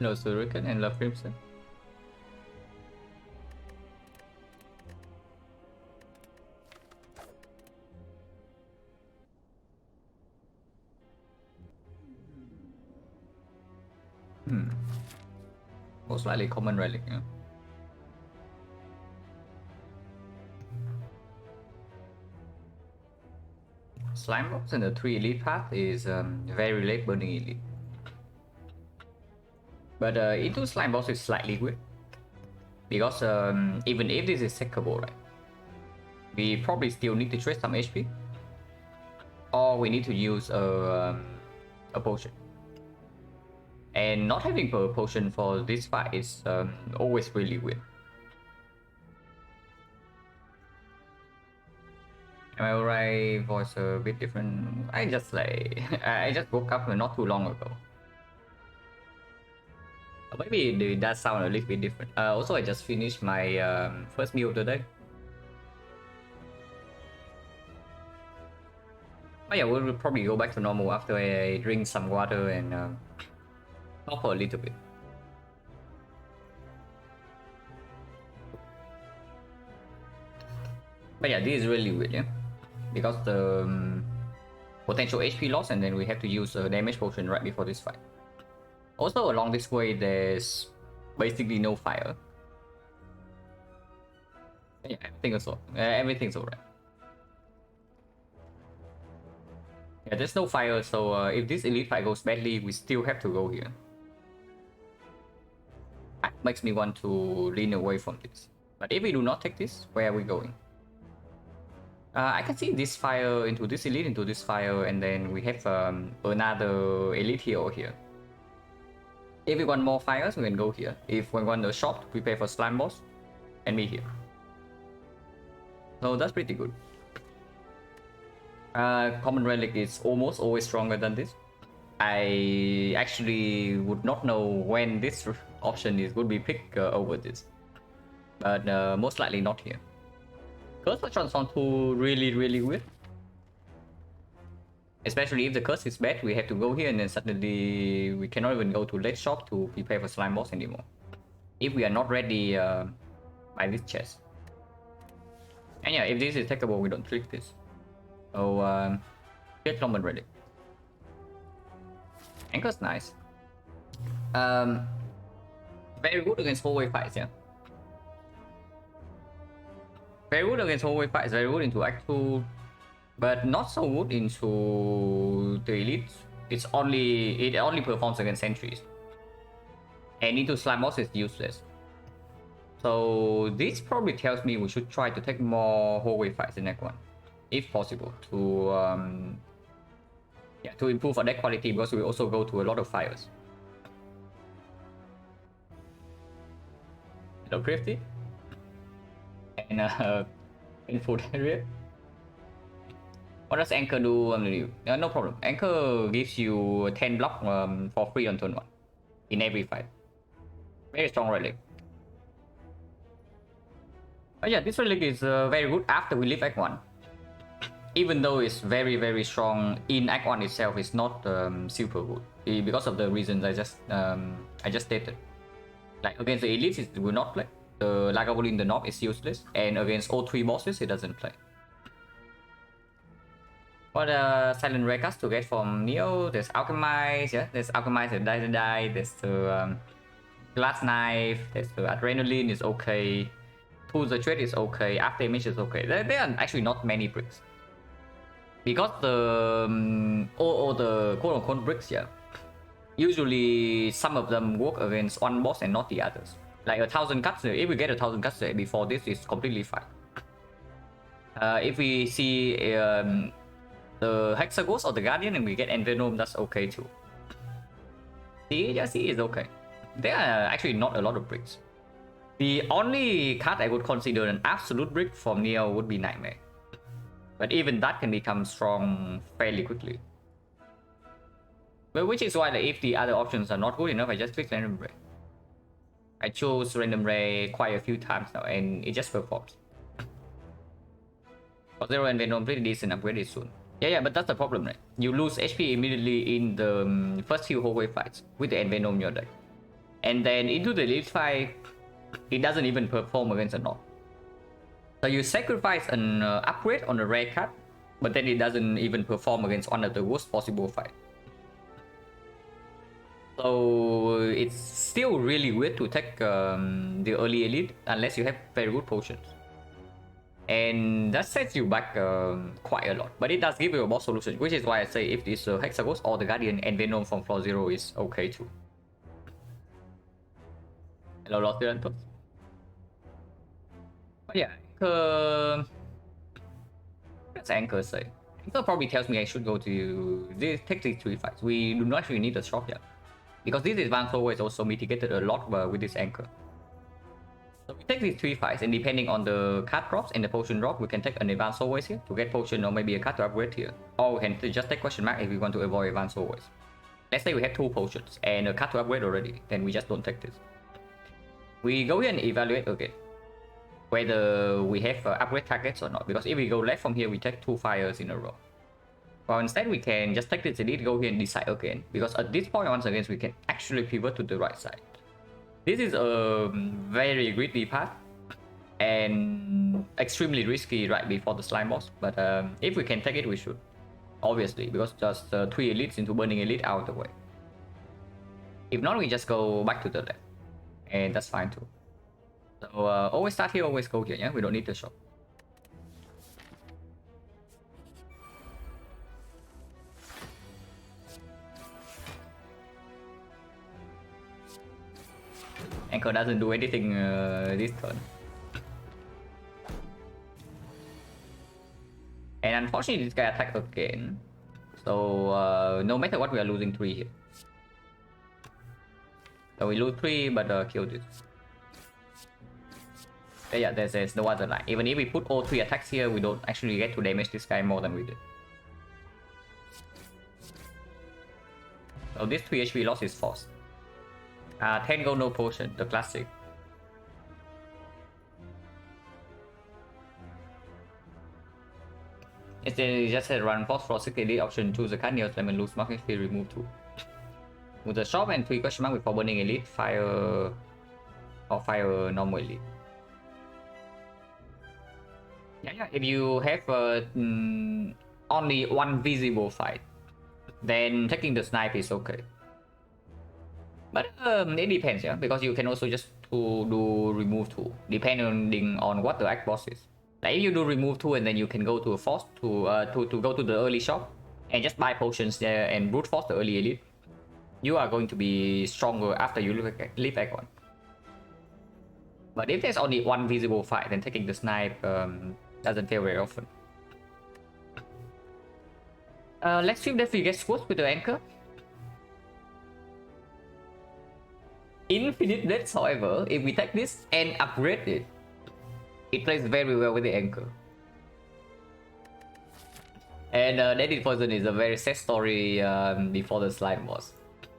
No Shuriken and Love Crimson. Most likely common relic, yeah. Slime box in the 3 elite path is very late burning elite. But into slime box is slightly weird. Because even if this is sackable, right? We probably still need to trade some HP. Or we need to use a potion. And not having a potion for this fight is always really weird. Am I alright? Voice a bit different. I just I just woke up not too long ago. Maybe it does sound a little bit different. Also, I just finished my first meal today. Oh yeah, we'll probably go back to normal after I drink some water and talk for a little bit. But yeah, this is really weird, yeah? Because the potential HP loss, and then we have to use a damage potion right before this fight. Also, along this way, there's basically no fire. Yeah, everything's alright. Yeah, there's no fire, so if this elite fight goes badly, we still have to go here. That makes me want to lean away from this. But if we do not take this, where are we going? I can see this fire into this elite, into this fire, and then we have another elite here or here. If we want more fires, we can go here. If we want a shop to prepare for slime boss, and me here. So that's pretty good. Common relic is almost always stronger than this. I actually would not know when this option is going to be picked over this, but most likely not here. Curse Patron sounds too really weird. Especially if the curse is bad, we have to go here and then suddenly we cannot even go to late shop to prepare for slime boss anymore. If we are not ready by this chest. And yeah, if this is takeable, we don't click this. So get common relic. Anchor's nice. Very good against hallway fights, yeah. Very good against hallway fights, very good into Act 2, but not so good into the elite. It only performs against sentries. And into slime boss is useless. So this probably tells me we should try to take more hallway fights in Act 1. If possible, to improve our deck quality, because we also go to a lot of fires. Hello, Crafty. And info area. What does Anchor do? No problem. Anchor gives you 10 block for free on turn 1 in every fight. Very strong relic. But yeah, this relic is very good after we leave Act 1. Even though it's very strong in Act 1 itself, it's not super good because of the reasons I just stated. Like against the elites, it will not play. The Lagavulin in the North is useless, and against all 3 bosses, it doesn't play. What Silent Rekas to get from Neo? There's Alchemize, yeah. There's Alchemize and Die. There's the Glass Knife. There's the Adrenaline is okay. Tools the Trade is okay. After Image is okay. There are actually not many bricks. Because the all the quote-unquote bricks, yeah, usually some of them work against one boss and not the others. Like 1,000 cuts, if we get 1,000 cuts before this, it's completely fine. If we see the Hexaghost or the Guardian and we get Envenom, that's okay too. See is okay. There are actually not a lot of bricks. The only card I would consider an absolute brick from Neo would be Nightmare. But even that can become strong fairly quickly. But which is why if the other options are not good enough, I just click Random Ray. I chose Random Ray quite a few times now and it just performs. For Zero and Venom, pretty decent upgrade soon. Yeah, but that's the problem, right? You lose HP immediately in the first few hallway fights with the Envenom in your deck. And then into the elite fight, it doesn't even perform against a knock. So you sacrifice an upgrade on a rare card, but then it doesn't even perform against one of the worst possible fight. So it's still really weird to take the early elite unless you have very good potions. And that sets you back quite a lot. But it does give you a boss solution, which is why I say if this Hexaghost or the Guardian and Venom from floor 0 is okay too. Hello, Lord Silent-2. But yeah, that's Anchor say. Anchor probably tells me I should go to take these 3 fights. We do not really need a shop yet. Because this advanced flow is also mitigated a lot with this Anchor. So we take these 3 fights, and depending on the card drops and the potion drop, we can take an advanced always here to get potion, or maybe a card to upgrade here. Or we can just take question mark if we want to avoid advanced always. Let's say we have 2 potions and a card to upgrade already, then we just don't take this. We go here and evaluate again whether we have upgrade targets or not, because if we go left from here, we take 2 fires in a row. Well, instead we can just take this elite, go here and decide again, because at this point once again we can actually pivot to the right side. This is a very greedy path and extremely risky right before the slime boss, but if we can take it, we should, obviously, because just 3 elites into burning elite out of the way. If not, we just go back to the left, and that's fine too. So always start here, always go here, yeah? We don't need the shop. Anchor doesn't do anything this turn. And unfortunately this guy attacked again. So no matter what, we are losing 3 here. So we lose 3 but kill this. Yeah, there's no other line. Even if we put all 3 attacks here, we don't actually get to damage this guy more than we did. So this 3 HP loss is forced. 10 gold, no potion, the classic. Instead, you just said run force for 6 elite option, choose a card near them and lose mark HP, remove 2. With the shop and 3 question mark before burning elite, fire or fire normal elite. Yeah, if you have only 1 visible fight, then taking the snipe is okay. But it depends, yeah, because you can also just do remove 2, depending on what the act boss is. Like if you do remove 2 and then you can go to a force to go to the early shop and just buy potions there and brute force the early elite, you are going to be stronger after you leave back on. But if there's only 1 visible fight, then taking the snipe doesn't fail very often. Let's see if we get squished with the Anchor. Infinite Blades, however, if we take this and upgrade it, it plays very well with the Anchor. And Deadly Poison is a very sad story before the slime boss.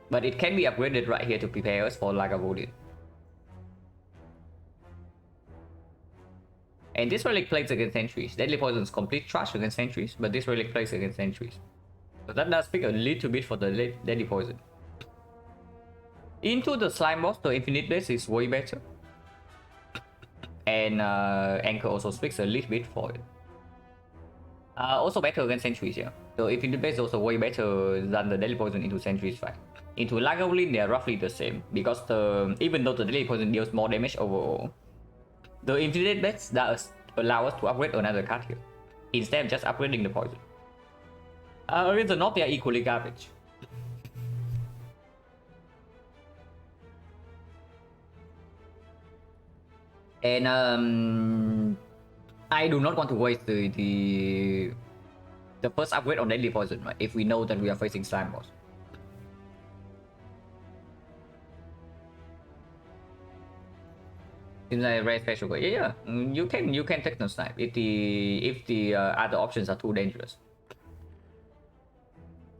But it can be upgraded right here to prepare us for Lagavulin. And this relic plays against sentries. Deadly Poison is complete trash against sentries, but this relic plays against sentries. So that does pick a little bit for the Deadly Poison. Into the slime boss, the Infinite Blades is way better. And Anchor also speaks a little bit for it. Also better against sentries, yeah. So Infinite Blades is also way better than the Deadly Poison into sentries fight. Into Lagavulin, they are roughly the same, because even though the Deadly Poison deals more damage overall, the Infinite Blades does allow us to upgrade another card here, instead of just upgrading the poison. Against the North, they are equally garbage. And I do not want to waste the first upgrade on Deadly Poison, right? If we know that we are facing slime boss. Seems like a very special. Yeah, you can take the snipe if the other options are too dangerous.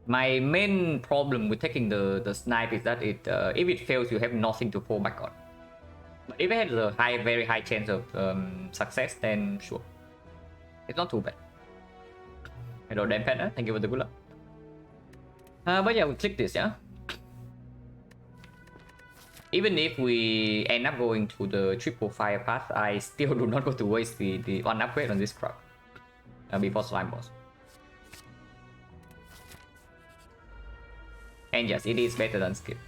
My main problem with taking the snipe is that if it fails, you have nothing to fall back on. But if it has a very high chance of success, then sure, it's not too bad. Hello, Dan Penner, thank you for the good luck. But yeah, we click this, yeah. Even if we end up going to the triple fire path, I still do not want to waste the one upgrade on this crop before slime boss. And yes, it is better than skip.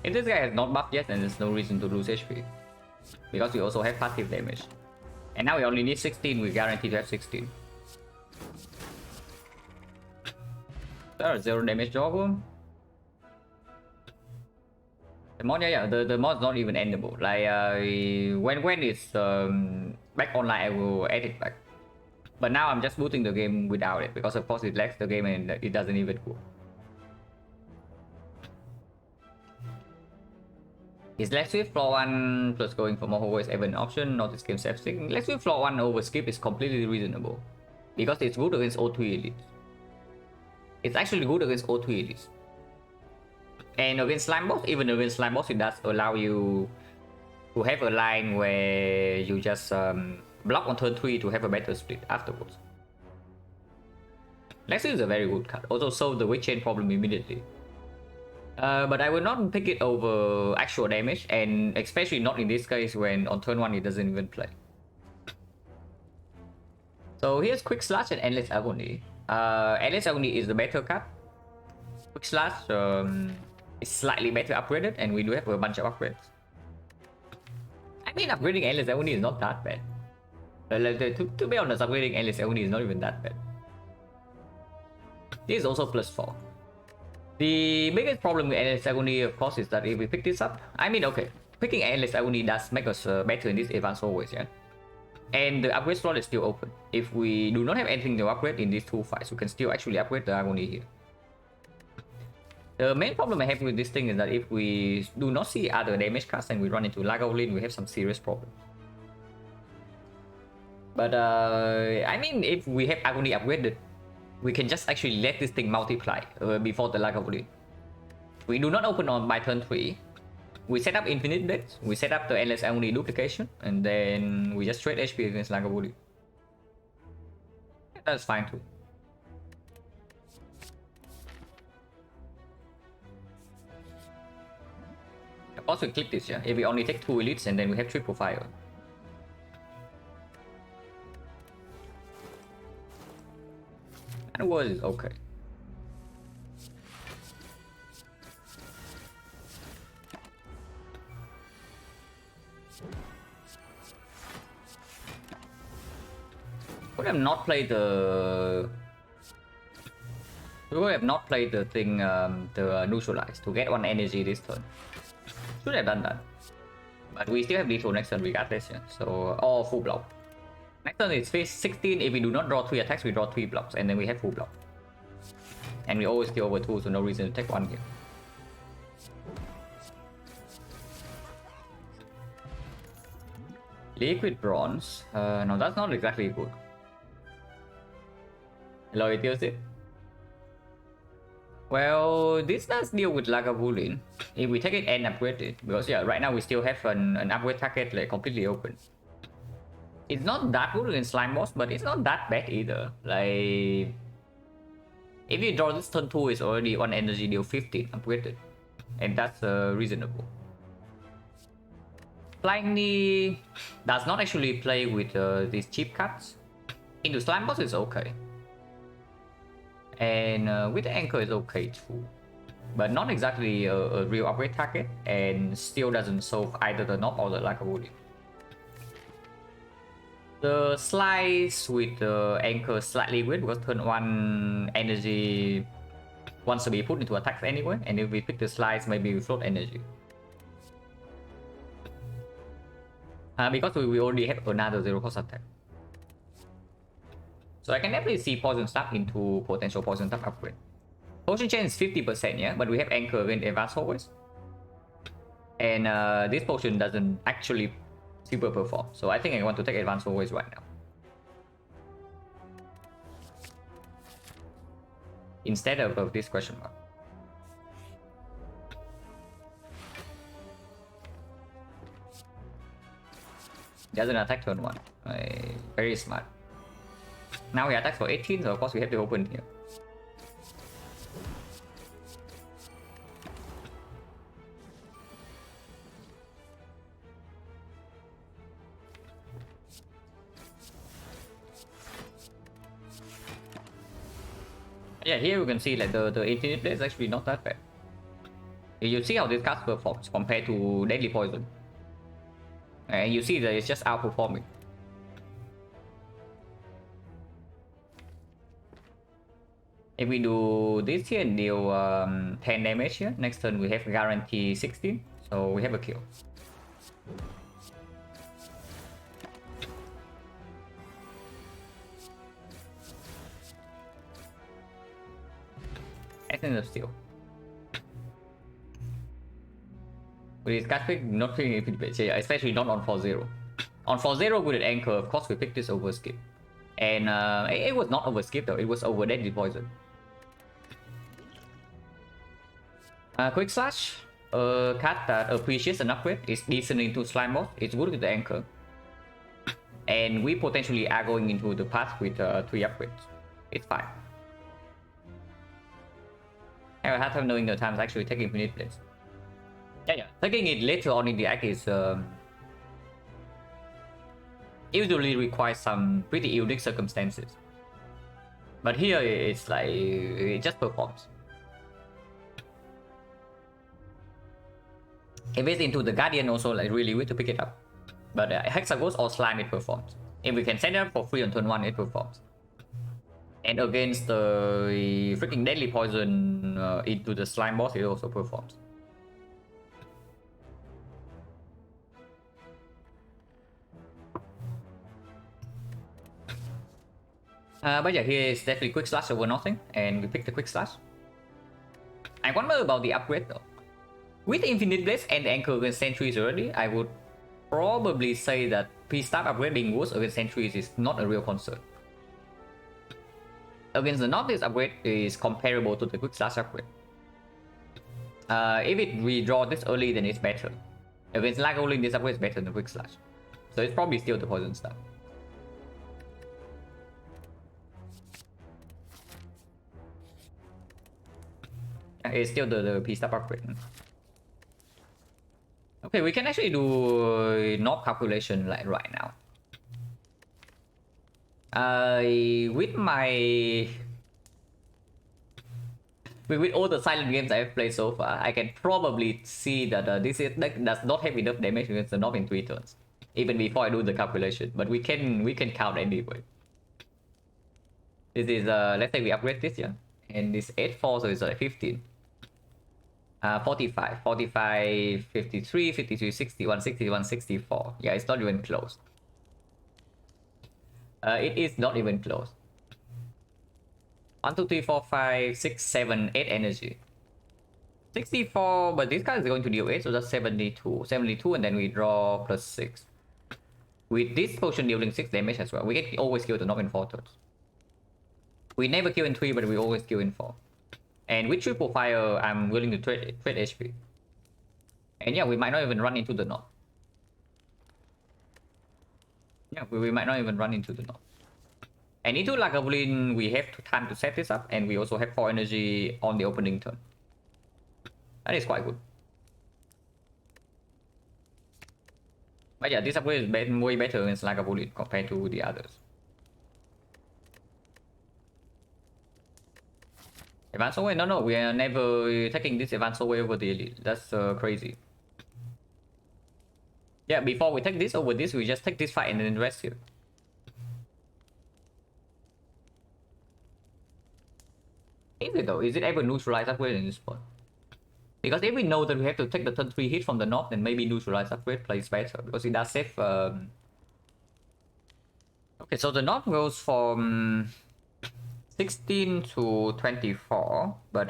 If this guy has not buffed yet, then there's no reason to lose HP. Because we also have passive damage. And now we only need 16, we guarantee to have 16. There are 0 damage jawbone. The mod, yeah, the mod's not even endable. Like, when it's back online, I will add it back. But now I'm just booting the game without it, because of course it lags the game and it doesn't even work. Is Let's Swift floor 1 plus going for more always ever an option? Not this game safe thing. Let's Swift floor 1 over skip is completely reasonable. Because it's good against O2 elites. It's actually good against O2 elites. And against slime boss, even against slime boss, it does allow you to have a line where you just block on turn 3 to have a better split afterwards. Let's Swift is a very good card. Also solve the weak chain problem immediately. But I will not pick it over actual damage, and especially not in this case when on turn 1 it doesn't even play. So here's Quick Slash and Endless Agony. Endless Agony is the better card. Quick Slash is slightly better upgraded, and we do have a bunch of upgrades. I mean, upgrading Endless Agony is not that bad. To be honest, upgrading Endless Agony is not even that bad. This is also plus 4. The biggest problem with Endless Agony, of course, is that if we pick this up, I mean, okay, picking Endless Agony does make us better in this advanced always, yeah? And the upgrade slot is still open. If we do not have anything to upgrade in these two fights, we can still actually upgrade the Agony here. The main problem I have with this thing is that if we do not see other damage cards and we run into Lagavulin, we have some serious problems. But, I mean, if we have Agony upgraded, we can just actually let this thing multiply before the Lagavulin. We do not open on by turn 3. We set up infinite decks, we set up the Endless Agony duplication, and then we just trade HP against Lagavulin. That's fine too. Of course we click this, yeah? If we only take 2 elites and then we have triple fire. And world is okay. Would have not played the. We would have not played the thing, the neutralize to get 1 energy this turn. Should have done that. But we still have lethal next turn regardless, yeah? So, all full block. Next turn is phase 16. If we do not draw 3 attacks, we draw 3 blocks, and then we have full block. And we always kill over 2, so no reason to take 1 here. Liquid Bronze. No, that's not exactly good. Loyalty is it? Well, this does deal with Lagavulin. If we take it and upgrade it, because yeah, right now we still have an upgrade target like completely open. It's not that good against slime boss, but it's not that bad either. Like, if you draw this turn 2, it's already 1 energy deal 15 upgraded, and that's reasonable. Flying Knee does not actually play with these cheap cards. Into slime boss is okay, and with the anchor is okay too, but not exactly a real upgrade target, and still doesn't solve either the knock or the Lagavulin. The slice with the anchor slightly weird because turn 1 energy wants to be put into attacks anyway, and if we pick the slice, maybe we float energy. Because we already have another 0 cost attack. So I can definitely see Poison Staff into potential Poison Staff upgrade. Potion Chain is 50%, yeah, but we have Anchor against Advanced always. And this potion doesn't actually super perform, so I think I want to take Advanced always right now. instead of this question mark. Doesn't attack turn 1. Very smart. Now he attacks for 18, so of course we have to open here. Yeah, here we can see like the 18 play is actually not that bad. You see how this card performs compared to Deadly Poison. And you see that it's just outperforming. If we do this here and deal 10 damage here, next turn we have guarantee 16, so we have a kill. Essence of Steel. With his card pick, not picking infinite page, yeah, especially not on 4-0. On 4-0 with an anchor, of course we picked this over skip. And it was not over skip though, it was over Deadly Poison. Quick Slash, a card that appreciates an upgrade, is decent into Slime Boss, it's good with the anchor. And we potentially are going into the path with 3 upgrades. It's fine. I have a hard time knowing the times actually taking infinite plays. Yeah. Taking it later on in the act is usually requires some pretty unique circumstances. But here it's like it just performs. If it's into the Guardian also like really weird to pick it up. But Hexaghost or Slime it performs. If we can send it up for free on turn 1 it performs. And against the freaking Deadly Poison into the Slime Boss it also performs. But yeah, here is definitely Quick Slash over nothing, and we pick the Quick Slash. I wonder about the upgrade though. With Infinite Blades and Anchor against Sentries already, I would probably say that P-Stab upgrade being worse against Sentries is not a real concern. Against the North, this upgrade is comparable to the Quick Slash upgrade. If it redraw this early, then it's better. Against Lagavulin, this upgrade is better than the Quick Slash. So it's probably still the Poison Stab. It's still the P-Stab upgrade. Okay, we can actually do knob calculation like right now. With all the silent games I've played so far, I can probably see that this deck does not have enough damage against the knob in 3 turns, even before I do the calculation. But we can count anyway. This is let's say we upgrade this, yeah, and this 8-4, so it's 15. 45, 53, 61, 61, 64. Yeah, it's not even close. It is not even close. 1, 2, 3, 4, 5, 6, 7, 8 energy. 64, but this guy is going to deal 8, so that's 72. 72, and then we draw plus 6. With this potion dealing 6 damage as well. We can always kill the knob in 4 turns. We never kill in 3, but we always kill in 4. And with triple fire, I'm willing to trade HP. And yeah, we might not even run into the knob. Yeah, we might not even run into the knob. And into Lagavulin, we have time to set this up, and we also have 4 energy on the opening turn. That is quite good. But yeah, this upgrade is way better against Lagavulin compared to the others. Advance away? No, we are never taking this advance away over the elite. That's crazy. Yeah, before we take this over this, we just take this fight and then rest here. Is it though? Is it ever neutralize upgrade in this spot? Because if we know that we have to take the turn 3 hit from the north, then maybe neutralize upgrade plays better because it does save. Okay, so the north goes from 16 to 24, but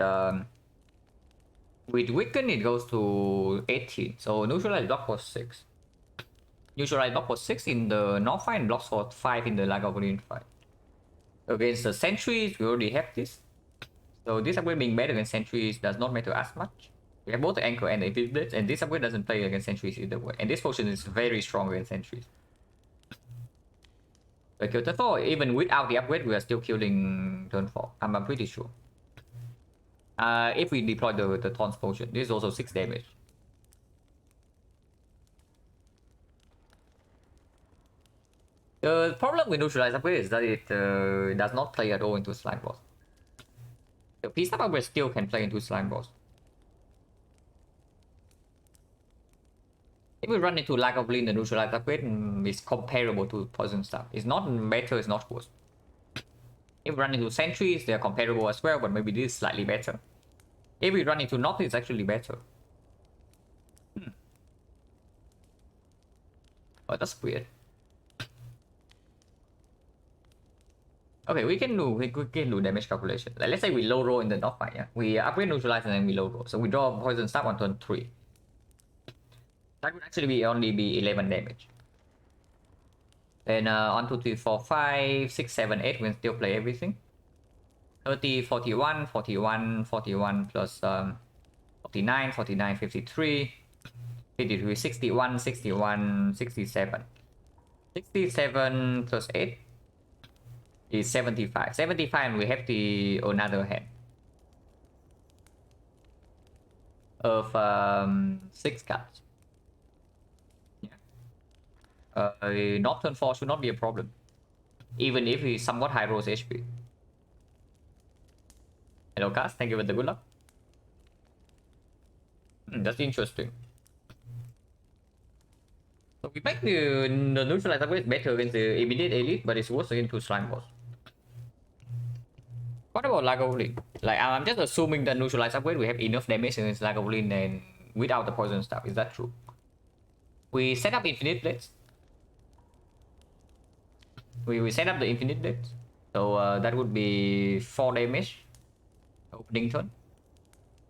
with weaken it goes to 18. So neutralize block for 6. Neutralize block for 6 in the north fight and blocks for 5 in the Lagavulin fight. Against the sentries, we already have this. So this upgrade being better against sentries does not matter as much. We have both the anchor and the infinite blitz, and this upgrade doesn't play against sentries either way. And this potion is very strong against sentries. So kill turn 4, even without the upgrade, we are still killing turn 4. I'm pretty sure. If we deploy the taunt potion, this is also 6 damage. The problem with neutralize upgrade is that it does not play at all into slime boss. The peace up upgrade still can play into slime boss. If we run into lack of lean, the neutralize upgrade is comparable to poison stuff. It's not better, it's not worse. If we run into sentries, they're comparable as well, but maybe this is slightly better. If we run into Noct, it's actually better. Oh, that's weird. Okay, we can do damage calculation. Like, let's say we low roll in the Noct fight, yeah? We upgrade neutralize and then we low roll. So we draw poison staff on turn 3. That would actually only be 11 damage. Then 1, 2, 3, 4, 5, 6, 7, 8, we can still play everything. 30, 41, 41, 41 plus 49, 49, 53, 53, 61, 61, 67. 67 plus 8 is 75. 75, and we have the another hand of 6 cards. Not turn 4 should not be a problem, even if he's somewhat high rolls HP. Hello, Cast. Thank you for the good luck. That's interesting. So we make the neutralize upgrade better against the immediate elite, but it's worse against 2 slime boss. What about Lagavulin? Like, I'm just assuming that neutralize upgrade we have enough damage against Lagavulin and without the poison stuff. Is that true? We set up infinite blades. We set up the infinite blades. So that would be 4 damage opening turn.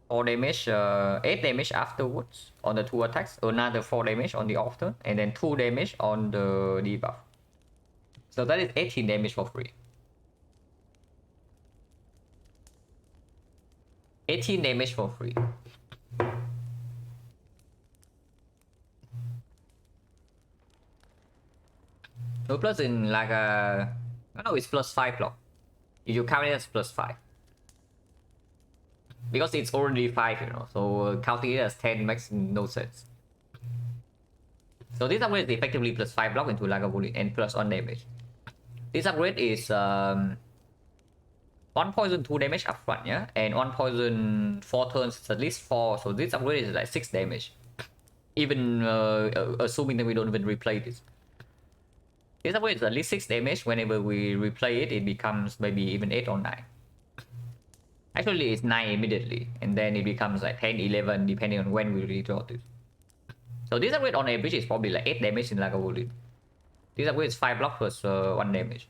4 damage, 8 damage afterwards on the 2 attacks, another 4 damage on the off turn, and then 2 damage on the debuff. So that is 18 damage for free. 18 damage for free. So plus in like a... No, it's plus 5 block. If you count it as plus 5. Because it's already 5, you know, so counting it as 10 makes no sense. So this upgrade is effectively plus 5 block into Lagavulin and plus 1 damage. This upgrade is 1 poison 2 damage upfront, yeah? And 1 poison 4 turns, it's at least 4, so this upgrade is like 6 damage. Even assuming that we don't even replay this. This upgrade is at least 6 damage. Whenever we replay it, it becomes maybe even 8 or 9. Actually, it's 9 immediately, and then it becomes like 10, 11, depending on when we redraw this. So this upgrade on average is probably like 8 damage in Lagavulin. This upgrade is 5 block plus 1 damage.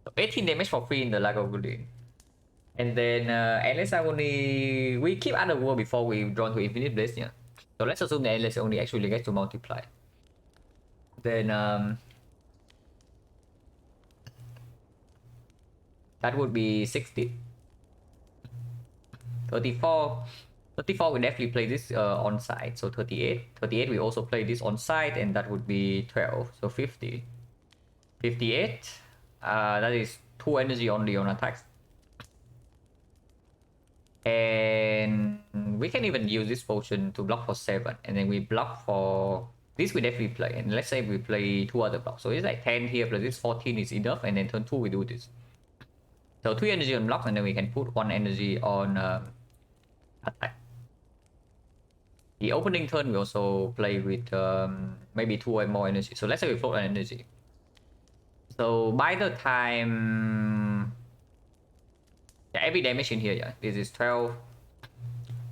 So 18 damage for free in the Lagavulin. And then Endless only... We keep Underworld before we draw to Infinite Blaze, yeah. So let's assume that Endless only actually gets to multiply. Then... that would be 60. 34 we definitely play this on site, so 38 we also play this on site, and that would be 12, so 50. 58 that is 2 energy only on attacks, and we can even use this potion to block for 7, and then we block for this. We definitely play, and let's say we play 2 other blocks, so it's like 10 here plus this 14 is enough, and then turn 2 we do this. So 3 energy on blocks, and then we can put 1 energy on attack. The opening turn we also play with maybe 2 or more energy. So let's say we float an energy. So by the time... Yeah, every damage in here, yeah. This is 12.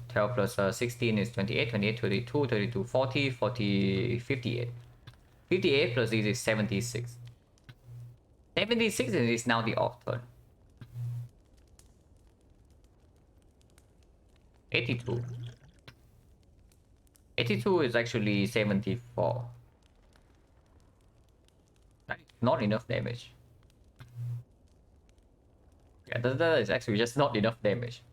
12 plus 16 is 28. 28, 32, 32, 40, 40, 58. 58 plus this is 76. 76 is now the off turn. 82. 82 is actually 74. That is not enough damage. Yeah, that is actually just not enough damage.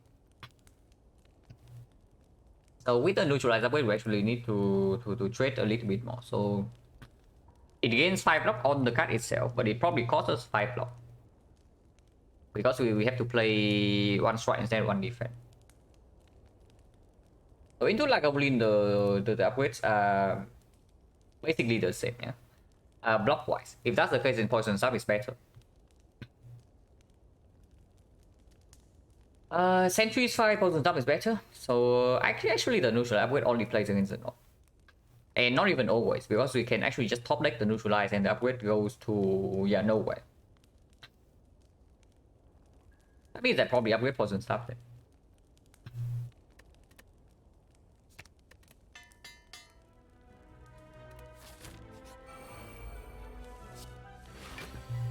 So with the neutralize upgrade, we actually need to trade a little bit more. So it gains 5 block on the card itself, but it probably costs us 5 block. Because we have to play 1 strike instead of 1 defense. So into Lagavulin, the upgrades are basically the same, yeah. Block wise. If that's the case, then poison sub is better. Sentry's 5 poison sub is better. So actually the neutral upgrade only plays against the North. And not even always, because we can actually just top deck the neutralize and the upgrade goes to, yeah, nowhere. That means that probably upgrade poison stuff then.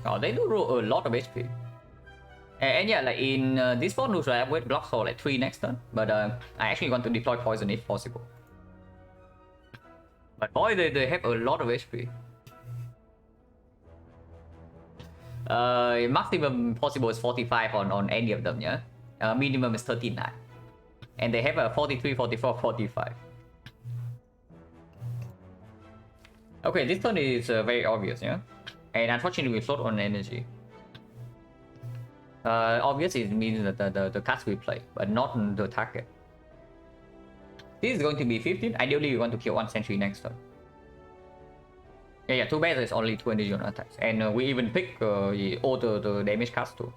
Oh, they do roll a lot of HP. And yeah, like in this 4 neutral upgrade blocks for like 3 next turn, but I actually want to deploy poison if possible. But boy, they have a lot of HP. Maximum possible is 45 on any of them, yeah? Minimum is 39. And they have a 43, 44, 45. Okay, this turn is very obvious, yeah? And unfortunately we float on energy. Obviously it means that the cards we play, but not the target. This is going to be 15. Ideally we want to kill 1 sentry next turn. Yeah, too bad there's only 2 energy on attacks. And we even pick all the damage cards too.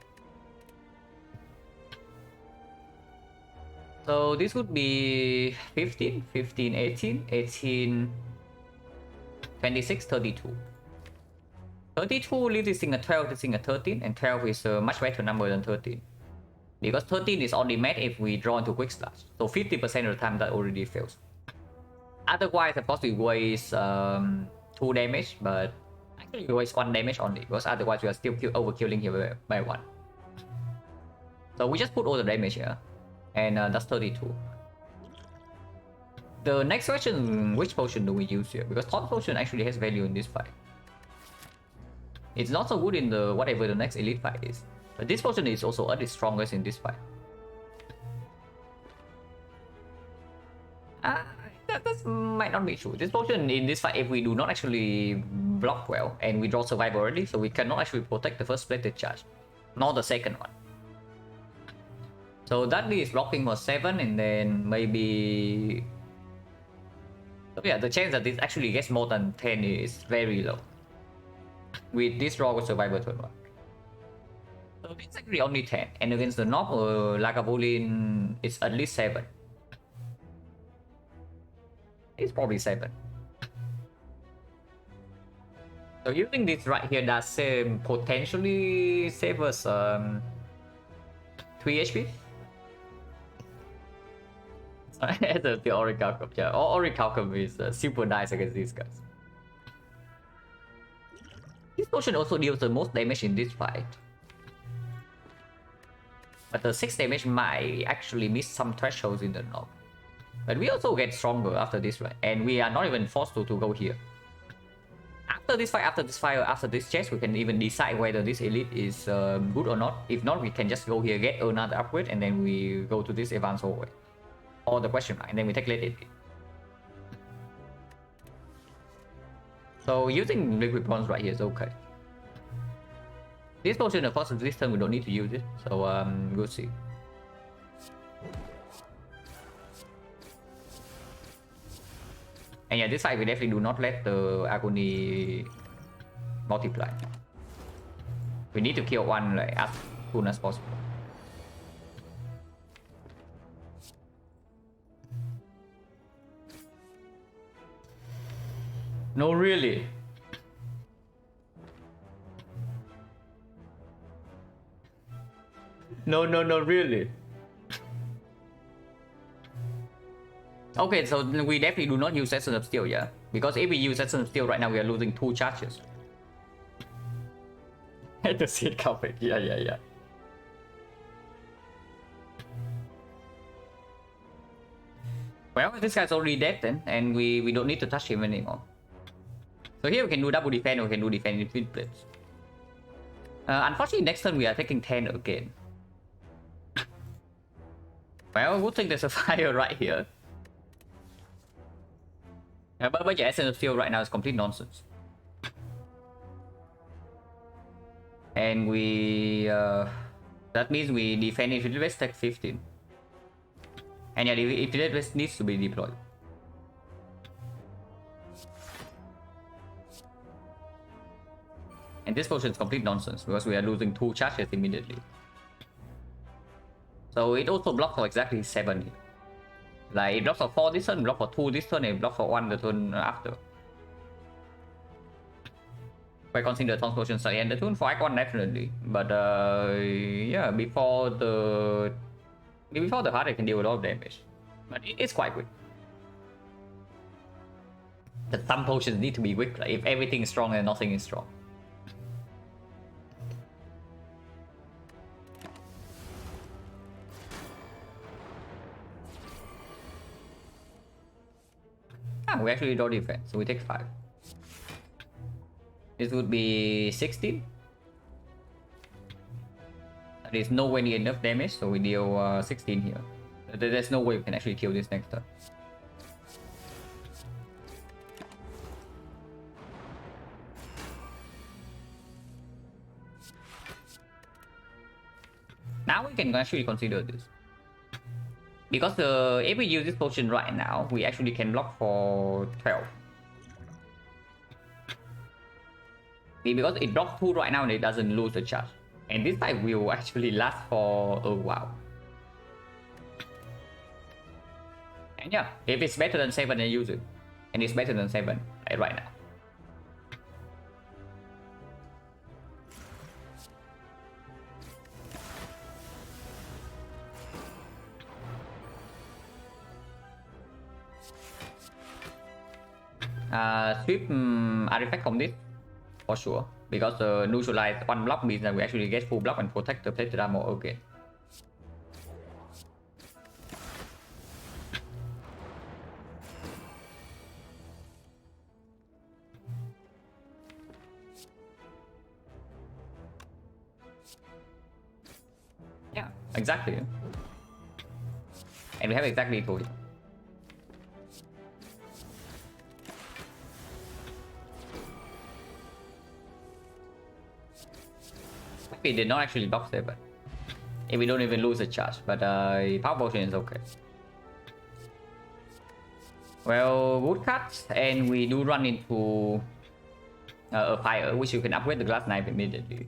So this would be 15, 15, 18, 18, 26, 32. 32 leaves this thing at 12, this thing at 13, and 12 is a much better number than 13. Because 13 is only met if we draw into quick slash. So 50% of the time that already fails. Otherwise, of course, we waste 2 damage, but actually we waste 1 damage only, because otherwise we are still overkilling here by 1. So we just put all the damage here, and that's 32. The next question, which potion do we use here? Because Thought Potion actually has value in this fight. It's not so good in the whatever the next elite fight is, but this potion is also at its strongest in this fight. That might not be true. This potion in this fight, if we do not actually block well and we draw survival early, so we cannot actually protect the first splendid charge, nor the second one. So that is blocking for 7, and then maybe. So yeah, the chance that this actually gets more than 10 is very low. With this draw with survival turn 1. So it's actually only 10, and against the Nob or Lagavulin, it's at least 7. It's probably 7. So using this right here does potentially save us 3 HP. As a theoretic outcome, yeah. Theoretic outcome is super nice against these guys. This potion also deals the most damage in this fight. But the 6 damage might actually miss some thresholds in the Nob. But we also get stronger after this, right? And we are not even forced to go here. After this fight, or after this chest, we can even decide whether this elite is good or not. If not, we can just go here, get another upgrade, and then we go to this advanced hallway. Or the question mark, and then we take late elite. So using liquid bronze right here is okay. This potion, of course, this turn we don't need to use it, so we'll see. And yeah, this fight we definitely do not let the agony multiply. We need to kill 1 like as soon as possible. No, really. No, really. Okay, so we definitely do not use Essence of Steel, yeah? Because if we use Essence of Steel right now, we are losing 2 charges. The seed coverage, yeah. Well, this guy's already dead then, and we don't need to touch him anymore. So here we can do double defense, or we can do defense in twin plates. Unfortunately, next turn we are taking 10 again. Well, good thing there's a fire right here. But your essence of steel right now is complete nonsense. And we that means we defend if West tech 15. And yeah, if West needs to be deployed. And this potion is complete nonsense because we are losing 2 charges immediately. So it also blocks for exactly 7 here. Like it blocks for 4 this turn, block for 2 this turn, and block for 1 the turn after. If I consider Tons potion study and the turn for icon definitely. But yeah, before the heart I can deal with a lot of damage. But it's quite quick. The some potions need to be quick. Like if everything is strong and nothing is strong. We actually draw defense, so we take 5. This would be 16. There's nowhere near enough damage, so we deal 16 here. There's no way we can actually kill this next turn. Now we can actually consider this. Because if we use this potion right now, we actually can block for 12. Because it blocks 2 right now and it doesn't lose the charge. And this fight will actually last for a while. And yeah, if it's better than 7, then use it. And it's better than 7 right now. Sweep artifact from this for sure, because neutralize 1 block means that we actually get full block and protect the plated armor again. Yeah, exactly. And we have exactly 2 here. We did not actually block 7. If we don't even lose a charge, but power potion is okay. Well, wood cuts, and we do run into a fire, which you can upgrade the glass knife immediately.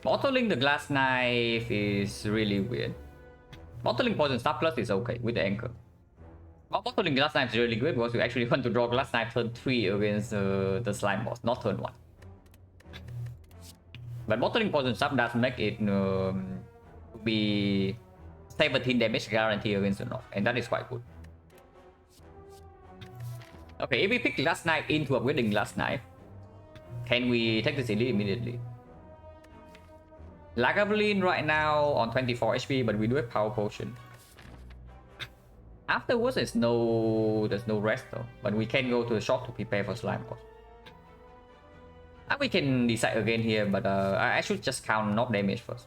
Bottling the glass knife is really weird. Bottling poison star plus is okay with the anchor. Bottling glass knife is really good because you actually want to draw glass knife turn 3 against the slime boss, not turn 1. But bottling poison stuff does make it be 17 damage guarantee against the knock, and that is quite good. Okay, if we pick glass knife into upgrading glass knife, can we take this elite immediately? Lagavulin right now on 24 HP, but we do have power potion. Afterwards, there's no rest though, but we can go to the shop to prepare for slime boss. We can decide again here, but I should just count knock damage first.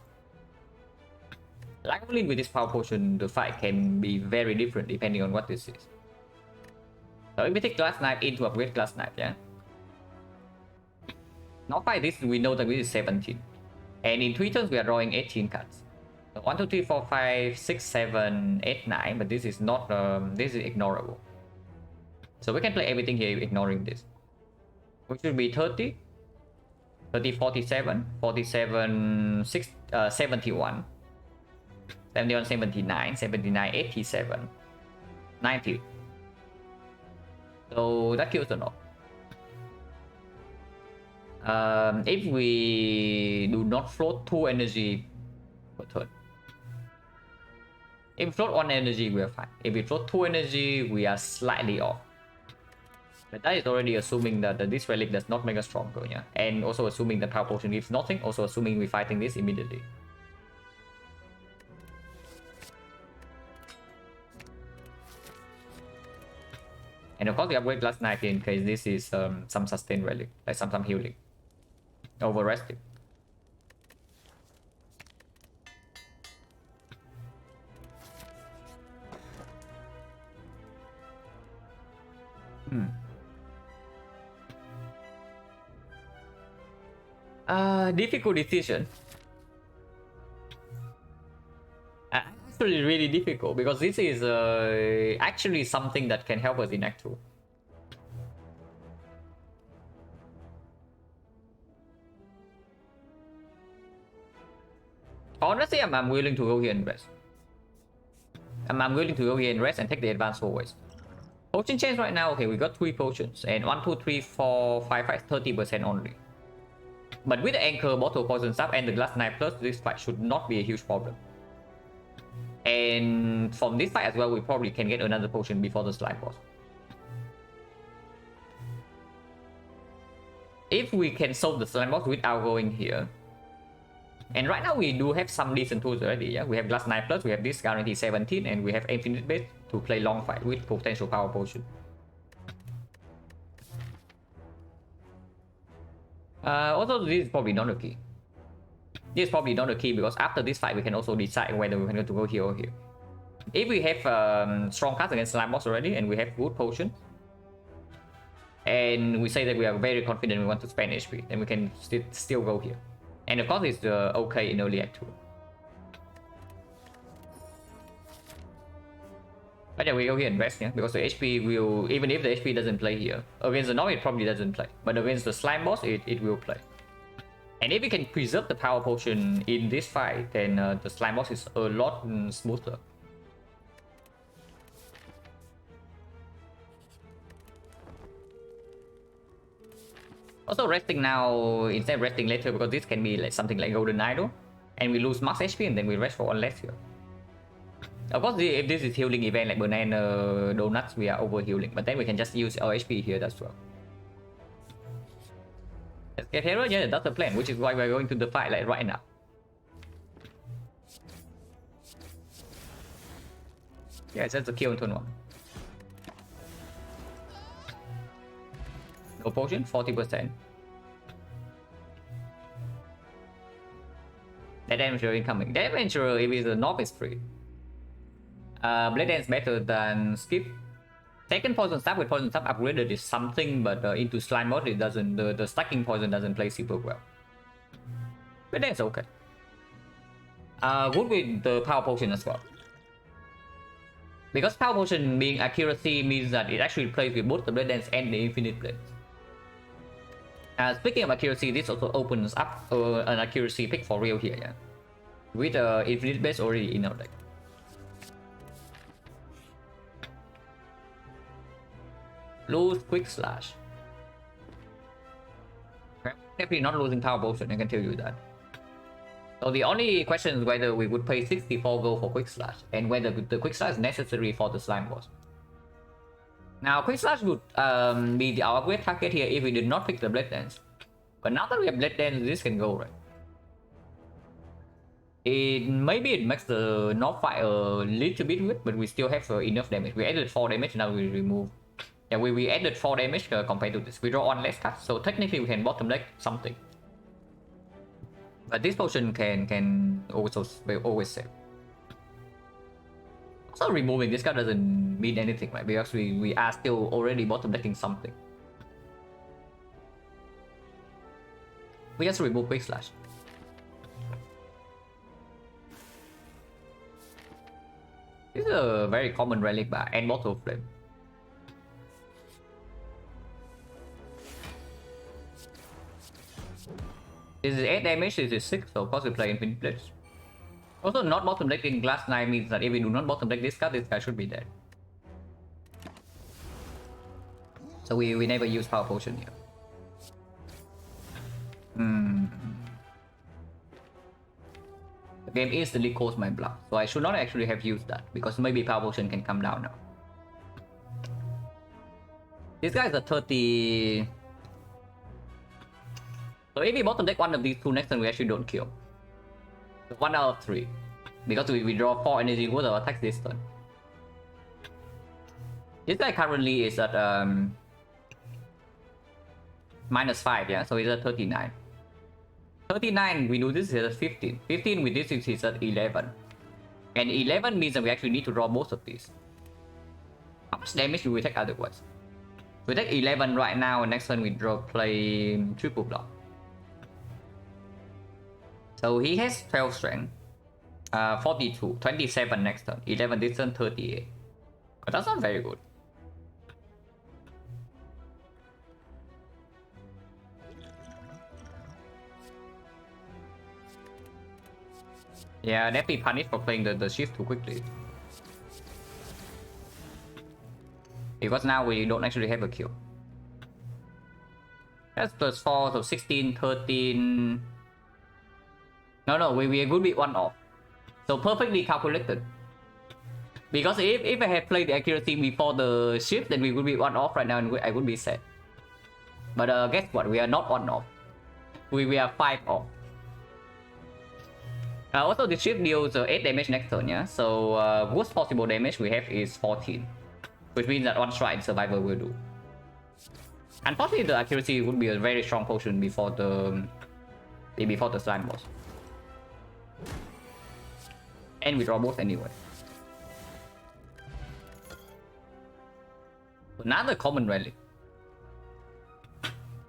Lagavulin with this power potion, the fight can be very different depending on what this is. So if we take glass knife in to upgrade glass knife, yeah. Now by this, we know that this is 17. And in 3 turns, we are drawing 18 cards. So 1, 2, 3, 4, 5, 6, 7, 8, 9, but this is not, this is ignorable. So we can play everything here ignoring this. Which will be 30. 30, 47, 47, 71, 71, 79, 79, 87, 90. So that kills the knock. If we do not float 2 energy per turn. If we float 1 energy, we are fine. If we float 2 energy, we are slightly off. But that is already assuming that this relic does not make us stronger, yeah? And also assuming that power potion gives nothing, also assuming we're fighting this immediately. And of course we upgrade glass knife in case this is some sustained relic, like some healing. Over resting. Difficult decision. Actually really difficult because this is actually something that can help us in Act 2. Honestly, I'm willing to go here and rest. I'm willing to go here and rest and take the advance always. Potion change right now, okay, we got 3 potions and 1, 2, 3, 4, 5, 5, 30% only. But with the anchor, bottle, poison staff, and the glass knife plus, this fight should not be a huge problem. And from this fight as well, we probably can get another potion before the slime boss. If we can solve the slime boss without going here. And right now we do have some decent tools already, yeah? We have glass knife plus, we have this guarantee 17, and we have infinite base to play long fight with potential power potion. Also, this is probably not a key. This is probably not a key because after this fight we can also decide whether we want to go here or here. If we have strong cards against slime boss already and we have good potion, and we say that we are very confident we want to spend HP, then we can still go here. And of course it's okay in early Act 2. But yeah, we go here and rest, yeah, because the HP will, even if the HP doesn't play here, against the Nob it probably doesn't play, but against the slime boss it will play. And if we can preserve the power potion in this fight, then the slime boss is a lot smoother. Also resting now instead of resting later because this can be like something like Golden Idol, and we lose max HP and then we rest for 1 less here. Of course, if this is healing event like Banana Donuts, we are over healing, but then we can just use our HP here as well. Let's get hero, yeah, that's the plan, which is why we're going to the fight like right now. Yeah, it's just a kill on turn 1. No potion, 40%. That damage incoming. Damage if it's a Nob is free. Blade Dance better than skip. Second poison staff with poison staff upgraded is something, but into slime mode it doesn't. The stacking poison doesn't play super well. Blade Dance okay. Good with the power potion as well. Because power potion being accuracy means that it actually plays with both the Blade Dance and the infinite blade. Speaking of accuracy, this also opens up an accuracy pick for real here, yeah. With infinite base already in our deck. Lose quick slash. Definitely not losing power potion, I can tell you that. So the only question is whether we would pay 64 gold for quick slash and whether the quick slash is necessary for the slime boss. Now quick slash would be our upgrade target here if we did not pick the blade dance. But now that we have blade dance, this can go, right? Maybe it makes the Nob fight a little bit weird, but we still have enough damage. We added 4 damage, now we remove. Yeah, we added 4 damage compared to this. We draw 1 less card, so technically we can bottom deck something. But this potion can also always save. Also removing this card doesn't mean anything, right? Because we are still already bottom decking something. We just remove quick slash. This is a very common relic bar and bottle flame. This is 8 damage, this is 6, so of course we play infinite blades. Also, not bottom decking glass knife means that if we do not bottom deck this guy should be dead. So we never use power potion here. The game instantly calls my bluff, so I should not actually have used that because maybe power potion can come down now. This guy is a 30. So if we bottom deck one of these two next turn, we actually don't kill. 1 out of 3. Because we draw 4 energy with our attack this turn. This guy currently is at -5, yeah, so he's at 39. 39, we do this is at 15. 15 with this is at 11. And 11 means that we actually need to draw most of these. How much damage do we take otherwise? We take 11 right now, and next turn we draw play triple block. So he has 12 strength, 42, 27 next turn, 11 this turn, 38. But that's not very good. Yeah, that'd be punished for playing the shift too quickly. Because now we don't actually have a kill. That's plus 4, so 16, 13. No, we would be 1 off. So perfectly calculated. Because if I had played the accuracy before the shift, then we would be 1 off right now and I would be set. But guess what? We are not 1 off. We are 5 off. Also, the shift deals 8 damage next turn, yeah? So worst possible damage we have is 14. Which means that 1 strike survivor will do. Unfortunately, the accuracy would be a very strong potion before the slime boss. And we draw both anyway. Another common relic.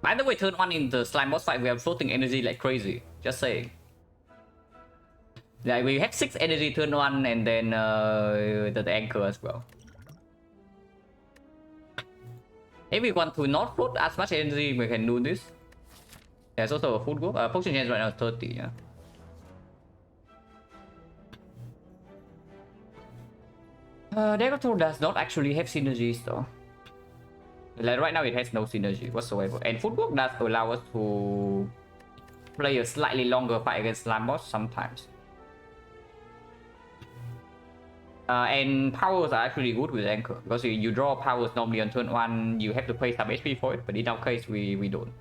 By the way, turn 1 in the slime boss fight, we have floating energy like crazy. Just saying. Yeah, we have 6 energy turn 1 and then the anchor as well. If we want to not float as much energy, we can do this. There's also a food group. Potion chance right now is 30, yeah. Degoto does not actually have synergies though. Like right now it has no synergy whatsoever. And food group does allow us to play a slightly longer fight against slime boss sometimes. And powers are actually good with anchor because you draw powers normally on turn 1, you have to pay some HP for it, but in our case we don't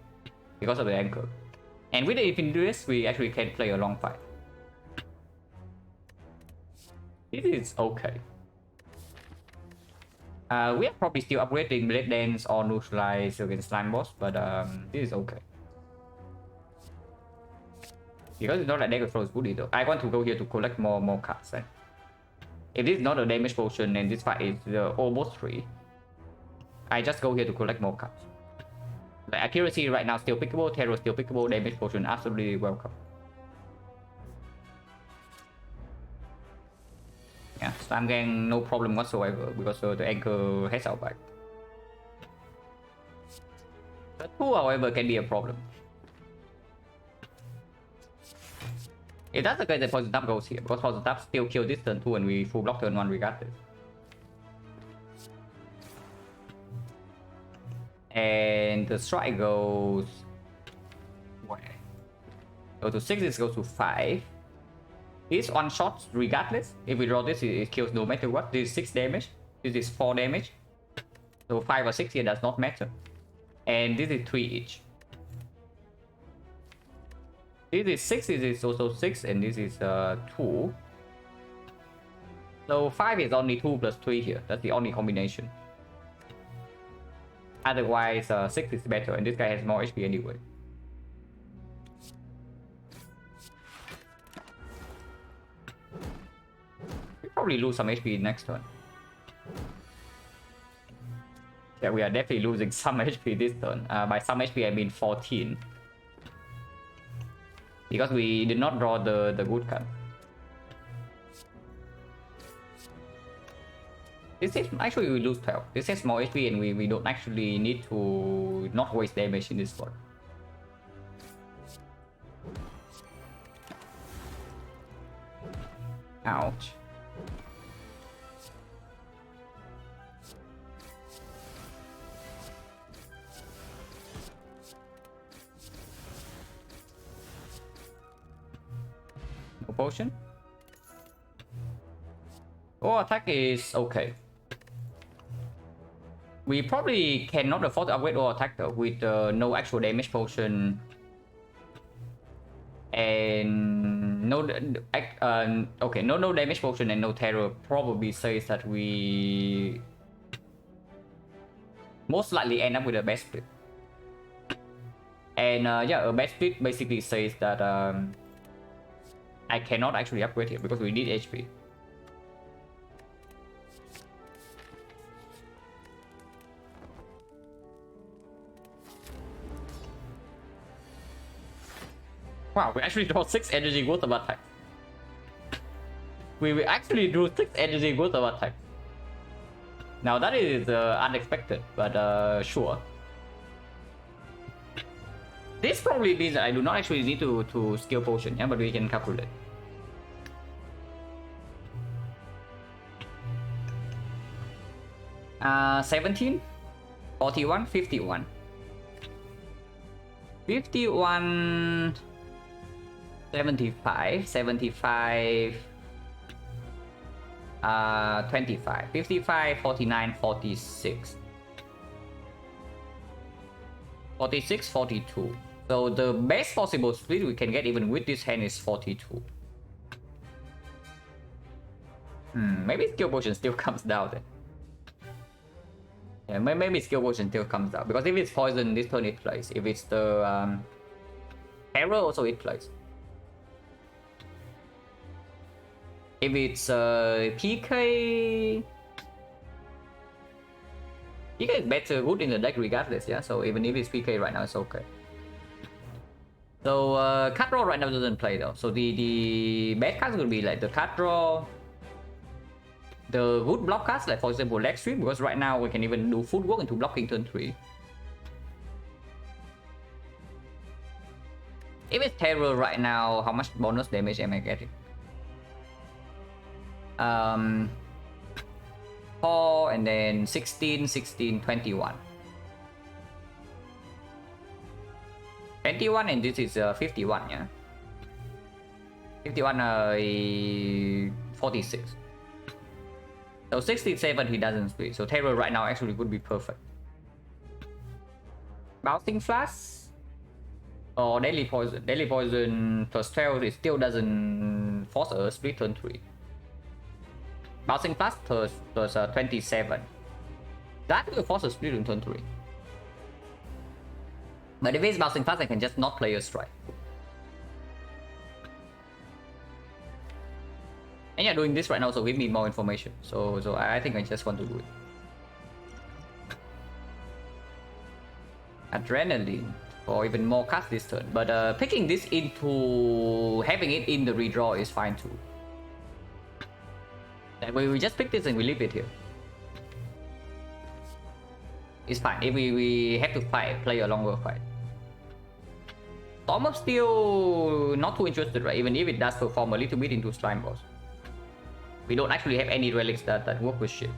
because of the anchor. And with the Infinity Race, we actually can play a long fight. This is okay. We are probably still upgrading Blade Dance or Neutralize against Slime Boss, but this is okay. Because it's not like Dagger Throw is good either. I want to go here to collect more cards. Right? If this is not a damage potion and this fight is almost free, I just go here to collect more cards. The accuracy right now still pickable, terror still pickable, damage potion absolutely welcome. Yeah, Slime Gang no problem whatsoever because the anchor has our back. The 2 however can be a problem. If that's the case, then Poison Tap goes here because Poison Tap still kill this turn 2 and we full block turn 1 regardless. And the strike goes where? Go to 6, this goes to 5. This one shot regardless. If we draw this, it kills no matter what. This is 6 damage. This is 4 damage. So 5 or 6 here does not matter. And this is 3 each. This is 6, this is also 6, and this is 2. So 5 is only 2 plus 3 here. That's the only combination. Otherwise, 6 is better, and this guy has more HP anyway. We probably lose some HP next turn. Yeah, we are definitely losing some HP this turn. By some HP, I mean 14. Because we did not draw the good card. This is actually we lose 12. This has more HP and we don't actually need to not waste damage in this spot. Ouch. No potion. Oh, attack is okay. We probably cannot afford to upgrade our attack though, with no actual damage potion and no okay, no damage potion and no terror probably says that we most likely end up with a best split. And yeah, a best split basically says that I cannot actually upgrade here because we need HP. Wow, we actually draw 6 energy worth of attack. We actually drew 6 energy worth of attack. Now that is unexpected, but sure. This probably means that I do not actually need to skill potion, yeah, but we can calculate. Uh, 17, 41, 51. 51, 75, 75, 25, 55, 49, 46. 46, 42. So the best possible split we can get even with this hand is 42. Maybe skill potion still comes down then. Yeah, maybe skill potion still comes down. Because if it's poison, this turn it plays. If it's the terror, also it plays. If it's PK... PK is better, good in the deck regardless, yeah? So even if it's PK right now, it's okay. So card draw right now doesn't play though. So the bad cards will be like the card draw, the good block cards, like for example leg sweep, because right now we can even do footwork into blocking turn 3. If it's terror right now, how much bonus damage am I getting? 4 and then 16, 16, 21. 21 and this is 51, yeah? 51, 46. So 67 he doesn't split. So terror right now actually would be perfect. Bouncing flash or daily poison. Daily poison plus 12 it still doesn't force a split turn 3. Bouncing flash plus 27. That will force a split in turn 3. But if it's bouncing fast, I can just not play a strike. And yeah, doing this right now, so give me more information. So I think I just want to do it. Adrenaline for even more cards this turn. But picking this into having it in the redraw is fine too. That way we just pick this and we leave it here. It's fine. If we have to play a longer fight. Storm of Steel, not too interested, right? Even if it does perform a little bit into Slime Boss. We don't actually have any relics that work with shit.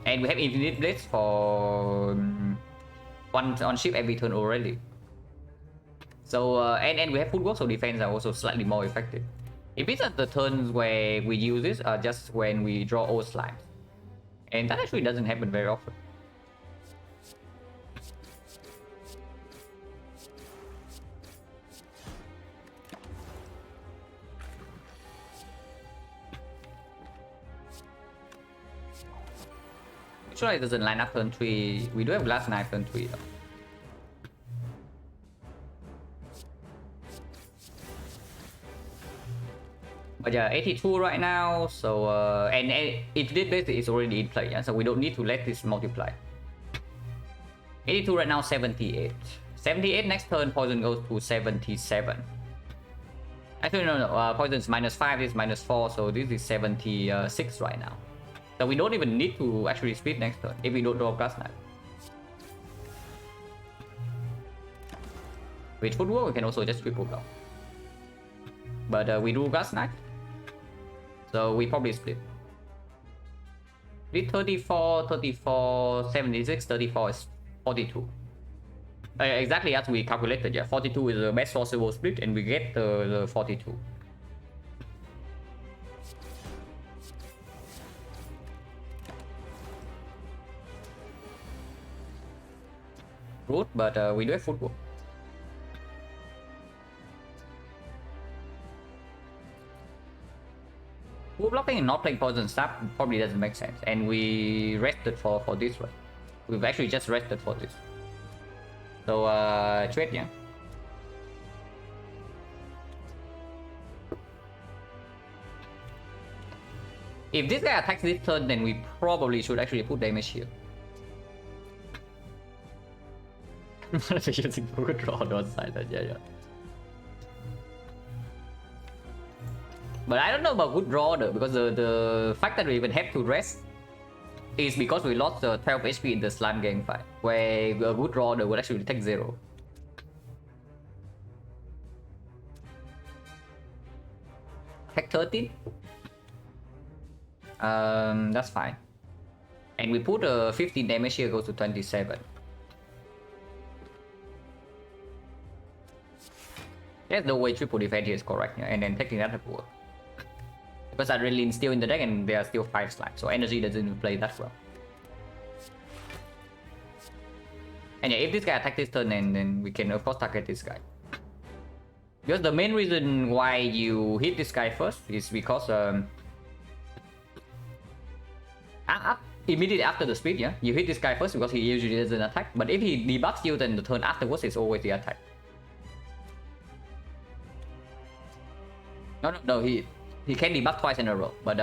And we have Infinite Blades for one on ship every turn already. So, and we have footwork, so defense are also slightly more effective. If it's at the turns where we use this, just when we draw old slimes. And that actually doesn't happen very often. Sure, it doesn't line up turn 3. We do have Glass Knife turn 3 though. But yeah, 82 right now, so and if this base is already in play, yeah, so we don't need to let this multiply. 82 right now, 78. 78 next turn, poison goes to 77. Actually, no, poison is -5, this is -4, so this is 76 right now. So we don't even need to actually split next turn if we don't draw Glass Knife. With footwork, we can also just triple block. But we do Glass Knife, so we probably split. 34, 34, 76, 34 is 42. Exactly as we calculated, yeah. 42 is the best possible split, and we get the 42. Root, but we do have footwork. Full blocking and not playing poison stuff probably doesn't make sense, and we rested for this one. We've actually just rested for this. So trade, yeah. If this guy attacks this turn, then we probably should actually put damage here. Using good draw on Silent, yeah. But I don't know about good draw though, because the fact that we even have to rest is because we lost 12 HP in the slime gang fight, where a good draw would actually take 0. Take 13. That's fine. And we put 15 damage here, goes to 27. There's no way triple defense here is correct, yeah? And then taking that would work. Because Adrenaline's still in the deck and there are still 5 slimes, so energy doesn't play that well. And yeah, if this guy attacks this turn, then we can of course target this guy. Because the main reason why you hit this guy first is because immediately after the speed, yeah, you hit this guy first because he usually doesn't attack. But if he debuffs you, then the turn afterwards is always the attack. No, he can debuff twice in a row, but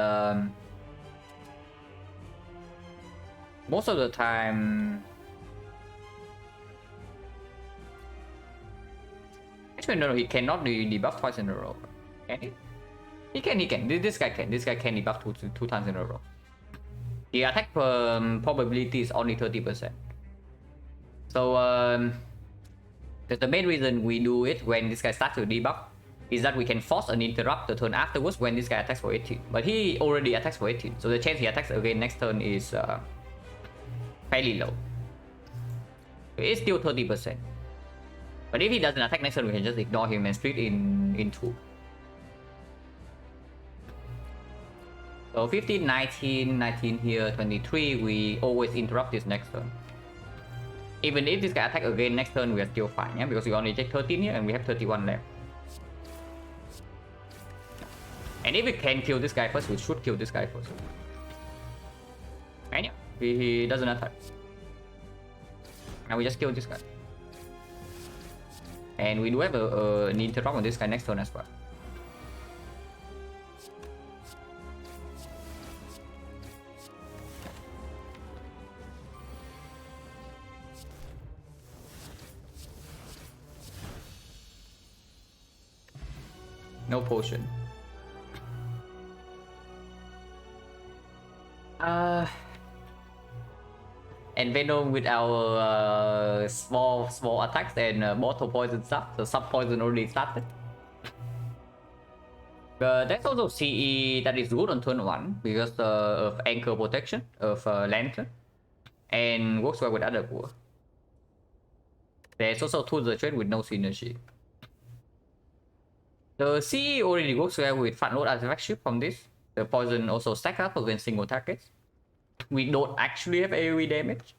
most of the time. Actually, no, he cannot debuff twice in a row. Can he? He can. This guy can. This guy can debuff two times in a row. The attack probability is only 30%. So that's the main reason we do it when this guy starts to debuff, is that we can force an interrupt the turn afterwards when this guy attacks for 18. But he already attacks for 18, so the chance he attacks again next turn is fairly low. It's still 30%. But if he doesn't attack next turn, we can just ignore him and split in 2. So 15, 19, 19 here, 23, we always interrupt this next turn. Even if this guy attacks again next turn, we are still fine, yeah? Because we only take 13 here and we have 31 left. And if we can kill this guy first, we should kill this guy first. And yeah, he doesn't attack. And we just kill this guy. And we do have an interrupt on this guy next turn as well. No potion. And Venom with our small attacks and mortal poison stuff. So sub poison already started. There's also CE that is good on turn 1 because of anchor protection of lantern, and works well with other core. There's also tools the trade with no synergy. The CE already works well with front load artifact ship from this. The poison also stack up against single targets. We don't actually have AoE damage.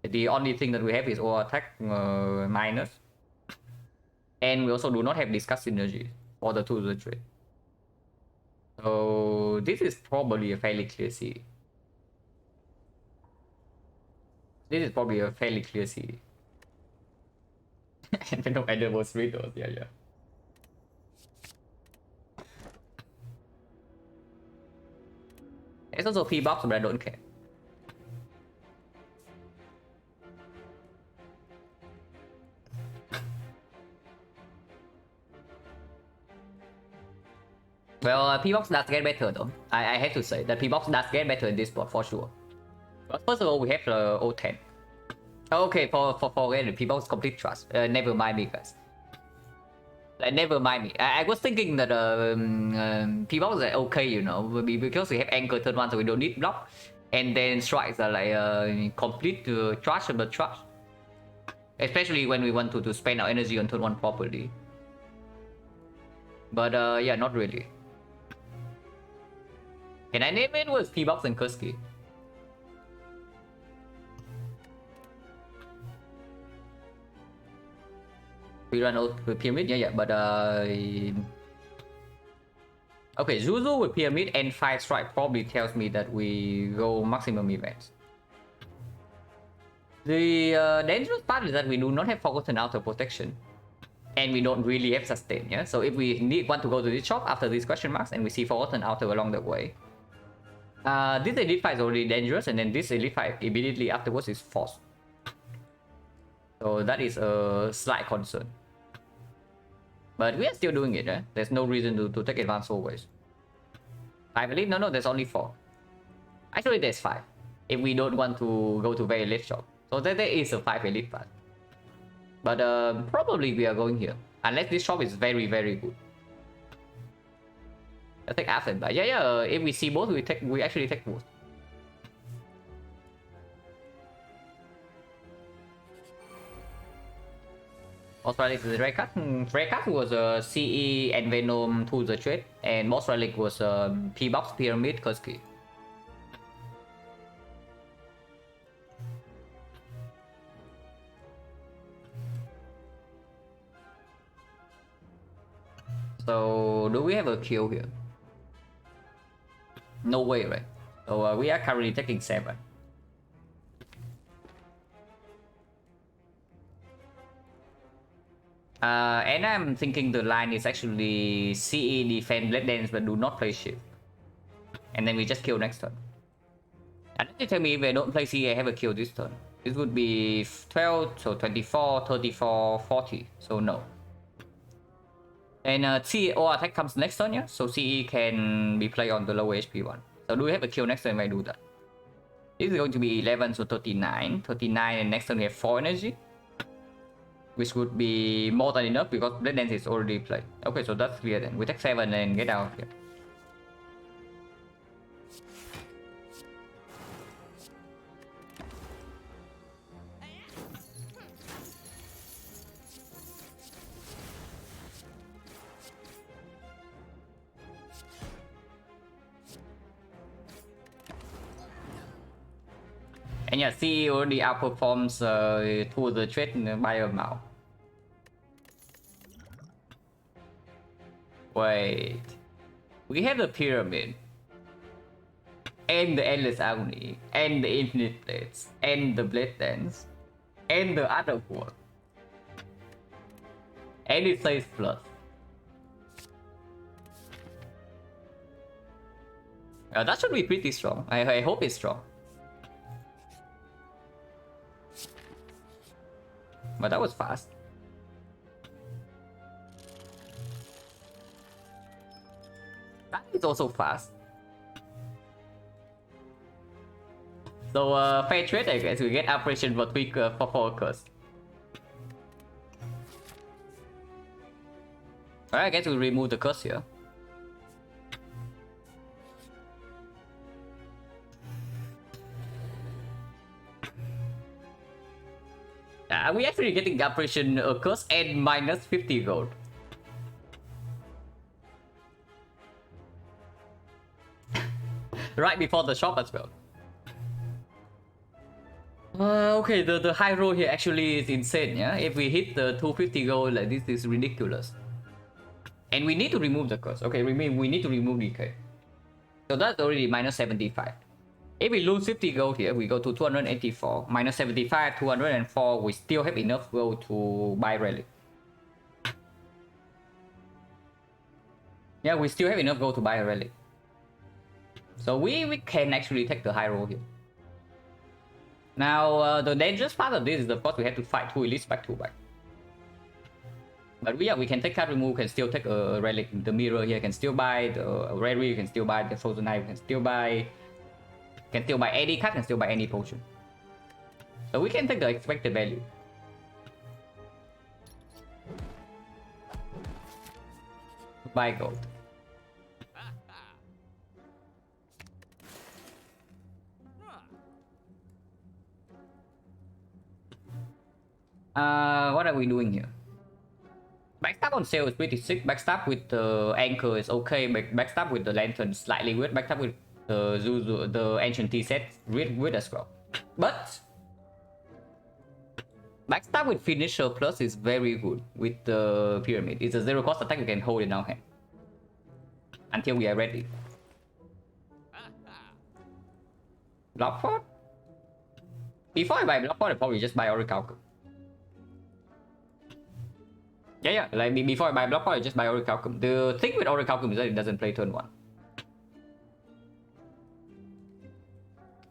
The only thing that we have is all attack minus. And we also do not have discuss synergy for the tools the trade. So this is probably a fairly clear CE. This is probably a fairly clear CE. And Venom edible Ritos, yeah. It's also P-box, but I don't care. Well, P-box does get better though. I have to say that P-box does get better in this spot for sure. But first of all, we have the O10. Okay, forget the P-box complete trust. Never mind me, guys. Never mind me. I was thinking that P-box is okay, you know, because we have anchor turn 1, so we don't need block, and then strikes are like complete trash, but trash. Especially when we want to spend our energy on turn 1 properly. But yeah, not really. Can I name it with P-box and Kursky? We run out with pyramid, yeah, but okay, Zuzu with pyramid and 5 strike probably tells me that we go maximum events. The dangerous part is that we do not have Forgotten Outer protection, and we don't really have sustain, yeah. So if we want to go to this shop after these question marks and we see Forgotten Outer along the way, this elite fight is already dangerous, and then this elite fight immediately afterwards is forced. So that is a slight concern. But we are still doing it, right? There's no reason to take advance always. 5 elite? No, there's only 4. Actually, there's 5. If we don't want to go to very late shop. So there is a 5 elite path. But probably we are going here. Unless this shop is very, very good. I take absent, but yeah, if we see both, we actually take both. Boss relic is Red Cut. Red Cut was CE and Venom to the trade, and boss relic was P-Box Pyramid Kursky. So do we have a kill here? No way, right? So we are currently taking 7. And I'm thinking the line is actually CE defend Blade Dance but do not play shift. And then we just kill next turn. And you tell me if I don't play CE, I have a kill this turn. This would be 12, so 24, 34, 40, so no. And CE or attack comes next turn, yeah? So CE can be played on the low HP one. So do we have a kill next turn if I do that? This is going to be 11, so 39. 39, and next turn we have 4 energy. Which would be more than enough because Blade Dance is already played. Okay, so that's clear then. We take 7 and get out of here. And yeah, CE already outperforms to the trade by a amount. Wait. We have the pyramid. And the endless agony. And the infinite blades. And the blade dance. And the other one. And it says plus. That should be pretty strong. I hope it's strong. But that was fast. That is also fast. So fair trade, I guess we get operation for tweak for curse. Alright, I guess we remove the curse here. Are we actually getting operation curse and minus 50 gold? Right before the shop as well. Okay, the high roll here actually is insane, yeah? If we hit the 250 gold, like this is ridiculous. And we need to remove the curse. Okay, we need to remove DK. So that's already minus 75. If we lose 50 gold here, we go to 284. Minus 75, 204. We still have enough gold to buy relic. Yeah, we still have enough gold to buy a relic. So we can actually take the high roll here. Now, the dangerous part of this is, of course, we have to fight 2 elites back to back. But yeah, we can take card remove, can still take a relic. The mirror here can still buy. The rarity can still buy. The frozen knife can still buy. Can still buy any card, can still buy any potion. So we can take the expected value. Buy gold. What are we doing here? Backstab on sale is pretty sick. Backstab with the anchor is okay. Backstab with the lantern slightly weird. Backstab with the ancient tea set weird as well. But backstab with finisher plus is very good with the pyramid. It's a 0 cost attack we can hold in our hand until we are ready. Blockport? Before I buy Blockport, I probably just buy Orichalcum. Yeah, like before I buy Blockport, I just buy Orichalcum. The thing with Orichalcum is that it doesn't play turn 1.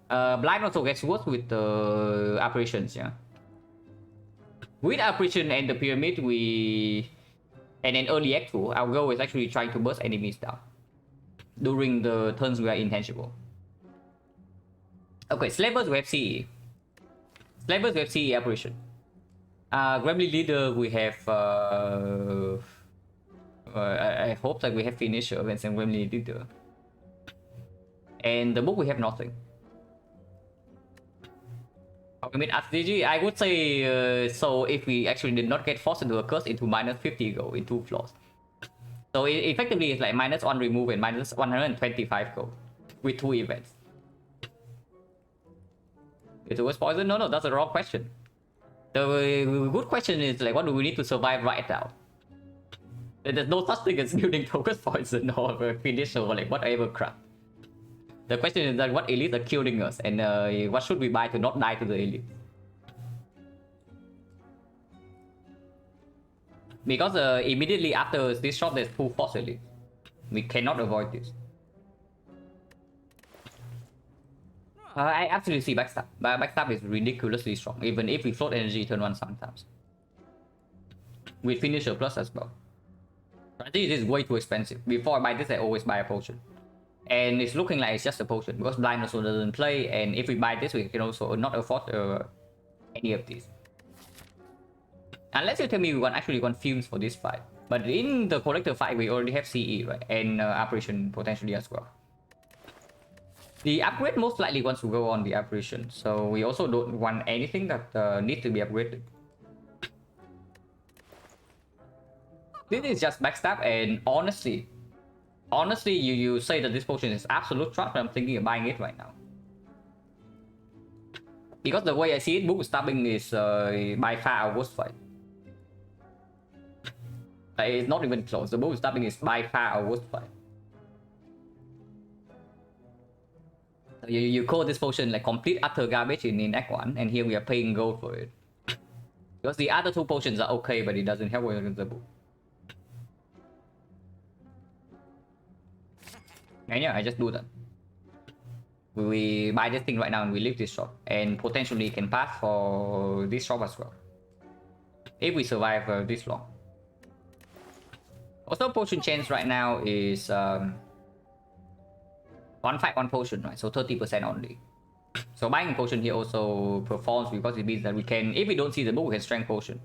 Blind also gets worse with the operations, yeah. With apparition and the pyramid, and an early act tool, our goal is actually trying to burst enemies down during the turns we are intangible. Okay, slavers we have CE. Slavers we have CE apparition. Gremlin leader we have. I hope that we have finisher when some Gremlin leader. And the book we have nothing. I mean, strategy, I would say so if we actually did not get forced into a curse into minus 50 go in 2 floors. So effectively it's like minus 1 remove and minus 125 go with 2 events. Is it worth poison? No, that's a wrong question. The good question is like, what do we need to survive right now? There's no such thing as building focus poison or finish or like whatever crap. The question is that what elites are killing us and what should we buy to not die to the elite? Because immediately after this shot there's 2 force elites. We cannot avoid this. I absolutely see backstab. Backstab is ridiculously strong, even if we float energy turn 1 sometimes. With finisher plus as well. I think it is way too expensive. Before I buy this, I always buy a potion. And it's looking like it's just a potion, because blind also doesn't play, and if we buy this, we can also not afford any of these. Unless you tell me we actually want fumes for this fight. But in the collector fight, we already have CE, right? And apparition potentially as well. The upgrade most likely wants to go on the apparition, so we also don't want anything that needs to be upgraded. This is just backstab, and honestly, you say that this potion is absolute trash, but I'm thinking of buying it right now. Because the way I see it, book stabbing is by far our worst fight. It's not even close. The book stabbing is by far our worst fight. You call this potion like complete utter garbage in Act 1, and here we are paying gold for it. Because the other 2 potions are okay, but it doesn't help against the book. And yeah, I just do that. We buy this thing right now and we leave this shop, and potentially can pass for this shop as well, if we survive this long. Also, potion chance right now is 1 fight 1 potion, right? So 30% only. So buying a potion here also performs, because it means that we can, if we don't see the book, we can strength potion.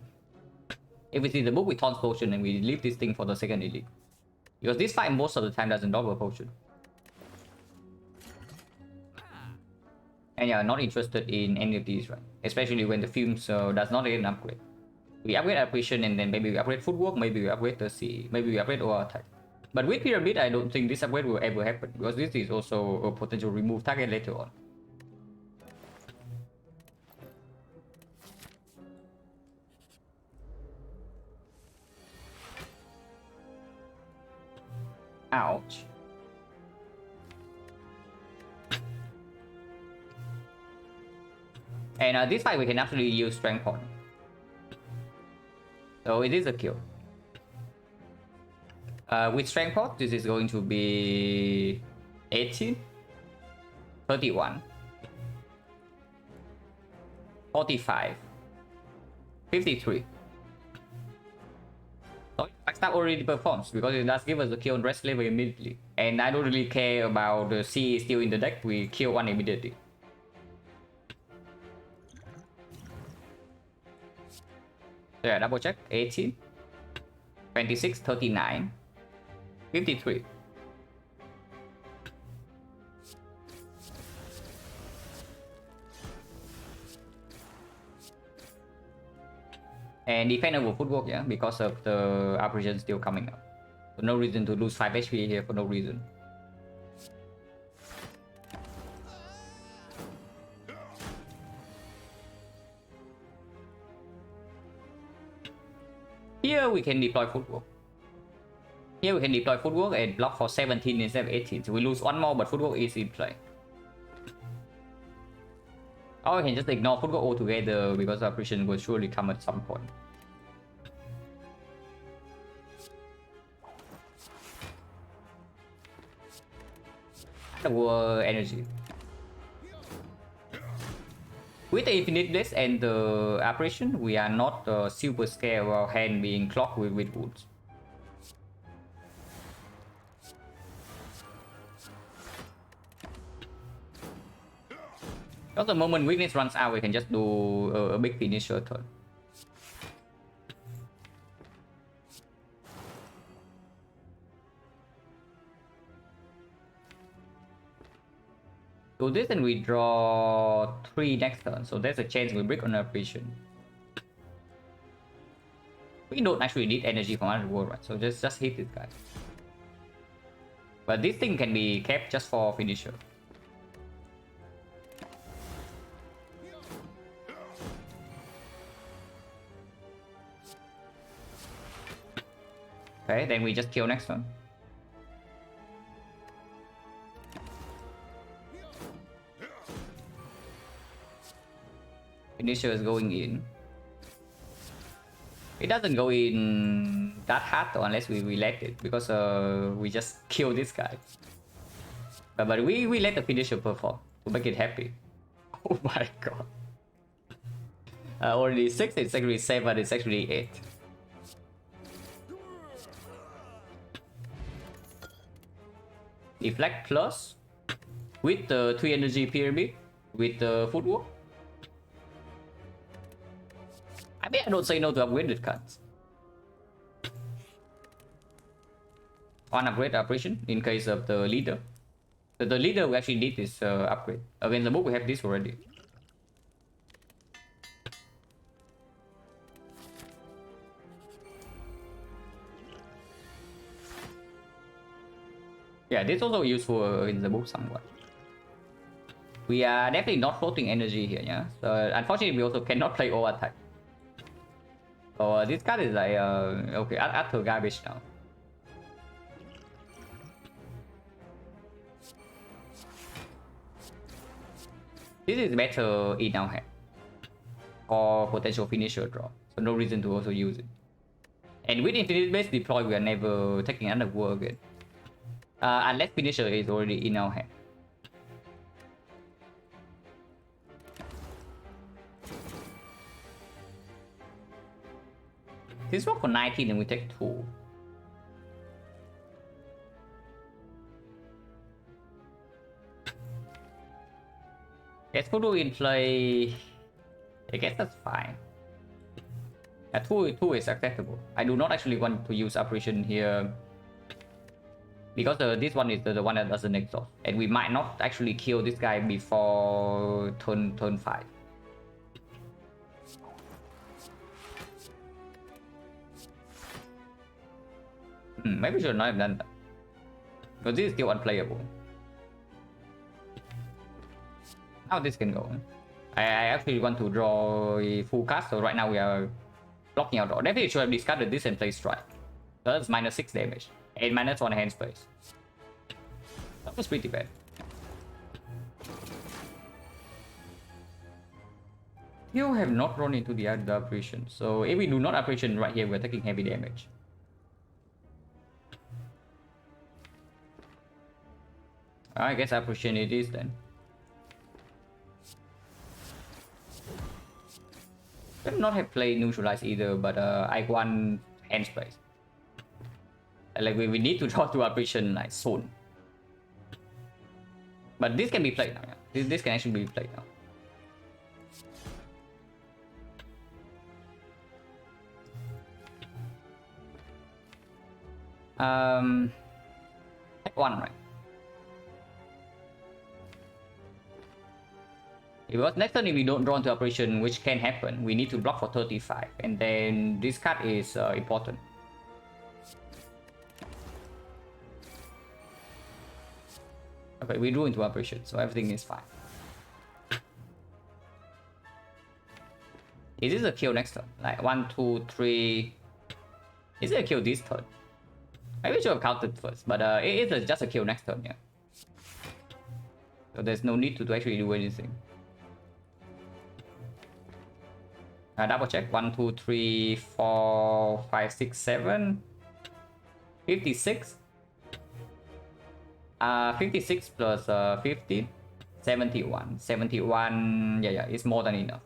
If we see the book, we taunt potion, and we leave this thing for the second elite. Because this fight most of the time doesn't double potion. And yeah, not interested in any of these, right? Especially when the fumes does not get an upgrade. We upgrade apparition, and then maybe we upgrade footwork, maybe we upgrade the C, maybe we upgrade OR attack. But with pyramid, I don't think this upgrade will ever happen, because this is also a potential remove target later on. Ouch. And this fight we can actually use strength point. So it is a kill. With strength point, this is going to be 18, 31, 45, 53. So backstab already performs, because it does give us a kill on rest level immediately. And I don't really care about the C is still in the deck, we kill 1 immediately. So yeah, double check. 18, 26, 39, 53. And defend over footwork, yeah, because of the apparition still coming up. So no reason to lose 5 HP here for no reason. Here we can deploy footwork. Here we can deploy footwork and block for 17 instead of 18. So we lose 1 more, but footwork is in play. Or we can just ignore footwork altogether, because apparition will surely come at some point. The war energy. With the Infinite Blitz and the Apparition, we are not super scared of our hand being clogged with wounds. Because the moment weakness runs out, we can just do a big finisher turn. Do this and we draw 3 next turn, so there's a chance we break on Apparition. We don't actually need energy from other world, right? So just hit this guy. But this thing can be kept just for finisher. Okay, then we just kill next one. Finisher is going in. It doesn't go in that hard though, unless we let it, because we just kill this guy. But we let the finisher perform to make it happy. Oh my god. Already 6, it's actually 7, it's actually 8. Deflect plus with the 3 energy pyramid with the footwork. I mean, I don't say no to upgraded cards. One upgrade operation in case of the leader. The leader we actually need this upgrade. Against the book we have this already. Yeah, this is also useful in the book somewhat. We are definitely not floating energy here, yeah. So unfortunately, we also cannot play all attack. So this card is like okay, utter garbage now. This is better in our hand for potential finisher draw, so no reason to also use it. And with Infinite Base deploy, we are never taking another war again. Unless finisher is already in our hand. This rock for 19 and we take 2. Yes, Kudu in play. I guess that's fine. 2 is acceptable. I do not actually want to use Apparition here, because this one is the one that doesn't exhaust, and we might not actually kill this guy before turn 5. Maybe we should not have done that, because this is still unplayable. How this can go? I actually want to draw a full cast, so right now we are blocking out. Definitely should have discarded this and play strike. So that's -6 damage and -1 hand space. That was pretty bad. You have not run into the other operation, so if we do not operation right here, we're taking heavy damage. I guess operation it is then. I not have played neutralize either, but I want hand space. Like we need to draw to operation like soon. But this can be played now. Yeah. This can actually be played now. Take 1, right? Because next turn if we don't draw into operation, which can happen, we need to block for 35, and then this card is important. Okay, we drew into operation, so everything is fine. Is this a kill next turn? Like 1, 2, 3. Is it a kill this turn? Maybe we should have counted first, but it is just a kill next turn, yeah. So there's no need to actually do anything. Double check. 1, 2, 3, 4, 5, 6, 7. 56. 56 plus 15. 71. 71. Yeah, it's more than enough.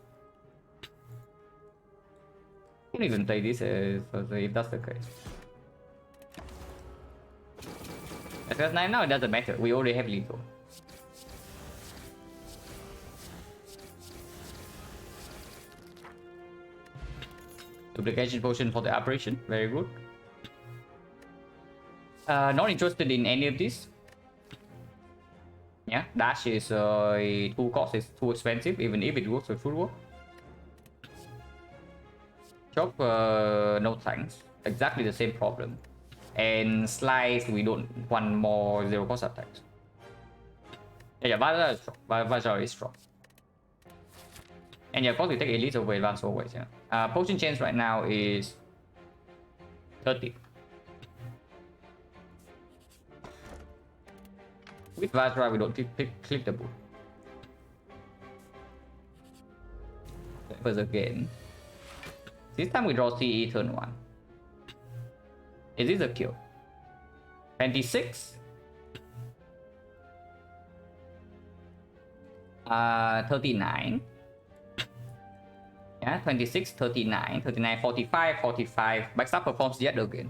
You can even play this if that's the case. Because now it doesn't matter. We already have lethal. Duplication potion for the operation. Very good. Not interested in any of this. Yeah, dash is 2 cost, is too expensive, even if it works with full work. Chop, no thanks. Exactly the same problem. And slice, we don't want more 0 cost attacks. Yeah, Vajra is strong. Vajra is strong. And yeah, of course we take elite over advanced always. Yeah. Potion chance right now is 30. With Vajra, we don't click the boot. First again. This time we draw CE turn 1. Is this a kill? 26. 39. Yeah, 26, 39, 39, 45, 45. Backstab performs yet again.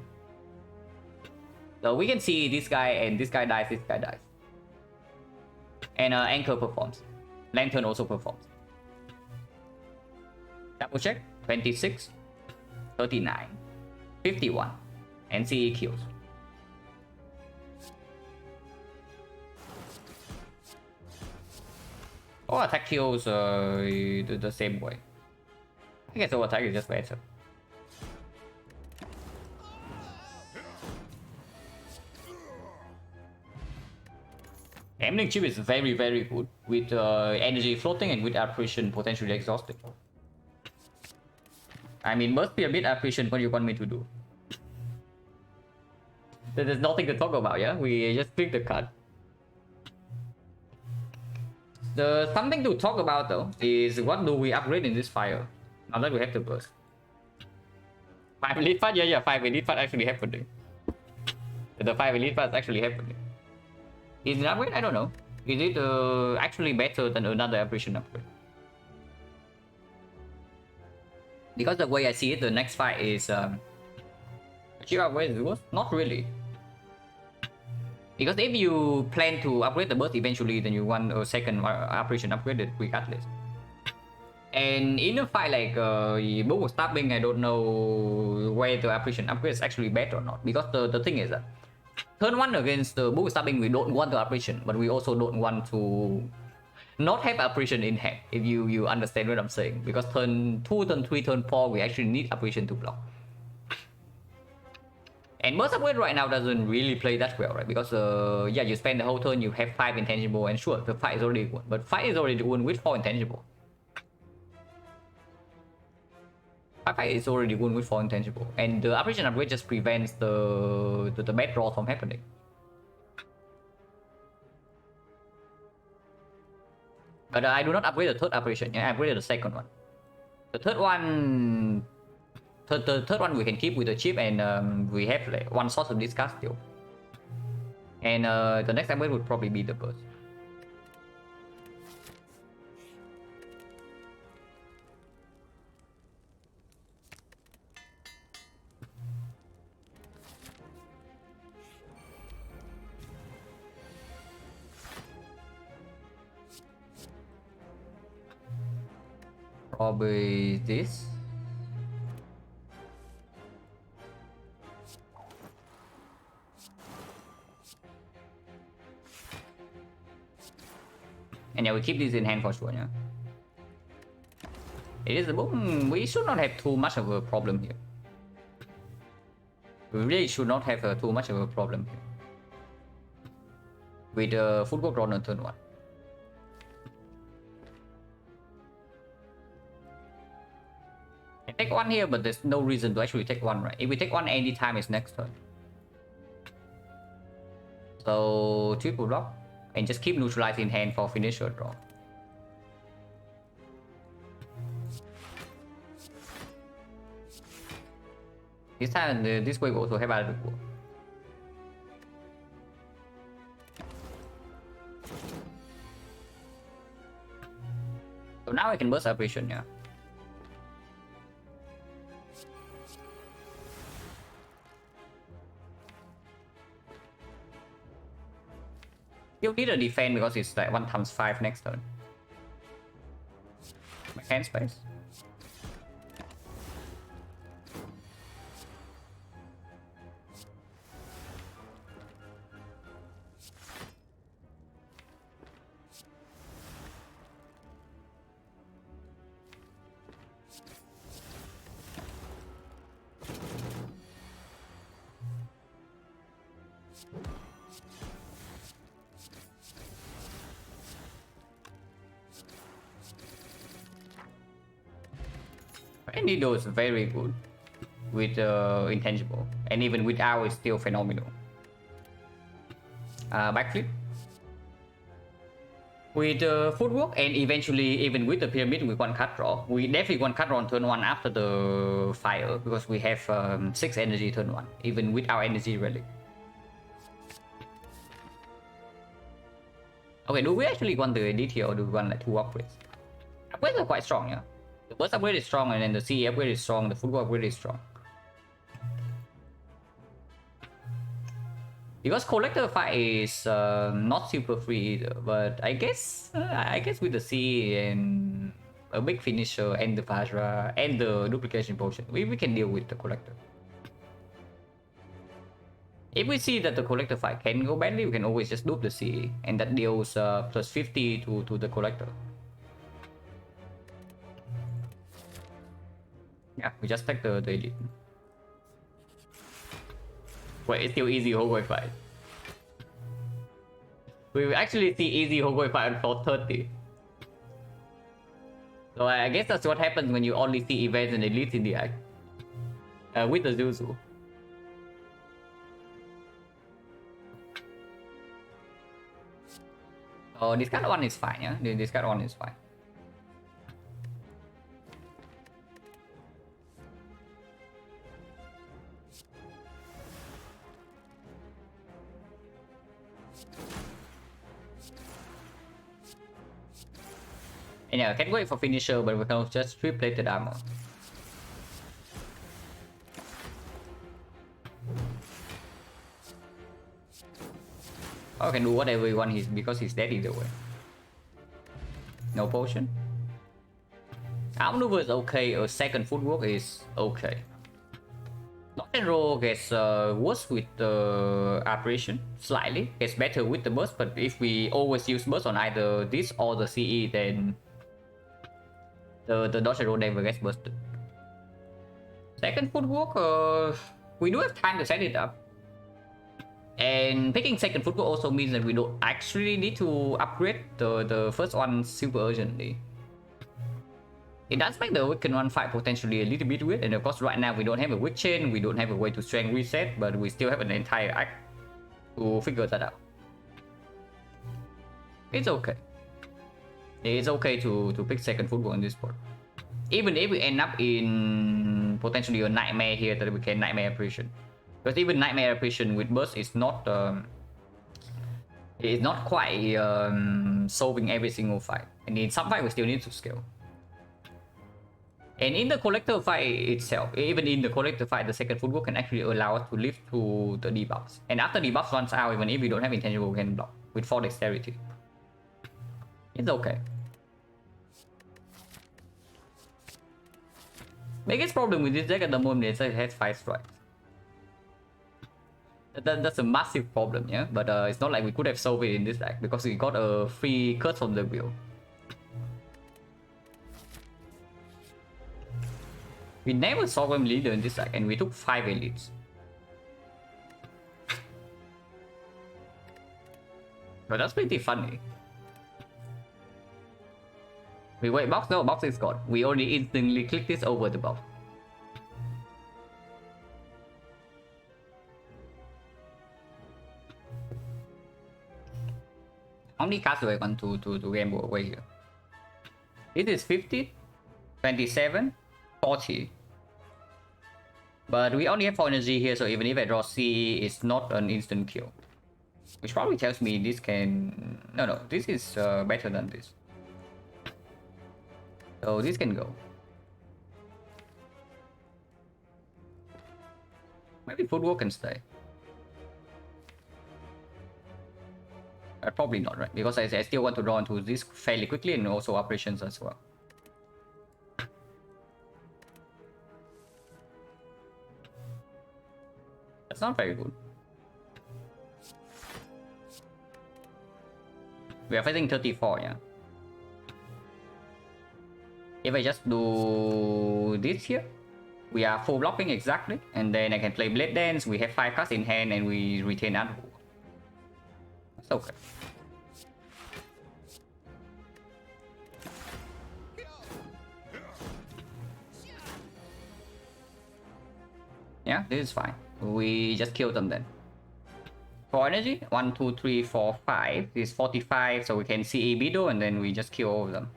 So we can see this guy and this guy dies, this guy dies. And Anchor performs. Lantern also performs. Double check. 26, 39, 51. And CE kills. Or attack kills the same way. I guess our attack is just better. Emblem chip is very good with energy floating and with apparition potentially exhausted. I mean, must be a bit apparition what you want me to do. There's nothing to talk about, yeah? We just pick the card. The something to talk about though is what do we upgrade in this fire? Now that we have the burst. 5 elite fight, yeah, 5 elite fight actually happening. The 5 elite fight is actually happening. Is it upgrade? I don't know. Is it actually better than another apparition upgrade? Because the way I see it, the next fight is cheap upgrade. Not really. Because if you plan to upgrade the burst eventually, then you want a second apparition upgraded regardless. And in a fight like book of stabbing, I don't know where the apparition upgrade is actually better or not. Because the thing is that turn 1 against the book of stabbing, we don't want the apparition, but we also don't want to not have apparition in hand, if you understand what I'm saying. Because turn 2, turn 3, turn 4, we actually need apparition to block. And burst upgrade right now doesn't really play that well, right? Because yeah, you spend the whole turn, you have 5 intangible, and sure, the fight is already won. But fight is already won with 4 intangible. Fight is already won with 4 intangible, and the apparition upgrade just prevents the bad draw from happening. But I do not upgrade the third apparition. Yeah, I upgraded the second one. The third one, the third one we can keep with the chip, and we have like 1 source of discard still. And the next upgrade would probably be the burst. Probably this. And yeah, we keep this in hand for sure, yeah. It is the book. We should not have too much of a problem here. We really should not have too much of a problem here. With the football drawn on turn 1. I take 1 here, but there's no reason to actually take 1, right? If we take 1 anytime, it's next turn. So triple block and just keep neutralized in hand for finisher draw. This time this wave also have added before. Now I can burst apparition, yeah. You need a defense because it's like 1 × 5 next turn. My hand space. Needle is very good with intangible, and even without it's still phenomenal. Backflip with footwork, and eventually even with the pyramid with 1 card draw. We definitely 1 card draw on turn 1 after the fire because we have 6 energy turn 1, even without energy relic. Okay, do we actually want the DT or do we want like 2 upgrades? Upgrades are quite strong, yeah. The burst upgrade is strong, and then the CE upgrade is strong, the footwork upgrade is strong. Because collector fight is not super free either, but I guess with the CE and a big finisher and the Vajra and the duplication potion, we can deal with the collector. If we see that the collector fight can go badly, we can always just dupe the CE, and that deals plus 50 to the collector. Yeah, we just take the elite. Wait, it's still easy Hogoi fight. We will actually see easy Hogoi fight on floor 30. So I guess that's what happens when you only see events and elites in the act. With the Zuzu. Oh, this kind of one is fine, yeah? This kind of one is fine. And yeah, I can wait for finisher, but we can just triplated armor. I can do whatever you want because he's dead either way. No potion. Outmaneuver is okay, a second footwork is okay. Lock and roll gets worse with the apparition, slightly. Gets better with the burst, but if we always use burst on either this or the CE, then the dodge and roll never gets bursted. Second footwork, we do have time to set it up. And picking second footwork also means that we don't actually need to upgrade the first one super urgently. It does make the weakened one fight potentially a little bit weird, and of course right now we don't have a weak chain, we don't have a way to strength reset, but we still have an entire act to figure that out. It's okay. It's okay to pick second footwork on this board. Even if we end up in potentially a nightmare here that we can nightmare apparition. Because even nightmare apparition with burst is not quite solving every single fight. And in some fight we still need to scale. And in the collector fight itself, even in the collector fight, the second footwork can actually allow us to live through the debuffs. And after debuffs runs out, even if we don't have intangible, we can block with 4 dexterity. It's okay. Biggest problem with this deck at the moment is that it has 5 strikes. That's a massive problem, yeah? But it's not like we could have solved it in this deck because we got a free curse from the wheel. We never saw him leader in this deck and we took 5 elites. But that's pretty funny. We wait, box? No, box is gone. We only instantly click this over the box. How many cards do I want to gamble away here? It is 50, 27, 40. But we only have 4 energy here, so even if I draw CE, it's not an instant kill. Which probably tells me this can... No, this is better than this. So this can go. Maybe footwork can stay. Probably not, right? Because I still want to draw into this fairly quickly and also operations as well. That's not very good. We are fighting 34, yeah. If I just do this here, we are full blocking exactly, and then I can play Blade Dance. We have 5 cards in hand, and we retain Underworld. That's okay. Yeah, this is fine. We just kill them then. For energy, 1, 2, 3, 4, 5. This is 45, so we can see a Bido, and then we just kill all of them.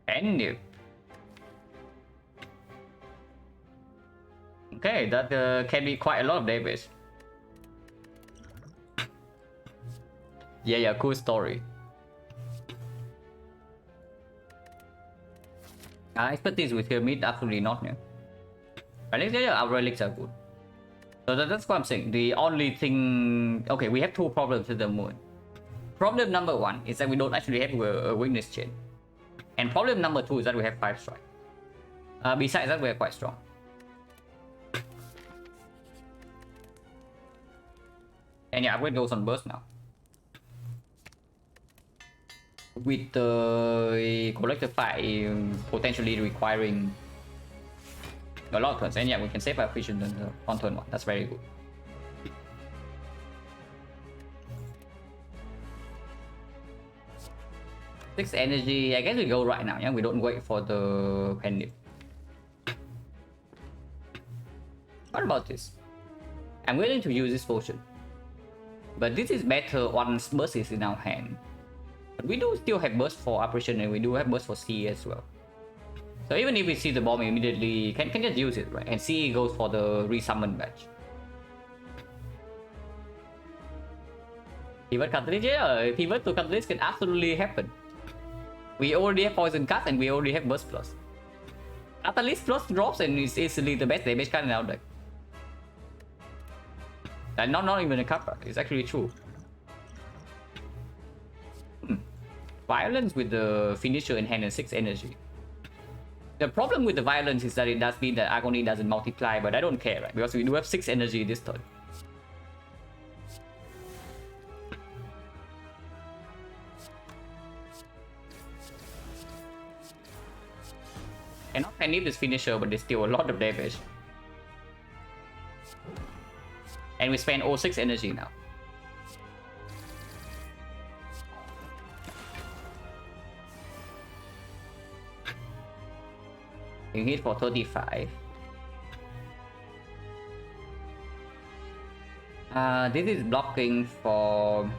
And you. Okay, that can be quite a lot of damage. Yeah, cool story. Expertise with Hermit, absolutely not, yeah. I think our relics are good. So that's what I'm saying. The only thing... Okay, we have 2 problems with the moon. Problem number 1 is that we don't actually have a weakness chain. And problem number 2 is that we have 5 strike. Besides that, we're quite strong. And yeah, upgrade goes on burst now. With the collector fight potentially requiring a lot of turns, and yeah, we can save our efficient on turn 1. That's very good. Six energy. I guess we go right now. Yeah, we don't wait for the penny. What about this? I'm willing to use this potion, but this is better once burst is in our hand. But we do still have burst for operation, and we do have burst for CE as well. So even if we see the bomb immediately, can just use it, right? And CE goes for the resummon badge. Pivot Catalyst, yeah, pivot to Catalyst can absolutely happen. We already have poison card and we already have burst plus. Catalyst plus drops and is easily the best damage card in our deck. And not even a cover, it's actually true. Violence with the finisher in hand and 6 energy. The problem with the violence is that it does mean that agony doesn't multiply, but I don't care, right? Because we do have 6 energy this turn. And I need this finisher, but there's still a lot of damage. And we spend all 6 energy now. You hit for 35. This is blocking for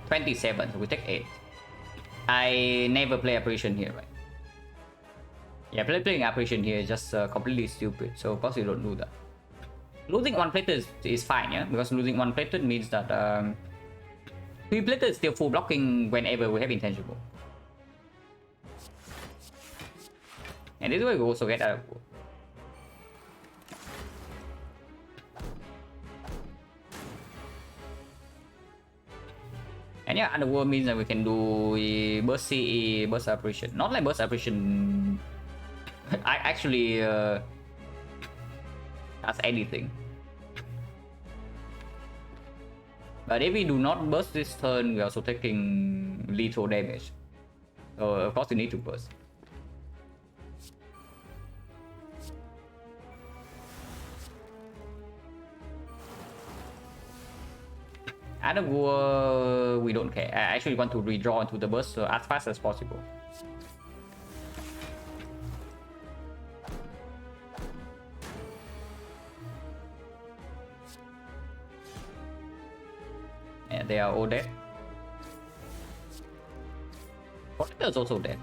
27, so we take 8. I never play apparition here, right? Yeah, playing apparition here is just completely stupid, so of course you don't do that. Losing 1 plated is fine, yeah? Because losing 1 plated means that 3 plated is still full blocking whenever we have intangible. And this way we also get out of war. And yeah, underworld means that we can do burst CE, burst apparition. Not like burst apparition I actually does anything. But if we do not burst this turn, we're also taking lethal damage. So of course we need to burst. Out of war, we don't care. I actually want to redraw into the burst as fast as possible. Yeah, they are all dead. Protector is also dead.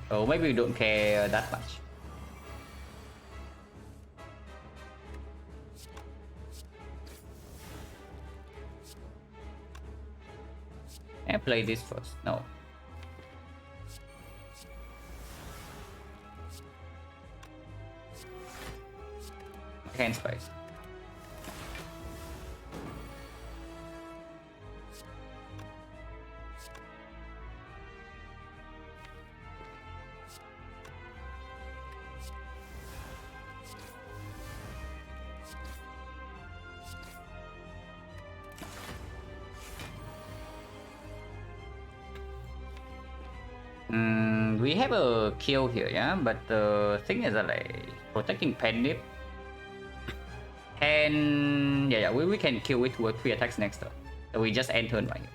So maybe we don't care that much. Can I play this first? No. Hand space. We have a kill here, yeah, but the thing is that like protecting Penip. And yeah, we can kill with 3 attacks next turn. So we just end turn right here.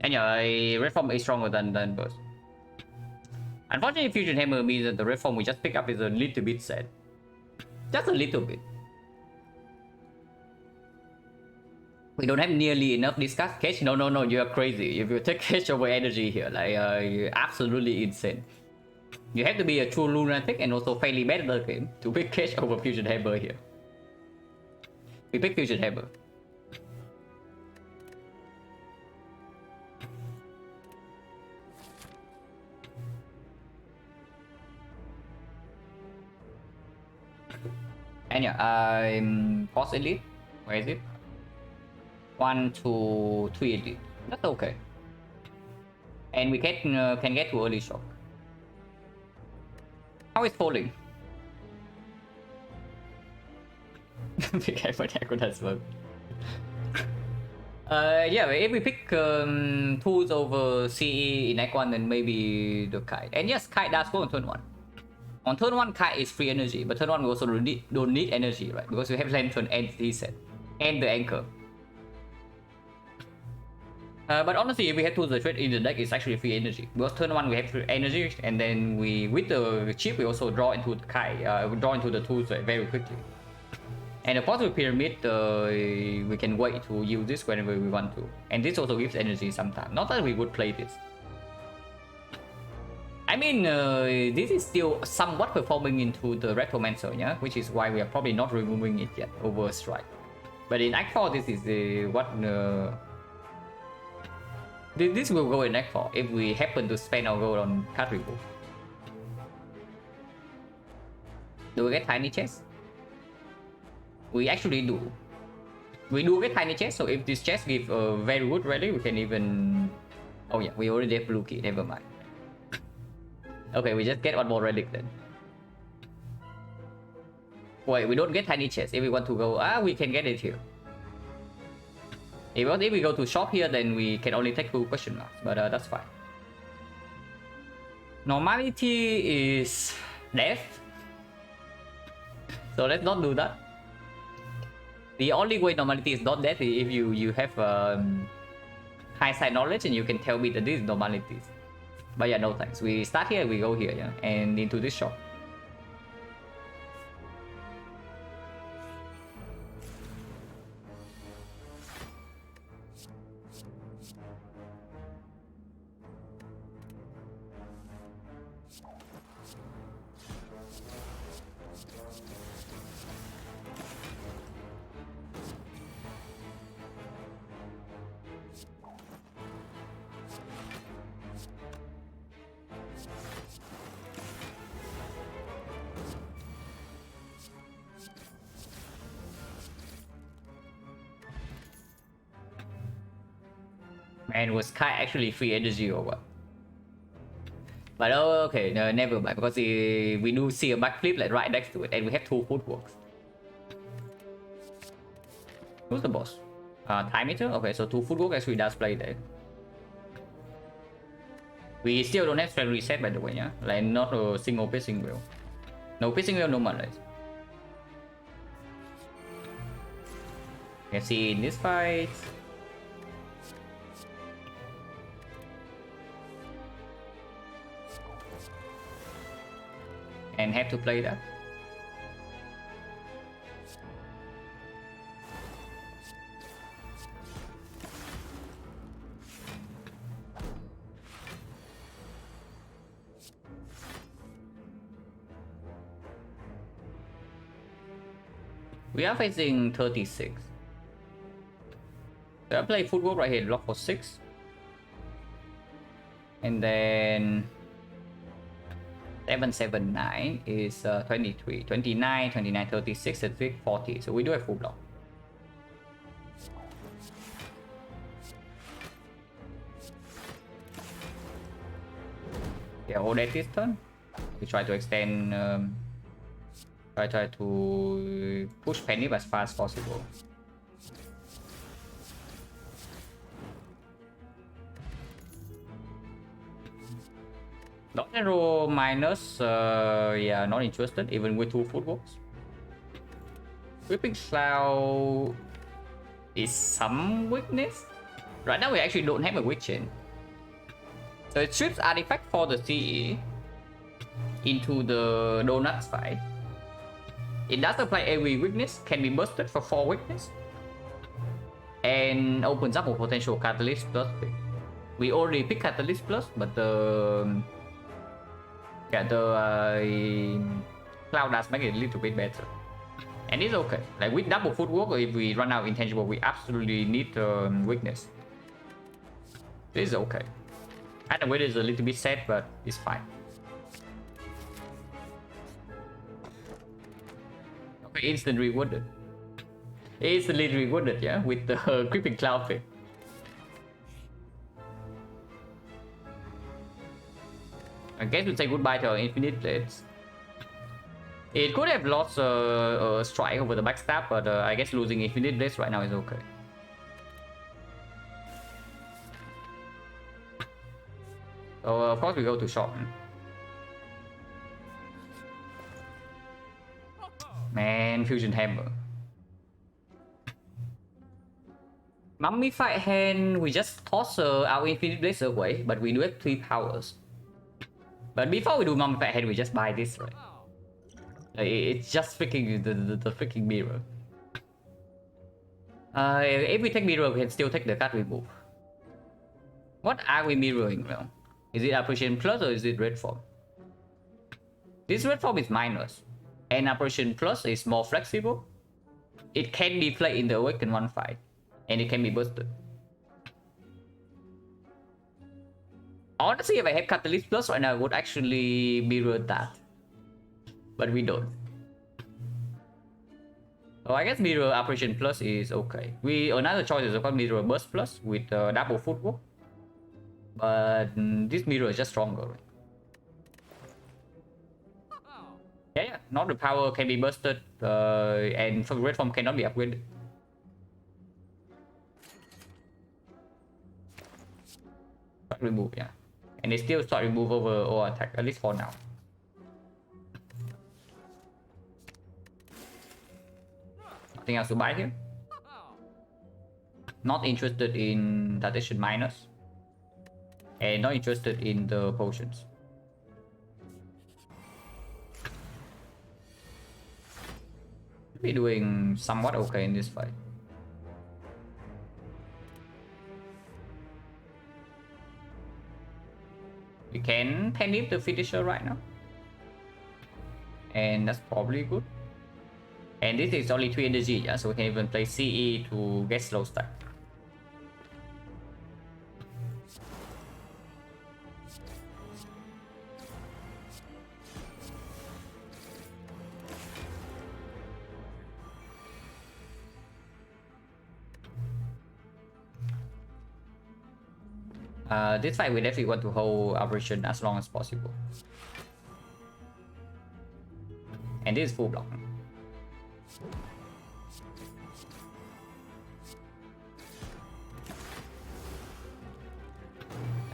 And yeah, Red Form is stronger than Burst. Unfortunately, Fusion Hammer means that the Red Form we just pick up is a little bit sad. Just a little bit. We don't have nearly enough discuss cash. No, you are crazy. If you take cash over energy here, like you're absolutely insane. You have to be a true lunatic and also fairly bad at the game to pick cash over Fusion Hammer here. We pick Fusion Hammer. And yeah, I'm Force Elite. Where is it? 1, 2, 3 Elite. That's okay. And we can get to early shock. How is falling? Be careful, as well. Yeah, if we pick tools over CE in Act 1, then maybe the Kite. And yes, Kite does go on turn 1. On turn 1, Kite is free energy, but turn 1 we also don't need energy, right? Because we have Lantern and Reset, and the Anchor. But honestly, if we have tools the trade in the deck, it's actually free energy. Because turn 1 we have free energy, and then with the chip we also draw into the Kite, draw into the tools very quickly. And the positive pyramid, we can wait to use this whenever we want to. And this also gives energy sometimes. Not that we would play this. I mean, this is still somewhat performing into the Retromancer, yeah? Which is why we are probably not removing it yet over Strike. But in Act 4, this is what... this will go in Act 4 if we happen to spend our gold on card removal. Do we get Tiny Chest? We actually do. We do get Tiny Chest, so if this chest gives a very good rally, we can even... Oh yeah, we already have Blue Key, never mind. Okay, we just get one more relic then. Wait, we don't get Tiny Chest. If we want to go... we can get it here. If we go to shop here, then we can only take 2 question marks, but that's fine. Normality is death. So let's not do that. The only way normality is not death is if you have high side knowledge and you can tell me that this is normalities. But yeah, no thanks. We start here, we go here, yeah, and into this shop. And was Kai actually free energy or what? But okay, no, never mind, because we do see a backflip like right next to it, and we have 2 footworks. Who's the boss? Time Eater? Okay, so 2 footwork actually does play there. We still don't have strength reset, by the way, yeah? Like not a single piercing wheel. No piercing wheel, no mana. You can see in this fight. And have to play that. We are facing 36. So I play footwork right here, block for 6. And then 779 is 23, 29, 29, 36, 36, 40. So we do have full block. Yeah, all that this turn. We try to extend, try to push Penny as fast as possible. Not general minus, yeah, not interested, even with 2 footworks. Whipping Cloud is some weakness. Right now we actually don't have a weak chain. So it strips artifact for the CE into the donuts fight. It does apply every weakness, can be busted for 4 weakness, and opens up a potential Catalyst Plus pick. We already picked Catalyst Plus, but the Cloud does make it a little bit better. And it's okay. Like with double footwork, if we run out of intangible, we absolutely need weakness. This is okay. Either way, it's a little bit sad, but it's fine. Okay, instant rewarded. Instantly rewarded, yeah, with the creeping cloud pick. I guess we'll say goodbye to our infinite blades. It could have lost a strike over the backstab, but I guess losing infinite blades right now is okay. So of course we go to shorten. Man, fusion hammer. Mummified hand, we just toss our infinite blades away, but we do have 3 powers. But before we do mummified hand, we just buy this, right? It's just freaking the freaking mirror. If we take mirror, we can still take the card remove. What are we mirroring now? Is it Apparition Plus or is it Red Form? This Red Form is minus, and Apparition Plus is more flexible. It can be played in the Awaken 1 fight, and it can be boosted. Honestly, if I had Catalyst Plus right now, I would actually mirror that. But we don't. So I guess mirror Apparition Plus is okay. Another choice is of course mirror Burst Plus with double footwork. But this mirror is just stronger. Yeah, not the power can be bursted, and for red form cannot be upgraded. Start remove, yeah. And they still start remove over or attack, at least for now. Nothing else to buy here. Not interested in Dilatation minus. And not interested in the potions. We're doing somewhat okay in this fight. We can penny the finisher right now. And that's probably good. And this is only 3 energy, yeah, so we can even play CE to get slow stack. This fight we definitely want to hold Aberration as long as possible. And this is full block.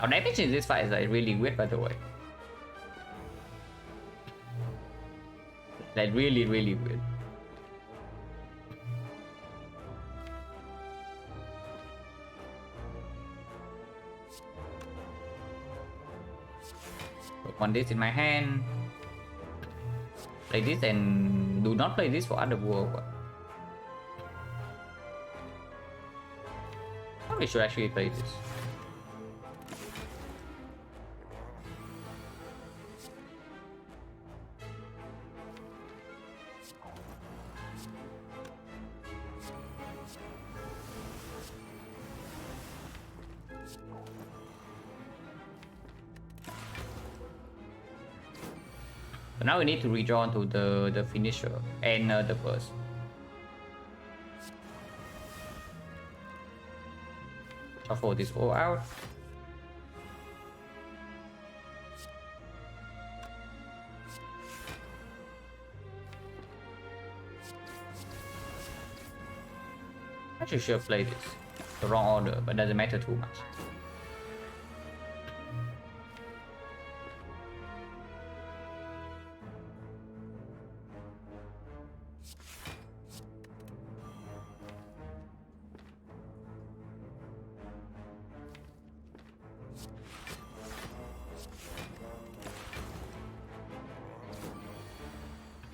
Our damage in this fight is like really weird, by the way. Like really weird. Put one this in my hand. Play this and do not play this for other world. Probably should actually play this. So now we need to redraw to the finisher and the burst. Shuffle this all out. Actually should have played this the wrong order, but doesn't matter too much.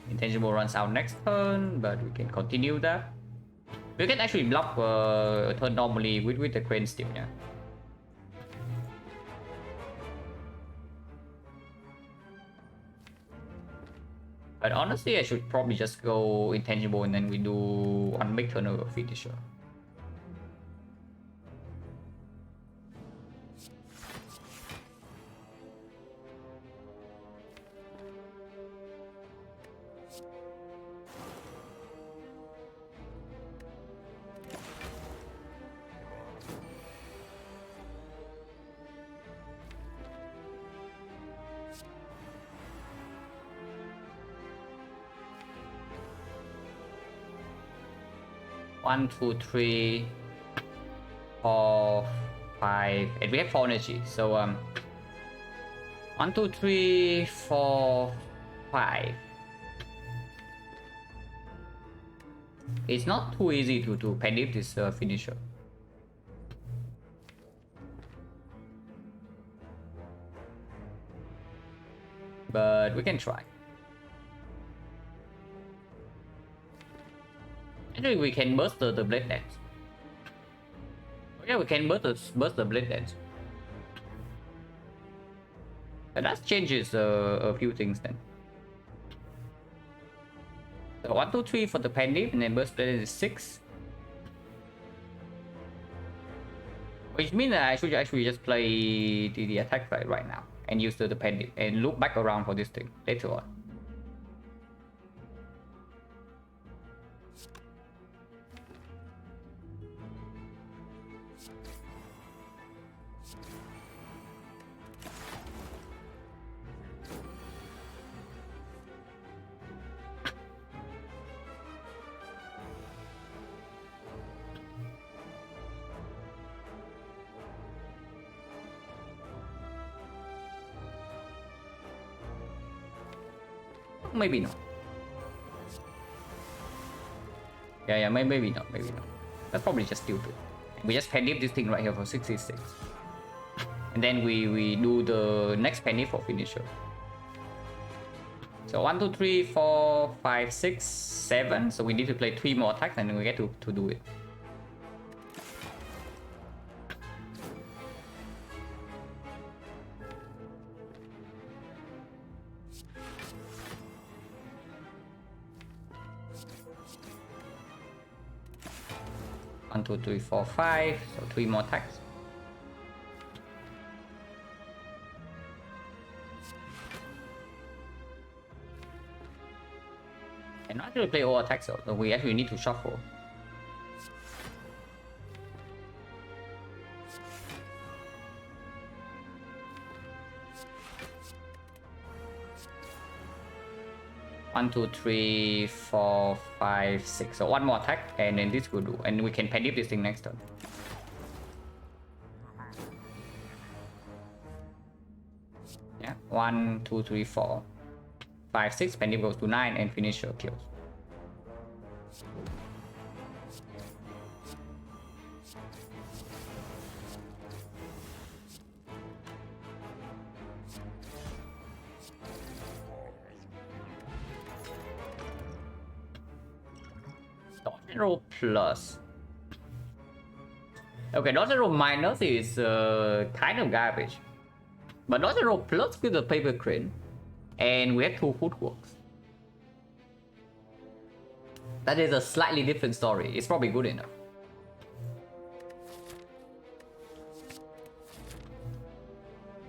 Intangible runs out next turn, but we can continue that. We can actually block a turn normally with the crane still, yeah. But honestly, I should probably just go intangible and then we do one big turn of finisher. One, two, three, 4, 5, and we have 4 energy. So 1, 2, 3, 4, 5. It's not too easy to panic this finisher. But we can try. Actually, we can burst the blade dance. Yeah, we can burst the blade dance. And that changes a few things then. So 1, 2, 3 for the pendant, and then burst blade is 6. Which means that I should actually just play the attack right now and use the pendant and loop back around for this thing later on. Maybe not. Yeah, maybe not. That's probably just stupid. We just pendant this thing right here for 66. And then we do the next pendant for finisher. So 1, 2, 3, 4, 5, 6, 7. So we need to play 3 more attacks and then we get to do it. One, two, three, 4, 5. So 3 more attacks. And not actually play all attacks, so we actually need to shuffle. One, two, 3, 4, 5, 6. So 1 more attack, and then this will do. And we can pendant this thing next turn. Yeah, 1, 2, 3, 4, 5, 6. Pendant goes to 9, and finisher kills. Roll plus. Okay, dodge roll minus is kind of garbage, but dodge roll plus with the paper crane, and we have 2 footworks. That is a slightly different story. It's probably good enough.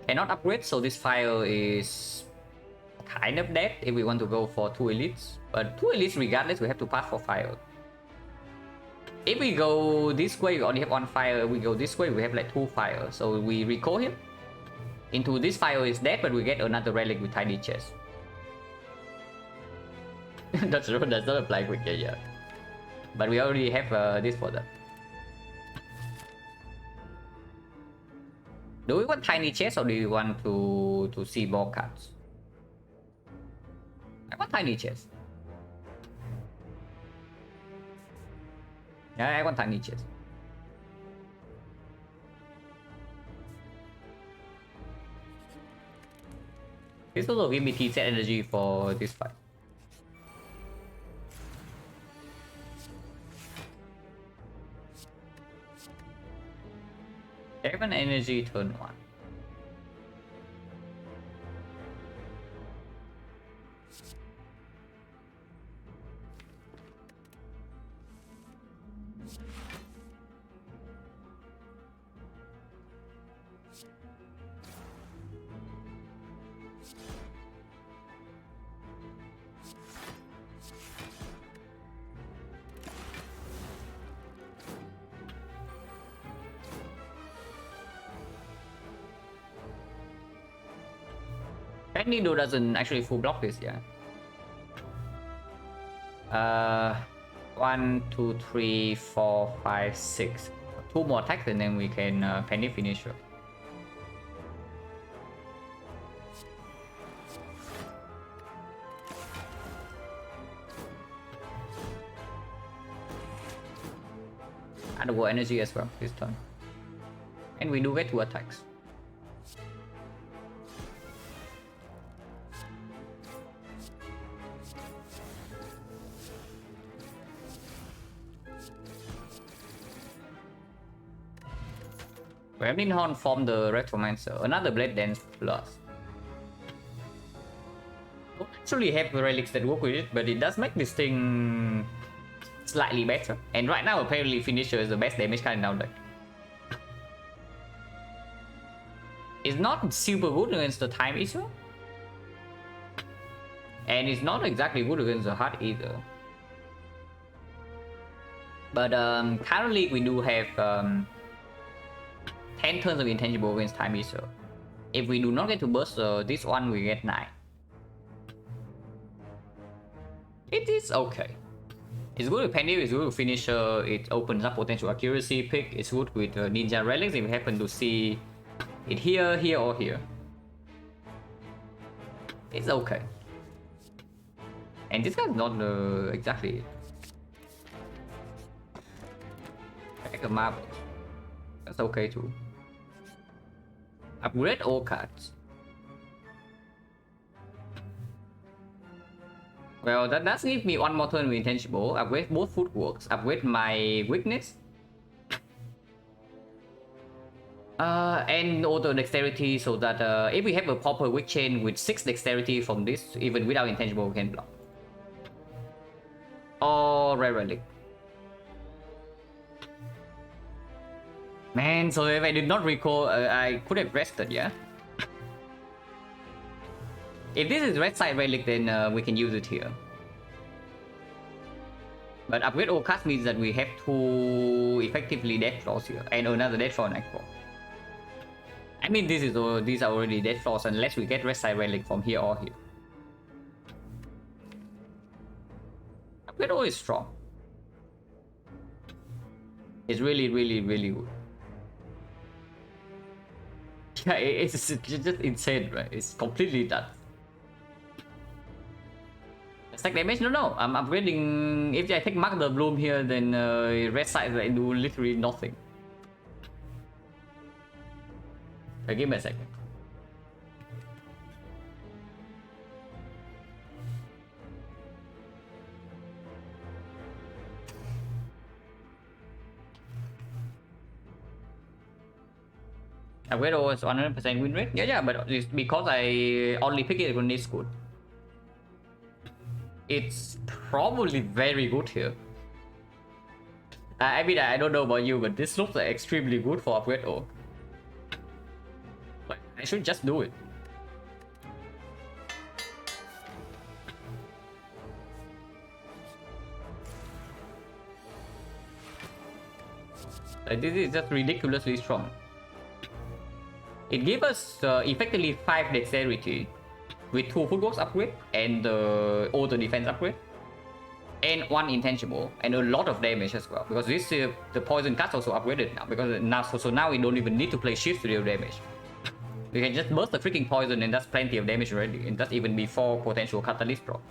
cannot upgrade, so this file is kind of dead if we want to go for 2 elites. But 2 elites regardless, we have to pass for fire. If we go this way, we only have 1 fire. If we go this way, we have like 2 fire. So we recall him into this fire is dead, but we get another relic with tiny chest. That's not apply quick, yeah. But we already have this for that. Do we want tiny chest or do we want to see more cards? I want tiny chest. Yeah, I want tiny chest. This also give me T-set energy for this fight. Seven energy turn 1. Nido doesn't actually full block this, yeah. 1, 2, 3, 4, 5, 6. 2 more attacks and then we can penny finisher. Underworld energy as well this turn. And we do get 2 attacks. Gremlin Horn from the Retromancer, another Blade Dance Plus. Don't actually have relics that work with it, but it does make this thing slightly better. And right now, apparently, Finisher is the best damage card in our deck. It's not super good against the Time Eater. And it's not exactly good against the Heart either. But currently, we do have 10 turns of intangible against Time Eater. If we do not get to burst this one, we get 9. It is okay. It's good with Penny, it's good with Finisher, it opens up potential accuracy pick, it's good with Ninja Relics if we happen to see it here, here, or here. It's okay. And this guy's not exactly like a marble. That's okay too. Upgrade all cards. Well, that does give me 1 more turn with intangible. Upgrade both footworks. Upgrade my weakness. And auto dexterity so that if we have a proper weak chain with 6 dexterity from this, even without intangible, we can block. Or rare relic. Man, so if I did not recall, I could have rested, yeah? If this is red side relic, then we can use it here. But upgrade all cards means that we have 2 effectively dead flaws here, and another dead flaw next flaw. I mean, these are already dead flaws unless we get red side relic from here or here. Upgrade all is strong. It's really, really, really good. Yeah, it's just insane, right? It's completely done. Stack damage? No. I'm upgrading. If I take Mark the Bloom here, then red side I do literally nothing. Okay, give me a second. Upgrade always 100% win rate. Yeah, but it's because I only pick it when it's good. It's probably very good here. I mean, I don't know about you, but this looks like extremely good for upgrade O. I should just do it. This is just ridiculously strong. It gives us effectively 5 dexterity with 2 footwork upgrade and the auto defense upgrade and 1 intangible and a lot of damage as well, because this the poison cast also upgraded now, because now we don't even need to play shift to deal damage. We can just burst the freaking poison and that's plenty of damage already, and that's even before potential catalyst drop.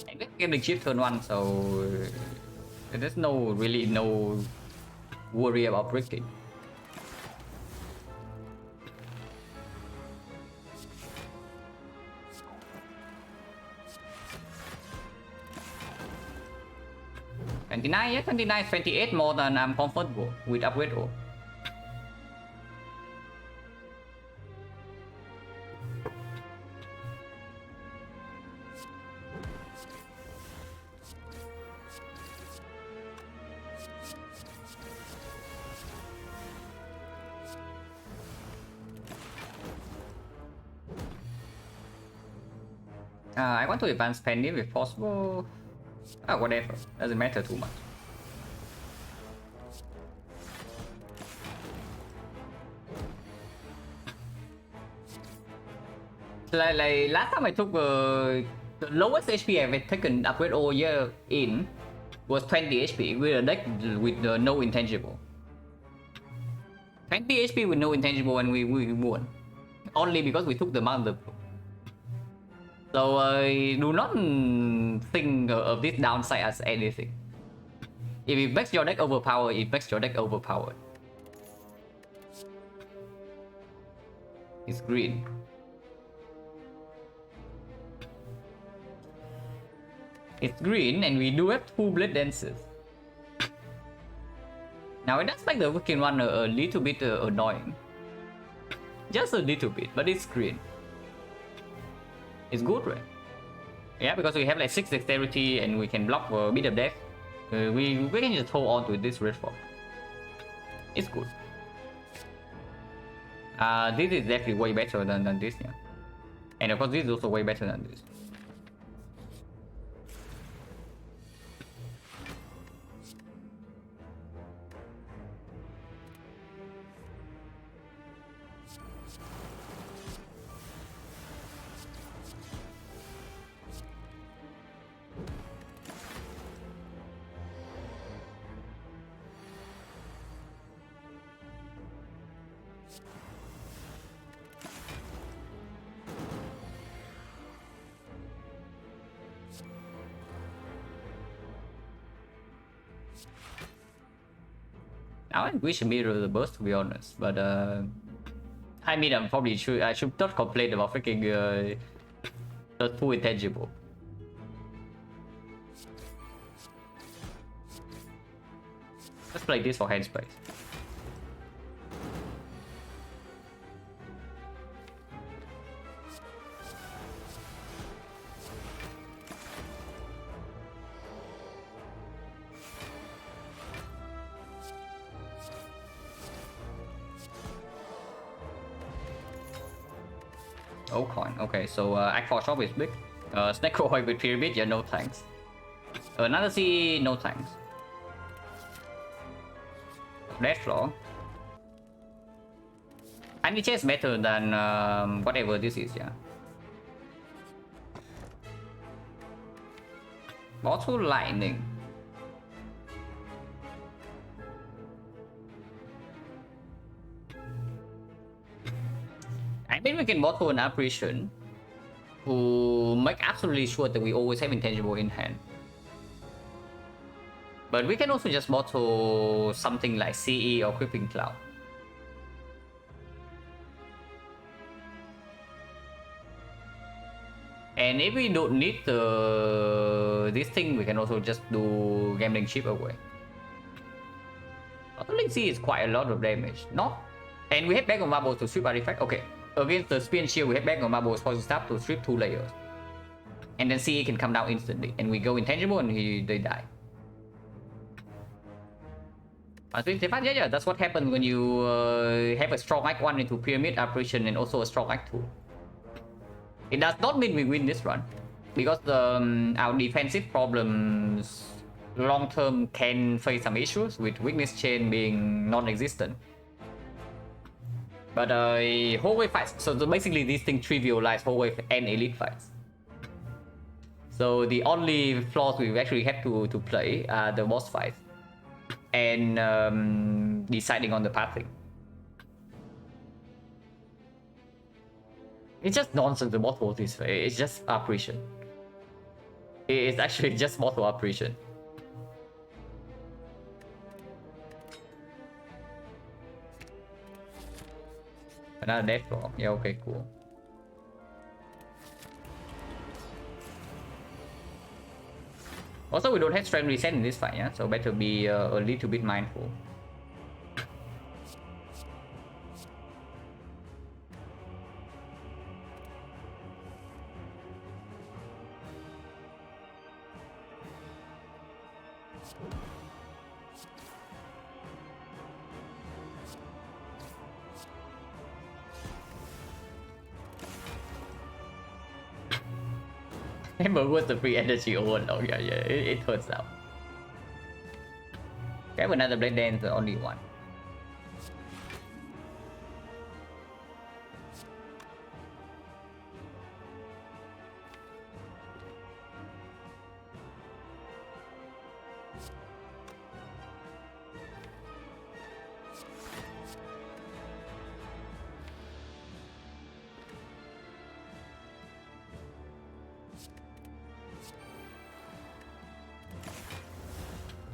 And this game the shift turn 1, so there's really no worry about breaking. Yeah, 29, 28 more than I'm comfortable with upgrade roll. I want to advance Penny if possible. Whatever, doesn't matter too much. Like last time I took the lowest HP I've taken upgrade all year in was 20 HP with a deck with no intangible. 20 HP with no intangible, and we won. Only because we took the Mother. So do not think of this downside as anything. If it makes your deck overpowered, it makes your deck overpowered. It's green. It's green, and we do have 2 Blade Dances. Now it does make the freaking one a little bit annoying. Just a little bit, but it's green. It's good, right? Yeah, because we have like 6 dexterity and we can block a bit of death. We can just hold on to this red fog. It's good. This is definitely way better than this, yeah. And of course this is also way better than this. I wish mirror the burst, to be honest, but I mean, I should not complain about freaking the 2 intangible. Let's play this for hand space. Oh, coin. Okay, so Act 4 shop is big. Snake Roy with Pyramid, yeah, no thanks. Another C, no thanks. Death Floor. Anti is better than whatever this is, yeah. Bottle Lightning. I mean, we can bottle an apparition to make absolutely sure that we always have intangible in hand. But we can also just bottle something like CE or Creeping Cloud. And if we don't need this thing, we can also just do Gambling Chip away. Bottling C is quite a lot of damage, not? And we have Bag of Marbles to strip artifact. Okay, against the Spear and Shield, we have Bag of Marbles Poison Staff to strip 2 layers. And then CE can come down instantly. And we go intangible and they die. Yeah, that's what happens when you have a strong Act1 into Pyramid Apparition and also a strong Act2. It does not mean we win this run, because our defensive problems long term can face some issues with weakness chain being non-existent. But whole wave fights, so basically this thing trivialize whole wave and elite fights. So the only flaws we actually have to play are the boss fights and deciding on the pathing. It's just nonsense, the bot vote this way. It's just apparition. It's actually just bot apparition. Another death block. Yeah, okay, cool. Also, we don't have strength reset in this fight, yeah? So better be a little bit mindful. Ember was the free energy overload. Yeah, it hurts out. Okay, another blade dance, only one.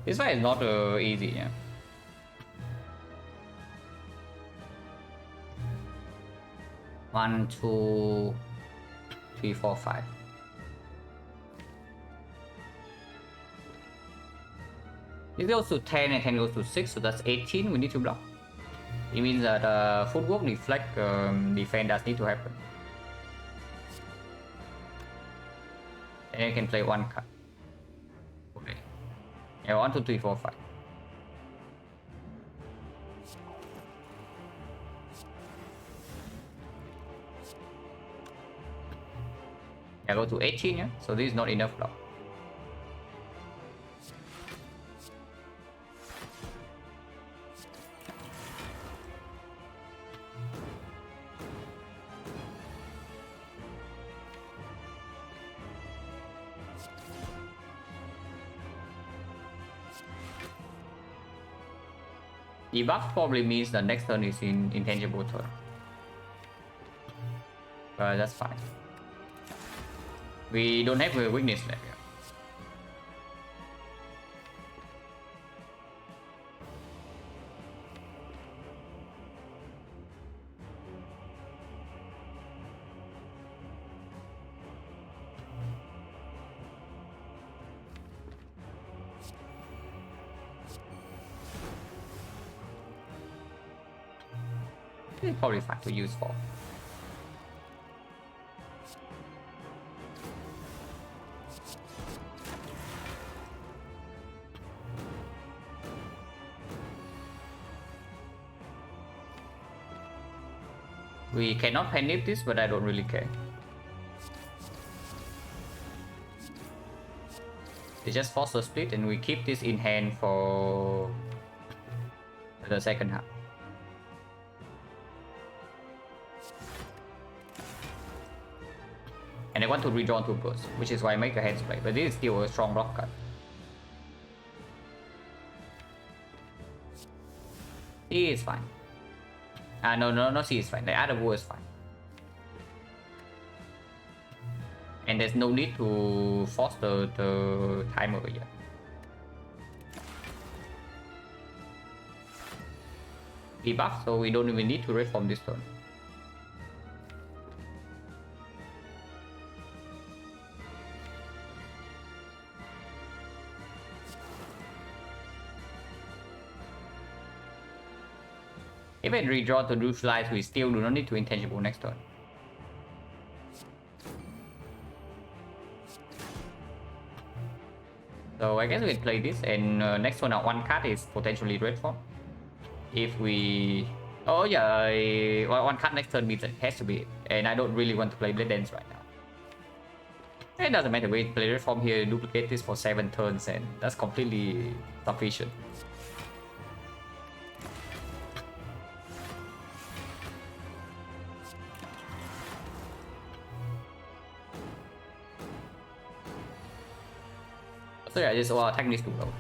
This fight is not easy, yeah. One, two, three, four, five. This goes to 10 and 10 goes to 6, so that's 18 we need to block. It means that footwork deflect defense does need to happen. And you can play one card. Okay. Yeah, 1, 2, 3, 4, 5. Yeah, go to 18, yeah? So this is not enough block. Debuff probably means the next turn is in intangible turn. But that's fine. We don't have a weakness there. It's probably fine to use for. We cannot panic this, but I don't really care. They just force a split and we keep this in hand for the second half. And I want to redraw 2 bursts, which is why I make a hands play, but this is still a strong block card. C is fine. No, C is fine. The other war is fine. And there's no need to force the timer yet. Debuff, so we don't even need to reform this turn. If I redraw to do slides, we still do not need to intangible next turn. So I guess we play this, and next one, one card is potentially red form. If we... Oh yeah, one card next turn means it has to be it. And I don't really want to play Blade Dance right now. It doesn't matter, we play Reform here, duplicate this for 7 turns, and that's completely sufficient. So yeah, this all attack needs to go.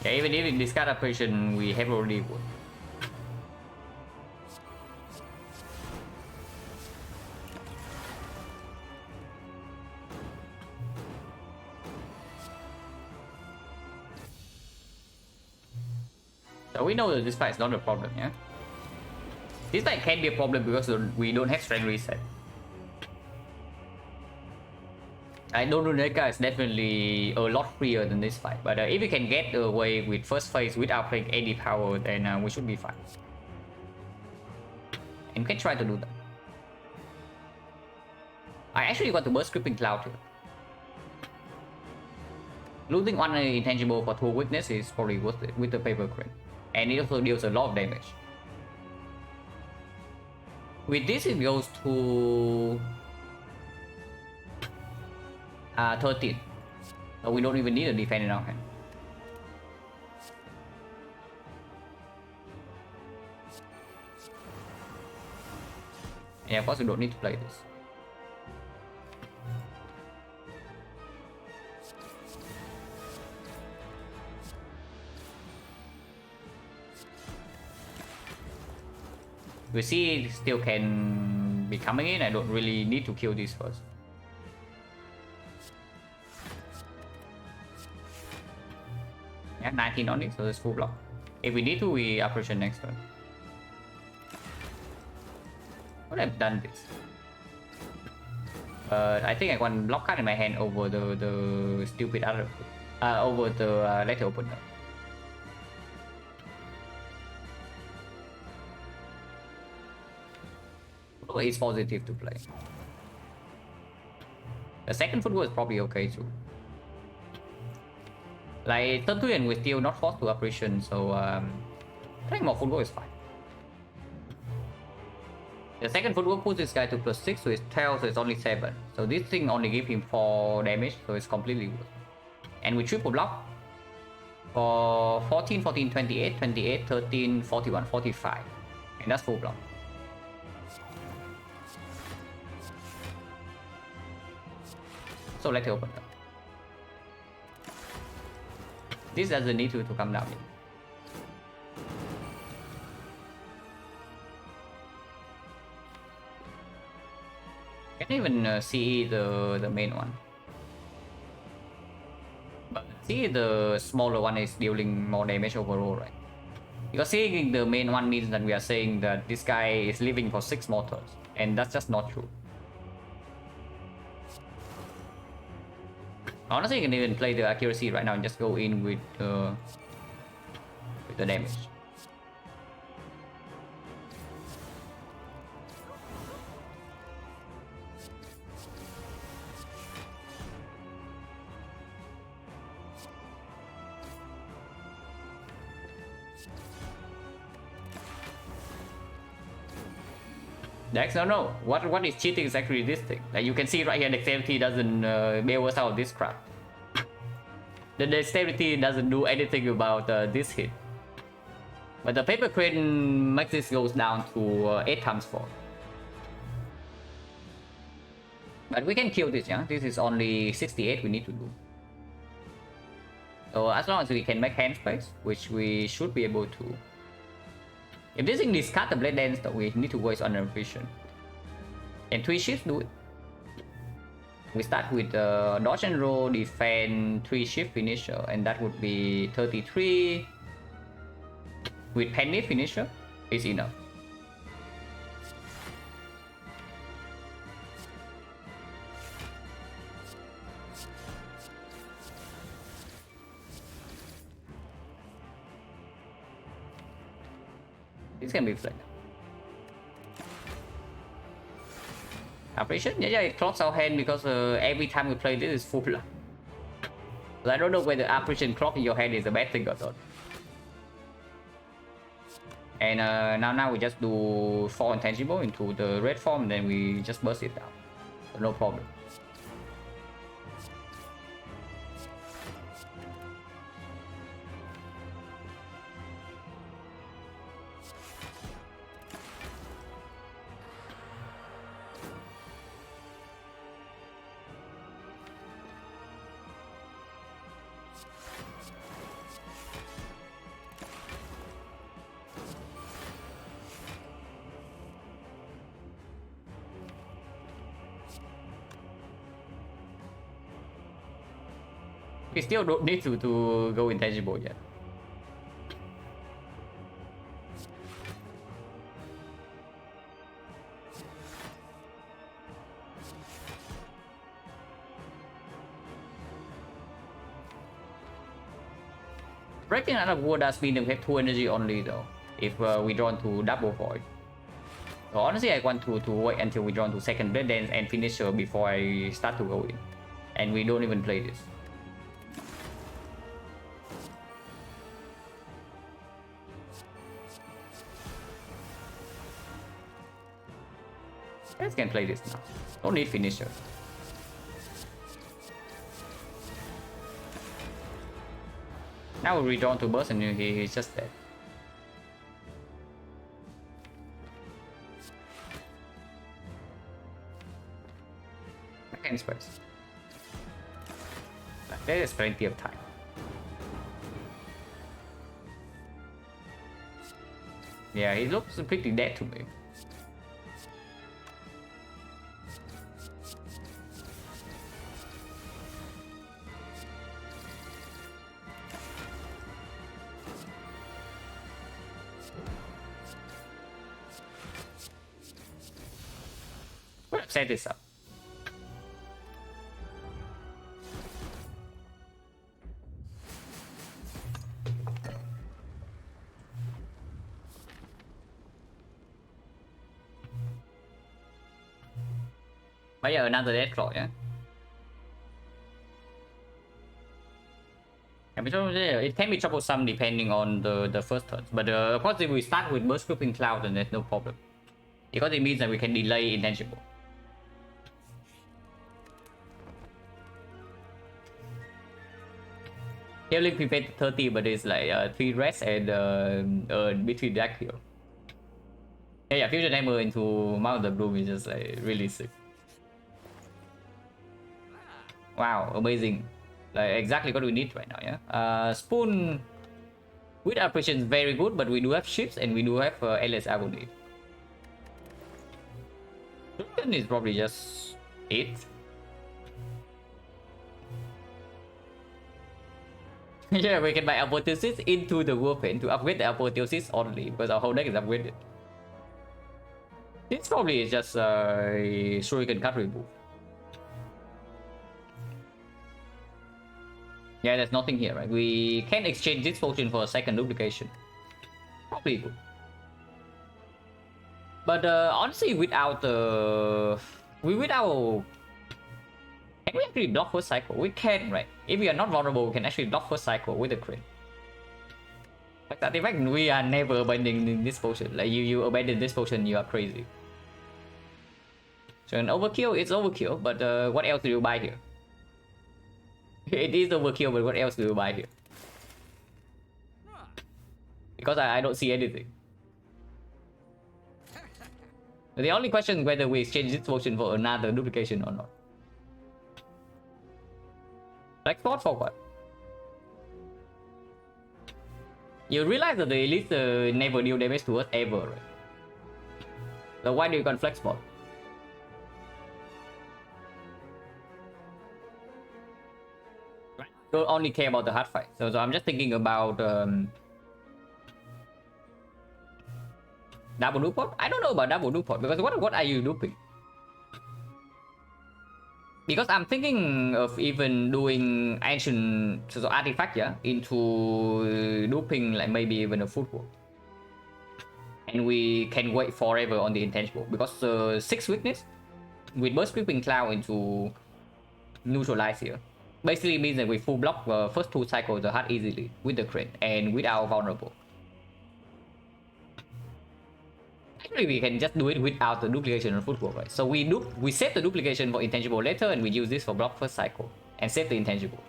Yeah, even if in this card operation we have already won. So we know that this fight is not a problem, yeah? This fight can be a problem because we don't have strength reset. I know Runeka is definitely a lot freer than this fight, but if we can get away with first phase without playing any power, then we should be fine. And we can try to do that. I actually got to burst Creeping Cloud here. Losing one intangible for 2 weakness is probably worth it with the Paper Crane. And it also deals a lot of damage. With this it goes to 13. So we don't even need a defense in our hand. Yeah, of course we don't need to play this. We see it still can be coming in. I don't really need to kill this first. Yeah, 19 on it, so it's full block. If we need to, we operation next turn. Would have done this. I think I want block card in my hand over the stupid other, over the letter opener. It's positive to play. The second football is probably okay too. Like turn 2 and we're still not forced to operation, so playing more football is fine. The second football puts this guy to +6 to his tail, so it's only 7. So this thing only gives him 4 damage, so it's completely worth. And we triple block for 14, 14, 28, 28, 13, 41, 45. And that's full block. So let's open up. This doesn't need to come down yet. Can't even see the main one. But see the smaller one is dealing more damage overall, right? Because seeing the main one means that we are saying that this guy is living for 6 more turns. And that's just not true. Honestly, you can even play the accuracy right now and just go in with the damage. Dex, no. What is cheating is actually this thing. Like you can see right here, dexterity doesn't bail us out of this crap. The dexterity doesn't do anything about this hit. But the paper crane makes this goes down to 8 times 4. But we can kill this, yeah? This is only 68 we need to do. So as long as we can make hand space, which we should be able to. If this thing discard the blade dance, we need to waste on vision. And 3 shifts do it. We start with dodge and roll, defend, 3 shift finisher, and that would be 33 with penny finisher. is enough. This can be flat. Operation? Yeah, it clocks our hand because every time we play this is full. So I don't know whether operation clocking your hand is a bad thing or not. And now we just do 4 intangible into the red form, then we just burst it down. So no problem. We still don't need to go intangible yet. Breaking out of war does mean that we have 2 energy only though, if we draw into double void. So honestly, I want to wait until we draw into second blade dance and finisher before I start to go in. And we don't even play this. Let's can play this now. Don't need finisher. Now we redraw to burst and he's just dead. Second space. There is plenty of time. Yeah, he looks pretty dead to me. Let's set this up. Bây giờ another death rồi nhé. It can be troublesome depending on the first turn, but of course if we start with burst grouping cloud, then there's no problem because it means that we can delay intangible. Healing prevent 30, but it's like 3 rest and between that here. Yeah, fusion hammer into Mount of the Bloom is just like really sick. Wow, amazing. Like exactly what we need right now, yeah. Spoon with operation is very good, but we do have ships and we do have LS Agony. Fusion is probably just it. Yeah, we can buy apotheosis into the weapon to upgrade the apotheosis only because our whole deck is upgraded. This probably is just shuriken card remove. Yeah, there's nothing here, right? We can exchange this potion for a second duplication. Probably good. But honestly, without can we actually block first cycle? We can, right? If we are not vulnerable, we can actually block first cycle with a crit. Like that, in fact, we are never abandoning this potion. Like you abandon this potion, you are crazy. So an overkill, it's overkill, but what else do you buy here? It is overkill, but what else do you buy here? Because I don't see anything. The only question is whether we exchange this potion for another duplication or not. Like spot for what? You realize that the elite never deal damage to us ever, right? So why do you conflict spot? Don't only care about the hard fight. So I'm just thinking about Double loop pot? I don't know about double loop pot because what are you looping? Because I'm thinking of even doing ancient so artifact, yeah, into looping like maybe even a footwork. And we can wait forever on the intangible because 6 weakness with burst creeping cloud into neutralize here. Basically means that we full block first 2 cycles the heart easily with the crit and without vulnerable. Actually, we can just do it without the duplication of footwork, right? So we save the duplication for intangible later and we use this for block first cycle and save the intangible.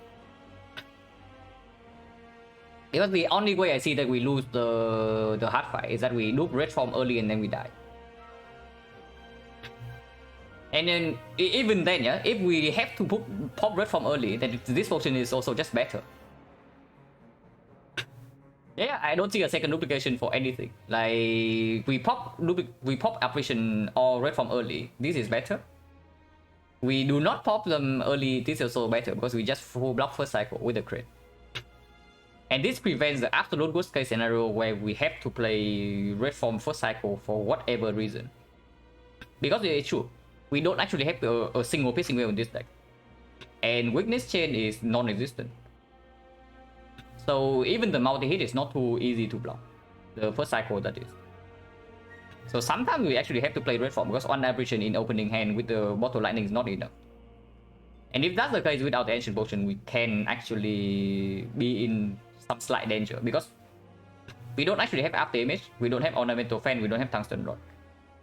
Because the only way I see that we lose the hard fight is that we loop red form early and then we die. And then even then, yeah, if we have to pop red form early, then this potion is also just better. Yeah, I don't see a second duplication for anything. Like we pop apparition or red form early. This is better. We do not pop them early. This is also better because we just full block first cycle with the crit. And this prevents the absolute worst case scenario where we have to play red form first cycle for whatever reason. Because it's true, we don't actually have a single piercing wave in this deck. And weakness chain is non-existent. So even the multi-hit is not too easy to block. The first cycle, that is. So sometimes we actually have to play red form because one apparition in opening hand with the bottle lightning is not enough. And if that's the case without the ancient potion, we can actually be in some slight danger because we don't actually have up damage, we don't have ornamental fan, we don't have tungsten rod.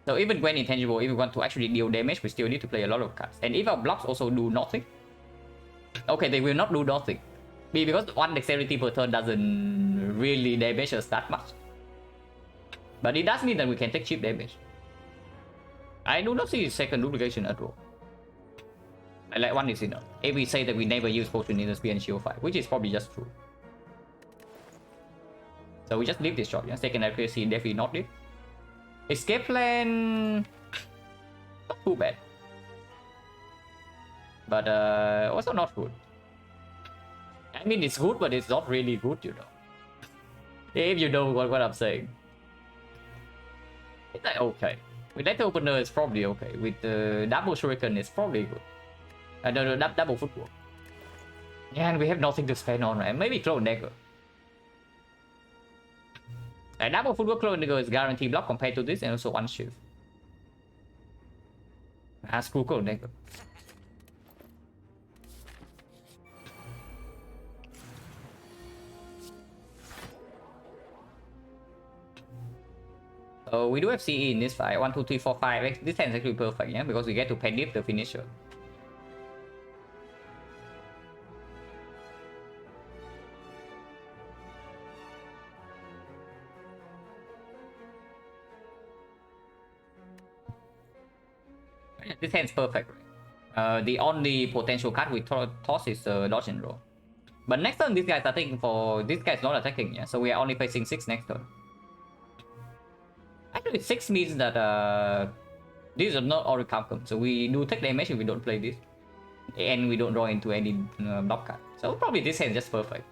So even when intangible, if we want to actually deal damage, we still need to play a lot of cards. And if our blocks also do nothing, okay, they will not do nothing. Because one dexterity per turn doesn't really damage us that much. But it does mean that we can take cheap damage. I do not see second duplication at all. Like one is enough. If we say that we never use potion in the spear and shield fight, which is probably just true. So we just leave this shot, yeah. Second accuracy, definitely not it. Escape plan, not too bad. But also not good. I mean, it's good, but it's not really good, you know. If you know what I'm saying. It's like okay. With letter opener, it's probably okay. With the double shuriken, it's probably good. No, double footwork. Yeah, and we have nothing to spend on, right? Maybe clone dagger. Double footwork clone dagger is guaranteed block compared to this, and also one shift. Screw clone dagger. So we do have CE in this fight. 1, 2, 3, 4, 5. This hand is actually perfect, yeah, because we get to pendip the finisher. This hand's perfect. The only potential card we toss is dodge and roll. But next turn, these guys are taking for... This guy's not attacking, yeah? So we are only facing 6 next turn. Actually, 6 means that these are not all outcome. So we do take damage if we don't play this. And we don't draw into any block card. So probably this hand is just perfect.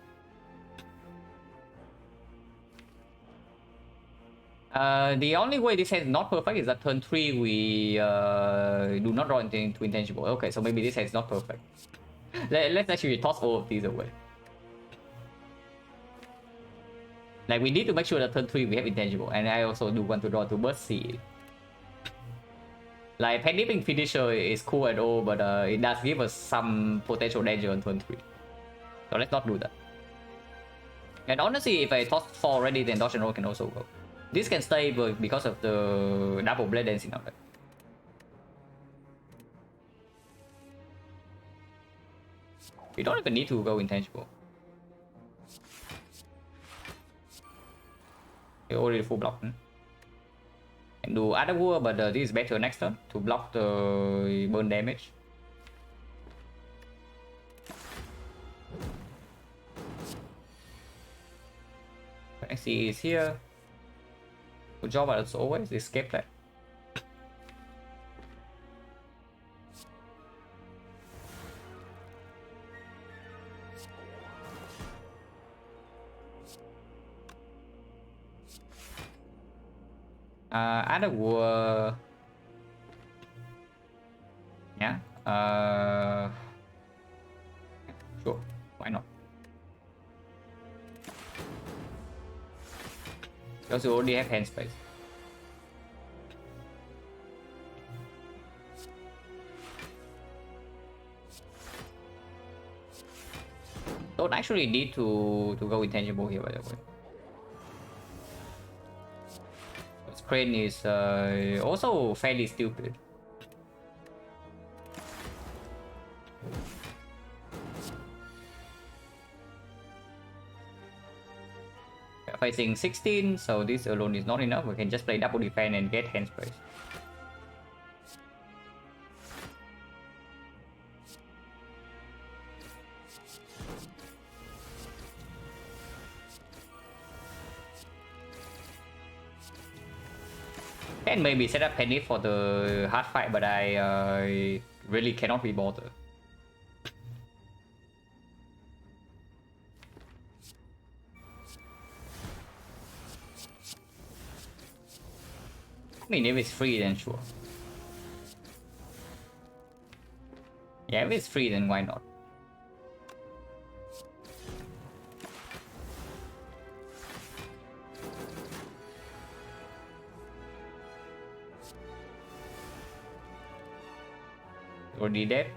The only way this hand is not perfect is that turn 3 we do not draw into intangible. Okay, so maybe this hand is not perfect. Let's actually toss all of these away. Like we need to make sure that turn 3 we have intangible, and I also do want to draw to burst C. Like pendipping finisher is cool and all, but it does give us some potential danger on turn 3. So let's not do that. And honestly, if I toss 4 already, then dodge and roll can also go. This can stay because of the double blade dancing of it. We don't even need to go intangible. We already full block. And do other war, but this is better next turn to block the burn damage. XC is here. Good job as always, escape that. Add a war. Yeah. Sure. Why not? Because you already have hand space. Don't actually need to go intangible here, by the way. This crane is also fairly stupid. Facing 16, so this alone is not enough. We can just play double defense and get hand space. Can maybe set up Penny for the hard fight, but I really cannot be bothered. I mean, if it's free, then sure. Yeah, if it's free, then why not? Already dead.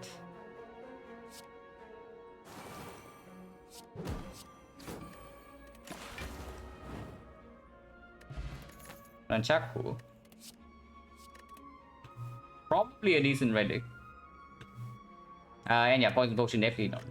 Nunchaku. Probably a decent relic. And yeah, poison potion definitely not.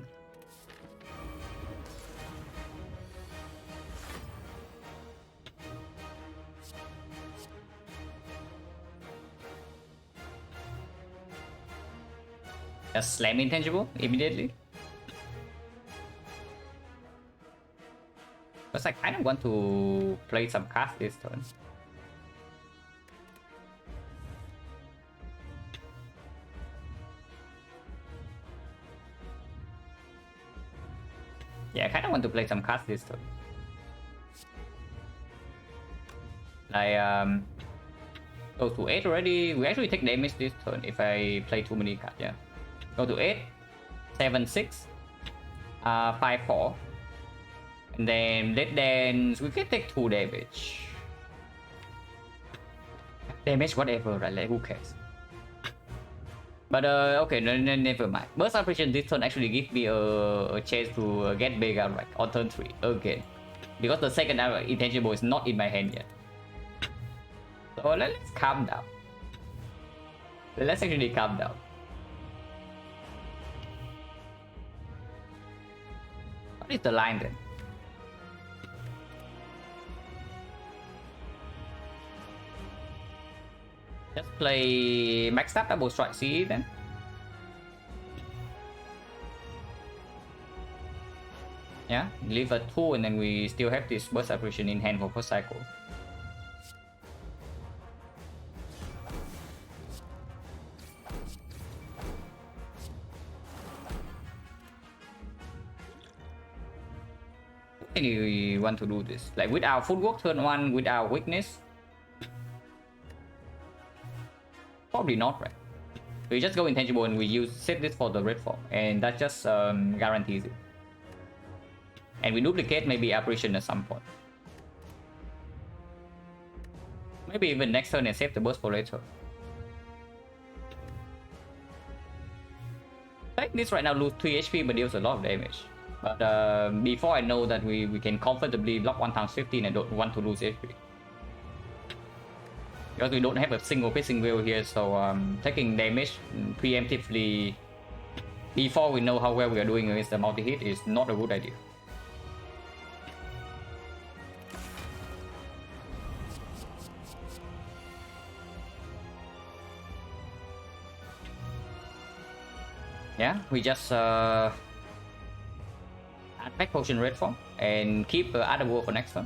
Just slam intangible immediately. Because I kind of want to play some cards this turn. Yeah, I kind of want to play some cards this turn. Like, go to 8 already. We actually take damage this turn if I play too many cards, yeah. Go to 8, 7, 6, 5, 4. And then Dead Dance, we can take 2 damage. Damage, whatever, right? Like, who cares? But okay, never mind. Burst operation this turn actually give me a chance to get Vega right on turn 3 again. Because the second intangible is not in my hand yet. So let's calm down. Let's actually calm down. What is the line then? Just play max up double strike CE then. Yeah, leave a 2 and then we still have this burst operation in hand for first cycle. I think we want to do this. Like with our footwork turn 1, with our weakness. Probably not, right? We just go intangible and we set this for the red form, and that just guarantees it. And we duplicate maybe apparition at some point. Maybe even next turn and save the burst for later. I think this right now lose 3 HP but deals a lot of damage. But before I know that we can comfortably block 1 times 15 and don't want to lose HP. Because we don't have a single piercing wheel here, so taking damage preemptively before we know how well we are doing against the multi-hit is not a good idea. Yeah, we just add back potion red form and keep other war for next turn.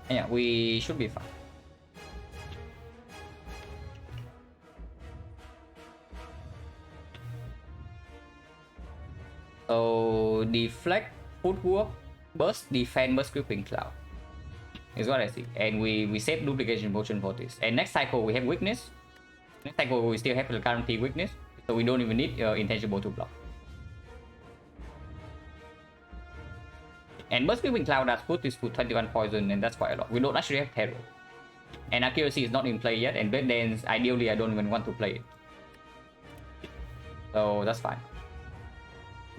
Yeah, we should be fine. So deflect, footwork, burst, defend, burst, creeping cloud is what I see. And we save duplication potion for this. And next cycle we have weakness. Next cycle we still have the guarantee weakness, so we don't even need intangible to block. And burst creeping cloud does put this to 21 poison, and that's quite a lot. We don't actually have terror. And accuracy is not in play yet, and blade dance ideally I don't even want to play it. So that's fine.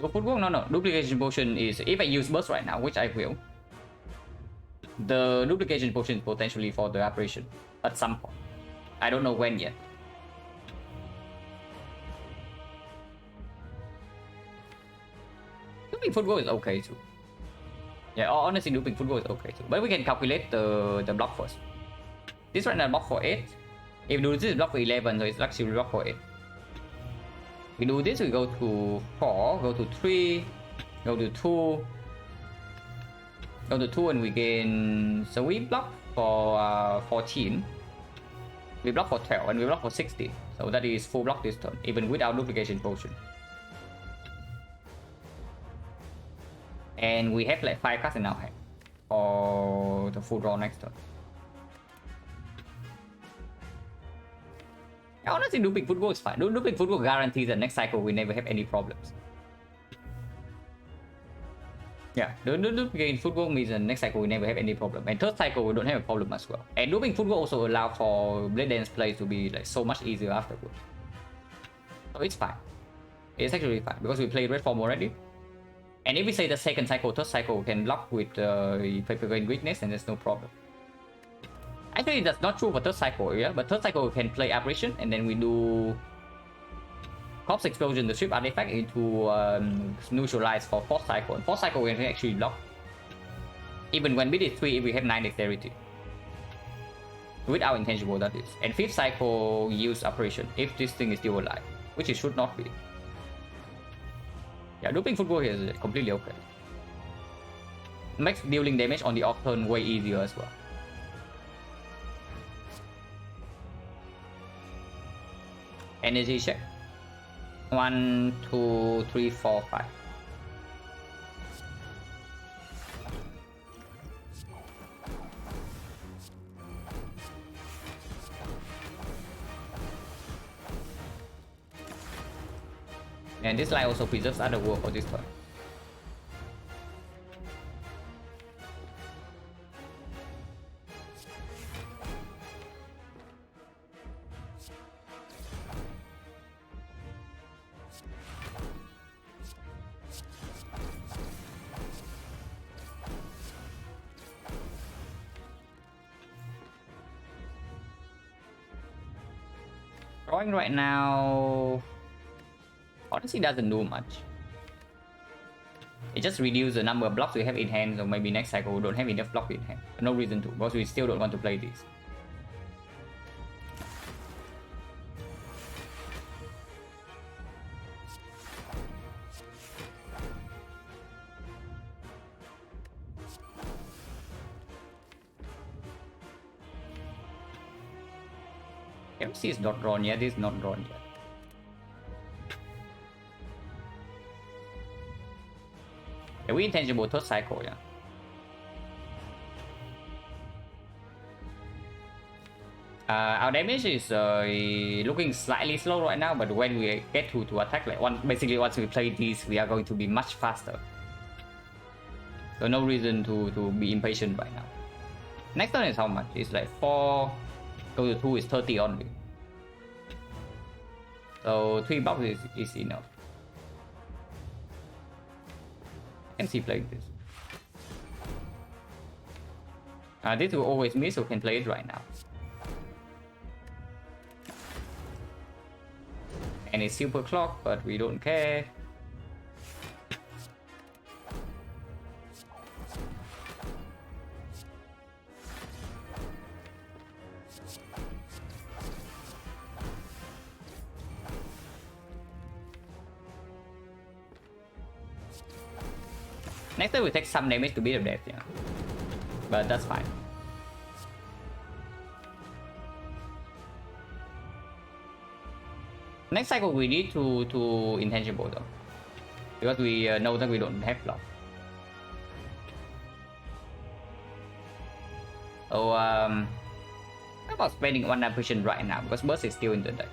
Go footwork? No. Duplication potion is, if I use burst right now, which I will, the duplication potion is potentially for the apparition at some point. I don't know when yet. Looping footwork is okay too. Yeah, honestly, looping footwork is okay too. But we can calculate the block first. This right now block for 8. If do this is block for 11, so it's actually block for 8. We do this, we go to 4, go to 3, go to 2, go to 2, and we gain. So we block for 14, we block for 12, and we block for 16. So that is full block this turn, even without duplication potion. And we have like 5 cards in our hand for the full draw next turn. Honestly, looping footwork is fine. Looping footwork guarantees that next cycle we never have any problems. Yeah, the looping footwork means that next cycle we never have any problem. And third cycle we don't have a problem as well. And looping footwork also allows for blade dance play to be like so much easier afterwards. So it's fine. It's actually fine because we played red form already. And if we say the second cycle, third cycle we can block with paper grain weakness, and there's no problem. Actually, that's not true for third cycle, yeah. But third cycle we can play apparition, and then we do corpse explosion, the strip artifact into neutralize for fourth cycle. And fourth cycle we can actually block, even when bid is 3 if we have 9 dexterity. Without intangible, that is. And fifth cycle use apparition if this thing is still alive, which it should not be. Yeah, looping footwork is completely okay. Makes dealing damage on the off turn way easier as well. Energy check. 1, 2, 3, 4, 5. And this light also preserves other world for this turn. Drawing right now honestly doesn't do much. It just reduces the number of blocks we have in hand, so maybe next cycle we don't have enough blocks in hand. No reason to, because we still don't want to play this. MC is not drawn yet, this is not drawn yet. Yeah, we intangible third cycle, yeah. Our damage is looking slightly slow right now, but when we get to attack, like basically once we play this, we are going to be much faster. So no reason to be impatient right now. Next turn is how much? It's like 4, go to 2 is 30 only. So 3 blocks is enough. MC playing this. This will always miss, so we can play it right now. And it's super clock, but we don't care. Next time we take some damage to beat the death, yeah. But that's fine. Next cycle we need to intangible though, because we know that we don't have block. So how about spending one apparition right now because burst is still in the deck.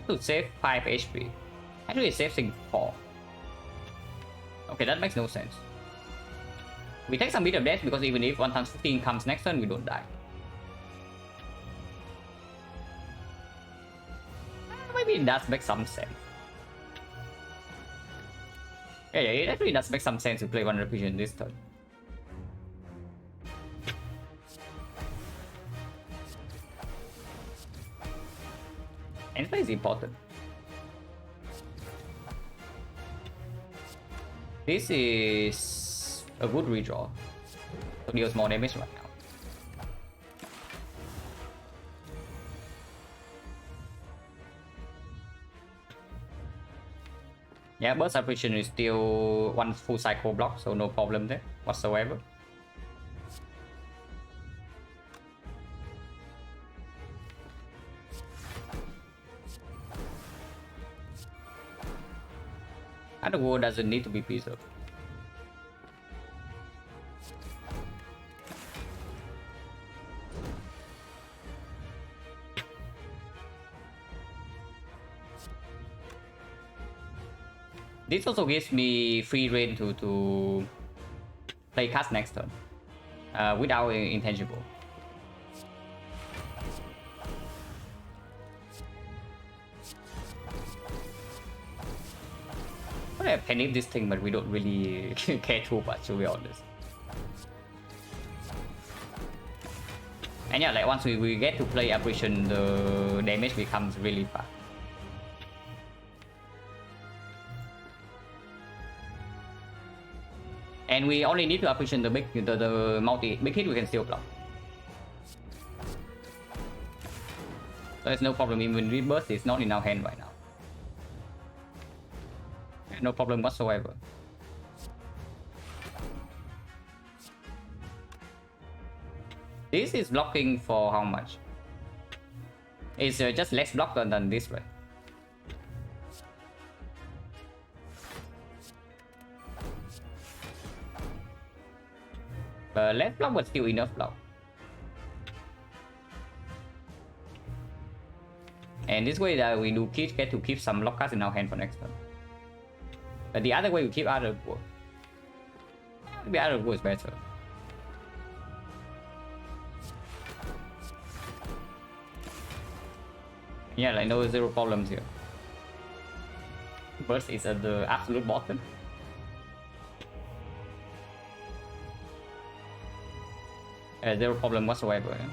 To save 5 HP. Actually saving 4. Okay, that makes no sense. We take some bit of damage because even if 1 times 15 comes next turn, we don't die. Maybe it does make some sense. Yeah, it actually does make some sense to play 1 repetition this turn. And play is important. This is a good redraw. So deals more damage right now. Yeah, burst apparition is still 1 full cycle block, so no problem there whatsoever. And the world doesn't need to be preserved. This also gives me free reign to play cast next turn without intangible. I panic this thing, but we don't really care too much, to be honest. And yeah, like once we get to play apparition, the damage becomes really fast. And we only need to apparition the multi big hit, we can still block. So there's no problem, even rebirth is not in our hand right now. No problem whatsoever. This is blocking for how much? It's just less block than this way. But less block, but still enough block. And this way that we do get to keep some lock cards in our hand for next turn. But the other way we keep other wood. Maybe other wood is better. Yeah, like no zero problems here. Burst is at the absolute bottom. Zero problem whatsoever. Yeah?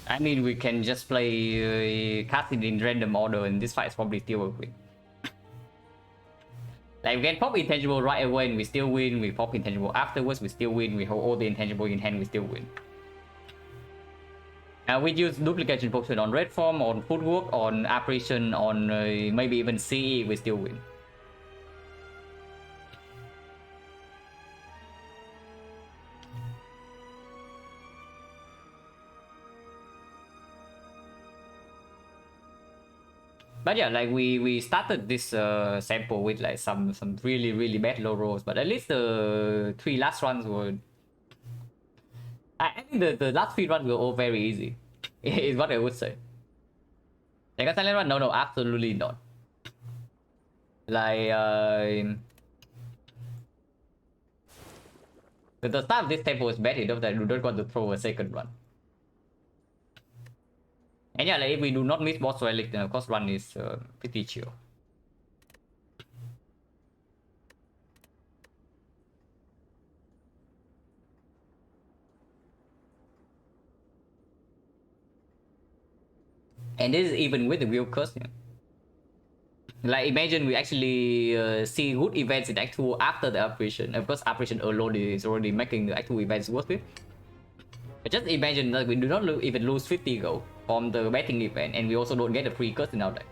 I mean, we can just play cast it in random order, and this fight is probably still a win. Like, we can pop intangible right away and we still win. We pop intangible afterwards, we still win. We hold all the intangible in hand, we still win. We use duplication potion on red form, on footwork, on apparition, on maybe even CE, we still win. But yeah, like we started this sample with like some really bad low rolls, but at least the 3 last runs were. I think the last 3 runs were all very easy. Is what I would say. Like a silent run, no, absolutely not. Like the start of this tempo is bad enough that you don't want to throw a second run. And yeah, like if we do not miss boss relic, then of course run is pretty chill. And this is even with the wheel curse. Yeah. Like imagine we actually see good events in Act 2 after the operation. Of course, operation alone is already making the Act 2 events worth it. But just imagine that we do not even lose 50 gold from the betting event, and we also don't get a free curse in our deck.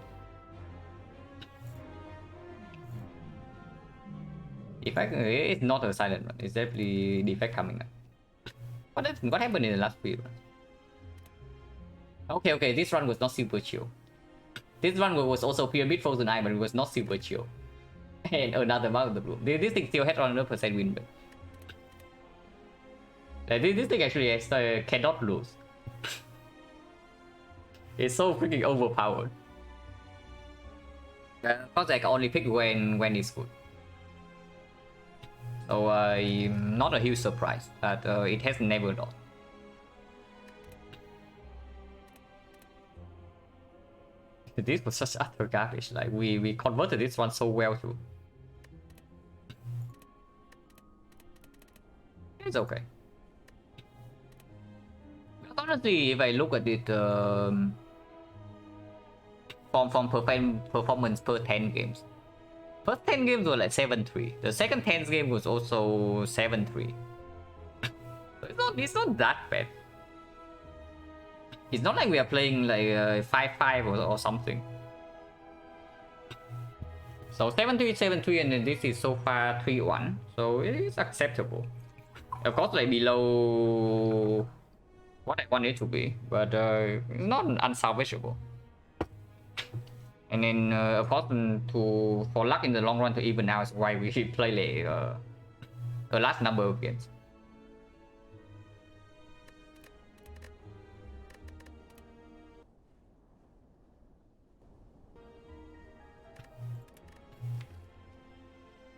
Effect, it's not a silent one. It's definitely the effect coming up. What happened in the last few runs? Okay, this run was not super chill. This run was also Pyramid Frozen Eye, but it was not super chill. And another Mark of the Blue. This thing still had 100% win rate. This thing actually cannot lose. It's so freaking overpowered. Because I can only pick when it's good. So not a huge surprise that it has never lost. This was such utter garbage. Like we converted this one so well too. It's okay. But honestly, if I look at it from performance per 10 games, first 10 games were like 7-3. The second 10 game was also 7-3. So it's not that bad. It's not like we are playing like 5-5 or something. So 7-3, 7-3, and then this is so far 3-1. So it is acceptable. Of course, like below what I want it to be, but it's not unsalvageable. And then of course, for luck in the long run to even out is why we play like a large number of games.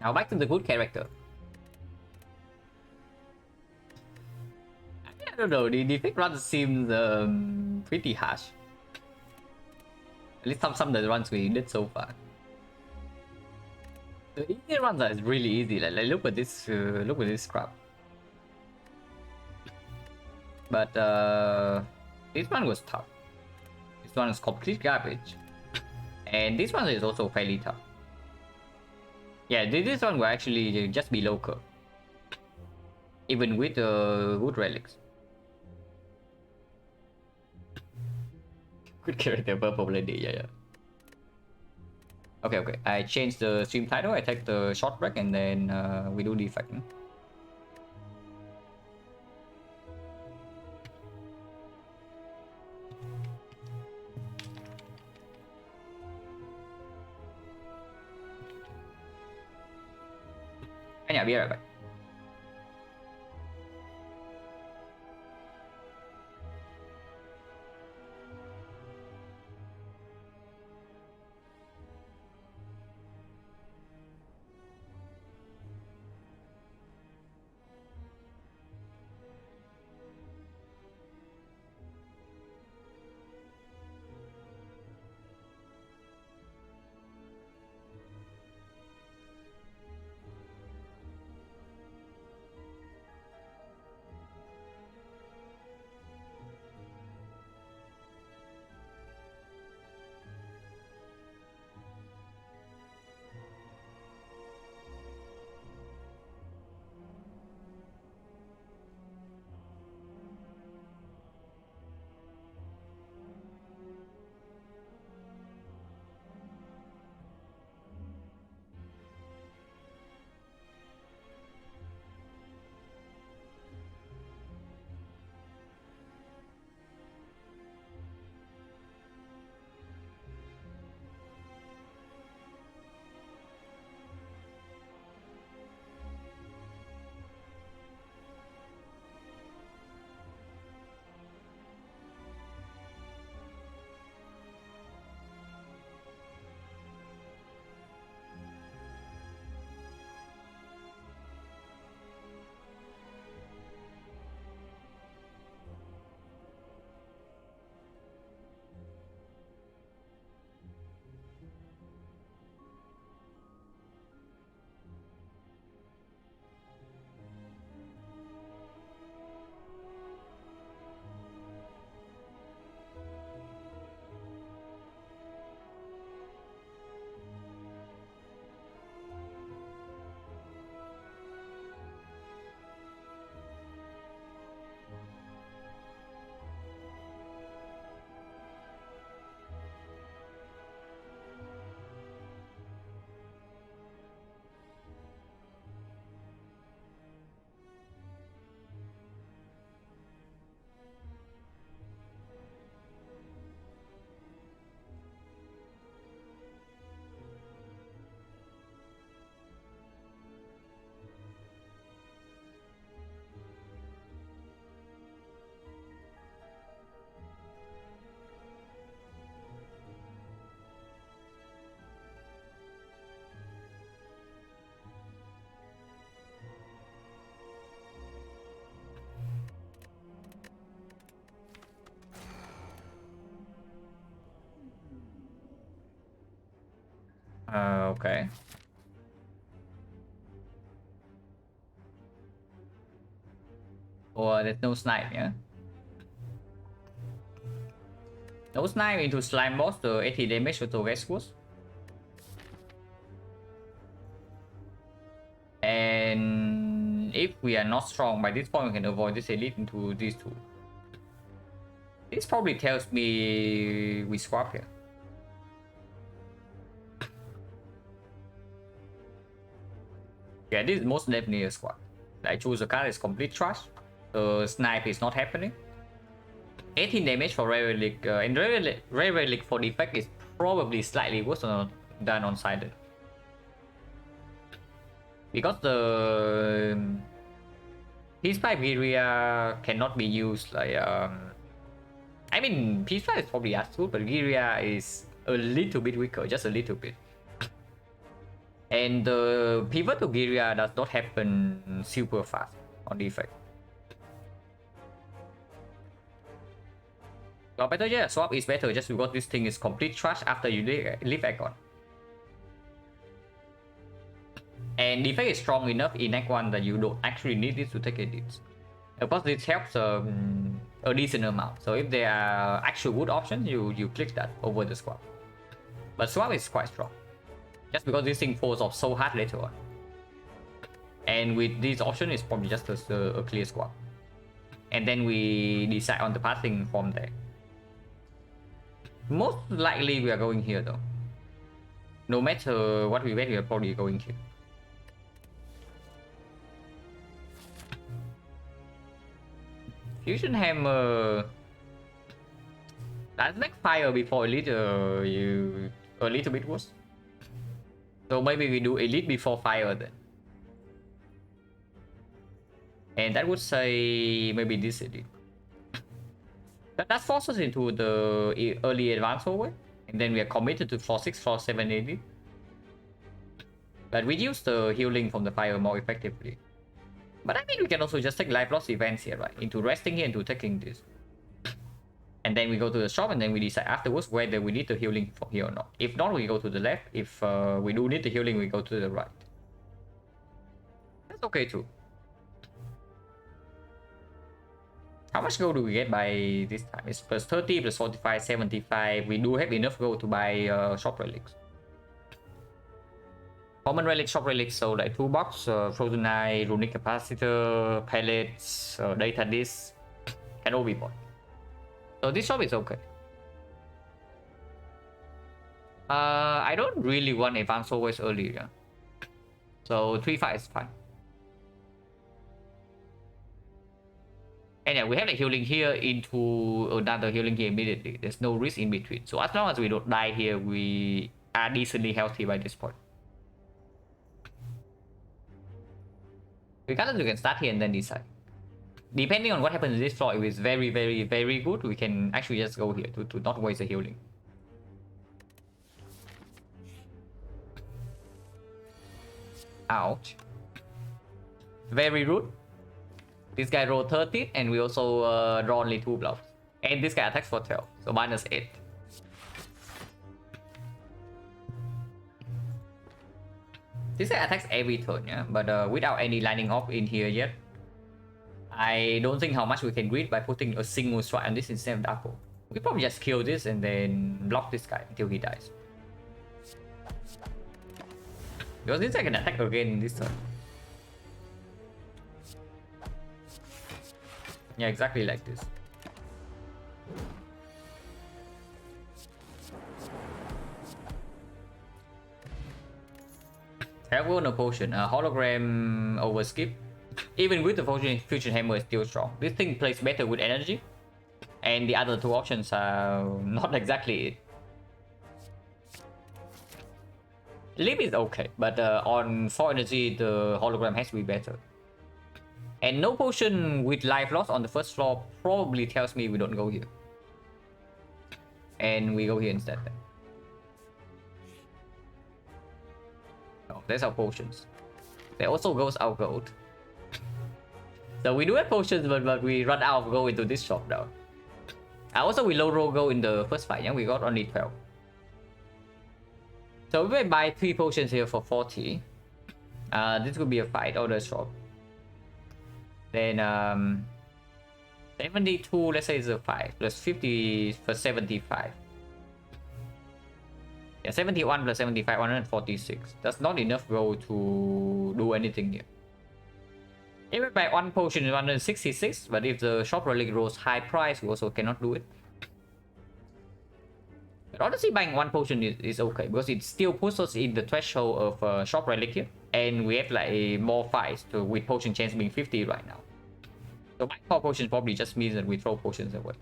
Now back to the good character. I don't know, the fake run seems pretty harsh. At least some of the runs we did so far. The easy runs are really easy. Like look at this crap. But this one was tough. This one is complete garbage, and this one is also fairly tough. Yeah, this one will actually just be local, even with good relics. Good character, purple lady. Yeah. Okay. I changed the stream title. I take the short break, and then we do the effect. And yeah, be right back. Okay. Or there's no snipe, yeah? No snipe into slime boss, the 80 damage to get squash. And if we are not strong by this point, we can avoid this elite into these two. This probably tells me we swap here. Yeah, this is most definitely a swap. I choose a card is complete trash. The snipe is not happening. 18 damage for Rare Relic, and Rare Relic for defect is probably slightly worse than on Silent. Because the Peace Pipe Giria cannot be used like I mean Peace Pipe is probably as good, but Giria is a little bit weaker, just a little bit. And the pivot to Giria does not happen super fast on defect. Swap better, yeah, swap is better just because this thing is complete trash after you leave Act-on. And defect is strong enough in Act 1 that you don't actually need this to take edits. Of course, this helps a decent amount. So if there are actual good options, you click that over the swap. But swap is quite strong. Just because this thing falls off so hard later on. And with this option, it's probably just a clear swap. And then we decide on the passing from there. Most likely we are going here though. No matter what we bet, we are probably going here. Fusion Hammer. That's like fire before elite. You a little bit worse. So maybe we do elite before fire then. And that would say maybe this elite. That forces us into the early advance hallway. And then we are committed to floor 6, floor 7 elite. But we use the healing from the fire more effectively. But I mean, we can also just take life loss events here, right? Into resting here, into taking this. And then we go to the shop, and then we decide afterwards whether we need the healing from here or not. If not, we go to the left. If we do need the healing, we go to the right. That's okay too. How much gold do we get by this time? It's plus 30, plus 45, 75. We do have enough gold to buy shop relics. Common relic, shop relics, so like toolbox, frozen eye, runic capacitor, pellets, data disk, can all be bought. So this shop is okay. I don't really want advanced always early, yeah? So 3-5 is fine. And yeah, we have the healing here into another healing here immediately. There's no risk in between. So as long as we don't die here, we are decently healthy by this point. Regardless, you can start here and then decide. Depending on what happens in this floor, if it's very, very, very good, we can actually just go here to not waste the healing. Ouch. Very rude. This guy rolled 13 and we also draw only 2 blocks. And this guy attacks for 12, so minus 8. This guy attacks every turn, yeah, but without any lining up in here yet. I don't think how much we can greed by putting a single strike on this instead of double. We probably just kill this and then block this guy until he dies. Because this guy can attack again in this turn. Yeah, exactly like this. Helpful no potion. Hologram over skip. Even with the fusion hammer is still strong. This thing plays better with energy. And the other 2 options are not exactly it. Leap is okay, but on 4 energy the hologram has to be better. And no potion with life loss on the first floor probably tells me we don't go here. And we go here instead then. Oh, there's our potions. There also goes our gold. So we do have potions, but we run out of gold into this shop now. Also, we low roll gold in the first fight, yeah? We got only 12. So we may buy 3 potions here for 40. This could be a fight or the shop. Then 72, let's say it's a 5 plus 50 for 75. Yeah, 71 plus 75, 146. That's not enough gold to do anything here. If we buy 1 potion, 166, but if the shop relic grows high price, we also cannot do it. But honestly, buying 1 potion is okay, because it still puts us in the threshold of shop relic here. And we have like more fights with potion chance being 50 right now. So buying 4 potions probably just means that we throw potions away.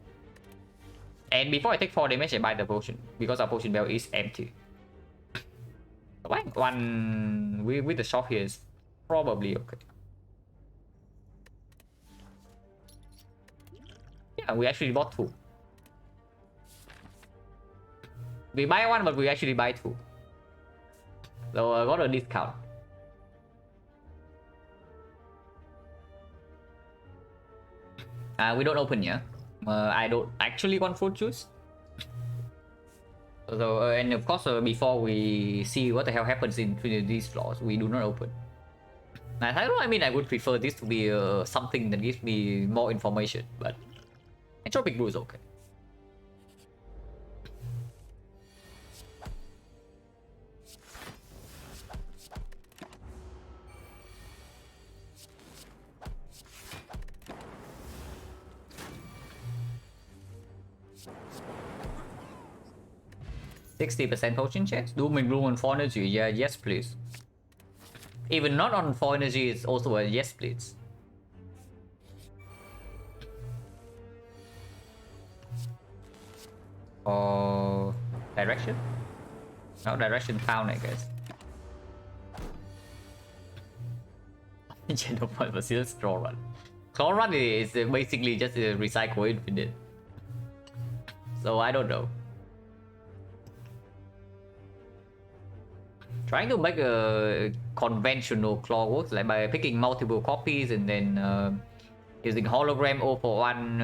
And before I take 4 damage, I buy the potion, because our potion belt is empty. So buying 1 with the shop here is probably okay. Yeah, we actually bought 2. We buy 1, but we actually buy 2. So I got a discount. We don't open here. I don't actually want fruit juice. So and of course, before we see what the hell happens in these floors, we do not open. I mean, I would prefer this to be something that gives me more information, but entropic brew is okay. %60 potion chance. Doom and Gloom on 4 energy. Yeah, yes please. Even not on 4 energy, it's also a yes please. Or direction? No, direction found, I guess. Yeah, no point for still claw run. Claw run is basically just a recycle infinite. So I don't know. Trying to make a conventional claw works, like by picking multiple copies and then using hologram 0 for 1,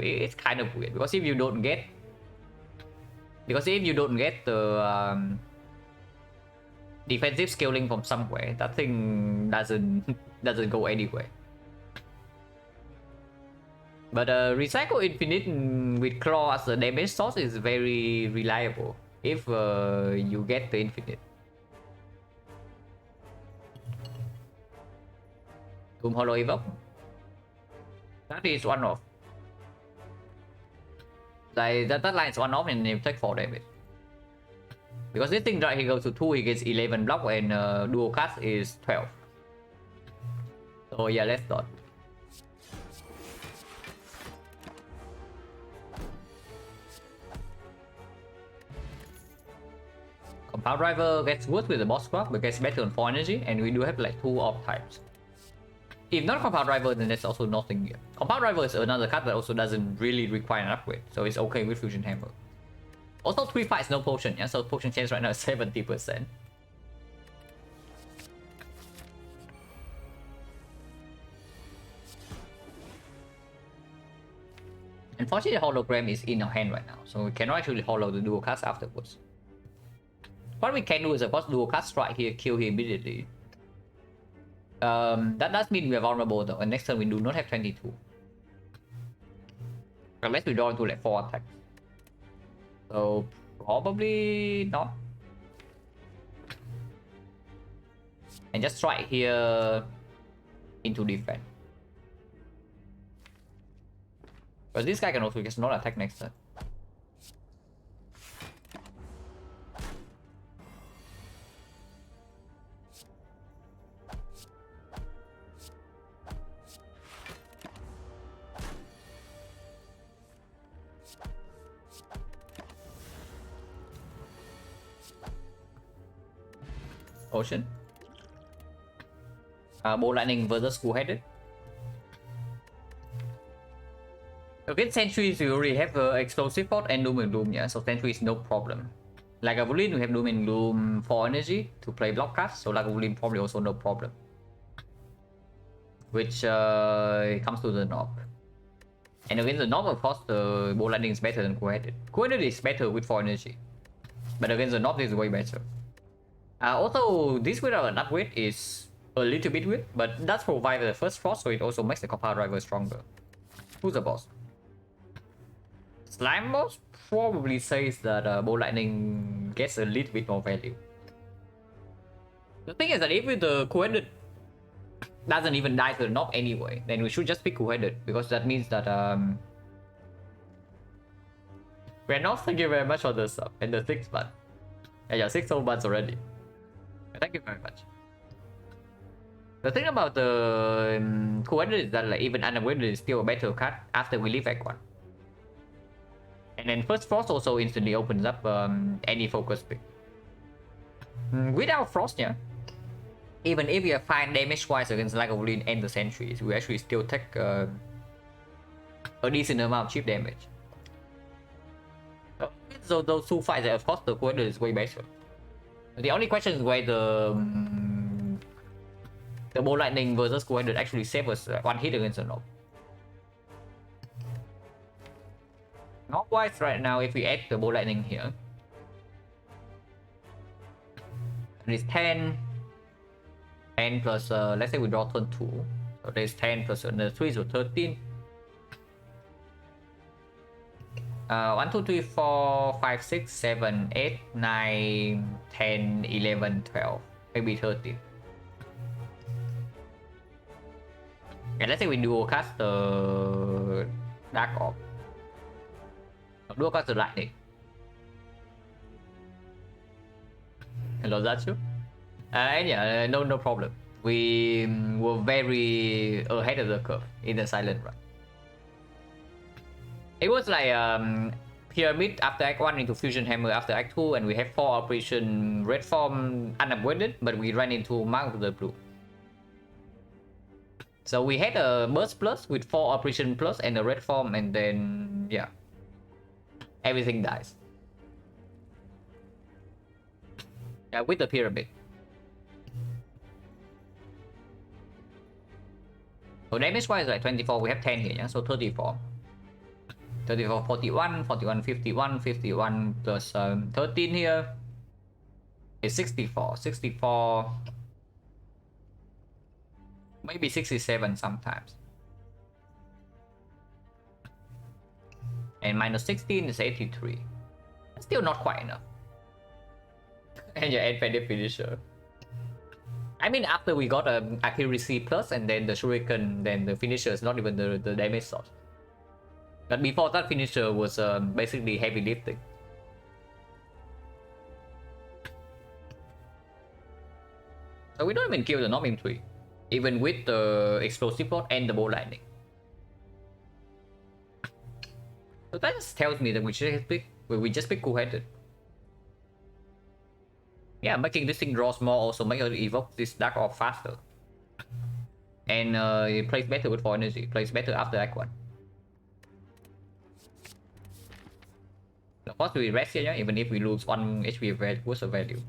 it's kind of weird, because if you don't get the defensive scaling from somewhere, that thing doesn't go anywhere. But recycle infinite with claw as a damage source is very reliable if you get the infinite. Doom Hollow Evoke. That is one off. Like that line is one off and you take 4 damage. Because this thing right, he goes to 2, he gets 11 block, and dual cast is 12. So yeah, let's start. Compound Driver gets worse with the boss squad, but gets better on 4 energy, and we do have like 2 off types. If not Compound Driver, then there's also nothing here. Compound Driver is another card that also doesn't really require an upgrade, so it's okay with Fusion Hammer. Also 3 fights, no potion, yeah, so potion chance right now is 70%. Unfortunately, the hologram is in our hand right now, so we cannot actually hollow the dual cast afterwards. What we can do is, of course, dual cast strike here, kill him immediately. That does mean we are vulnerable though, and next turn we do not have 22. Unless we draw into like 4 attacks. So probably not. And just strike here into defense. Because this guy can also just not attack next turn. Ocean. Bow lightning versus school-headed. Against sentries, we already have explosive pot and doom and gloom, yeah. So sentry is no problem. Like a Lagavulin, we have doom and gloom for energy to play block cast, so Lagavulin probably also no problem. Which comes to the knob. And against the knob, of course, the bow lightning is better than school-headed. School-headed is better with 4 energy, but against the knob, is way better. Also, this without an upgrade is a little bit weird, but that's provided the first frost, so it also makes the compound driver stronger. Who's the boss? Slime boss probably says that Ball Lightning gets a little bit more value. The thing is that if the Cool-Headed doesn't even die to the knob anyway, then we should just pick Cool-Headed, because that means that we're not thank you very much for the sub and the 6 months. Yeah, you're 6 whole months already. Thank you very much. The thing about the Cool-Headed is that like, even Unavoided is still a better card after we leave Act 1. And then First Frost also instantly opens up any focus pick. Without Frost, yeah, even if we are fine damage-wise against Lack of Lean and the Sentries, we actually still take a decent amount of chip damage. So those two fights, of course, the Cool-Headed is way better. The only question is whether the Ball Lightning versus Cool-Headed actually save us one hit against the knob. Knob-wise, right now, if we add the Ball Lightning here, it's 10 plus, let's say we draw turn 2, so there's 10 plus another 3, so 13. 1, 2, 3, 4, 5, 6, 7, 8, 9, 10, 11, 12, maybe 13. And let's say we dual cast the Dark Orb. Dual cast the Lightning. Hello, that's you? Yeah, no problem. We were very ahead of the curve in the Silent run. It was like Pyramid after Act 1 into Fusion Hammer after Act 2, and we have 4 Operation Red Form unavoided, but we ran into Mark of the Blue. So we had a Burst Plus with 4 Operation Plus and a Red Form, and then, yeah, everything dies. Yeah, with the Pyramid. So damage wise, like 24, we have 10 here, yeah? So 34. 34, 41, 41, 51, 51 plus 13 here is 64. 64, maybe 67 sometimes. And minus 16 is 83. That's still not quite enough. And your end finisher. I mean, after we got accuracy plus and then the shuriken, then the finisher is not even the damage source. But before that, finisher was basically heavy lifting. So we don't even kill the Nomim 3, even with the explosive plot and the Ball Lightning. So that just tells me that we just pick Cool-Headed. Yeah, making this thing draws more also make her evoke this Dark Orb faster. And it plays better with 4 energy, plays better after Act 1. Of course we rest here, yeah? Even if we lose 1 HP worth of value.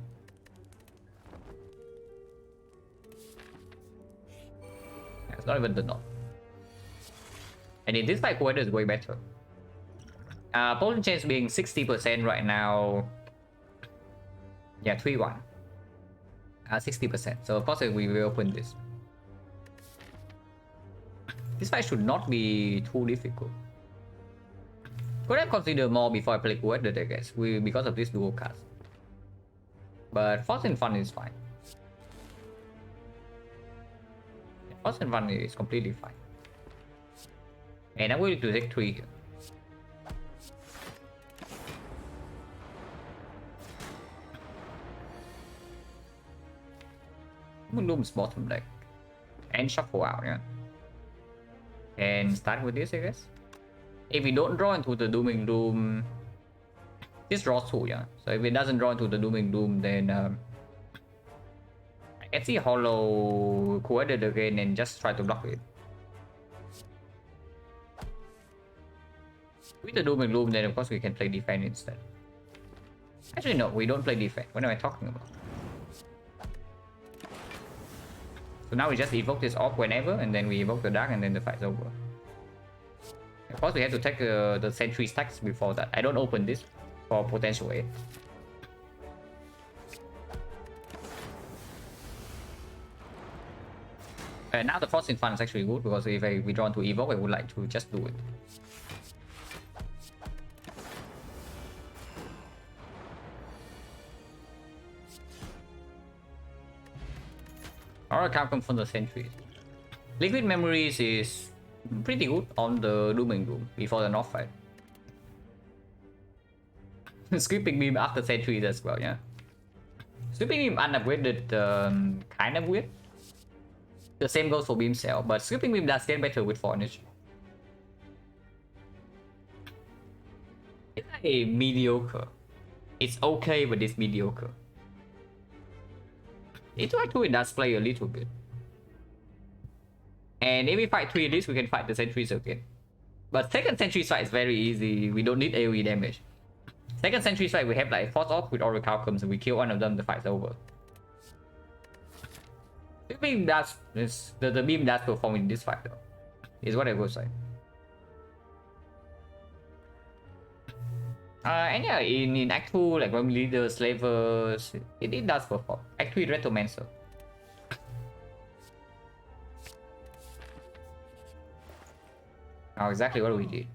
It's not even the knob. And in this fight, Cool-Headed is way better. Potion chance being 60% right now. Yeah, 3-1. 60%. So of course we will open this. This fight should not be too difficult. Could have considered more before I play Cool-Headed, I guess, because of this dual cast. But Force and Fun is fine. Force and Fun is completely fine. And I'm willing to take 3 here. Doom's bottom deck. And shuffle out, yeah. And start with this, I guess. If we don't draw into the Dooming Doom, this draws 2, yeah. So if it doesn't draw into the Dooming Doom, then I can see Hollow Cool-Headed again and just try to block it. With the Dooming Doom, then of course we can play defense instead. Actually, no, we don't play defense. What am I talking about? So now we just evoke this orb whenever, and then we evoke the dark, and then the fight's over. Of course, we have to take the sentry stacks before that. I don't open this for potential aid. And now the Frosting Fun is actually good because if I withdraw to evoke, I would like to just do it. Or I can't confirm the sentries. Liquid Memories is pretty good on the Doom and Gloom before the North fight. Skipping Beam after sentries as well, yeah. Skipping Beam unupgraded kind of weird. The same goes for Beam Cell, but Skipping Beam does get better with Fornage. It's like mediocre. It's okay, but it's mediocre. Interact 2 it does play a little bit. And if we fight 3 of these, we can fight the sentries again. But second sentry fight is very easy. We don't need AoE damage. Second sentry fight, we have like Force Off with Oracle comes and we kill one of them, the fight's over. The beam does the beam does perform in this fight though. Is what I would say. And yeah, in Act 2, like Realm Leader, Slavers, it does perform. Act 3, Retromancer. Oh, exactly what we did.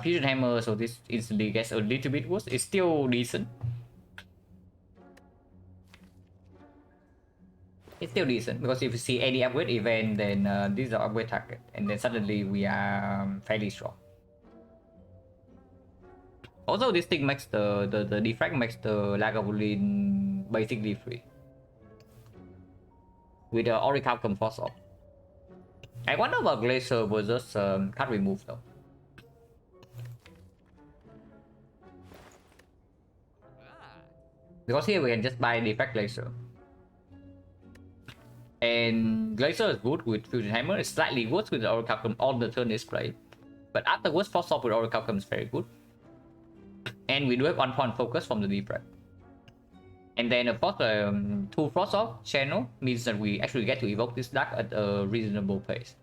Fusion Hammer, so this instantly gets a little bit worse. It's still decent. It's still decent because if you see any upgrade event, then these are upgrade target, and then suddenly we are fairly strong. Also, this thing makes the defrag makes the Lagavulin basically free with the Oracle come Force Off. I wonder about Glacier versus card remove though. Because here we can just buy defect Glacier. And Glacier is good with Fusion Hammer, it's slightly worse with the Oracle on the turn display. But afterwards, Force Off with Oracle is very good. And we do have 1 point focus from the defrag. And then of course, 2 Frost Off channel means that we actually get to evoke this deck at a reasonable pace.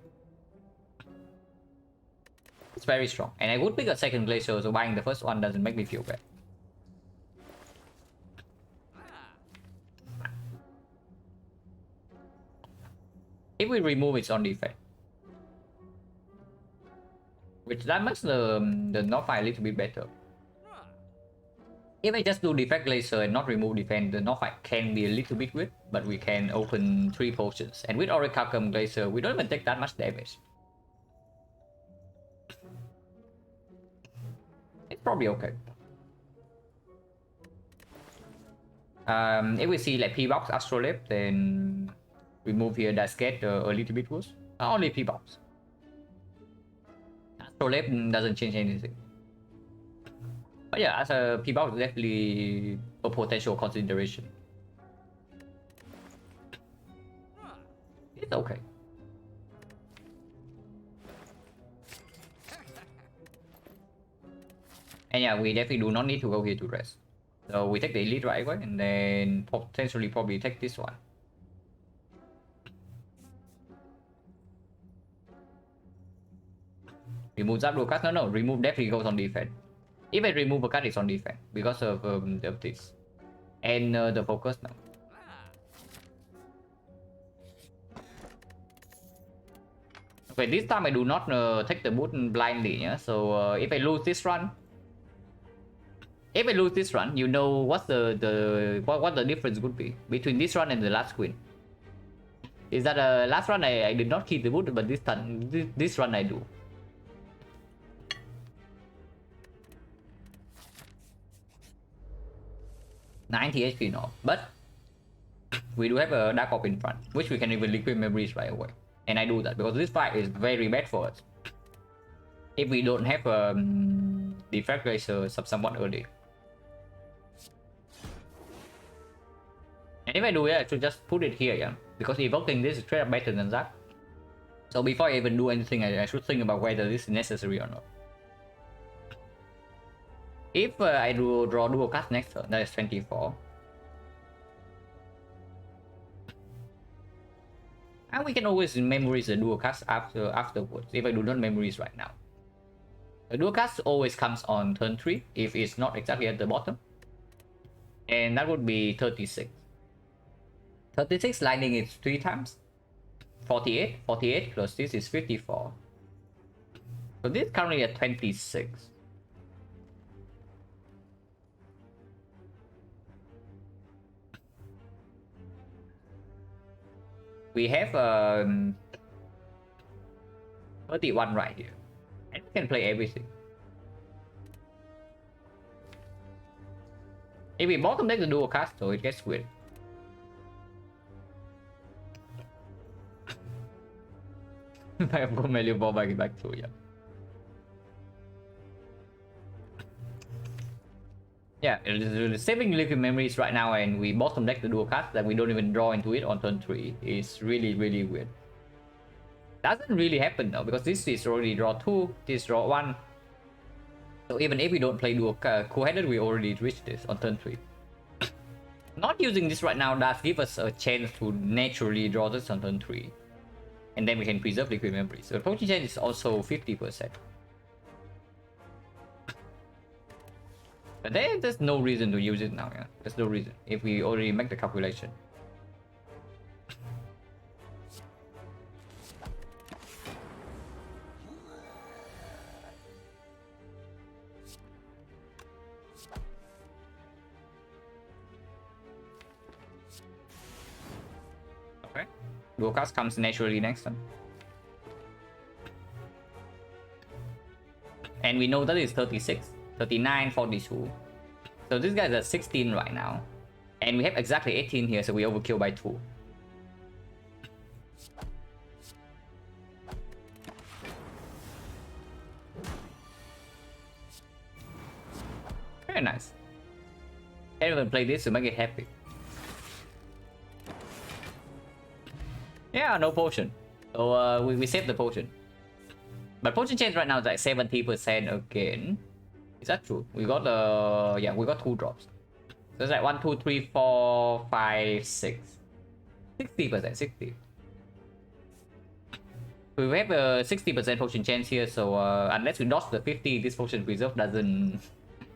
It's very strong. And I would pick a second Glacier, so buying the first one doesn't make me feel bad. If we remove its on defense, which that makes the North fight a little bit better. If I just do defect Glacier and not remove defense, the North fight can be a little bit weird, but we can open 3 potions. And with Oracle Glacier, we don't even take that much damage. It's probably okay. If we see like P-Box Astrolabe, then remove here does get a little bit worse. Only P-Box. Astrolabe doesn't change anything. But yeah, as a P-Box is definitely a potential consideration. It's okay. And yeah, we definitely do not need to go here to rest. So we take the Elite right away and then potentially probably take this one. Remove that dual card? No, remove definitely goes on defense. If I remove a card, it's on defense because of this. And the focus now. Okay, this time I do not take the boot blindly, yeah? So if I lose this run, you know what the difference would be between this run and the last queen. Is that last run I did not keep the boot, but this time this run I do. $90 HP now, but we do have a Dark Orb in front, which we can even liquid memories right away. And I do that because this fight is very bad for us. If we don't have defect Glacier somewhat early. And if I do it, I should just put it here, yeah? Because evoking this is straight up better than that. So before I even do anything, I should think about whether this is necessary or not. If I do draw dual cards next turn, that is 24. And we can always memorize the dual cards afterwards, if I do not memorize right now. The dual cards always comes on turn 3, if it's not exactly at the bottom. And that would be 36. 36 lightning is 3 times. 48 plus this is 54. So this is currently at 26. We have 31 right here. And we can play everything. If we bottom deck the dual cast, so it gets weird. I've got Melio ball back to yeah. Yeah, saving living memories right now, and we bottom deck the dual cast that we don't even draw into it on turn 3 is really weird. Doesn't really happen though, because this is already draw 2, this draw 1. So even if we don't play dual co-headed, we already reached this on turn 3. Not using this right now does give us a chance to naturally draw this on turn 3. And then we can preserve liquid memories. So potion change is also 50%. But there's no reason to use it now, yeah. There's no reason if we already make the calculation. Okay. Dual cast comes naturally next time. And we know that is 36. 39, 42. So this guy's at 16 right now. And we have exactly 18 here, so we overkill by 2. Very nice. Everyone play this to make it happy. Yeah, no potion. So we saved the potion. But potion change right now is like 70% again. Is that true? We got yeah, we got 2 drops. So it's like 1, 2, 3, 4, 5, 6. 60%, 60. We have a 60% potion chance here, so unless we dodge the 50, this potion preserve doesn't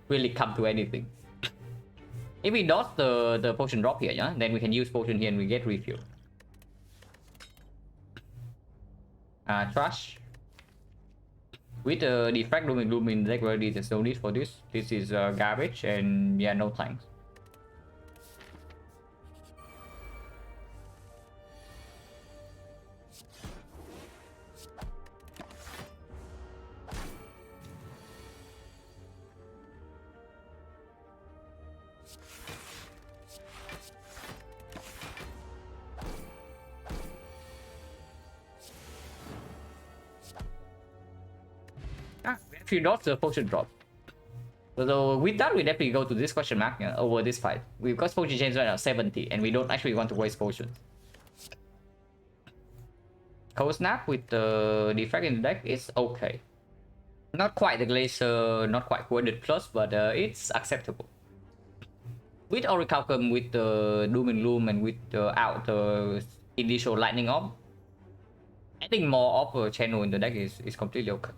really come to anything. If we dodge the potion drop here, yeah, then we can use potion here and we get refuel. Trash. With the defrag Doom in deck already, there's no need for this. This is garbage, and yeah, no thanks. Few dots, the potion drop. So with that, we definitely go to this question mark, yeah, over this fight. We've got potion change right now 70, and we don't actually want to waste potions. Cold Snap with the defrag in the deck is okay. Not quite the Glacier, not quite Coordinate Plus, but it's acceptable. With Orichalcum, with the Doom and Gloom, and with out the initial Lightning Orb, adding more of a channel in the deck is completely okay.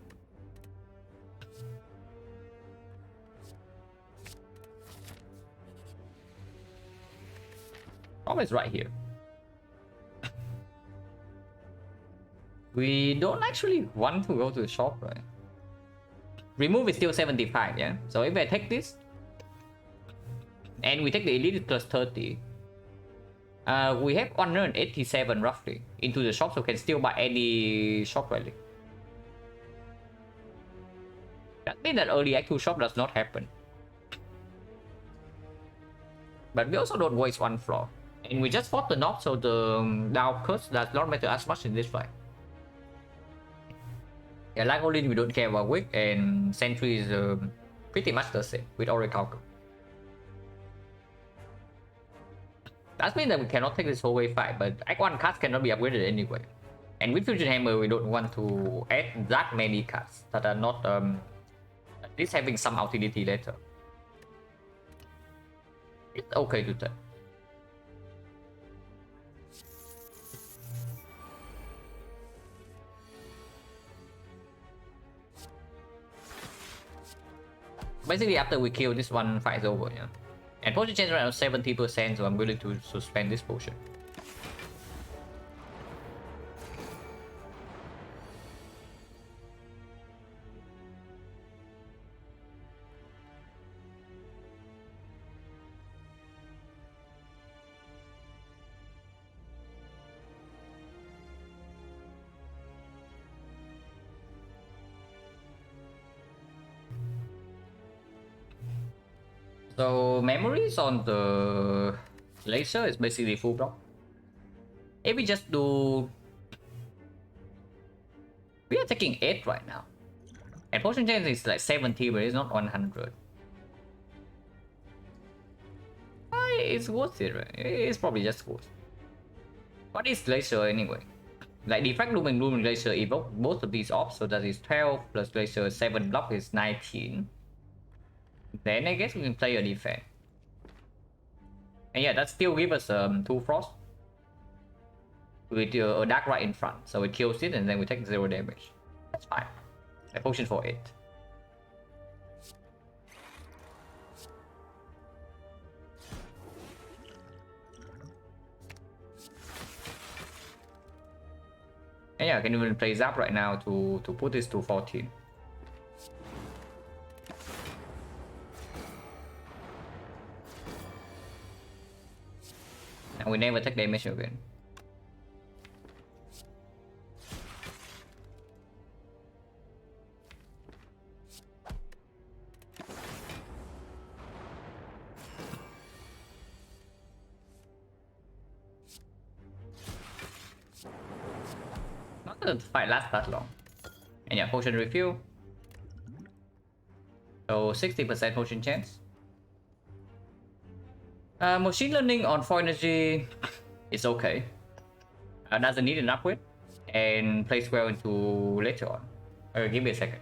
Problem is right here. We don't actually want to go to the shop, right? Remove is still 75, yeah? So if I take this, and we take the Elite plus 30, we have 187 roughly into the shop, so we can still buy any shop relic. That means that early actual shop does not happen. But we also don't waste one floor. And we just fought the knock, so the down curse does not matter as much in this fight. Yeah, like Olin, we don't care about Wick, and Sentry is pretty much the same with Orichalcum. That means that we cannot take this whole way fight, but Act 1 cards cannot be upgraded anyway. And with Fusion Hammer, we don't want to add that many cards that are not at least having some utility later. It's okay to take. Basically, after we kill, this one fight is over, yeah. And potion change around 70%, so I'm willing to spend this potion. So memories on the laser is basically full block. If we just do, we are taking 8 right now, and potion chance is like 70, but it's not 100. It's worth it, right? It's probably just worth. What is laser anyway? Like defect doom and gloom and laser evoke both of these off, so that is 12 plus laser 7 block is 19. Then I guess we can play a defense. And yeah, that still gives us 2 frost with a dark right in front, so it kills it and then we take 0 damage. That's fine. A potion for 8. And yeah, I can even play Zap right now to put this to 14. And we never take damage again. Not that the fight lasts that long. And yeah, potion refill. So 60% potion chance. Machine learning on 4 energy is okay. Doesn't need an upgrade and plays well into later on. Give me a second.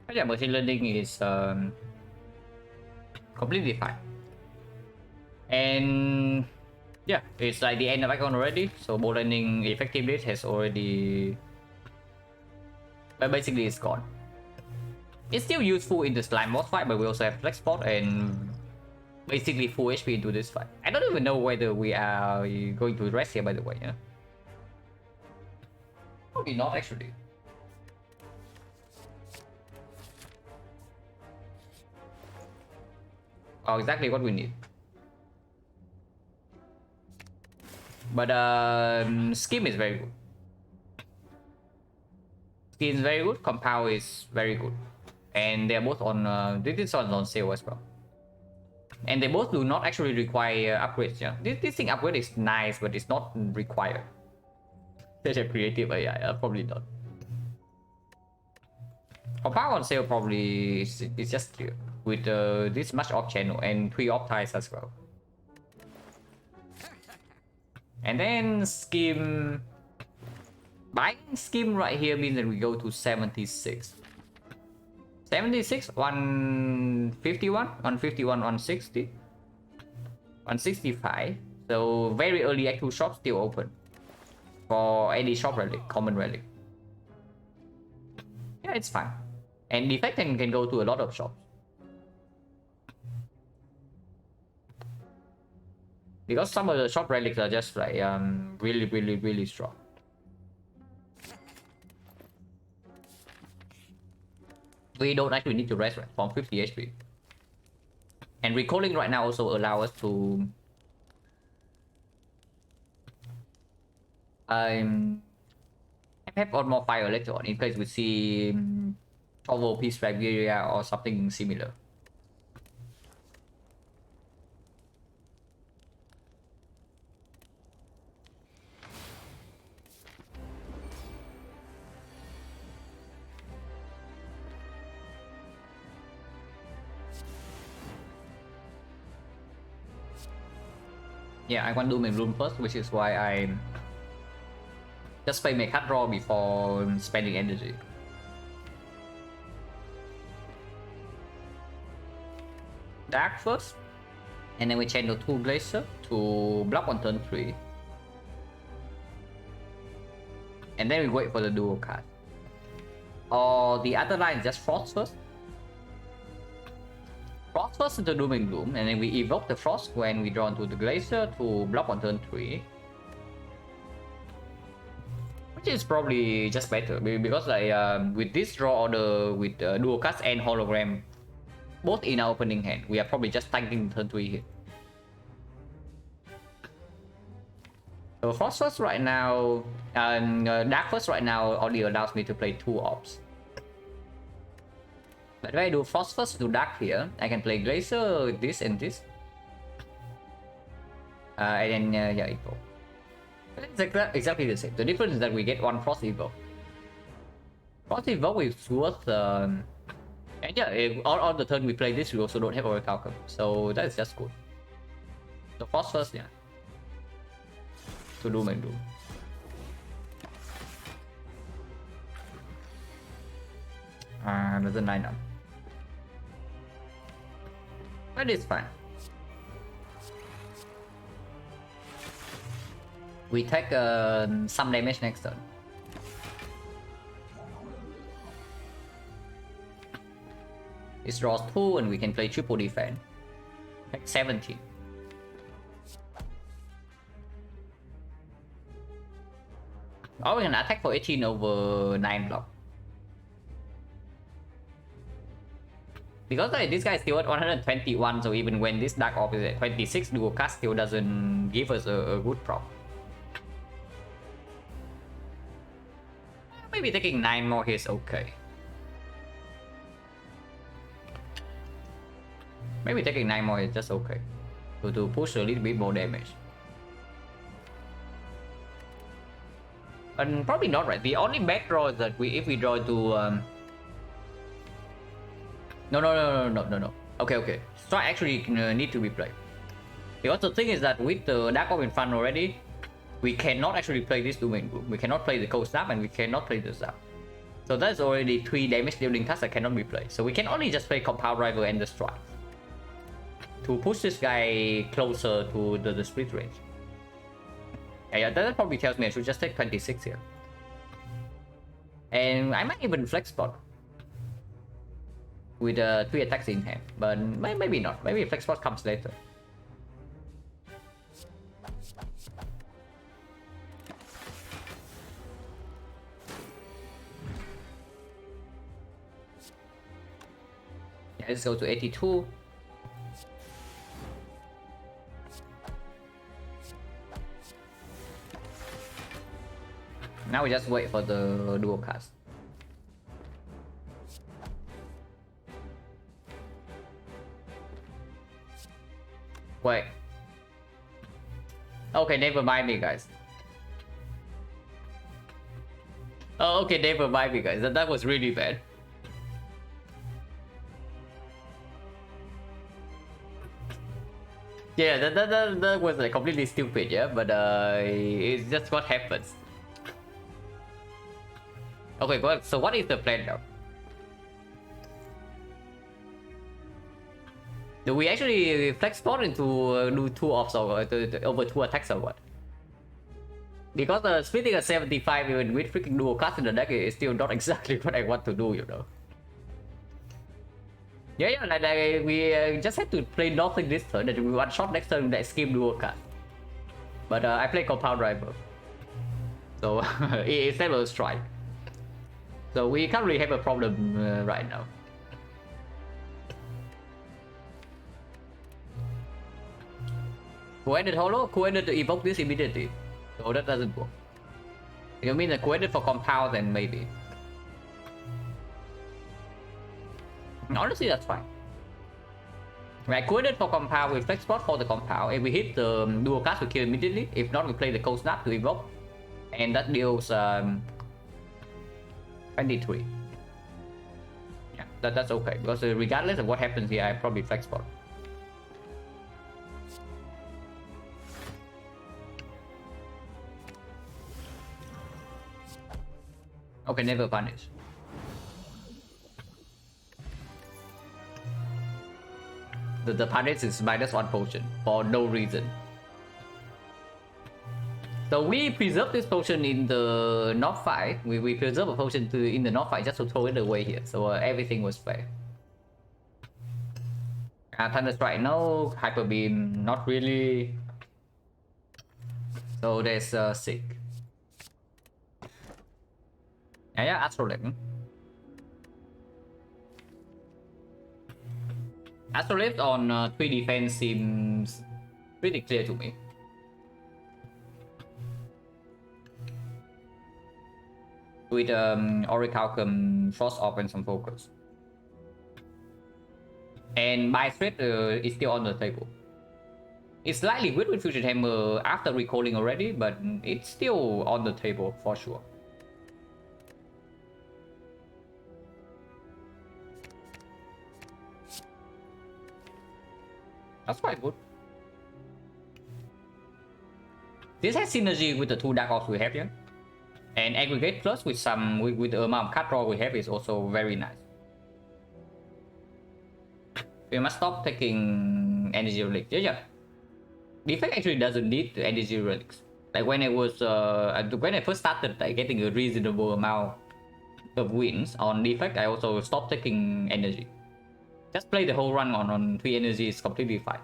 But yeah, machine learning is completely fine. And yeah, it's like the end of icon already, so ball landing effectiveness has already, but basically it's gone. It's still useful in the slime boss fight, but we also have flex spot and basically full HP into this fight. I don't even know whether we are going to rest here, by the way. Yeah, probably not actually. Oh, exactly what we need. But scheme is very good. Scheme is very good. Compound is very good, and they're both on. This is on sale as well. And they both do not actually require upgrades. Yeah, this thing upgrade is nice, but it's not required. Such a creative AI, probably not. Compound on sale probably is just clear with this much off channel and 3 off ties as well. And then scheme, buying scheme right here means that we go to 76. 76, 151, 151, 160, 165. So very early Act 2 shops still open for any shop relic, common relic. Yeah, it's fine. And defect can go to a lot of shops. Because some of the shop relics are just like really strong. We don't actually need to rest right, from 50 HP. And recalling right now also allow us to have on more fire later on in case we see Trovo Peace Siberia or something similar. Yeah, I want to do my room first, which is why I just play my cut draw before spending energy. Dark first, and then we channel 2 Glacier to block on turn 3. And then we wait for the dual card. Or the other line is just Frost first. Frost first into Doom and Gloom, and then we evoke the Frost when we draw into the Glacier to block on turn 3. Which is probably just better, because like with this draw order with dual cards and hologram, both in our opening hand. We are probably just tanking turn 3 here. So Frost First right now, Dark First right now only allows me to play 2 orbs. But if I do Frost First to Dark here, I can play Glacier, this and this. And then, yeah, Evo. It's exactly the same. The difference is that we get 1 Frost Evo. Frost Evo is worth... and yeah, all the turn we play this, we also don't have Oracle Alchemy. So that's just good. So Frost First, yeah. To Doom and Doom. There's a 9 up. But it's fine. We take some damage next turn. It draws 2 and we can play triple defense. Like 17. Or we can attack for 18 over 9 block. Because this guy is still at 121, so even when this Dark Orb is at 26, Dual Cast still doesn't give us a good prop. Maybe taking 9 more here is okay. Maybe taking 9 more is just okay. To push a little bit more damage. And probably not, right? The only bad draw is that if we draw to No. Okay. Strike actually need to be played. Because the thing is that with the Dark Orb in front already, we cannot actually play this Doom and Gloom. We cannot play the Cold Snap and we cannot play the Zap. So that's already 3 damage dealing tasks that cannot be played. So we can only just play Compound Rival and the Strike to push this guy closer to the split range. Yeah, that probably tells me I should just take 26 here. And I might even flex spot with 3 attacks in hand, but maybe not. Maybe flex spot comes later. Yeah, let's go to 82. Now we just wait for the dual cast. Wait. Okay, never mind me, guys. Oh, okay, never mind me, guys. That was really bad. Yeah, that was like completely stupid, yeah, but it's just what happens. Okay, well, so what is the plan now? Do we actually flex spot into do 2 ops or over 2 attacks or what? Because splitting a 75 even with freaking dual cast in the deck is still not exactly what I want to do, you know. Yeah, like we just had to play nothing this turn, that we one shot next turn that skip dual cast. But I play Compound Rival, so it's never a strike. So we can't really have a problem right now. Co-ended Hollow? Co-ended to evoke this immediately. So that doesn't work. You mean the co-ended for compound then maybe. Honestly, that's fine. Right, co-ended for compound, we flex spot for the compound. If we hit the dual cast, we kill immediately. If not, we play the cold snap to evoke. And that deals 23. Yeah, that's okay. Because regardless of what happens here, I probably flex spot. Okay, never punish. The punish is -1 potion for no reason. So we preserve this potion in the North fight. We preserve a potion in the North fight just to throw it away here. So everything was fair. Thunder Strike, no. Hyper Beam, not really. So there's Sick. Yeah, Astral Link. Astrolabe on 3 defense seems pretty clear to me. With Orichalcum, Frost Orb and some focus. And my threat is still on the table. It's slightly weird with Fusion Hammer after recalling already, but it's still on the table for sure. That's quite good. This has synergy with the 2 Dark Orbs we have here. And aggregate plus with the amount of card draw we have is also very nice. We must stop taking energy relics. Yeah. The effect actually doesn't need the energy relics. Like when I first started like, getting a reasonable amount of wins on the effect, I also stopped taking energy. Just play the whole run on 3 energy is completely fine.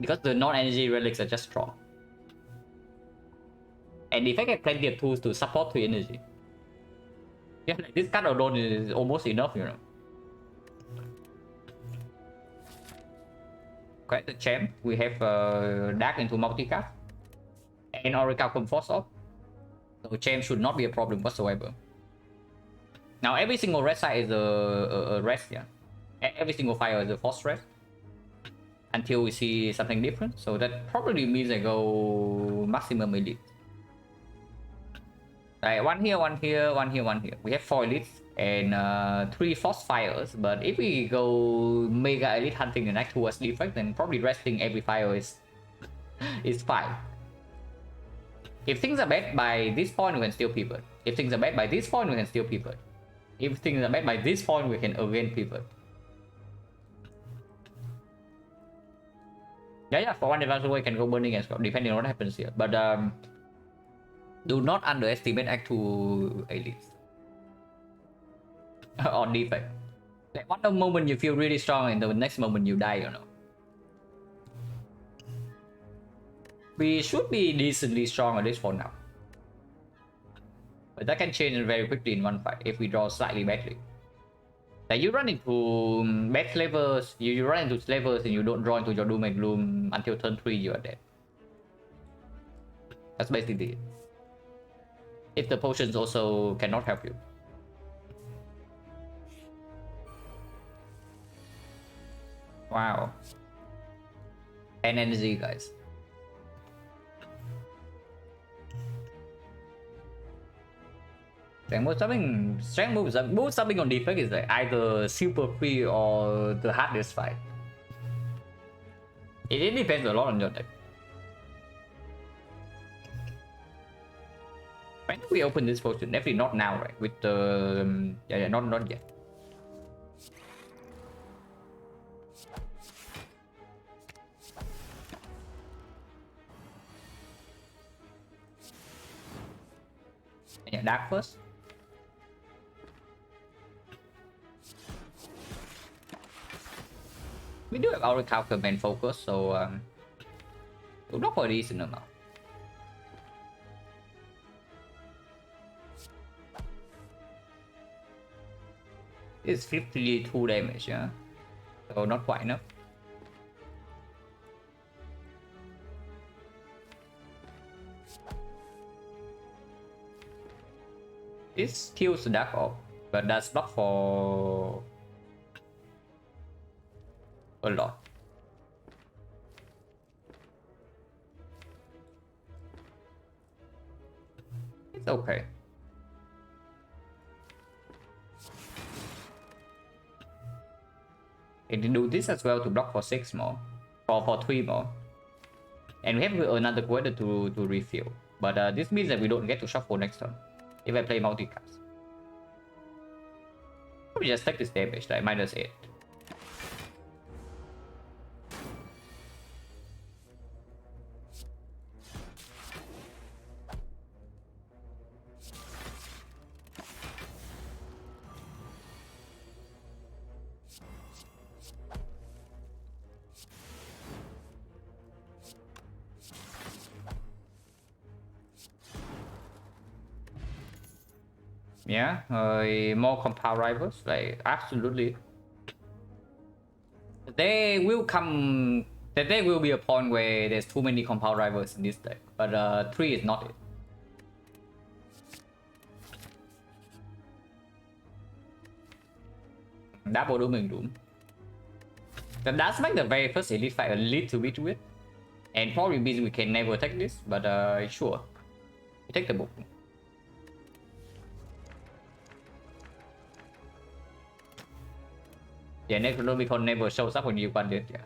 Because the non-energy relics are just strong. And the effect has plenty of tools to support 3 energy. Yeah, like this card alone is almost enough, you know. Okay, the champ, we have Dark into multicast. And Orichalcum Force Off. So champ should not be a problem whatsoever. Now every single red side is a rest, yeah. Every single fire is a force rest. Until we see something different. So that probably means I go maximum elite. Right, one here, one here, one here, one here. We have 4 elites and 3 force fires. But if we go mega elite hunting and act towards the effect, then probably resting every fire is fine. If things are bad by this point, we can still pivot. If things are bad by this point, we can still pivot. If things are bad by this point, we can again pivot. Yeah, for one advance we can go burning as well, depending on what happens here. But do not underestimate Act 2 elites. On defense. Like one moment you feel really strong and the next moment you die, you know. We should be decently strong at least for now. But that can change very quickly in one fight if we draw slightly badly. Like you run into bad slavers, you run into slavers and you don't draw into your Doom and Gloom until turn 3 you are dead. That's basically it. If the potions also cannot help you. Wow. 10 energy, guys. Strength move something on defense is like either super free or the hardest fight. It depends a lot on your deck. When do we open this potion? Definitely not now, right? With the yeah, not yet. Yeah, Dark first. We do have our Orichalcum and focus, so we'll not for a decent amount. It's 52 damage, yeah. So not quite enough. This kills the Dark Orb, but that's block for a lot. It's okay. And to do this as well to block for 6 more, for 3 more. And we have another quarter to refill. But this means that we don't get to shuffle next turn if I play multicast. Probably just take this damage, like -8. Yeah, more compound rivals, like absolutely. There will come. There will be a point where there's too many compound rivals in this deck, but 3 is not it. Double Dooming Doom. That's make the very first elite fight a little bit weird. And probably means we can never take this, but sure. We take the book. Yeah, Necronomicon never shows up when you bandit, yeah.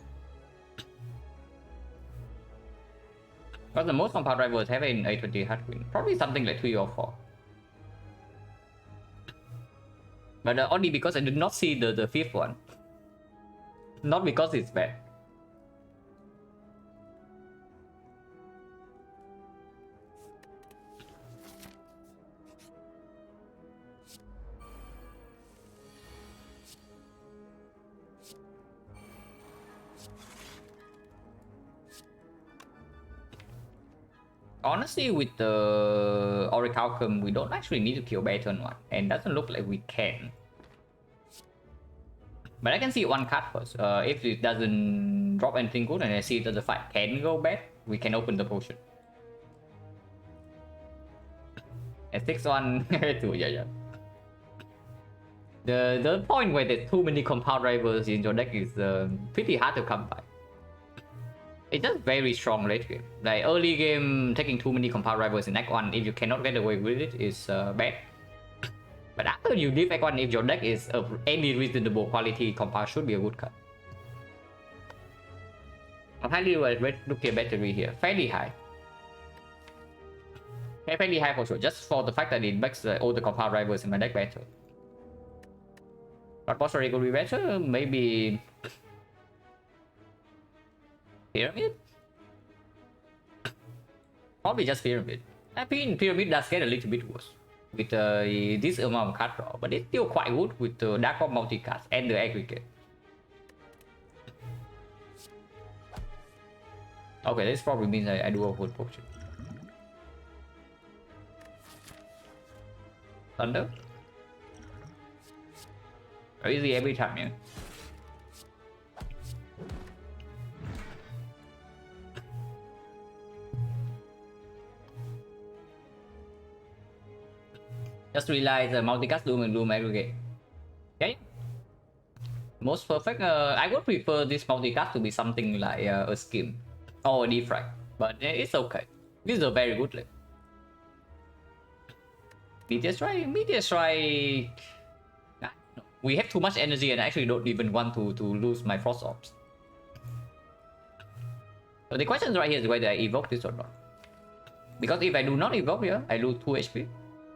Because the most compound rivals have in A20H win. Probably something like 3 or 4. But only because I did not see the 5th one. Not because it's bad. Honestly, with the Orichalcum, we don't actually need to kill Baton one, and doesn't look like we can. But I can see one card first. If it doesn't drop anything good, and I see that the fight can go bad, we can open the potion. And 6-1 2, yeah. The point where there's too many compound rivals in your deck is pretty hard to come by. It's just very strong late game. Like early game, taking too many compound rivals in Act 1, if you cannot get away with it, is bad. But after you leave Act 1, if your deck is of any reasonable quality, compound should be a good card. I'm highly look at battery here. Fairly high. Okay, fairly high for sure. Just for the fact that it makes all the compound rivals in my deck better. But possibly could be better, maybe Pyramid? Probably just Pyramid. I mean, Pyramid does get a little bit worse with this amount of card draw, but it's still quite good with the Dark Orb multicast and the aggregate. Okay, this probably means I do a whole potion. Thunder? Easy every time, yeah. Just realize the multicast Doom and Doom aggregate. Okay. Most perfect. I would prefer this multicast to be something like a skim or a defrag, but it's okay. This is a very good list. Meteor Strike. We have too much energy and I actually don't even want to lose my Frost Orbs. So the question right here is whether I evoke this or not. Because if I do not evoke here, I lose 2 HP.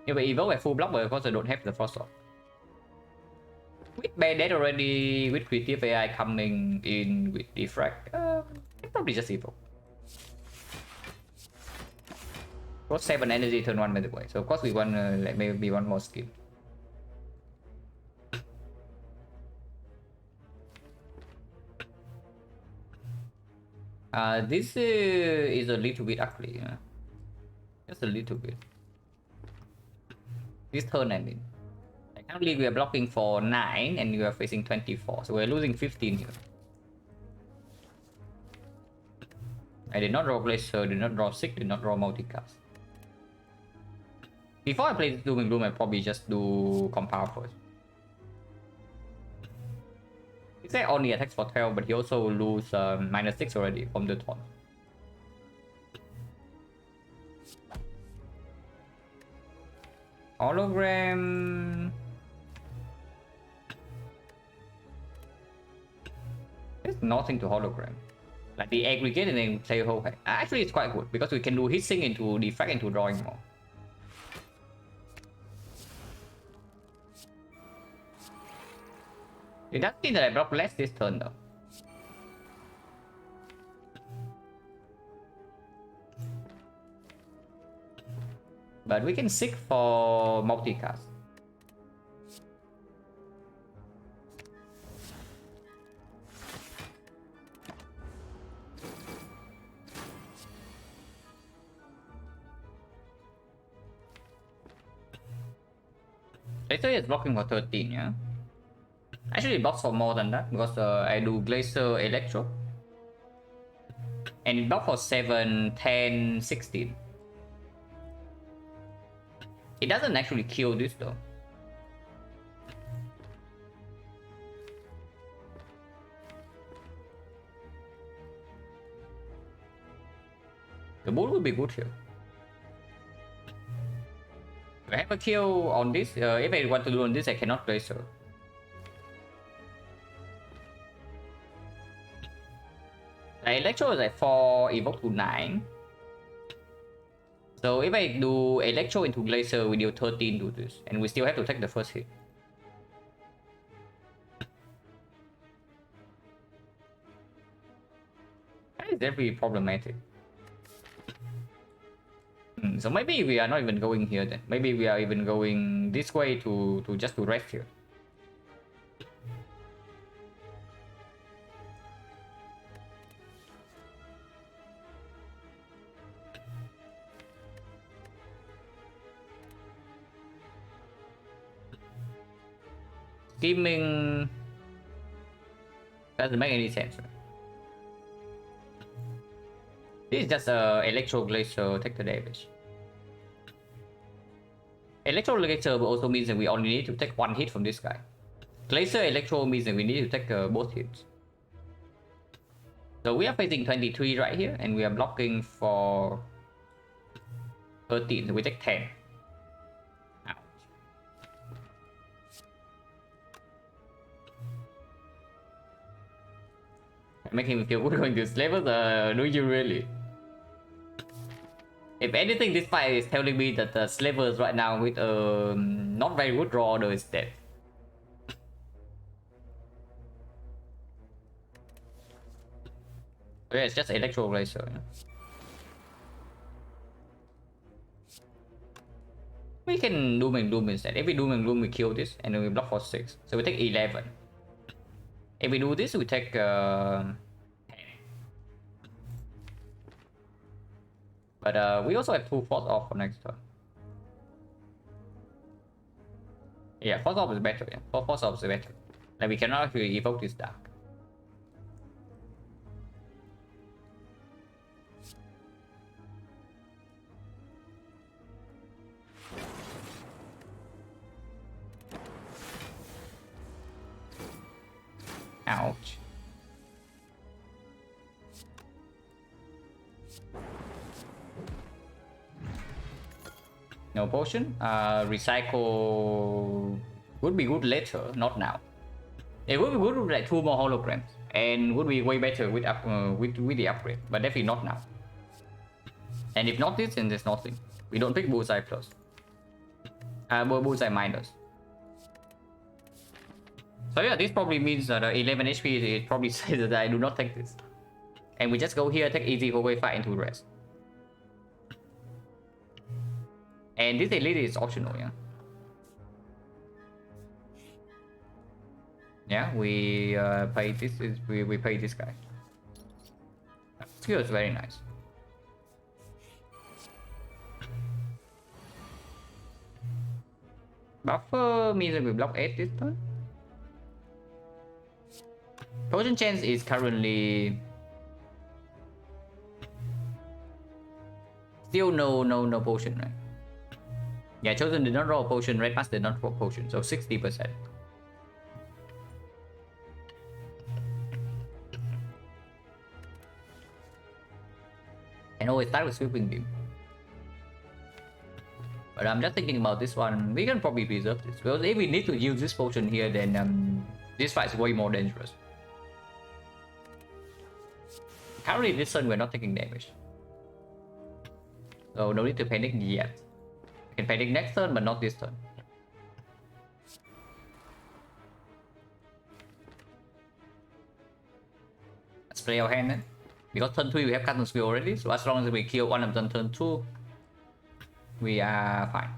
If I evoke at full block, but of course I don't have the Frost Orb. With Bandit already, with Creative AI coming in with Defrag, I probably just evoke. Got 7 energy turn 1 by the way, so of course we want like maybe one more skill. This is a little bit ugly, just a little bit. This turn, I mean. Currently we are blocking for 9 and we are facing 24, so we're losing 15 here. I did not draw Glacier, did not draw Sick, did not draw Multicast. Before I play this Doom and Gloom, I probably just do Compound first. He said only attacks for 12, but he also lose -6 already from the taunt. Hologram. There's nothing to hologram. Like the aggregate and then play whole heck. Actually, it's quite good because we can do hit sync into defrag into drawing more. It does mean that I block less this turn though. But we can seek for multicast. Later is blocking for 13, yeah? Actually, it blocks for more than that because I do Glacier Electro. And it blocks for 7, 10, 16. It doesn't actually kill this though. The bull will be good here. If I have a kill on this, if I want to do on this, I cannot Glacier. The Electro is like 4, evoke to 9. So if I do Electro into Glacier, we deal 13 to this, and we still have to take the first hit. That is definitely problematic. So maybe we are not even going here then. Maybe we are even going this way to just to rest here. Scheming doesn't make any sense. This is just Electro Glacier, take the damage. Electro Glacier also means that we only need to take one hit from this guy. Glacier Electro means that we need to take both hits. So we are facing 23 right here, and we are blocking for 13, so we take 10. Ouch. Make him feel good going to slavers, do you really? If anything, this fight is telling me that the slavers right now with a not very good draw order is dead. Yeah, it's just Electro Glacier. Yeah. We can Doom and Gloom instead. If we Doom and Gloom, we kill this, and then we block for 6. So we take 11. If we do this, we take 10. But we also have 2 force off for next turn. Yeah, force off is better. Yeah, force off is better. Like we cannot actually evoke this dark. Ouch. No potion. Recycle would be good later, not now. It would be good with like 2 more holograms, and would be way better with with the upgrade, but definitely not now. And if not this, then there's nothing. We don't pick bullseye plus. Bullseye minus. So yeah, this probably means that 11 HP, it probably says that I do not take this. And we just go here, take easy for way fight into rest. And this elite is optional, yeah. Yeah, we pay this, we pay this guy. Skill is very nice. Buffer means that we block 8 this turn. Potion chance is currently still no potion, right? Yeah, Chosen did not draw a potion, Red Mask did not draw a potion, so 60%. And always start with Sweeping Beam. But I'm just thinking about this one, we can probably preserve this, because if we need to use this potion here, then this fight is way more dangerous. Currently this turn we're not taking damage, so no need to panic yet. We can panic next turn, but not this turn. Let's play our hand then. Because turn 3 we have Custom Skill already, so as long as we kill one of them turn 2, we are fine.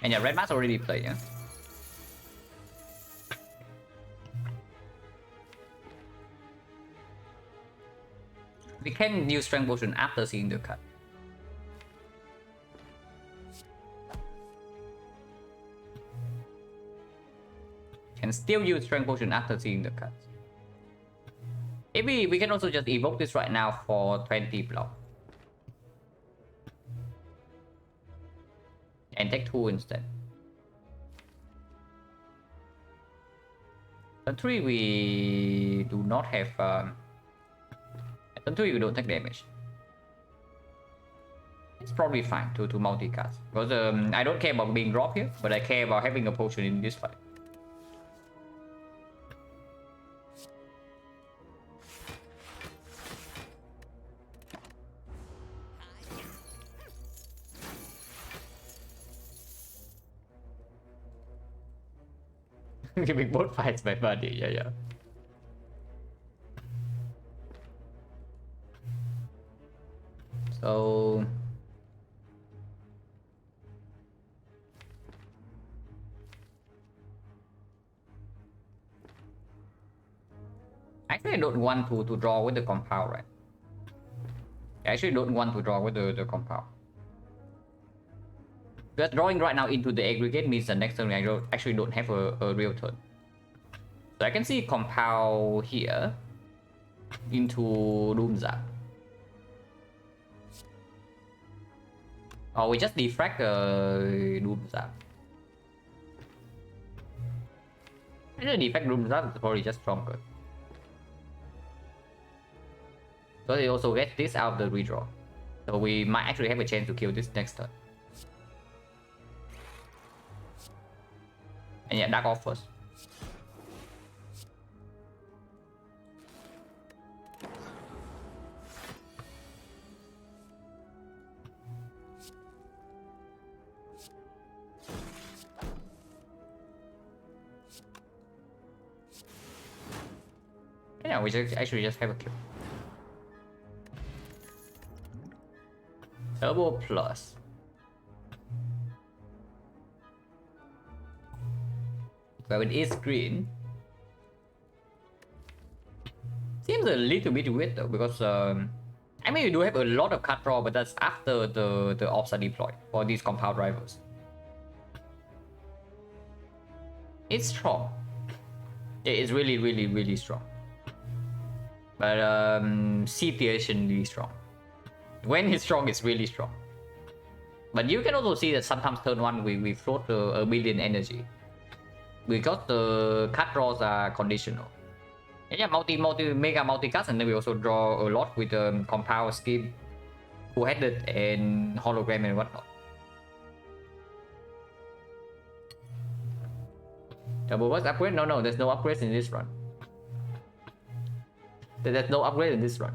And yeah, Red Mask already played, yeah. We can use Strength Potion after seeing the cut. Can still use Strength Potion after seeing the cards. Maybe we can also just evoke this right now for 20 block. And take 2 instead. Turn 3 we do not have... turn 3 we don't take damage. It's probably fine to multicast. Because I don't care about being dropped here, but I care about having a potion in this fight. Giving both fights my buddy, yeah. So... Actually, I don't want to draw with the compound, right? I actually don't want to draw with the compound. Because drawing right now into the aggregate means the next turn I actually don't have a real turn. So I can see compound here into Doomzap. Or we just defrag Doomzap. I think defrag Doomzap is probably just stronger. So they also get this out of the redraw. So we might actually have a chance to kill this next turn. And yeah, Dark off first. Yeah, we just actually just have a kill. Turbo plus. Well, it is green. Seems a little bit weird though, because I mean you do have a lot of card draw, but that's after the ops are deployed for these compound rivals. It's strong. It's really strong. But situationally strong. When it's strong, it's really strong. But you can also see that sometimes turn 1 we float a billion energy. Because the card draws are conditional. And yeah, mega multicast, and then we also draw a lot with compound scheme, two-headed and hologram and whatnot. Double burst upgrade? No, there's no upgrades in this run. There's no upgrade in this run.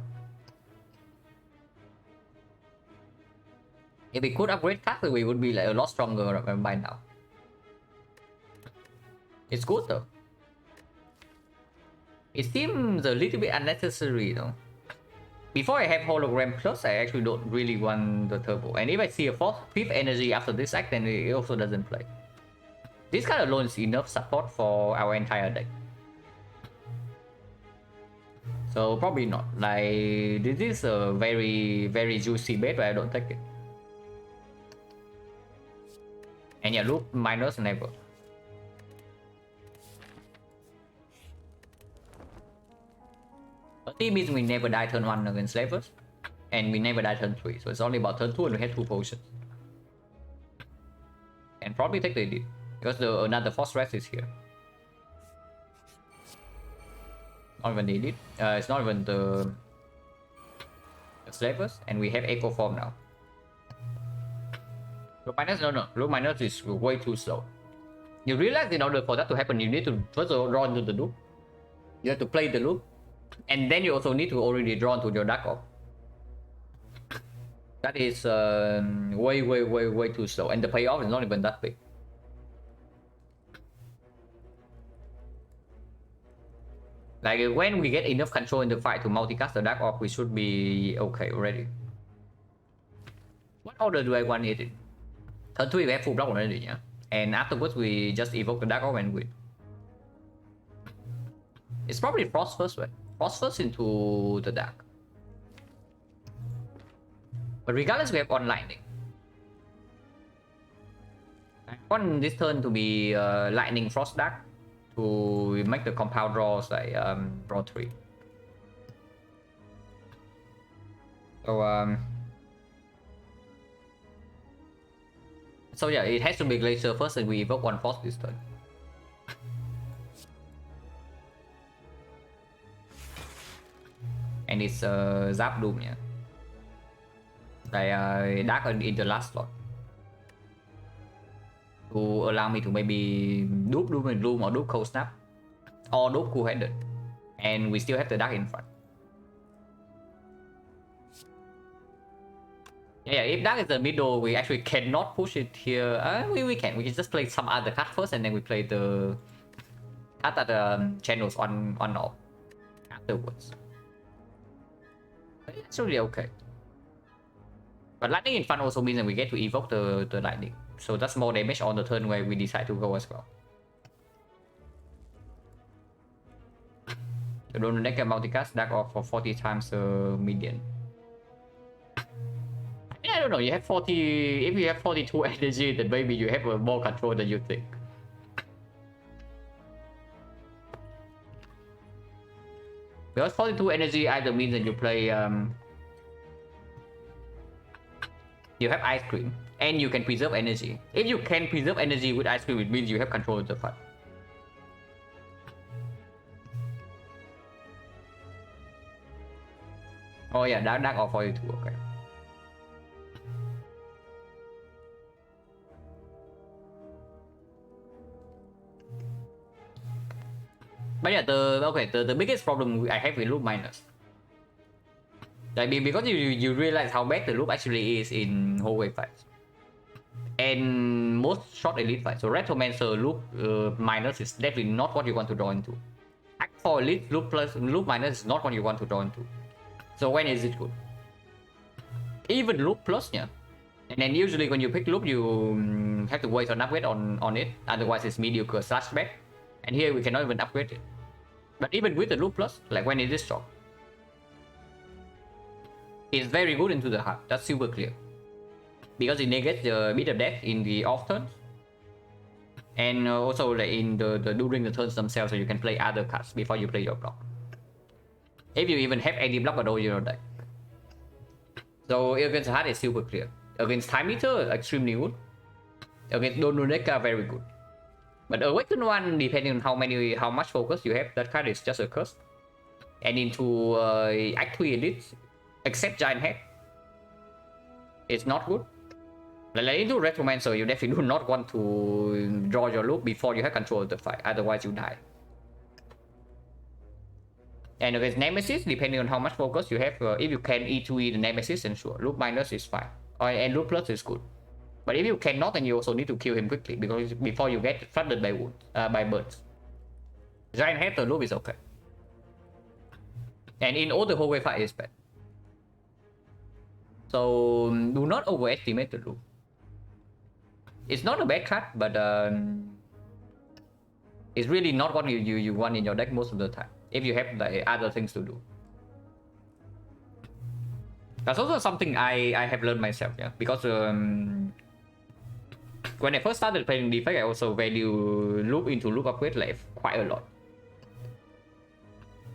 If we could upgrade faster, we would be like a lot stronger by now. It's good though. It seems a little bit unnecessary though. Before I have hologram plus, I actually don't really want the turbo. And if I see a 5th energy after this act, then it also doesn't play. This card alone is enough support for our entire deck. So probably not. Like, this is a very juicy bait, but I don't take it. And yeah, loop minus never. But it means we never die turn 1 against slavers. And we never die turn 3. So it's only about turn 2 and we have 2 potions. And probably take the edit. Because another force rest is here. Not even the edit. It's not even the slavers. And we have echo form now. Loop minus? No. Loop minus is way too slow. You realize in order for that to happen, you need to first of all draw into the loop. You have to play the loop. And then you also need to already draw into your Dark Orb. That is way too slow. And the payoff is not even that big. Like when we get enough control in the fight to multicast the Dark Orb, we should be okay already. What order do I want it in? Turn 3 we have full block already, yeah? And afterwards we just evoke the Dark Orb and win. It's probably Frost first, right? Frost first into the Dark. But regardless, we have on Lightning. I want this turn to be Lightning Frost Dark to make the compound draws like draw 3. So yeah, it has to be Glacier first, and we evoke 1 force this turn. And it's Zap Doom, yeah. Like Dark in the last slot. To allow me to maybe Doop Doom and Gloom or Doop Cold Snap. Or Doop Cool-Headed. And we still have the Dark in front. Yeah, if Dark is the middle, we actually cannot push it here. We can just play some other card first, and then we play the card that channels on off afterwards. It's really okay. But lightning in front also means that we get to evoke the lightning. So that's more damage on the turn where we decide to go as well. You don't deck a multicast Dark off for 40 times median. I don't know, you have 40... If you have 42 energy, then maybe you have more control than you think. Because 42 energy either means that you play... you have Ice Cream, and you can preserve energy. If you can preserve energy with Ice Cream, it means you have control of the fight. Oh yeah, Dark off 42, okay. But yeah, the biggest problem I have with loop minus, like because you realize how bad the loop actually is in hallway fights and most short elite fights. So Retromancer loop minus is definitely not what you want to draw into. Act for elite loop minus is not what you want to draw into. So when is it good? Even loop plus, yeah. And then usually when you pick loop, you have to wait on upgrade on it. Otherwise it's mediocre slash bad. And here we cannot even upgrade it. But even with the loop plus, like when it is strong, it's very good into the heart. That's super clear. Because it negates the bit of death in the off turns. And also like in the during the turns themselves, so you can play other cards before you play your block. If you even have any block at all in your deck. So against heart is super clear. Against Time Eater, extremely good. Against Dononeka, very good. But Awaken one, depending on how much focus you have, that card is just a curse. And into Act 3 Elite, except Giant Head, it's not good. Like into Retromancer, you definitely do not want to draw your loop before you have control of the fight, otherwise you die. And against Nemesis, depending on how much focus you have, if you can E2E the Nemesis, then sure, loop minus is fine. And loop plus is good. But if you cannot, then you also need to kill him quickly because before you get flooded by wounds, by birds. Giant Head, the loop is okay. And in all the hallway fight is bad. So do not overestimate the loop. It's not a bad card, but it's really not what you want in your deck most of the time. If you have like other things to do. That's also something I have learned myself, yeah. Because when I first started playing Defect, I also value loop into loop upgrade like quite a lot.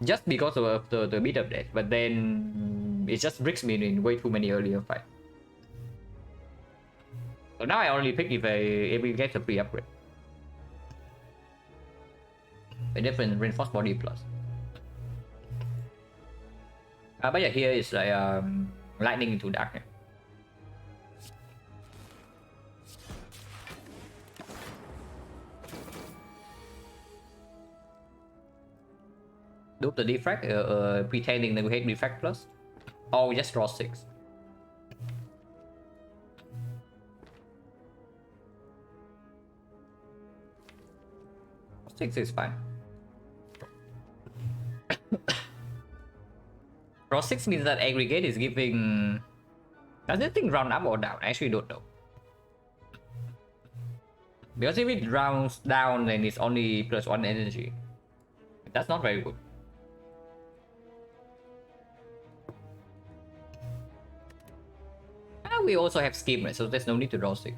Just because of the bit of that, but then it just bricks me in way too many earlier fights. So now I only pick if we get a free upgrade. A different reinforced body plus. But yeah, here is like lightning into dark. Do the defract, pretending that we hate defract plus. Or we just draw 6. Six is fine. Draw 6 means that aggregate is giving... Does this thing round up or down? I actually don't know. Because if it rounds down, then it's only +1 energy. That's not very good. We also have scheme, right? So there's no need to draw 6.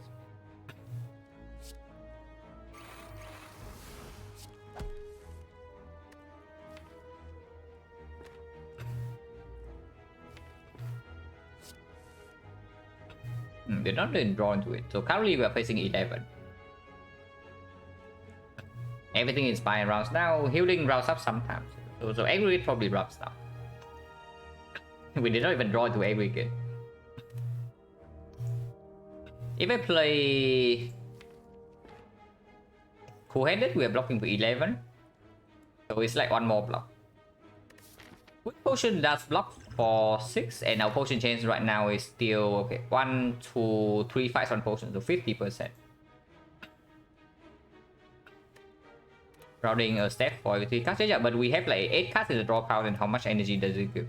we're not really drawn to it. So currently we are facing 11. Everything is fine rounds now. Healing rounds up sometimes. So aggregate probably rounds down. We did not even draw to aggregate. If I play Cool-Headed, we are blocking to 11. So it's like one more block. Which potion does block for 6? And our potion change right now is still okay. 1, 2, 3 fights on potion, so 50%. Rounding a step for every 3 cards. Yeah, but we have like 8 cards in the draw pile, and how much energy does it give?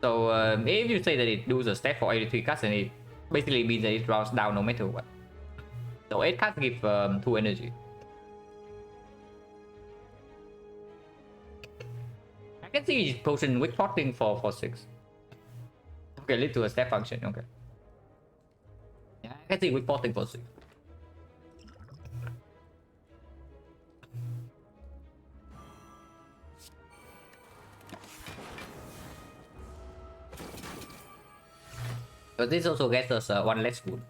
So if you say that it does a step for 83 cards, then it basically means that it rounds down no matter what. So 8 cards give 2 energy. I can see potion with potting for 6. Okay, lead to a step function. Okay. Yeah, I can see with potting for 6. But this also gets us 1 less wound.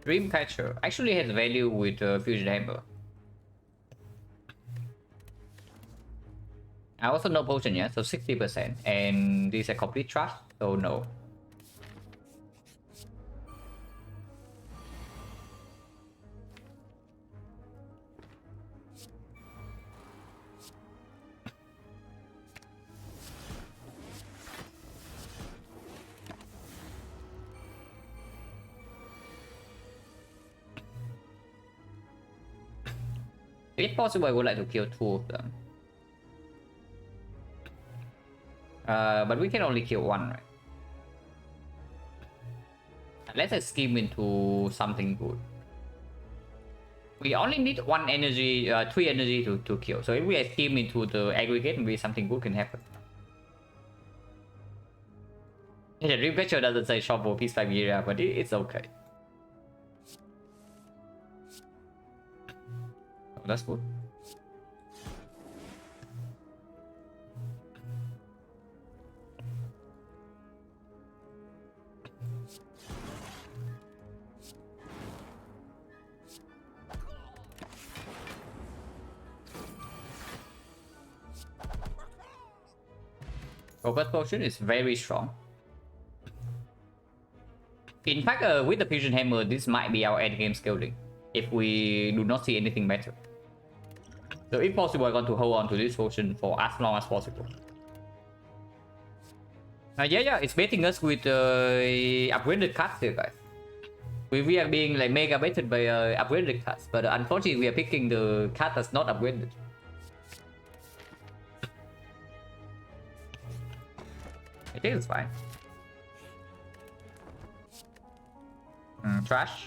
Dreamcatcher actually has value with Fusion Hammer. I also know potion, yeah, so 60%. And this is a complete trust, so no. If possible, I would like to kill 2 of them. But we can only kill 1, right? Let's scheme into something good. We only need 1 energy, 3 energy to kill. So if we scheme into the aggregate, maybe something good can happen. Yeah, Dreamcatcher doesn't say shop for Peace 5 area, but it's okay. Oh, that's good. Focus potion is very strong. In fact, with the Fusion Hammer, this might be our endgame scaling if we do not see anything better. So if possible, I want to hold on to this potion for as long as possible. Yeah, it's baiting us with upgraded cards here, guys. We are being like mega baited by upgraded cards, but unfortunately, we are picking the card that's not upgraded. I think it's fine. Trash.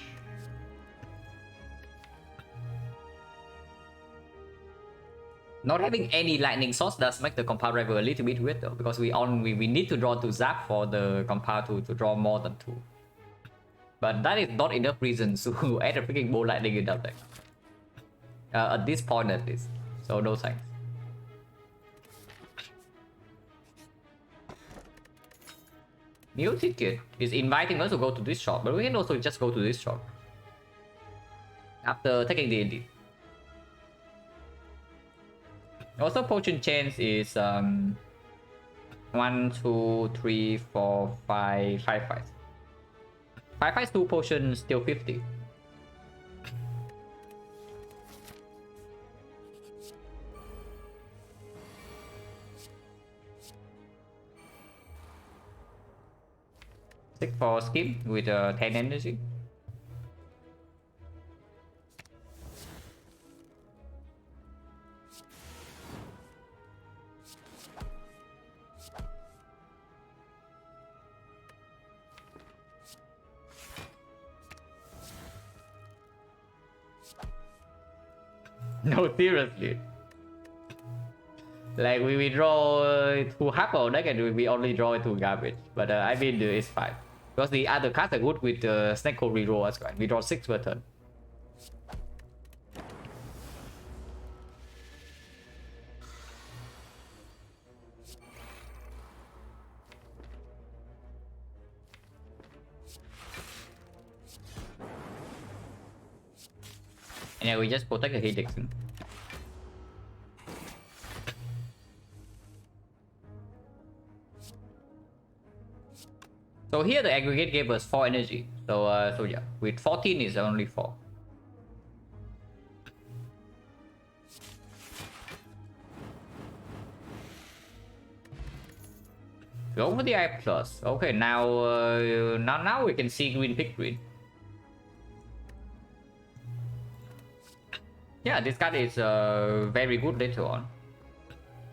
Not having any lightning source does make the compound rival a little bit weird though, because we need to draw to zap for the compound to draw more than 2. But that is not enough reason to add a freaking ball lightning in that deck. At this point at least. So no thanks. New ticket is inviting us to go to this shop, but we can also just go to this shop after taking the elite. Also, potion chains is 1, 2, 3, 4, 5 fights. 5 fights, 2 potions, still 50. Stick for skim with 10 energy. No, seriously. Like we draw two half our deck and we only draw two garbage. But I mean it's fine. Because the other cards are good with XecnaR reroll as well. We draw 6 per turn. And yeah, we just protect the Helix. So here the aggregate gave us 4 energy. So yeah, with 14 is only 4. Go for the I plus. Okay, now we can see green pick green. Yeah, this card is very good later on.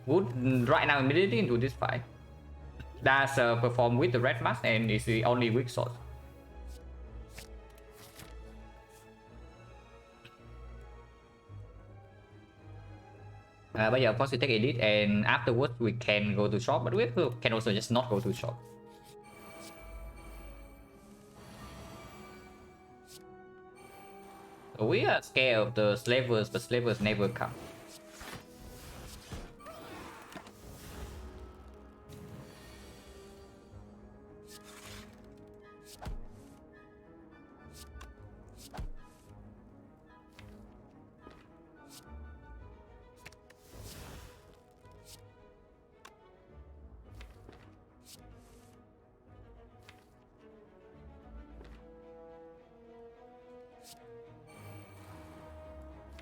Good right now immediately into this fight. Does perform with the red mask and is the only weak source. Bây giờ first we take elite and afterwards we can go to shop, but we can also just not go to shop. So we are scared of the slavers, but slavers never come.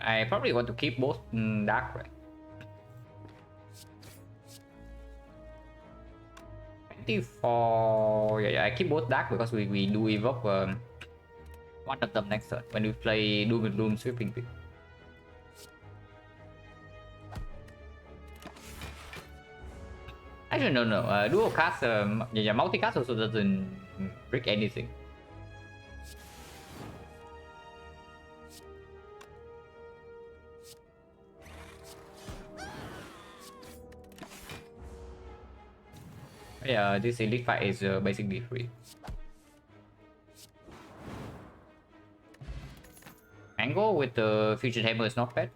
I probably want to keep both dark red. 24. Yeah, I keep both dark because we do evoke one of them next turn when we play Doom and Gloom Sweeping Pit. Actually, no. Dual cast, multi-cast also doesn't break anything. Yeah, this elite fight is basically free. Angle with the Fusion Hammer is not bad.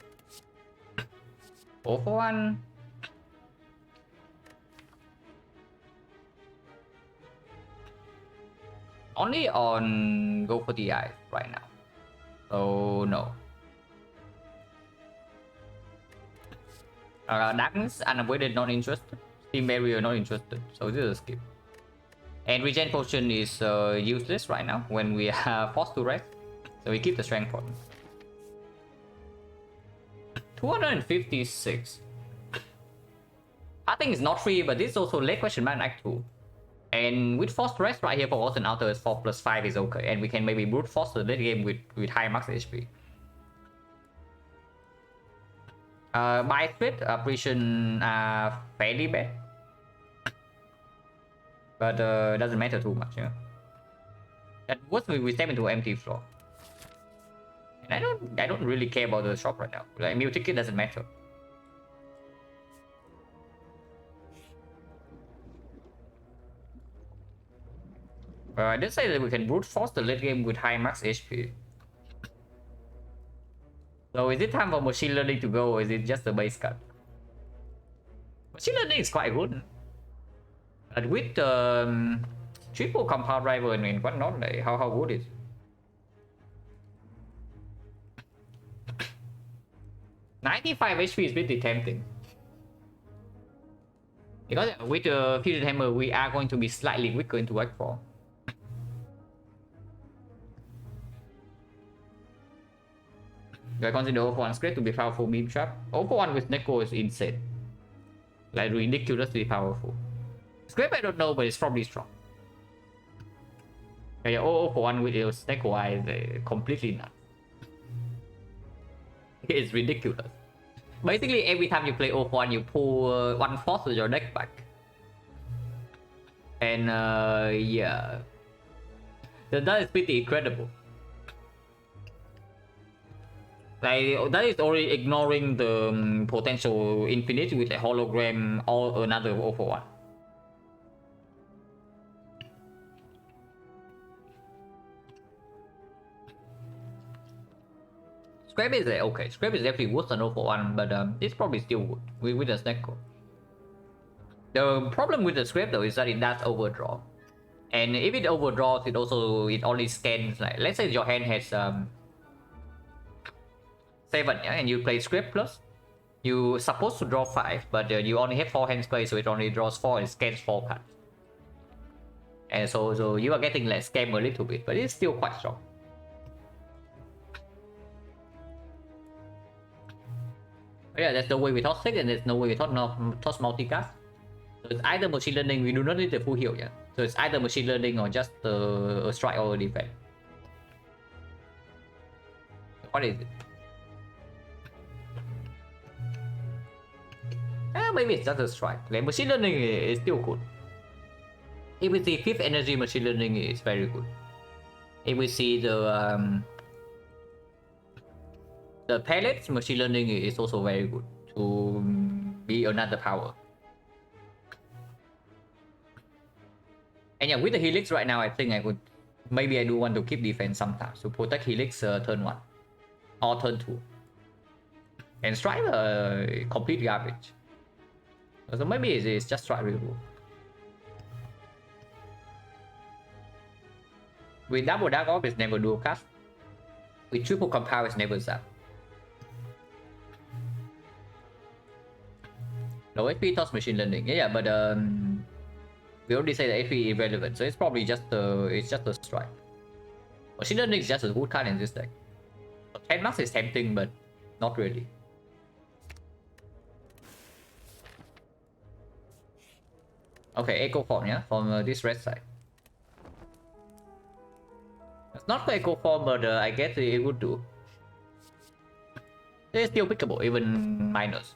4 for 1. Only on go for the eye right now. Oh no. Darkness, unavoided, not interested. Team barrier, not interested. So this is a skip. And regen potion is useless right now when we are forced to rest. So we keep the strength point. 256. I think it's not free, but this is also late question mark act 2. And with forced rest right here for Austin Outer is 4+5 is okay. And we can maybe brute force the late game with high max HP. Buy split apparition are fairly bad, but doesn't matter too much. Yeah. At worst we step into empty floor, and I don't really care about the shop right now. Like meal ticket doesn't matter. I did say that we can brute force the late game with high max HP. So is it time for machine learning to go, or is it just the base card? Machine learning is quite good. But with triple compound driver and whatnot, like how good is it? $95 HP is pretty tempting. Because with the Fusion Hammer, we are going to be slightly weaker into Act 4. I consider 041 script to be powerful meme trap. 041 with Neko is insane. Like ridiculously powerful. Script I don't know, but it's probably strong. Yeah, 041 with Neko is completely nuts. It's ridiculous. Basically, every time you play 041, you pull 1/4 of your deck back. And yeah. That is pretty incredible. Like that is already ignoring the potential infinite with a hologram or another 041. Scrap is okay. Scrap is definitely worse than 041, but it's probably still good with the snack code. The problem with the scrap though is that it does overdraw, and if it overdraws, it only scans, like let's say your hand has 7, yeah, and you play scrap plus, you supposed to draw 5, but you only have 4 hands play, so it only draws 4 and scans 4 cards. And so you are getting like scam a little bit, but it's still quite strong. But yeah, that's the way we toss stick, and there's no way we toss multicast. So it's either machine learning, we do not need the full heal yet. So it's either machine learning or just a strike or a defense. What is it? Maybe it's just a strike. Like machine learning is still good. If we see 5th energy, machine learning is very good. If we see the pellets, machine learning is also very good to be another power. And yeah, with the helix right now, I think I would, maybe I do want to keep defense sometimes to protect helix turn 1 or turn 2. And strike complete garbage. So maybe it's just strike real. With double dark orb, it's never dual cast. With triple compound, it's never zap. No HP toss machine learning. Yeah, but we already say that HP is irrelevant, so it's probably just a strike. Machine learning is just a good card in this deck. 10 max is tempting, but not really. Okay, echo form, yeah, from this red side. It's not echo form, but I guess it would do. It's still pickable, even minus.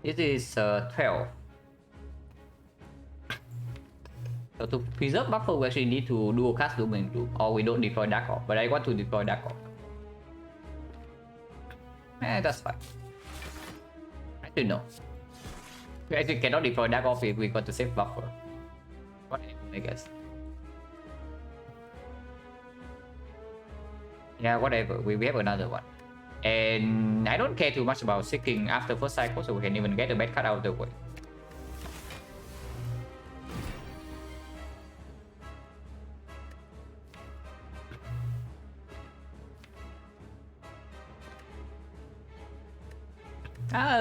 This is 12. So to preserve buffer, we actually need to dual cast Lumen Gloom, or we don't deploy Dark Orb, but I want to deploy Dark Orb. That's fine. Actually, no. We actually cannot deploy Dark Orb if we got to save buffer. Whatever, I guess. Yeah, whatever. We have another one. And I don't care too much about seeking after first cycle, so we can even get a bad card out of the way.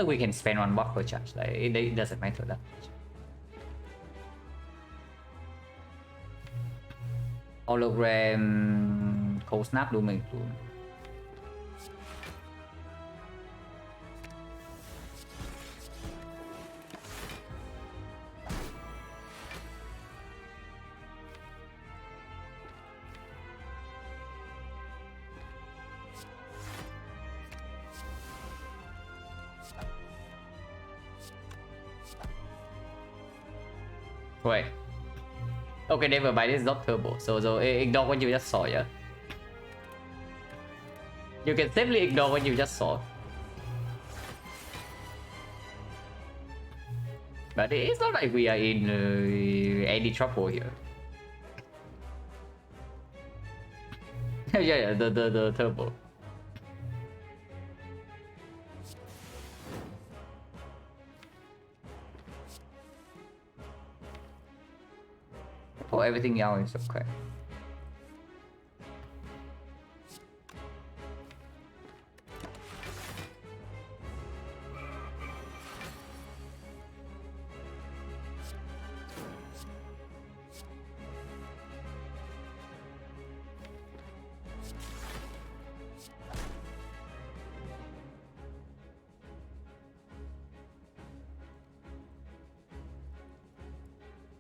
We can spend 1 buff per charge, like it doesn't matter that much. Hologram, Cold Snap, Lumen Gloom. Wait. Okay, never mind, it's not turbo. So ignore what you just saw, yeah? You can simply ignore what you just saw. But it's not like we are in any trouble here. Yeah, the turbo. Oh, everything else is okay.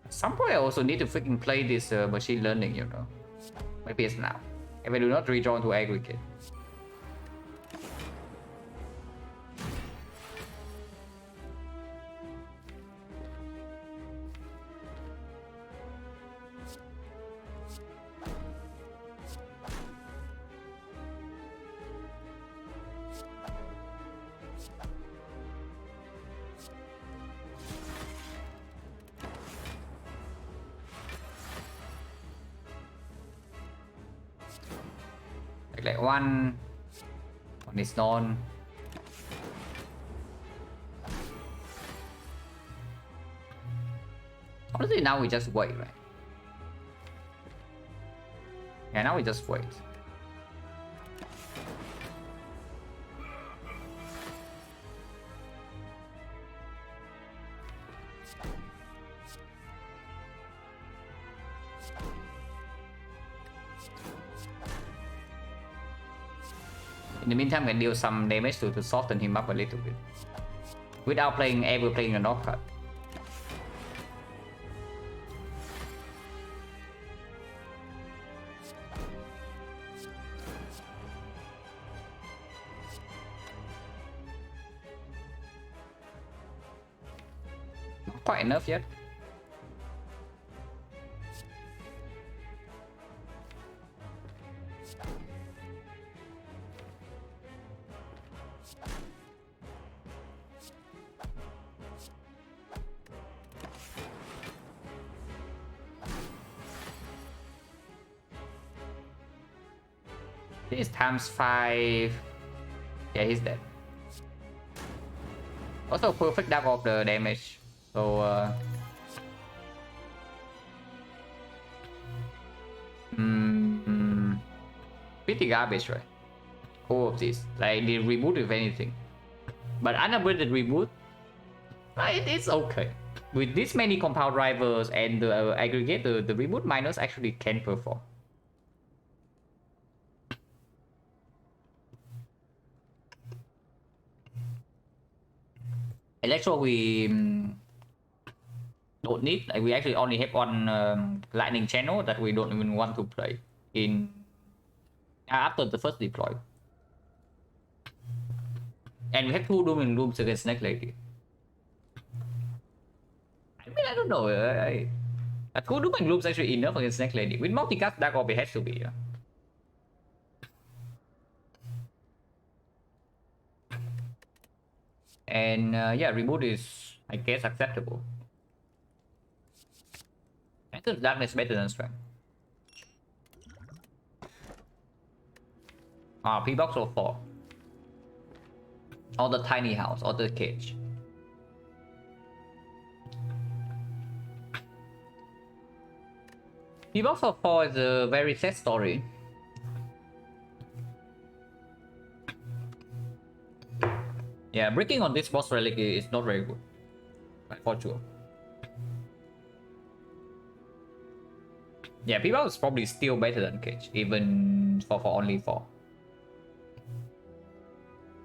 Some point I also need to freaking play this machine learning, you know. Maybe it's now. If I do not redraw to aggregate. Like one is known. Honestly, now we just wait, right? Yeah, now we just wait. In the meantime, we can deal some damage to soften him up a little bit. Without ever playing a knock card. Not quite enough yet. This times 5. Yeah, he's dead. Also perfect dark of the damage. So pretty garbage, right? All of this. Like the reboot if anything. But unupgraded reboot, it's okay. With this many compound drivers and the aggregate, the reboot minus actually can perform. Electro we don't need. Like we actually only have one lightning channel that we don't even want to play in after the first deploy. And we have 2 Dooming Looms against Snake Lady. I mean, I don't know. 2 Dooming Looms actually enough against Snake Lady. With multicast Dark Orb, it has to be. And yeah, reboot is, I guess, acceptable. I think darkness better than strength. P-box or 4. Or the tiny house, or the cage. P-box or 4 is a very sad story. Yeah, breaking on this boss relic is not very good. For sure. Yeah, P-box is probably still better than cage, even for only 4.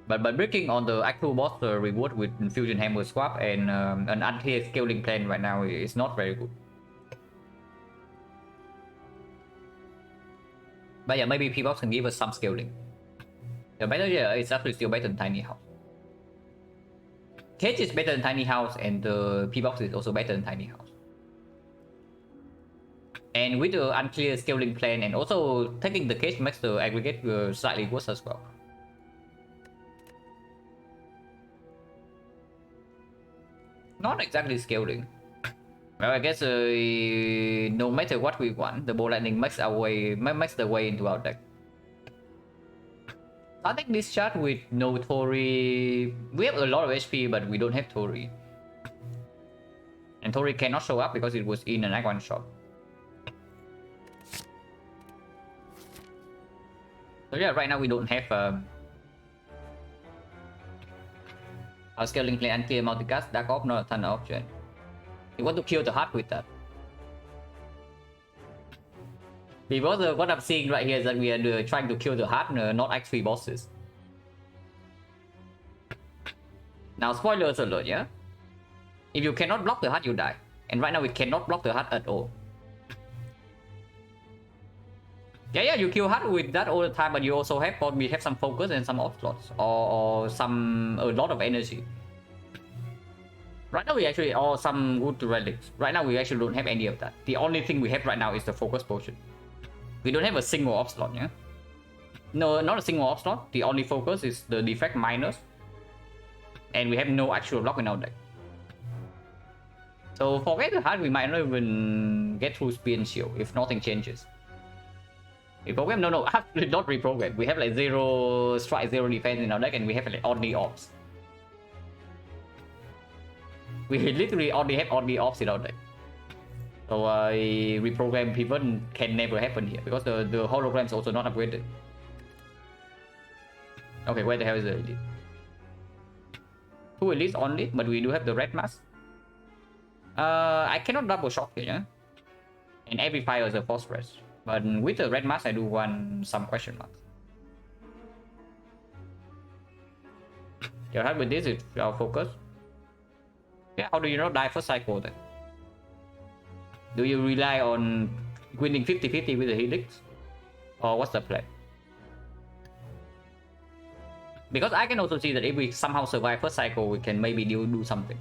But breaking on the actual boss reward with Fusion Hammer Swap and an unclear scaling plan right now is not very good. But yeah, maybe P-box can give us some scaling. The better, yeah, it's actually still better than Tiny House. Cage is better than Tiny House, and the P-box is also better than Tiny House. And with the unclear scaling plan, and also taking the cage makes the aggregate slightly worse as well. Not exactly scaling. Well, I guess no matter what we want, the ball lightning makes the way into our deck. I think this chart with no Tori, we have a lot of HP, but we don't have Tori. And Tori cannot show up because it was in an icon shop. So yeah, right now we don't have our scaling play unclear multicast, Dark Orb, not a ton of option. You want to kill the heart with that. Because what I'm seeing right here is that we are trying to kill the heart, not actually bosses. Now, spoilers alert, yeah? If you cannot block the heart, you die. And right now we cannot block the heart at all. Yeah, you kill hard with that all the time, but you also have probably have some focus and some slots or some a lot of energy. Right now we actually or some good relics. Right now we actually don't have any of that. The only thing we have right now is the focus potion. We don't have a single off slot, yeah? No, not a single off slot. The only focus is the defect minus. And we have no actual block in our deck. So forget the hard, we might not even get through speed and shield if nothing changes. Reprogram? No, absolutely not reprogram. We have like 0 strike, 0 defense in our deck, and we have like only ops. We literally only have only ops in our deck. So reprogram pivot can never happen here because the hologram is also not upgraded. Okay, where the hell is the elite? 2 elites only, but we do have the red mask. I cannot double shock here, yeah? And every fire is a force rest. But with the red mask, I do want some question marks. Your help with this is our focus. Yeah, how do you not die first cycle then? Do you rely on winning 50-50 with the helix? Or what's the plan? Because I can also see that if we somehow survive first cycle, we can maybe do something.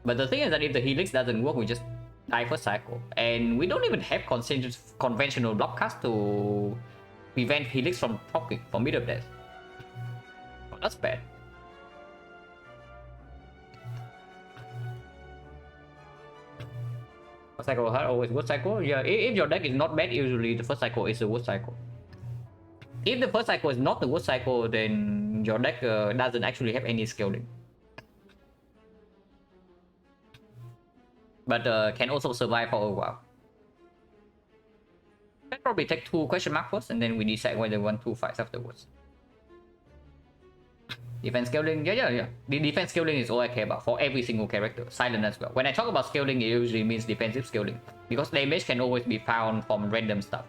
But the thing is that if the helix doesn't work, we just die first cycle. And we don't even have conventional block cast to prevent helix from proccing for mid of death. Oh, that's bad. First cycle hard, always good cycle. Yeah, if your deck is not bad, usually the first cycle is a good cycle. If the first cycle is not the good cycle, then your deck doesn't actually have any scaling. But can also survive for a while. Let's probably take 2 question mark first, and then we decide whether we want 2 fights afterwards. Defense scaling, yeah. The defense scaling is all I care about for every single character, Silent as well. When I talk about scaling, it usually means defensive scaling, because damage can always be found from random stuff.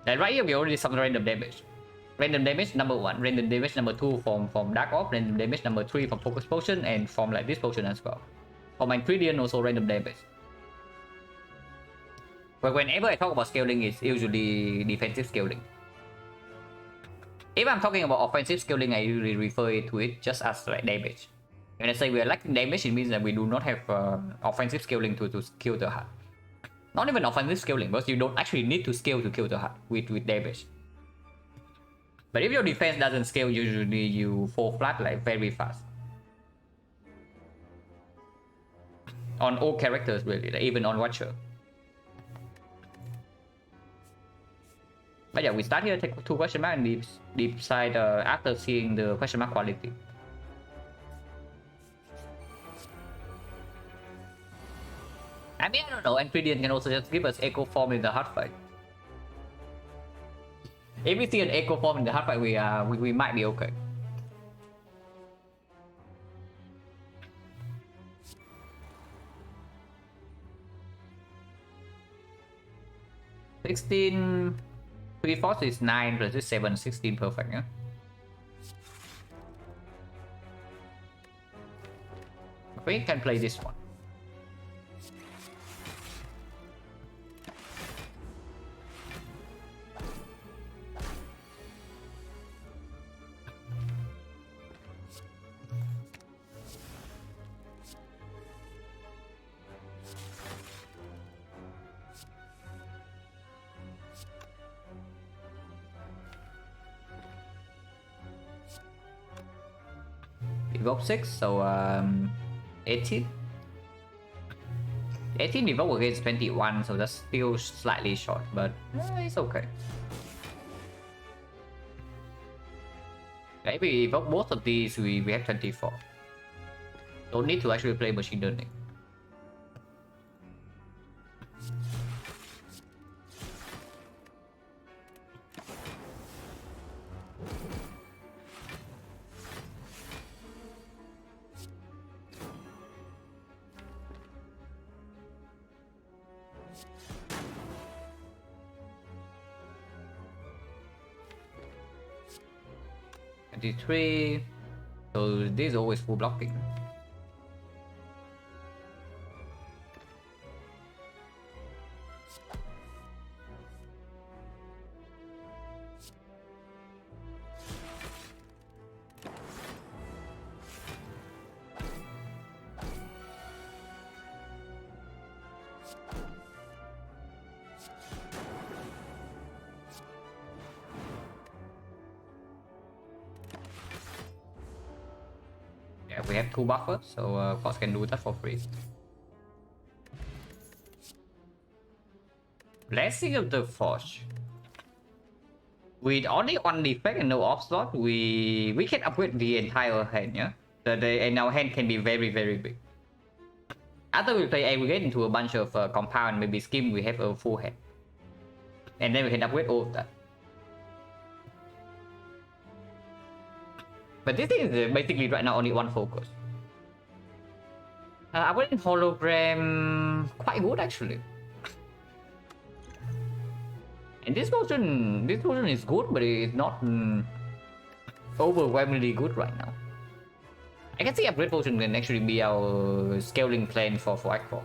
And right here, we already some random damage. Random damage number 1, random damage number 2 from Dark Orb, random damage number 3 from Focus Potion, and from like this potion as well. For my ingredient, also random damage. But whenever I talk about scaling, it's usually defensive scaling. If I'm talking about offensive scaling, I usually refer to it just as like damage. When I say we are lacking damage, it means that we do not have offensive scaling to kill the heart. Not even offensive scaling, because you don't actually need to scale to kill the heart with damage. But if your defense doesn't scale, usually you fall flat like very fast. On all characters really, like even on Watcher. But yeah, we start here, take 2 question mark and decide after seeing the question mark quality. I mean, I don't know, ingredient can also just give us echo form in the hard fight. If we see an echo form in the hard fight, we might be okay. $16 3 force is 9 plus this 7, 16 perfect, yeah? We can play this one. Evoke 6, so 18. 18 evoke against 21, so that's still slightly short, but it's okay. If we evoke both of these, we have 24. Don't need to actually play machine learning. Three, so this is always full blocking. Yeah, we have 2 buffers, so of course can do that for free. Blessing of the Forge. With only 1 defect and no off slot, we can upgrade the entire hand, yeah? And our hand can be very, very big. After we play aggregate into a bunch of compound, maybe skim, we have a full hand. And then we can upgrade all of that. But this thing is basically right now only 1 focus. Upgrading hologram, quite good actually. And this version is good, but it's not overwhelmingly good right now. I can see upgrade version can actually be our scaling plan for Aqua.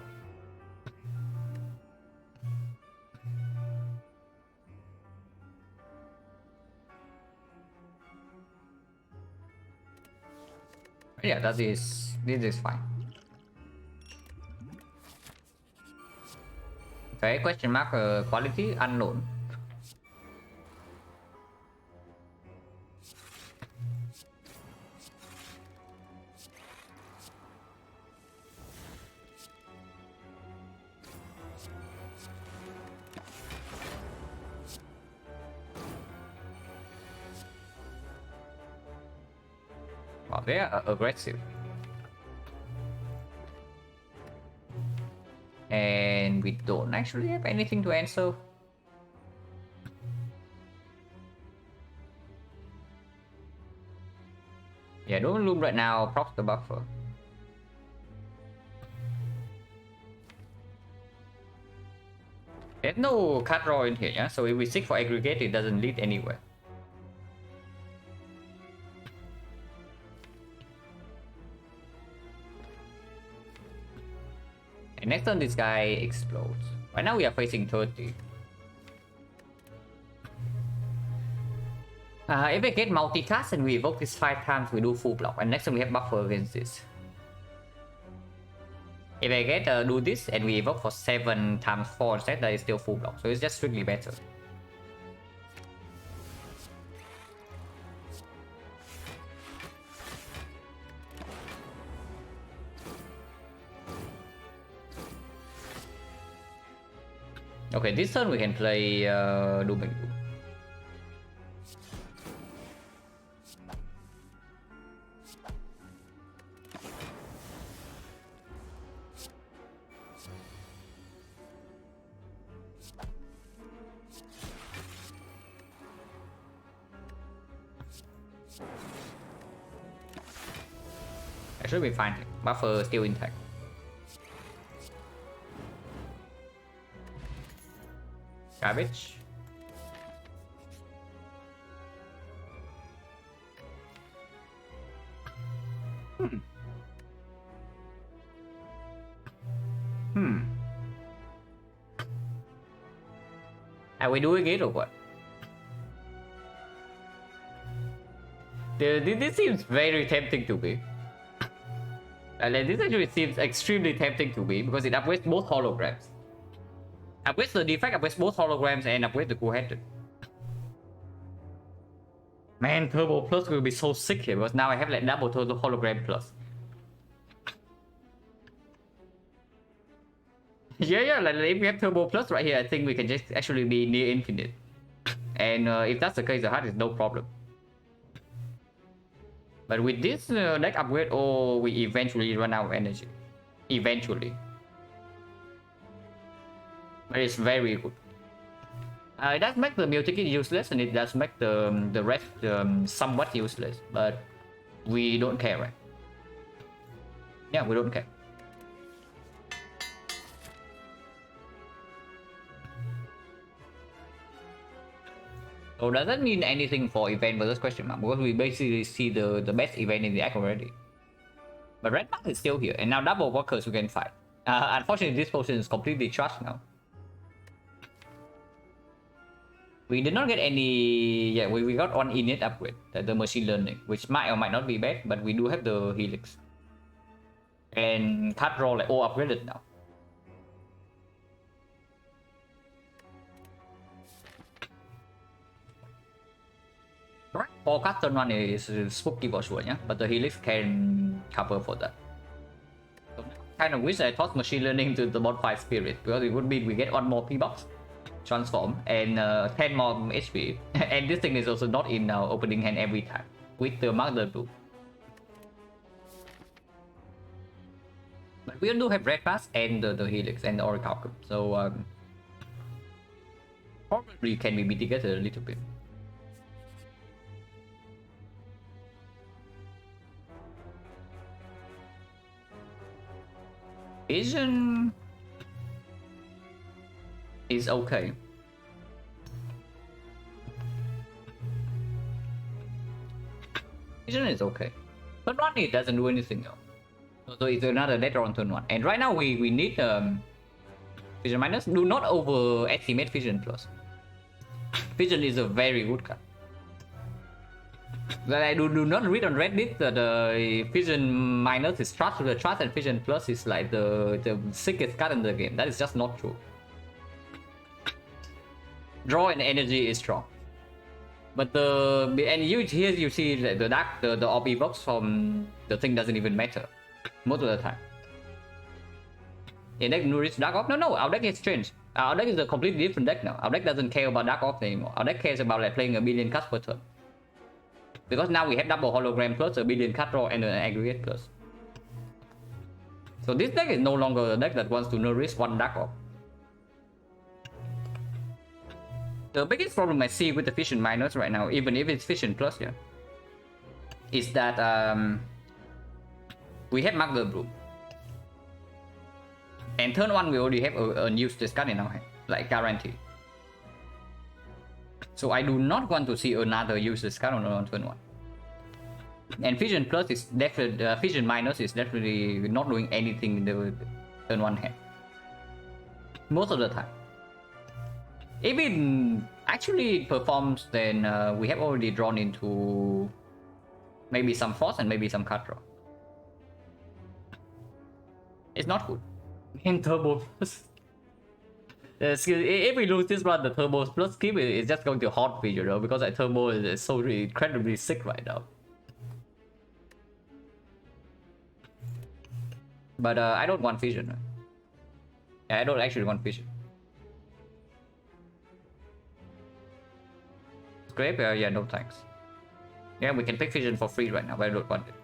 Yeah, this is fine. Okay, question mark quality unknown. Wow, they are aggressive. And we don't actually have anything to answer. Yeah, don't loom right now, procs the buffer. There's no cut draw in here, yeah? So if we seek for aggregate, it doesn't lead anywhere. And next turn, this guy explodes. Right now, we are facing 30. If we get multicast and we evoke this 5 times, we do full block. And next time we have buffer against this. If I get do this and we evoke for 7 times 4 instead, that is still full block. So it's just strictly better. Okay, this turn we can play Doom and Gloom. I should be fine. Buffer still intact. Garbage. Are we doing it or what? This seems very tempting to me. This actually seems extremely tempting to me because it upgrades both holograms. Upgrades the defect, upgrades both holograms, and upgrades the cool-headed. Man, Turbo Plus will be so sick here because now I have like double total hologram plus. yeah, like if we have Turbo Plus right here, I think we can just actually be near infinite. And if that's the case, the heart is no problem. But with this deck upgrade, we eventually run out of energy. Eventually. But it's very good. It does make the Mew ticket useless, and it does make the rest somewhat useless. But we don't care, right? Yeah, we don't care. So does that mean anything for event versus question mark? Because we basically see the best event in the act already. But red mark is still here, and now double workers we can fight. Unfortunately, this potion is completely trashed now. We did not get any. Yeah, we got one innate upgrade, the machine learning, which might or might not be bad, but we do have the helix. And cut roll like all upgraded now. Right. Forecast turn 1 is spooky for sure, yeah, but the Helix can cover for that. So kind of wish I taught machine learning to the mod 5 spirit, because it would mean we get one more P-box transform and 10 more HP. And this thing is also not in our opening hand every time with the Mother Blue. But we do have Red Pass and the Helix and the Oracle, so probably can be mitigated a little bit. Vision is okay. Vision is okay. Turn 1 it doesn't do anything else. So it's another dead on turn 1. And right now we need Vision minus. Do not overestimate Vision plus. Vision is a very good card. But I do not read on Reddit that the Vision minus is trust, the trust, and Vision plus is like the sickest card in the game. That is just not true. Draw and energy is strong, but here you see the dark the orb evokes from the thing doesn't even matter most of the time. In deck nourish dark orb? No, our deck is changed. Our deck is a completely different deck now. Our deck doesn't care about dark orbs anymore. Our deck cares about like playing a billion cards per turn. Because now we have double hologram plus a billion card draw and an aggregate plus. So this deck is no longer a deck that wants to nourish one dark orb. The biggest problem I see with the Vision minus right now, even if it's Vision plus, yeah, is that we have Mother Bloom. And turn 1 we already have a useless card in our hand, like guaranteed. So I do not want to see another useless card on turn 1. And Vision plus is definitely Vision minus is definitely not doing anything in the turn 1 hand most of the time. If it actually performs, then we have already drawn into maybe some force and maybe some card draw. It's not good. In Turbo plus. If we lose this run, the Turbo plus skip is just going to haunt me, you know, because that Turbo is so incredibly sick right now. But I don't want Vision. Yeah, I don't actually want Vision. Scrape? Yeah, no thanks. Yeah, we can pick Vision for free right now, but I don't want it.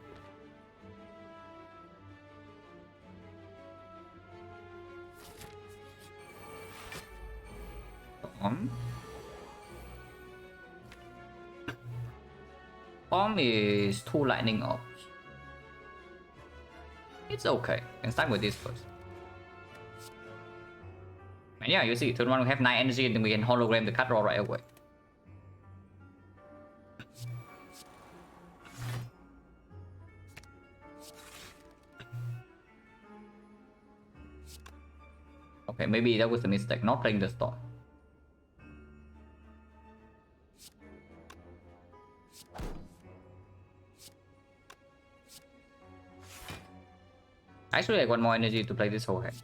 Bomb is 2 lightning orbs. It's okay. Can start with this first. And yeah, you see, turn 1 we have 9 energy and then we can hologram the card draw right away. Okay, maybe that was a mistake, not playing the storm. Actually, I want more energy to play this whole hand.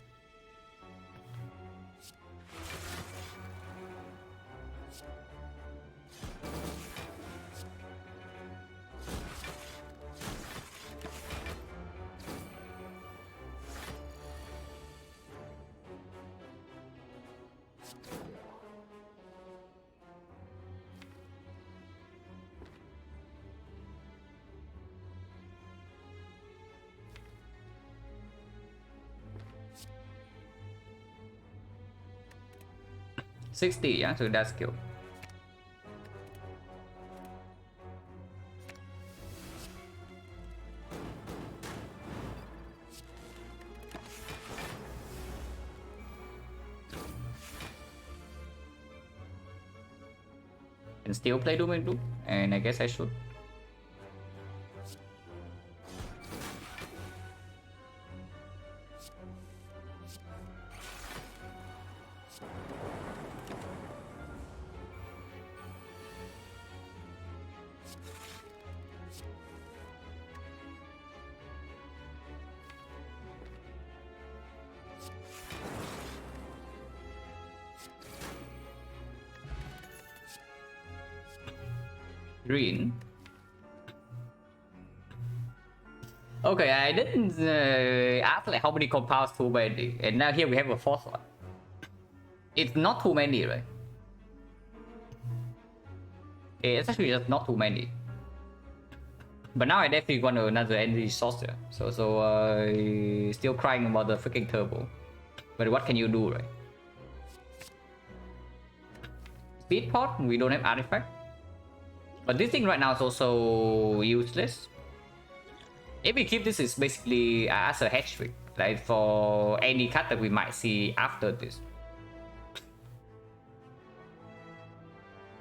$60, yeah, so that's skill. Can still play Doom and Doom, and I guess I should. Green. Okay, I didn't ask like how many compounds too many, and now here we have a fourth one. It's not too many, right? It's actually just not too many. But now I definitely want another energy source there. So still crying about the freaking turbo. But what can you do, right? Speed pot, we don't have artifact. But this thing right now is also useless. If we keep this, it's basically as a hedge trick, like for any cut that we might see after this.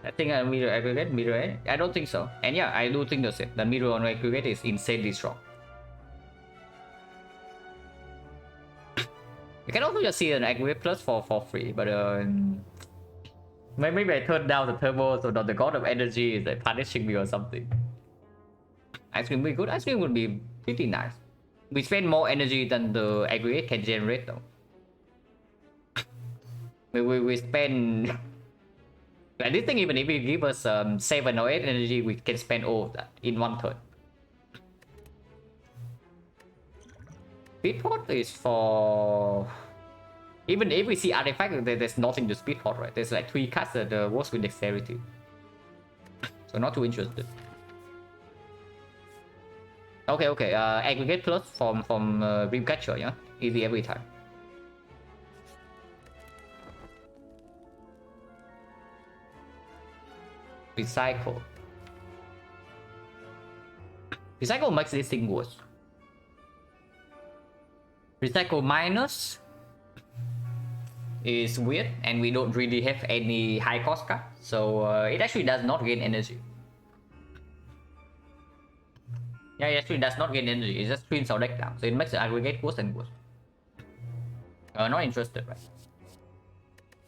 I think mirror aggregate, mirror. I don't think so. And yeah, I do think the same. The mirror on aggregate is insanely strong. You can also just see an aggregate plus for free, but maybe I turned down the turbo so that the god of energy is like punishing me or something. Ice cream would be good. Ice cream would be pretty nice. We spend more energy than the aggregate can generate though. We spend like this thing, even if it give us 7 or 8 energy, we can spend all of that in one turn. Speedport is for... Even if we see artifact, there's nothing to speedport, right? There's like 3 cards that works with dexterity. So not too interested. Okay, aggregate plus from Dreamcatcher, yeah? Easy every time. Recycle. Recycle makes this thing worse. Recycle minus is weird, and we don't really have any high cost card, so it actually does not gain energy. Yeah, it actually does not gain energy, it just cleans our deck down, so it makes the aggregate worse and worse. Not interested, right?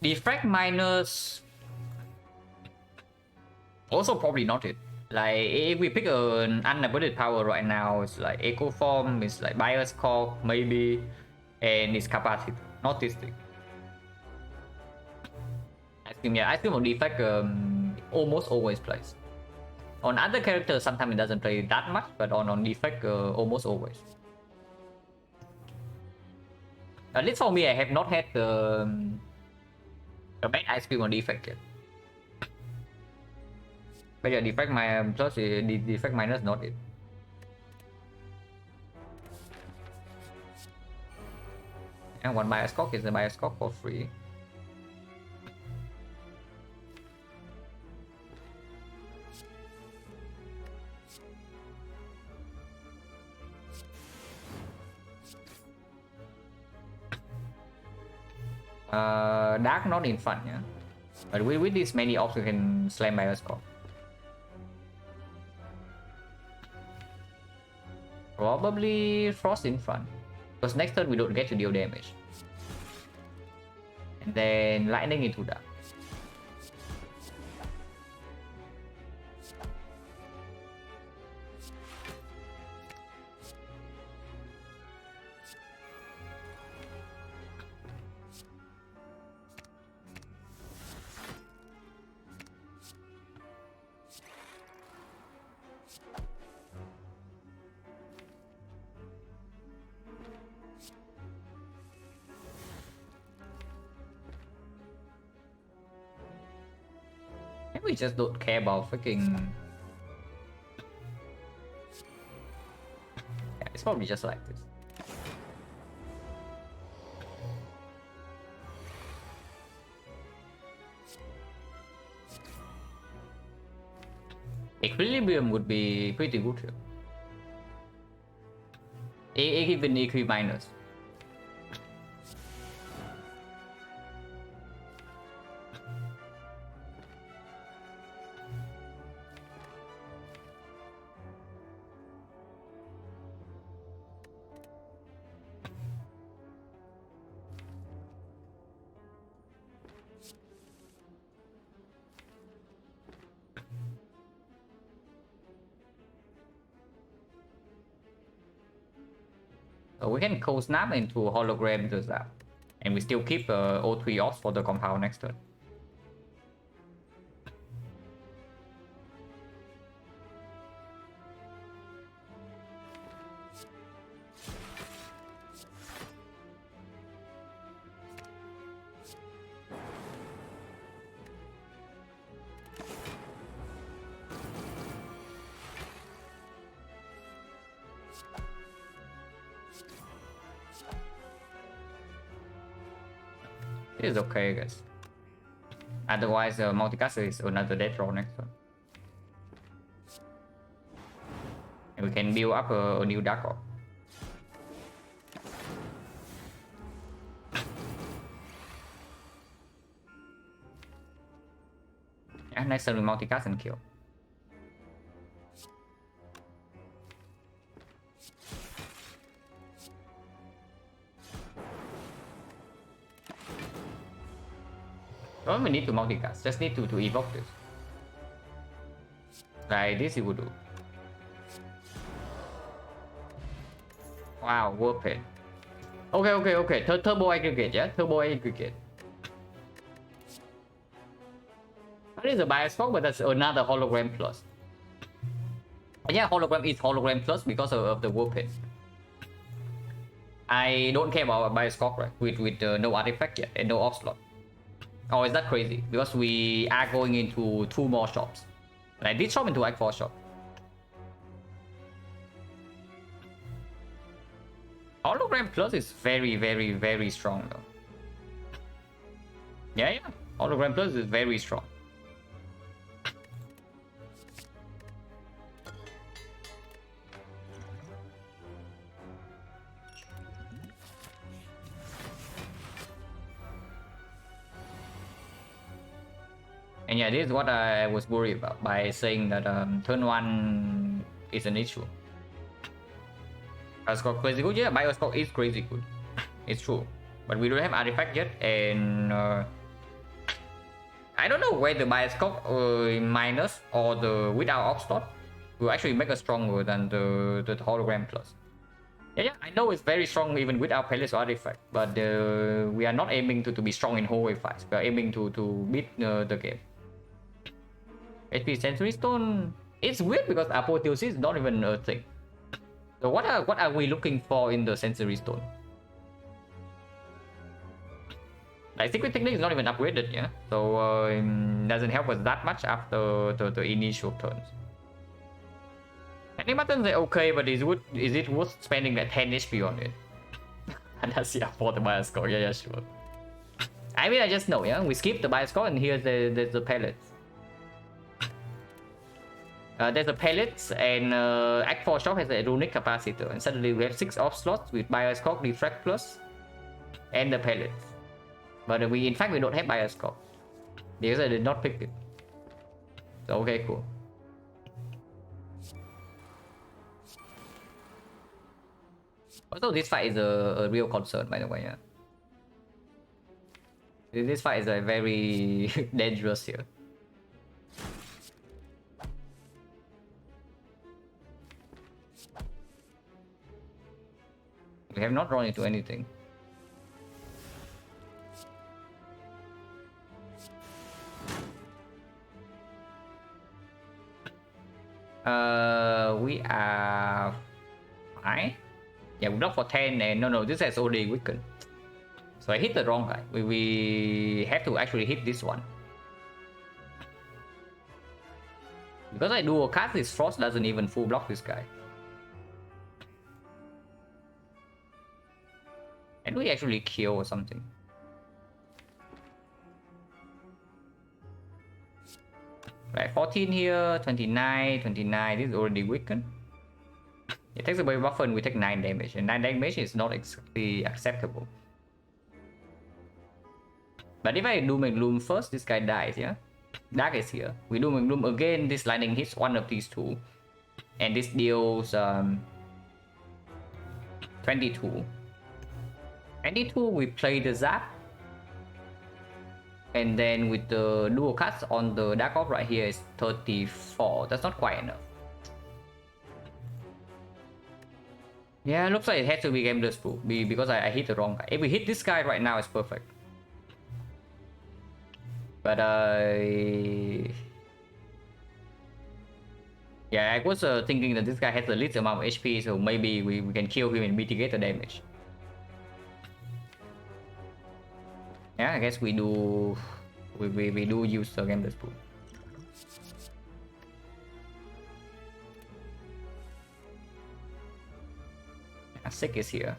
Defrag minus... Also probably not it. Like, if we pick an unlimited power right now, it's like Echo Form, it's like Bias Core, maybe, and it's Capacity, not this thing. Ice Cream on defect almost always plays. On other characters, sometimes it doesn't play that much, but on defect, almost always. At least for me, I have not had the bad Ice Cream on defect yet. But yeah, defect plus defect minus not it. And one bias cock is a bias cock for free. Dark not in fun, yeah. But with this many ops, we can slam bias cock. Probably Frost in front, because next turn we don't get to deal damage. And then Lightning into that. We just don't care about freaking... Yeah, it's probably just like this. Equilibrium would be pretty good here. Even EQ minus. So we can cold snap into hologram to that, and we still keep O3 off for the compound next turn. This is okay, guys. Otherwise, multicaster is another death roll next one. And we can build up a new Dark Orb. Yeah, next turn we multicast and kill. Don't even need to multicast, just need to evoke this. Like this you would do. Wow, worth it. Okay. Turbo aggregate, yeah? Turbo aggregate. That is a bias scope, but that's another hologram plus. Yeah, hologram is hologram plus because of the warping. I don't care about bias scope, right? With no artifact yet and no off slot. Oh, is that crazy? Because we are going into 2 more shops. Like this shop into like 4 shop. Hologram plus is very strong though. Yeah. Hologram plus is very strong. And yeah, this is what I was worried about by saying that turn 1 is an issue. Bioscope crazy good, yeah, Bioscope is crazy good. It's true. But we don't have artifact yet, and I don't know whether Bioscope minus or the without off slot will actually make us stronger than the hologram plus. Yeah, I know it's very strong even without palace or artifact, but we are not aiming to be strong in hallway fights. We are aiming to beat the game. HP Sensory Stone, it's weird because apotheosis is not even a thing. So what are we looking for in the Sensory Stone? Like Secret Technique is not even upgraded, yeah. So doesn't help us that much after the initial turns. Animatons are okay, but is it worth spending that 10 HP on it? And that's yeah for the bioscore, yeah sure. I mean I just know, yeah. We skip the bioscore and here's the pellets. There's a pellets and Act 4 shop has a runic capacitor, and suddenly we have 6 off slots with bioscope, refract plus, and the pellets. But in fact we don't have bioscope because I did not pick it. So okay, cool. Also, this fight is a real concern, by the way. Yeah, this fight is very dangerous here. We have not run into anything. We are fine. Yeah, we block for 10 and no, this has already weakened. So I hit the wrong guy. We have to actually hit this one. Because I do a cast, this Frost doesn't even full block this guy. And we actually kill or something. Right, 14 here, 29, this is already weakened. It takes away buffer and we take 9 damage, and 9 damage is not exactly acceptable. But if I Doom and Gloom first, this guy dies, yeah? Dark is here. We Doom and Gloom again, this lightning hits one of these 2. And this deals 22. 22, we play the Zap. And then with the dual cuts on the Dark Orb right here is 34. That's not quite enough. Yeah, looks like it has to be game full because I hit the wrong guy. If we hit this guy right now, it's perfect. But yeah, I was thinking that this guy has the least amount of HP, so maybe we can kill him and mitigate the damage. Yeah, I guess we do use the game pool. Sick is here.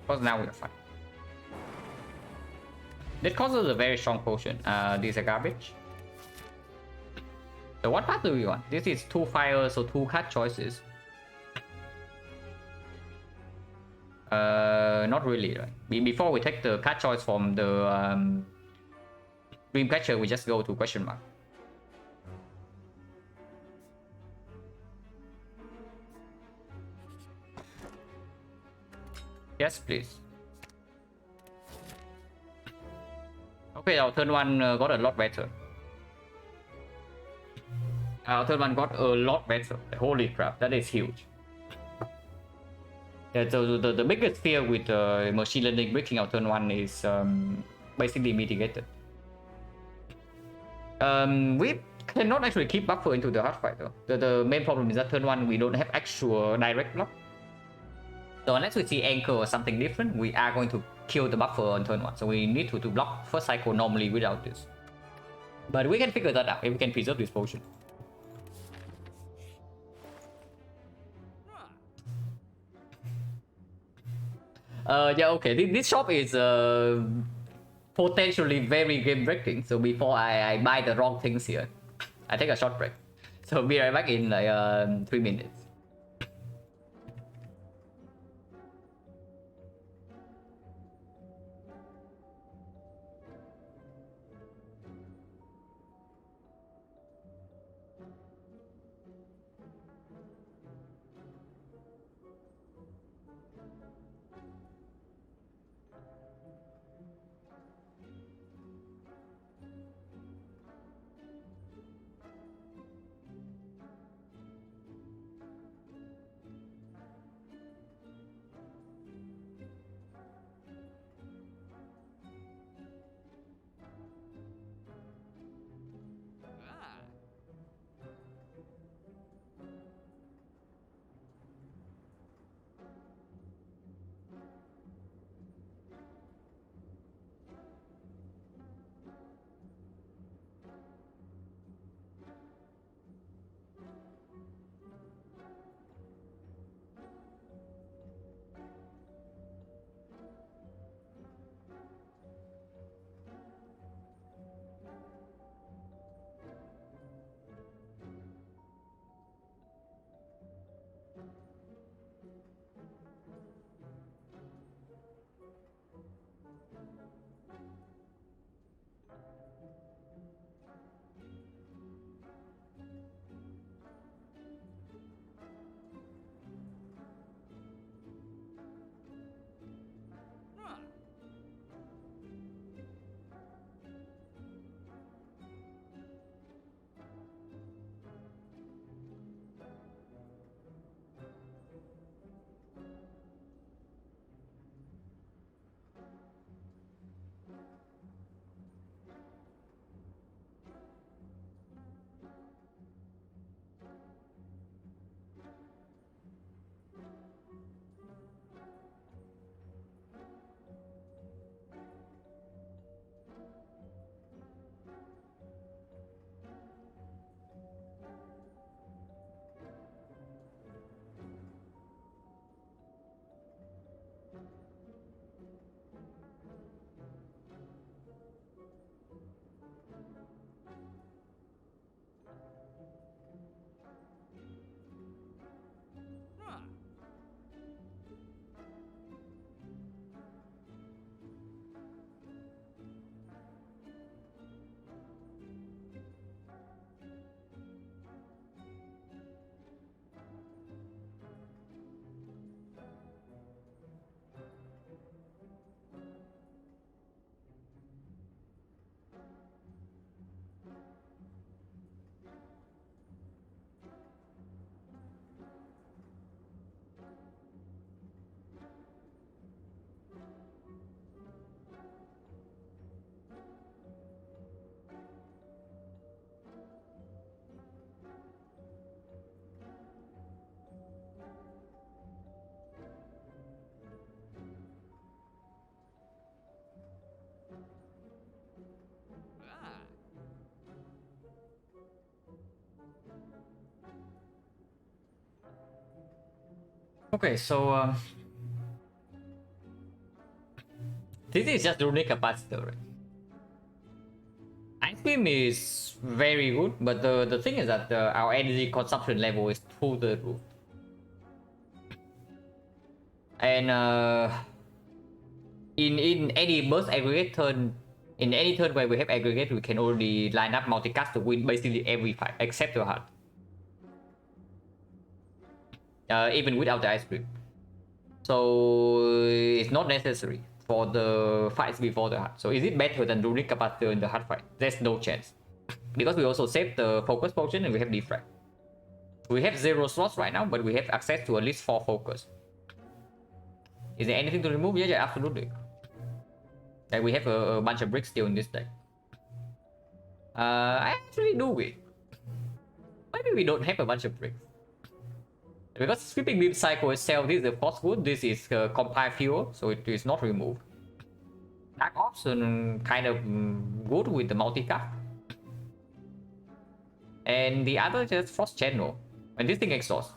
Because now we're fine. This causes a very strong potion. These are garbage. So what path do we want? This is 2 fire, so 2 card choices. Not really, right? Before we take the card choice from the Dreamcatcher, we just go to question mark. Yes, please. Okay, our turn 1 got a lot better. Our turn 1 got a lot better. Holy crap, that is huge. Yeah, the biggest fear with machine learning breaking our turn 1 is basically mitigated. We cannot actually keep buffer into the hard fight though. The main problem is that turn 1 we don't have actual direct block. So unless we see anchor or something different, we are going to kill the buffer on turn 1. So we need to block first cycle normally without this. But we can figure that out if we can preserve this potion. Yeah, okay. This shop is potentially very game breaking. So before I buy the wrong things here, I take a short break. So be right back in like 3 minutes. Okay, so This is just runic capacitor, right? Ice Cream is very good, but the thing is that our energy consumption level is through the roof. And in any burst aggregate turn, in any turn where we have aggregate, we can already line up multicast to win basically every fight except the heart. Even without the Ice Cream. So it's not necessary for the fights before the heart. So is it better than runic capacitor in the heart fight? There's no chance. Because we also save the focus potion and we have defrag. We have 0 slots right now, but we have access to at least 4 focus. Is there anything to remove? Yeah, absolutely. Like we have a bunch of bricks still in this deck. I actually do we. Maybe we don't have a bunch of bricks. Because sweeping beam cycle itself, this is of course good. This is compile fuel, so it is not removed. Dark option kind of good with the multicast. And the other just frost channel. And this thing exhaust.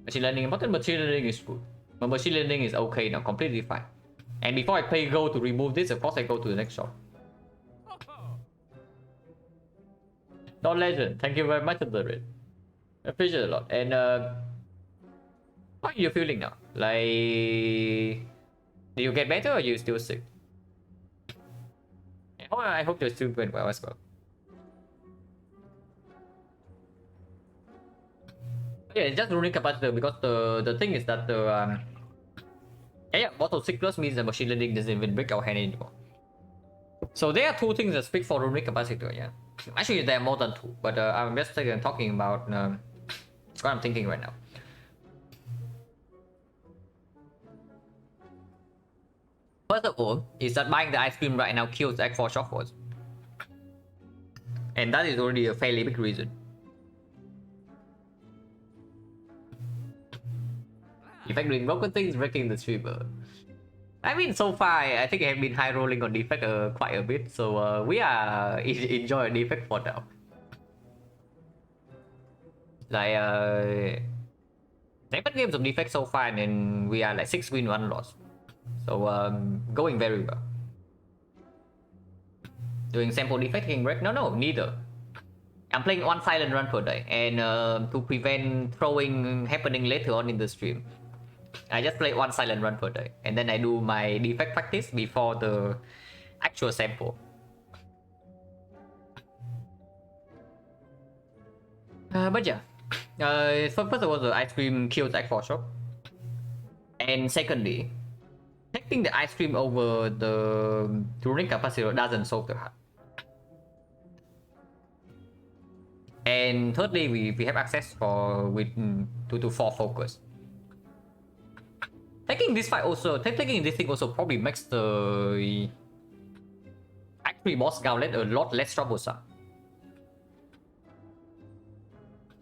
Machine learning important, machine learning is good. But machine learning is okay now, completely fine. And before I play go to remove this, of course I go to the next shot. Don Legend, thank you very much for the raid. I appreciate it a lot. And how are you feeling now? Like, do you get better or are you still sick? I hope you're still doing well as well. Yeah, it's just runic capacitor because the thing is that the bottle 6 plus means the machine learning doesn't even break our hand anymore. So there are 2 things that speak for runic capacitor, yeah. Actually there are more than 2, but I'm just talking about what I'm thinking right now. First of all, is that buying the Ice Cream right now kills X4 shortfalls. And that is already a fairly big reason. Defect doing broken things, wrecking the streamer. I mean, so far, I think I have been high rolling on defect quite a bit, so we are enjoying defect for now. Like 7 games of defect so far, and we are like 6 win 1 loss. So going very well. Doing sample defect taking break? No, neither. I'm playing 1 silent run per day, and to prevent throwing happening later on in the stream, I just play 1 silent run per day, and then I do my defect practice before the actual sample. But yeah, first of all, the Ice Cream kills X4 shop, and secondly, taking the Ice Cream over the runic capacitor doesn't solve the heart. And thirdly, we have access for with 2 to 4 focus. Taking this fight also, taking this thing also probably makes the actually boss gauntlet a lot less troublesome.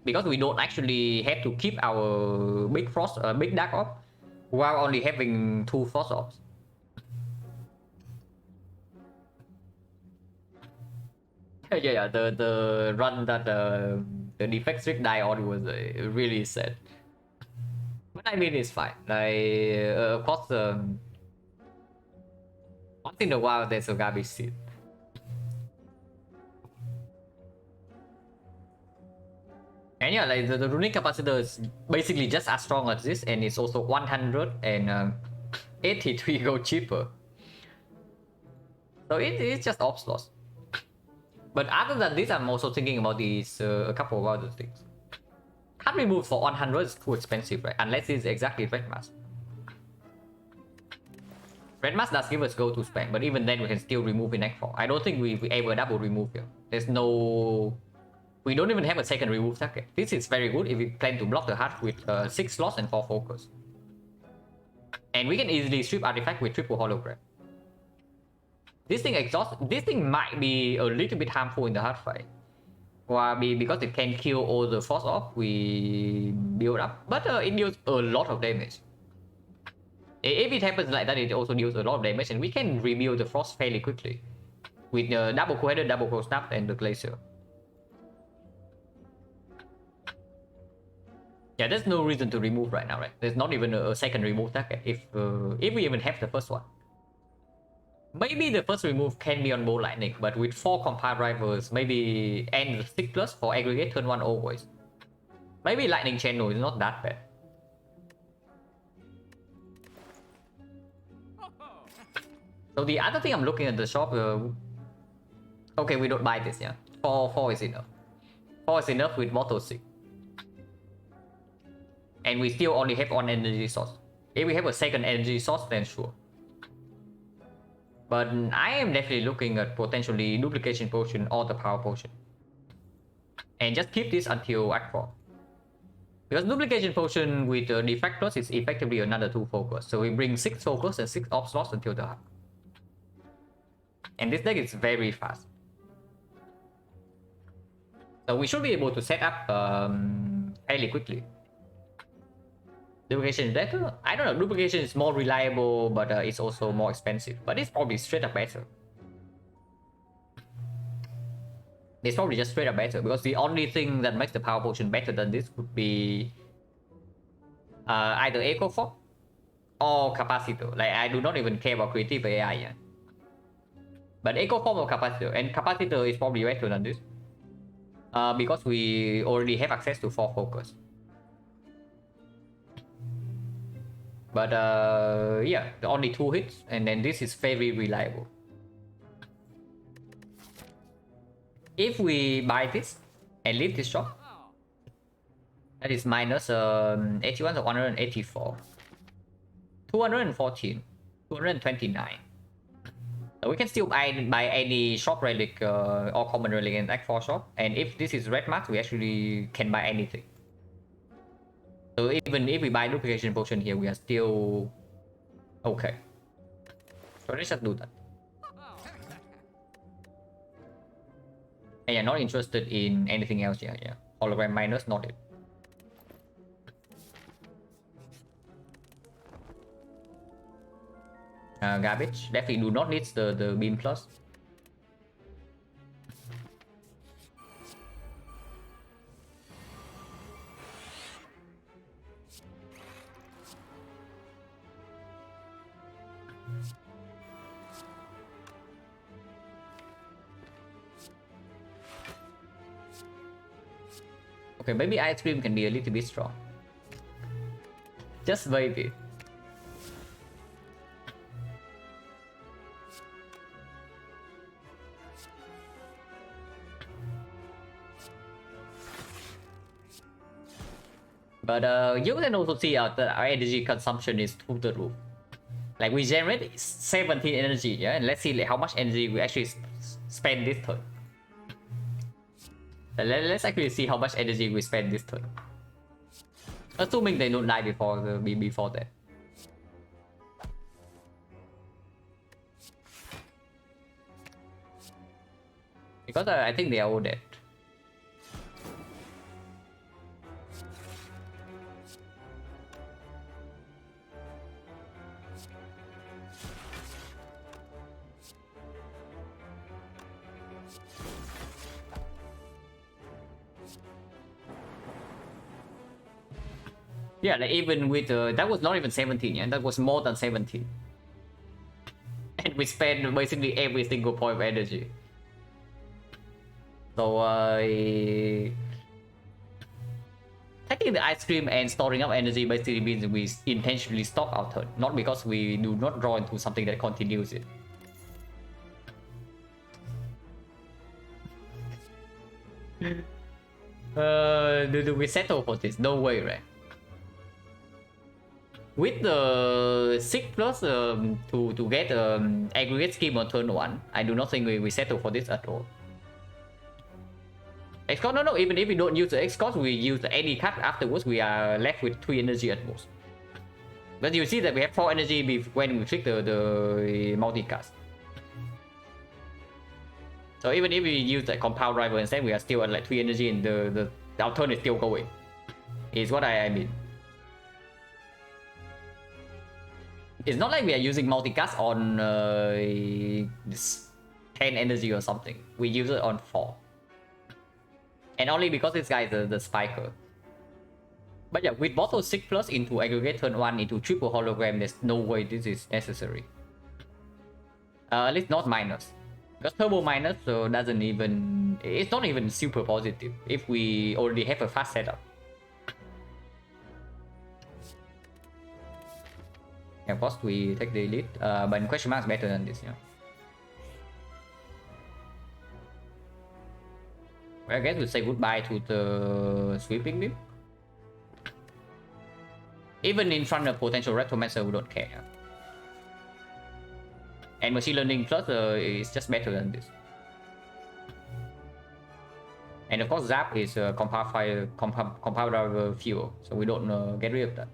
Because we don't actually have to keep our big frost, big dark orb, while only having 2 frost orbs. Yeah, the run that the defect streak died on was really sad. But I mean, it's fine. Like, of course, once in a while there's a garbage seed. And yeah, like the runic capacitor is basically just as strong as this, and it's also 183 gold cheaper. So it's just ops loss. But other than this, I'm also thinking about these a couple of other things. Can't remove for 100 is too expensive, right? Unless it's exactly red mask. Red mask does give us go to spam, but even then we can still remove in X4. I don't think we ever double remove here. There's no... We don't even have a second remove target. This is very good if we plan to block the heart with 6 slots and 4 focus. And we can easily strip artifact with triple hologram. This thing This thing might be a little bit harmful in the hard fight. Because it can kill all the force off we build up, but it deals a lot of damage. If it happens like that, it also deals a lot of damage, and we can rebuild the frost fairly quickly with the double coheader, double crow snap, and the glacier. Yeah, there's no reason to remove right now, right? There's not even a second remove target if we even have the first one. Maybe the first remove can be on bow lightning, but with 4 compile drivers, maybe and 6 plus for aggregate turn 1 always. Maybe lightning channel is not that bad. So the other thing I'm looking at the shop, okay, we don't buy this, yeah. 4 is enough. 4 is enough with Mortal 6. And we still only have 1 energy source. If we have a second energy source, then sure. But I am definitely looking at potentially duplication potion or the power potion. And just keep this until Act 4. Because duplication potion with defect plus is effectively another 2 focus. So we bring 6 focus and 6 op slots until the hub. And this deck is very fast. So we should be able to set up fairly quickly. Duplication is better? I don't know, duplication is more reliable, but it's also more expensive. But it's probably straight up better. It's probably just straight up better, because the only thing that makes the power potion better than this would be either Echo Fog or Capacitor. Like, I do not even care about creative AI yet. But Echo Fog or Capacitor, and Capacitor is probably better than this. Because we already have access to 4 focus. But yeah, the only 2 hits, and then this is very reliable. If we buy this and leave this shop, that is minus 81 to 184, 214, 229. So we can still buy any shop relic or common relic in Act 4 shop, and if this is red mark, we actually can buy anything. So even if we buy duplication potion here, we are still okay. So let's just do that. And you're not interested in anything else, yeah. Hologram minus, not it. Garbage, definitely do not need the beam plus. Okay, maybe ice cream can be a little bit strong. Just maybe. But you can also see that our energy consumption is through the roof. Like, we generate 17 energy, yeah, and let's see like, how much energy we actually spend this turn. Let's actually see how much energy we spend this turn. Assuming they don't die before that. Because I think they are all dead. Yeah, like even with that was not even 17, yeah, that was more than 17. And we spent basically every single point of energy. So taking the ice cream and storing up energy basically means we intentionally stop our turn, not because we do not draw into something that continues it. Do we settle for this? No way, right? With the 6 plus to get aggregate scheme on turn 1, I do not think we settle for this at all. X-Cost, no, even if we don't use the X-Cost, we use any card afterwards, we are left with 3 energy at most. But you see that we have 4 energy when we click the multicast. So even if we use the compound driver instead, we are still at like 3 energy and our turn is still going. Is what I mean. It's not like we are using multicast on this 10 energy or something. We use it on 4. And only because this guy is the spiker. But yeah, with bottle 6 plus into aggregate turn 1 into triple hologram, there's no way this is necessary. At least not minus. Because turbo minus doesn't even... It's not even super positive if we already have a fast setup. Yeah, of course we take the elite, but question mark is better than this, you know. Well, I guess we'll say goodbye to the sweeping beam. Even in front of potential Retromancer, we don't care. And machine learning plus is just better than this. And of course, Zap is compound driver fuel, so we don't get rid of that.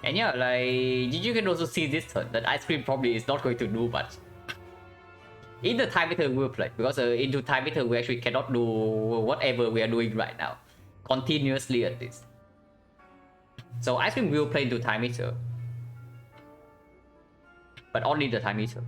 And yeah, like you can also see this turn that Ice Cream probably is not going to do much in the time meter we will play, because into time meter we actually cannot do whatever we are doing right now continuously at this. So Ice Cream will play into time meter, but only the time meter.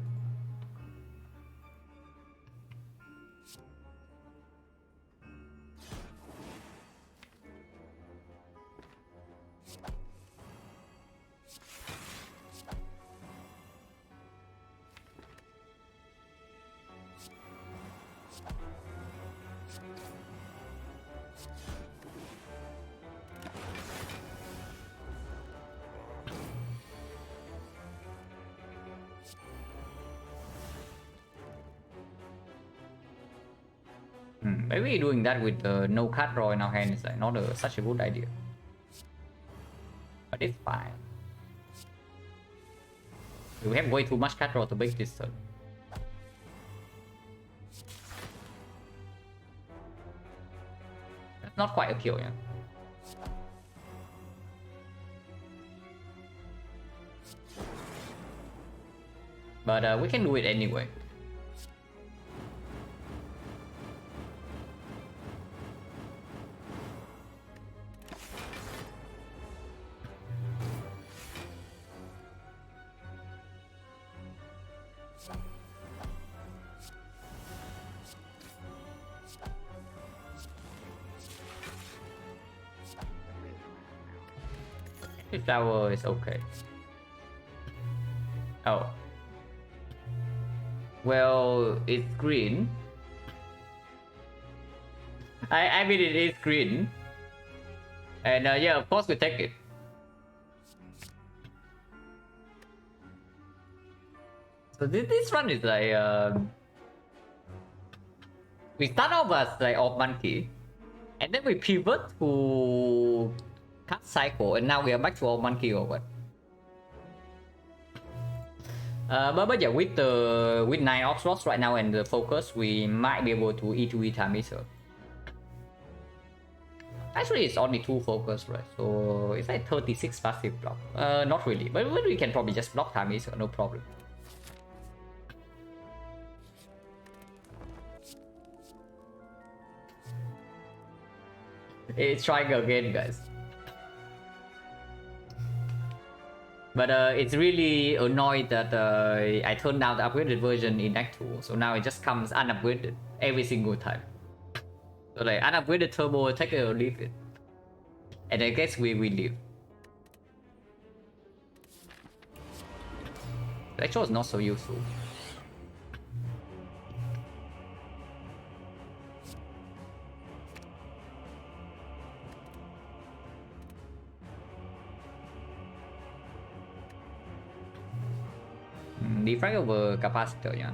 Maybe doing that with no card draw in our hand is like not such a good idea. But it's fine. We have way too much card draw to break this turn. That's not quite a kill, yeah. But we can do it anyway. This tower is okay. Oh. Well, it's green. I mean, it is green. And yeah, of course we take it. So this run is like... we start off as like off monkey. And then we pivot to... cut cycle, and now we are back to off monkey or what? But yeah, with 9 off slots right now and the focus, we might be able to E2E time meter. Actually, it's only 2 focus, right? So it's like 36 passive block. Not really, but we can probably just block time meter, no problem. It's trying again, guys. But it's really annoyed that I turned down the upgraded version in Act 2, so now it just comes unupgraded every single time. So like unupgraded turbo, take it or leave it. And I guess we leave. The actual is not so useful. Defrag over capacitor, yeah.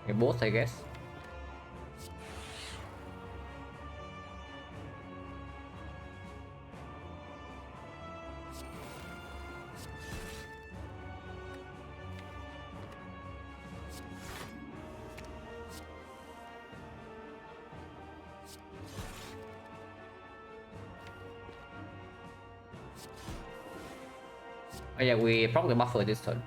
Okay, both, I guess. Oh yeah, we proc the buffer this turn.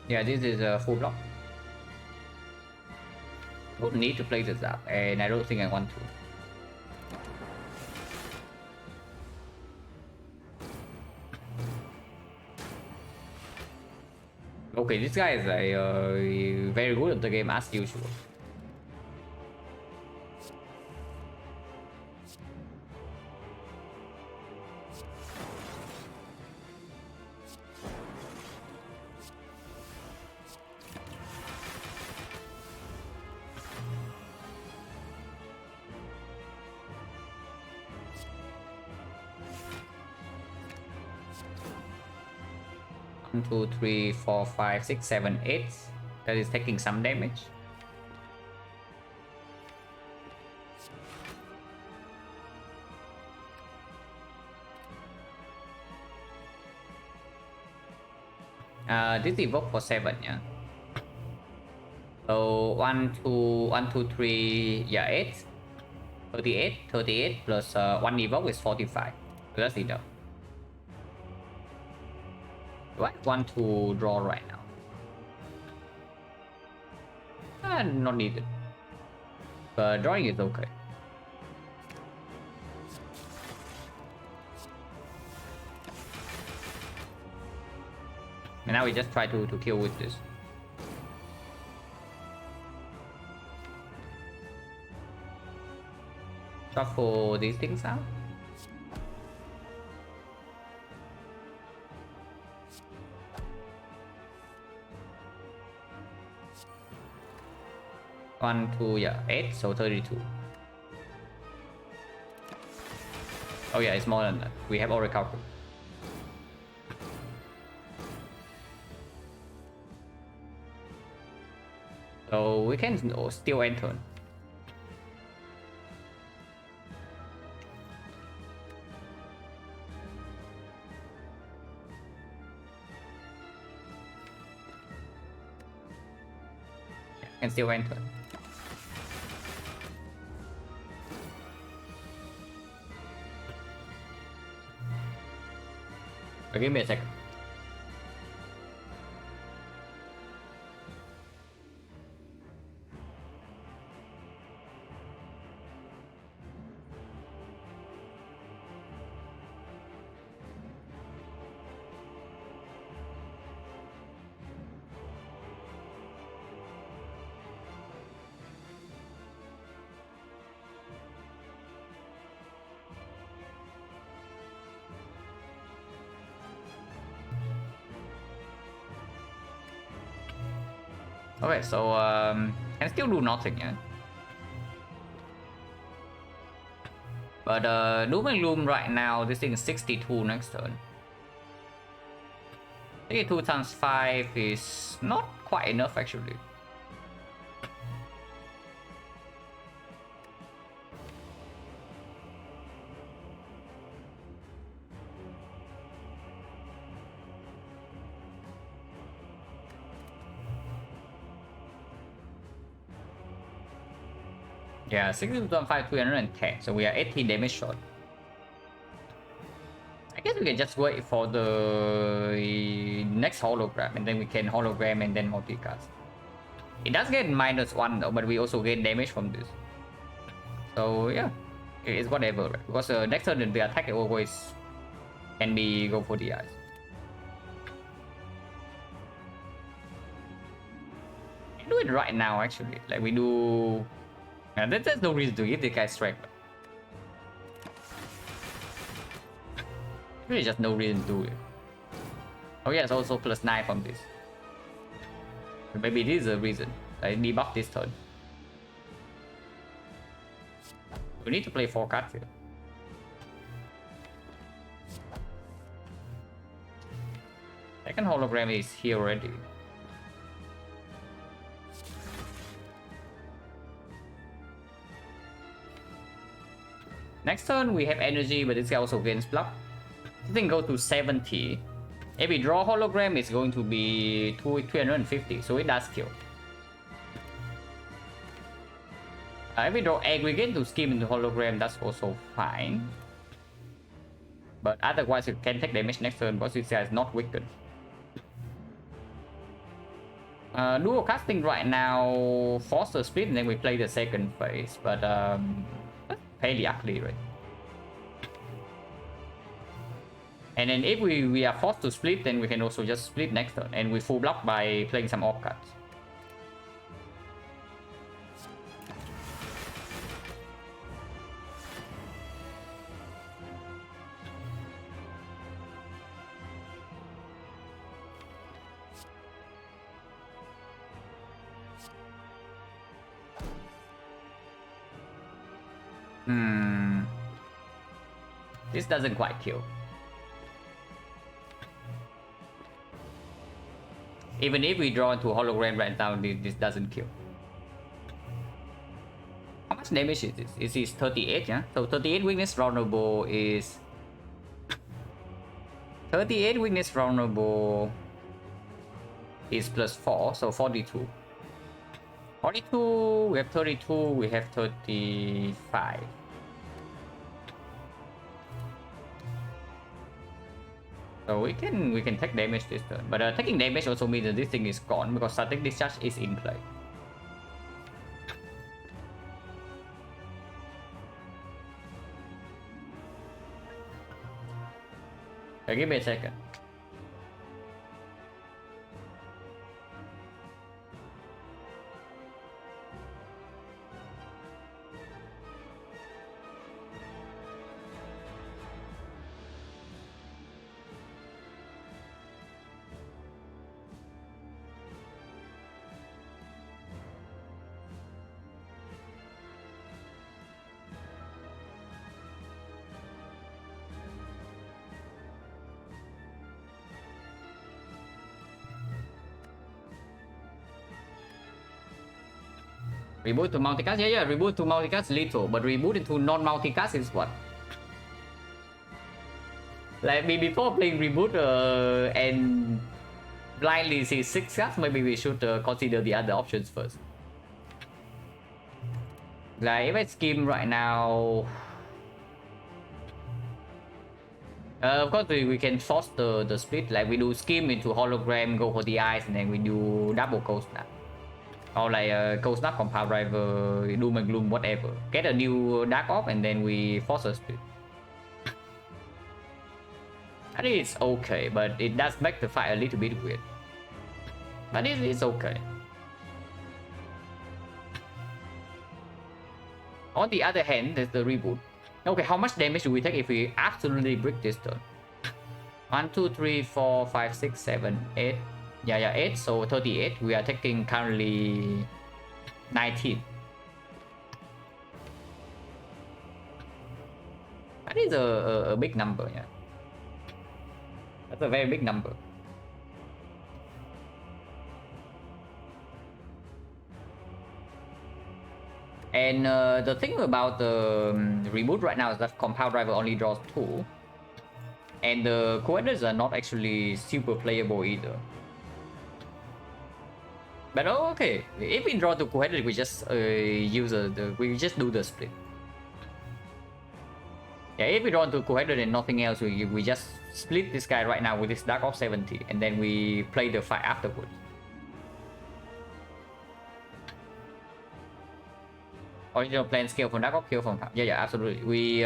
Yeah, this is a full block. I don't need to play this up, and I don't think I want to. Okay, this guy is very good at the game as usual. One, two, three, four, five, six, seven, eight. That is taking some damage. This evoke for 7, yeah. So 1, 2, 1, 2, 3, yeah, 8. 38, 38 plus 1 evoke is 45. So that's enough. Do I want to draw right now? Not needed. But drawing is okay. And now we just try to kill with this. Shuffle these things out. One, two, yeah, 8, so 32. Oh yeah, it's more than that. We have already calculated. So we can still enter. Can still enter. Give me a second. Okay, so can still do nothing, yeah. But Doom and Gloom right now, this thing is 62 next turn. 62 times 5 is not quite enough actually. Yeah, 62.5, 310, so we are 18 damage short. I guess we can just wait for the next hologram and then we can hologram and then multicast. It does get -1 though, but we also get damage from this. So yeah, it's whatever, right? Because next turn the attack always can be go for the eyes. We can do it right now actually, like we do. There's no reason to give the guy strength. Really just no reason to do it. Oh yeah, it's also +9 from this. Maybe this is a reason. I debuff this turn. We need to play 4 cards here. Second hologram is here already. Next turn we have energy, but this guy also gains block. This thing go to 70. If we draw hologram, it's going to be 350, so it does kill. If we draw aggregate to scheme into hologram, that's also fine. But otherwise, it can take damage next turn because this guy is not weakened. Dual casting right now, force the split, and then we play the second phase. But that's fairly ugly, right? And then if we are forced to split, then we can also just split next turn, and we full block by playing some off cards. This doesn't quite kill. Even if we draw into hologram right now, this doesn't kill. How much damage is this? Is this 38, yeah? So 38 weakness vulnerable is... 38 weakness vulnerable is +4, so 42. 42, we have 32, we have 35. So we can take damage this turn, but taking damage also means that this thing is gone because static discharge is in play. Okay, give me a second. Reboot to multicast? Yeah, reboot to multicast little, but reboot into non-multicast is what? Like before playing reboot and blindly see 6 cards, maybe we should consider the other options first. Like if I scheme right now, of course we can force the split, like we do scheme into hologram, go for the eyes, and then we do double coast snap. Or like cold snap, compound driver, doom and gloom, whatever. Get a new dark off and then we force a split. I think it's okay, but it does make the fight a little bit weird. But it's okay. On the other hand, there's the reboot. Okay, how much damage do we take if we absolutely break this turn? 1, 2, 3, 4, 5, 6, 7, 8. Yeah, 8, so 38. We are taking currently 19. That is a big number, yeah. That's a very big number. And the thing about the reboot right now is that compound driver only draws 2. And the coordinates are not actually super playable either. But okay, if we draw the coordinate, we just we just do the split. Yeah, if we draw to coordinate and nothing else, we just split this guy right now with this Dark of 70, and then we play the fight afterwards. Original plan scale from Dark of, kill from... Yeah, absolutely. We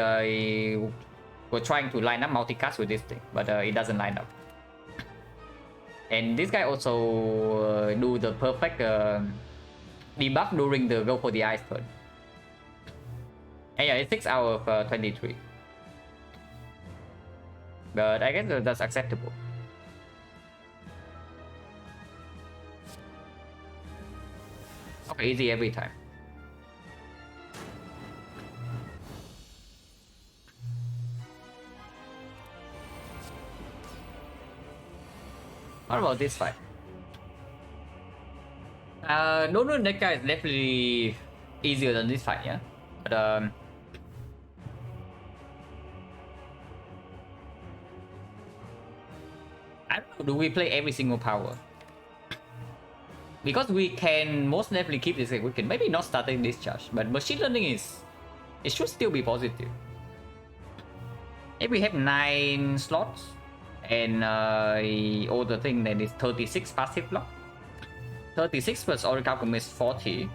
were trying to line up multicast with this thing, but it doesn't line up. And this guy also do the perfect debuff during the go for the ice turn. And yeah, it's 6 out of 23. But I guess that's acceptable. Okay, easy every time. What about this fight? No, that guy is definitely easier than this fight, yeah. But I don't know. Do we play every single power? Because we can most definitely keep this. We can maybe not starting discharge, but machine learning is it should still be positive. If we have 9 slots and all the thing, then it's 36 passive block. 36 plus Oracle Alchemy is 40.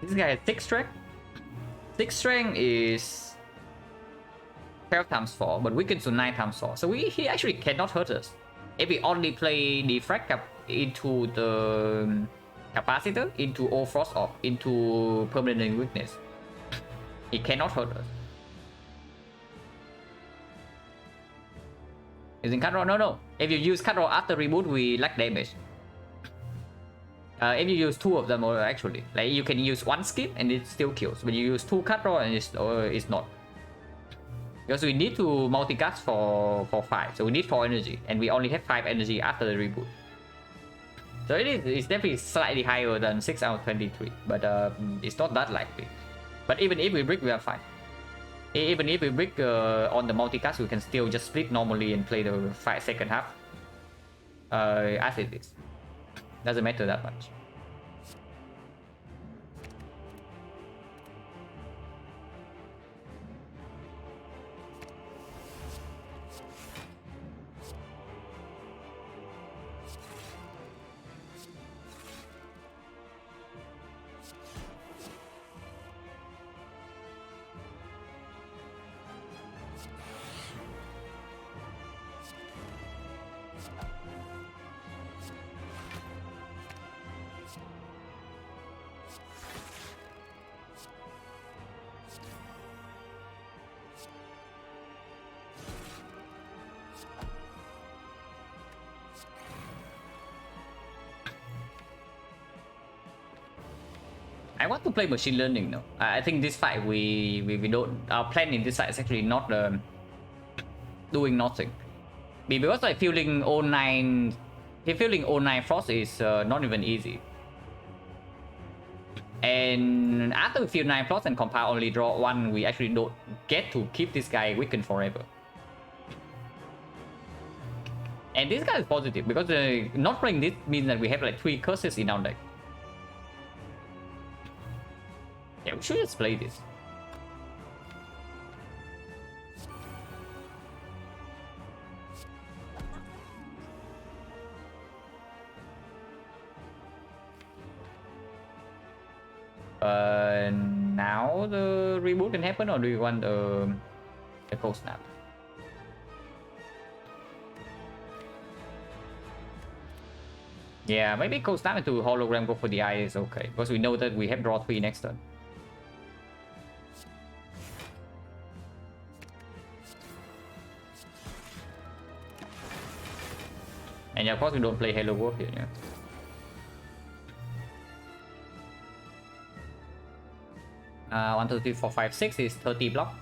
This guy has 6 strength. 6 strength is 12 times 4, but weaken to 9 times 4. So he actually cannot hurt us. If we only play the frag cap into the capacitor, into all frost off, into permanent weakness, he cannot hurt us. Using cut roll? No. If you use cut roll after reboot, we lack damage. If you use 2 of them, or actually, like you can use 1 skin and it still kills, but you use 2 cut roll and it's not. Because we need to multicast for 5, so we need 4 energy, and we only have 5 energy after the reboot. So it's definitely slightly higher than 6 out of 23, but it's not that likely. But even if we brick, we are fine. Even if we brick on the multicast, we can still just split normally and play the second half as it is. Doesn't matter that much. I want to play machine learning now. I think this fight we don't. Our plan in this fight is actually not doing nothing. Because like feeling 09, feeling 09 frost is not even easy. And after we feel 9 frost and compile only draw 1, we actually don't get to keep this guy weakened forever. And this guy is positive because not playing this means that we have like 3 curses in our deck. Yeah, we should just play this. Now the reboot can happen, or do you want the cold snap? Yeah, maybe cold snap into hologram, go for the eye is okay, because we know that we have draw 3 next turn. And yeah, of course we don't play Hello World here, yeah. One, two, three, four, five, 6 is 30 block.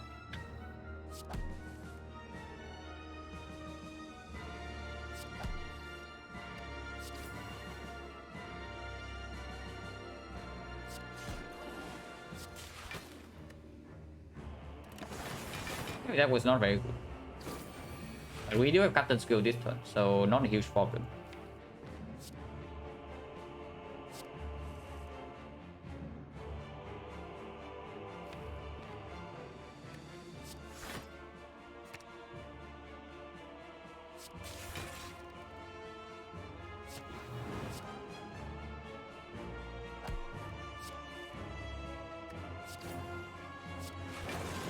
That was not very good. But we do have Captain skill this turn, so not a huge problem.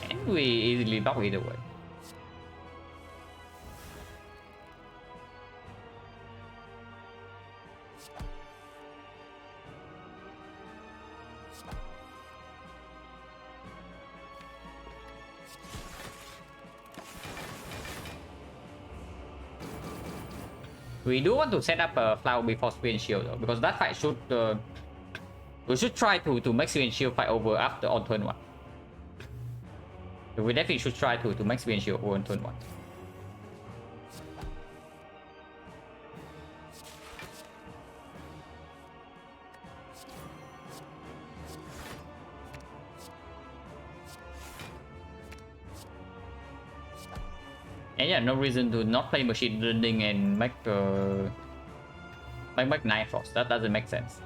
And we easily block either way. We do want to set up a flower before Spin Shield though, because that fight should we should try to make Spin Shield fight over after on turn 1. We definitely should try to make Spin Shield over on turn 1. And yeah, no reason to not play machine learning and make Night Frost. That doesn't make sense.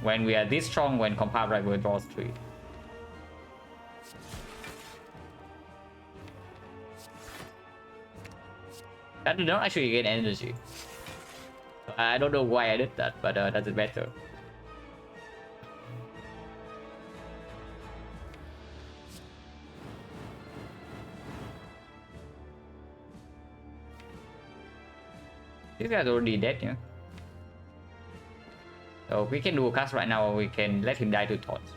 When we are this strong, when compiled right, we draw 3. That did not actually get energy. I don't know why I did that, but that's better. This guy's already dead, yeah. So we can do a cast right now, or we can let him die to taunts.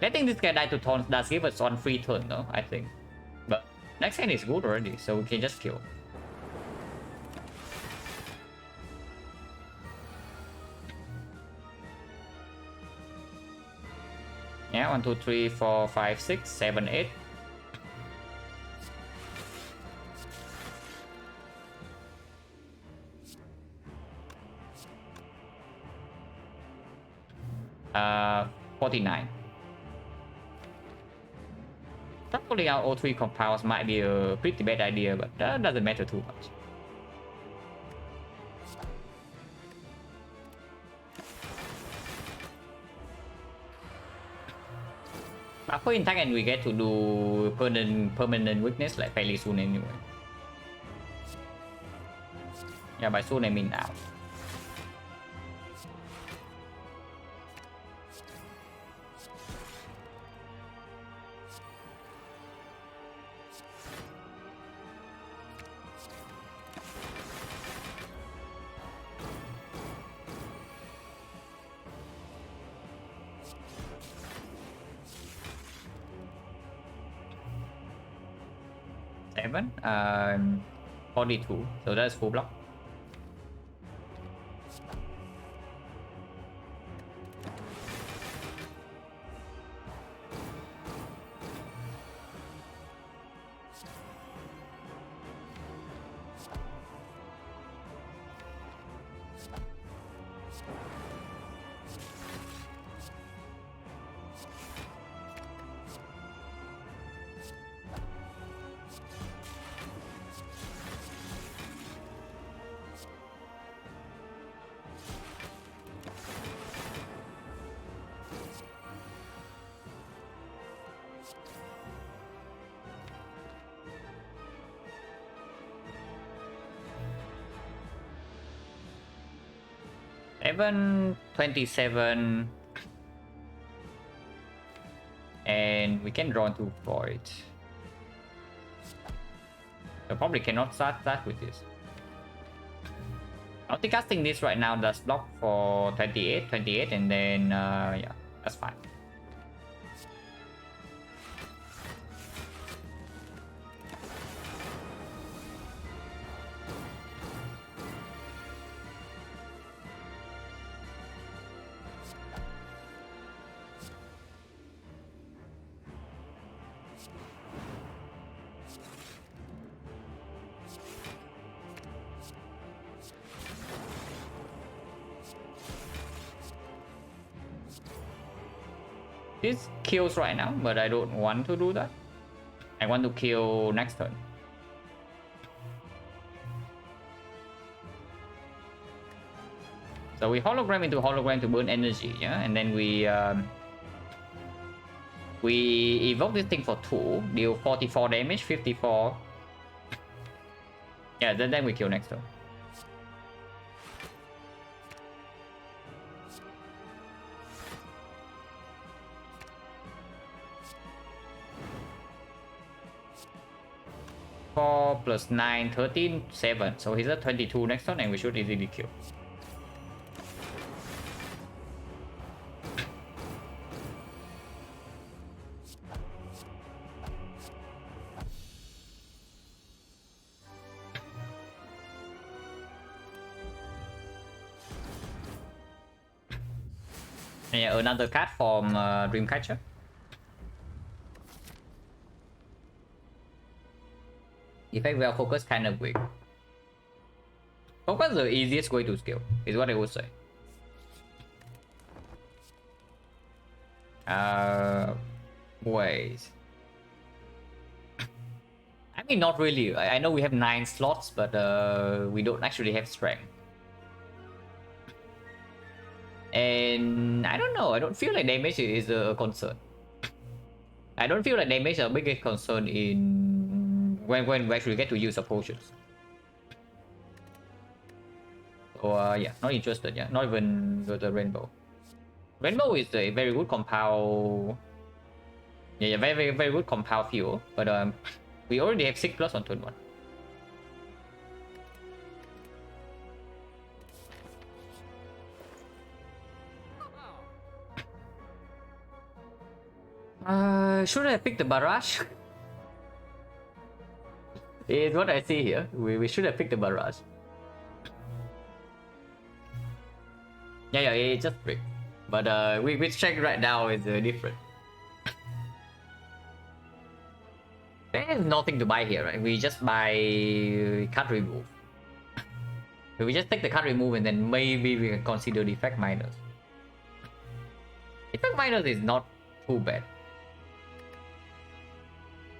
Letting this guy die to taunts does give us on free turn, though, I think. But next hand is good already, so we can just kill. Yeah, 1, 2, 3, 4, 5, 6, 7, 8. Uh, 49. Probably our O3 compounds might be a pretty bad idea, but that doesn't matter too much. After in tank, and we get to do permanent weakness like fairly soon anyway. Yeah, by soon I mean now. Seven, 42. So that's full block. Seven, 27, and we can draw into void. So probably cannot start that with this. I think casting this right now does block for 28, and then yeah, that's fine. This kills right now, but I don't want to do that. I want to kill next turn. So we hologram into hologram to burn energy, yeah, and then we evoke this thing for 2, deal 44 damage, 54. Yeah, then we kill next turn. Four plus 9, 13, 7. So he's at 22 next turn, and we should easily kill. And yeah, another card from Dreamcatcher. Effect well focus kind of weak. Focus is the easiest way to scale, is what I would say. Wait. I mean, not really. I know we have 9 slots, but we don't actually have strength. And I don't know. I don't feel like damage is a concern. I don't feel like damage is a big concern in when we actually get to use the potions. So yeah, not interested. Yeah, not even the rainbow. Rainbow is a very good compound. Yeah, very good compound fuel. But we already have 6+ on turn 1. Should I pick the barrage? Is what I see here. We should have picked the barrage. Yeah, it's just brick. But we check right now is different. There's nothing to buy here, right? We just buy card remove. We just take the card remove and then maybe we can consider the effect minus. Effect minus is not too bad.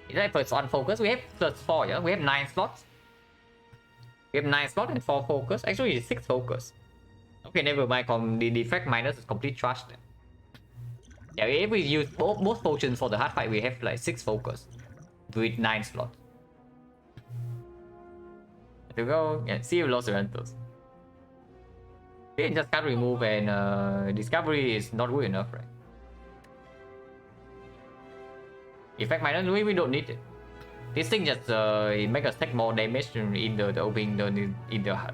Is that first on focus? We have +4, yeah? We have 9 slots. We have 9 slots and 4 focus. Actually, it's 6 focus. Okay, never mind. The effect minus is complete trash then. Yeah, if we use both potions for the hard fight, we have like 6 focus with 9 slots. There we go. Yeah, see you Los Rentals. We just can't remove, and discovery is not good enough, right? Effect minus, we don't need it. This thing just it make us take more damage in the opening in the hut.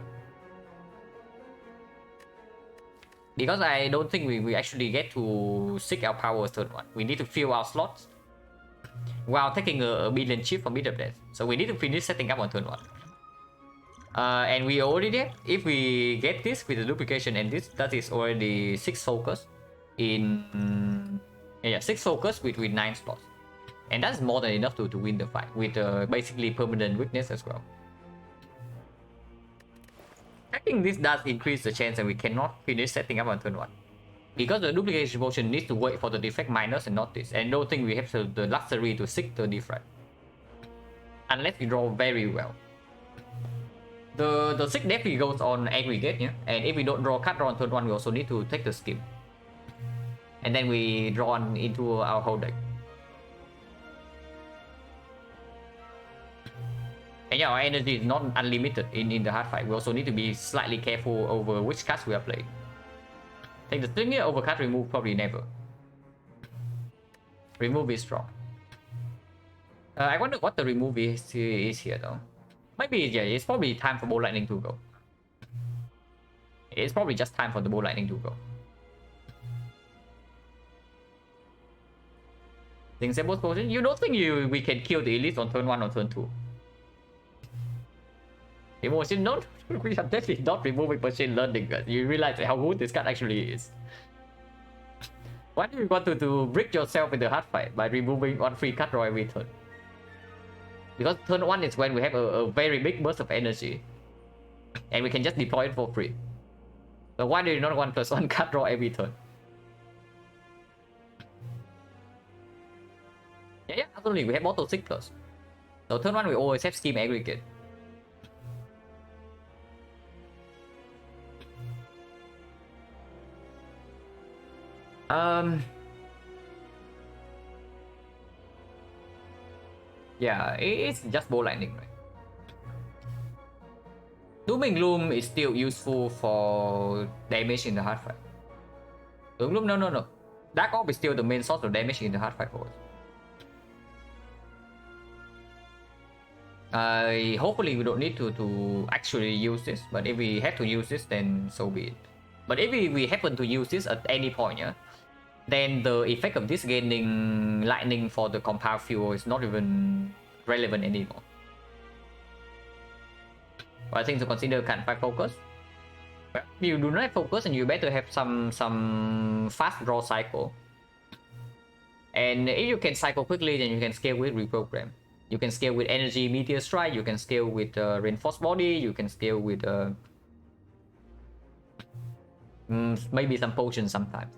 Because I don't think we actually get to seek our powers turn 1. We need to fill our slots while taking a billion chip from Bit of Death. So we need to finish setting up on turn 1. And we already did. If we get this with the duplication and this, that is already 6 focus in 6 focus with 9 slots. And that's more than enough to win the fight with basically permanent weakness as well. I think this does increase the chance that we cannot finish setting up on turn 1. Because the duplication potion needs to wait for the defect minus and not this. And I don't think we have the luxury to seek the defect. Unless we draw very well. The sick definitely goes on aggregate, yeah. And if we don't draw card on turn 1, we also need to take the skim. And then we draw on into our whole deck. And yeah, our energy is not unlimited in the hard fight. We also need to be slightly careful over which cards we are playing. Take the thing here over card remove, probably never. Remove is strong. I wonder what the remove is here though. Maybe yeah, it's probably time for Bow Lightning to go. It's probably just time for the Bow Lightning to go. Disable potion. You don't think we can kill the elite on turn 1 or turn 2? Emotion, no, we are definitely not removing machine learning. You realize how good this card actually is. Why do you want to brick yourself in the hard fight by removing 1 free card draw every turn? Because turn 1 is when we have a very big burst of energy. And we can just deploy it for free. So why do you not want +1 card draw every turn? Yeah, absolutely. We have auto 6+. So turn 1 we always have scheme aggregate. Yeah, it's just Bow Lightning, right? Dooming Gloom is still useful for damage in the hard fight. Dooming Gloom, no. Dark Orb is still the main source of damage in the hard fight for us. Hopefully we don't need to actually use this, but if we have to use this, then so be it. But if we happen to use this at any point, yeah, then the effect of this gaining lightning for the compound fuel is not even relevant anymore. But I think to consider can 5 focus. But you do not have focus, and you better have some fast draw cycle. And if you can cycle quickly, then you can scale with reprogram. You can scale with energy meteor strike. You can scale with reinforced body. You can scale with maybe some potions sometimes.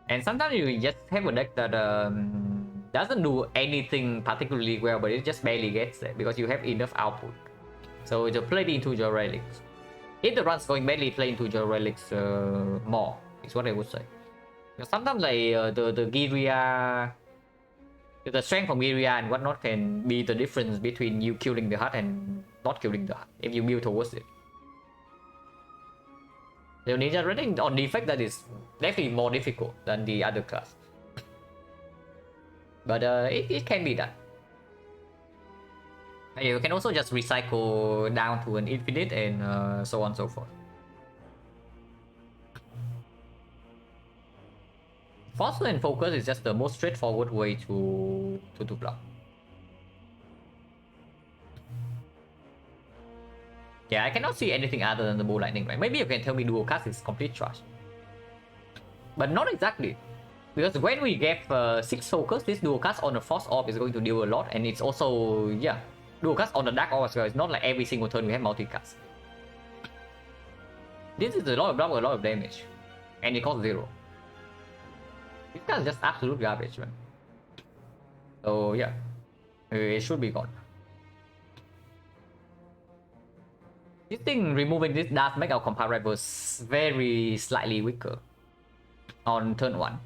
And sometimes you just have a deck that doesn't do anything particularly well, but it just barely gets there because you have enough output. So just play it into your relics. If the run's going badly, play into your relics more, is what I would say. Because sometimes like the Giria, the strength from Giria and whatnot can be the difference between you killing the hut and not killing the hut if you build towards it. The ninja rating on defect that is definitely more difficult than the other class. But it can be done. You can also just recycle down to an infinite and so on and so forth. Foster and focus is just the most straightforward way to block. Yeah, I cannot see anything other than the bow lightning, right? Maybe you can tell me dual cast is complete trash. But not exactly. Because when we get 6 focus, this dual cast on the Force Orb is going to deal a lot, and it's also, yeah, dual cast on the Dark Orb as well. It's not like every single turn we have multi-cast. This is a lot of block, a lot of damage. And it costs 0. This guy is just absolute garbage, man. So yeah, it should be gone. This thing, removing this does make our compound rivals very slightly weaker on turn 1.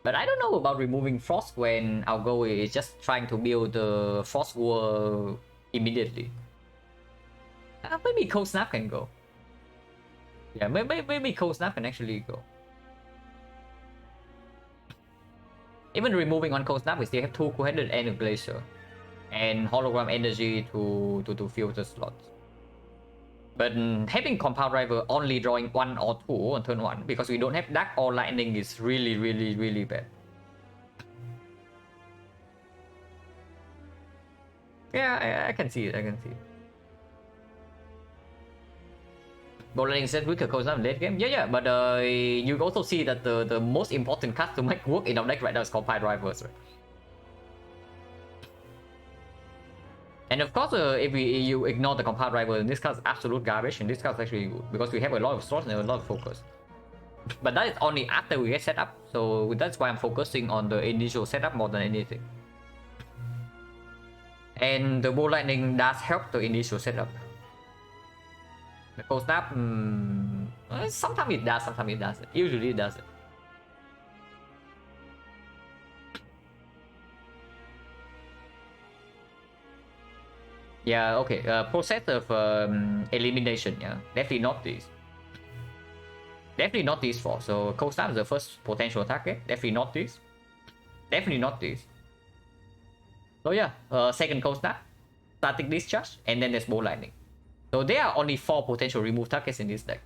But I don't know about removing Frost when our goal is just trying to build the Frost War immediately. Maybe Cold Snap can go. Yeah, maybe Cold Snap can actually go. Even removing one Cold Snap, we still have 2 Cool-Headed and a Glacier. And Hologram Energy to fill the slots. But having Compound Rival only drawing 1 or 2 on turn 1 because we don't have Dark or Lightning is really bad. Yeah, I can see it, I can see it. Bowling said we could close down late game. Yeah, but you also see that the most important card to make work in our deck right now is Compound Rivals, right? And of course, if you ignore the Compound Rival, this card is absolute garbage, and this card is actually good because we have a lot of slots and a lot of focus. But that is only after we get set up, so that's why I'm focusing on the initial setup more than anything. And the Bow Lightning does help the initial setup. The Cold Snap, sometimes it does, sometimes it doesn't. Usually it doesn't. Yeah, okay. Process of elimination, yeah. Definitely not this. Definitely not these 4. So Cold Snap is the first potential target. Definitely not this. Definitely not this. So yeah, second Cold Snap, Static Discharge, and then there's Bow Lightning. So there are only 4 potential remove targets in this deck.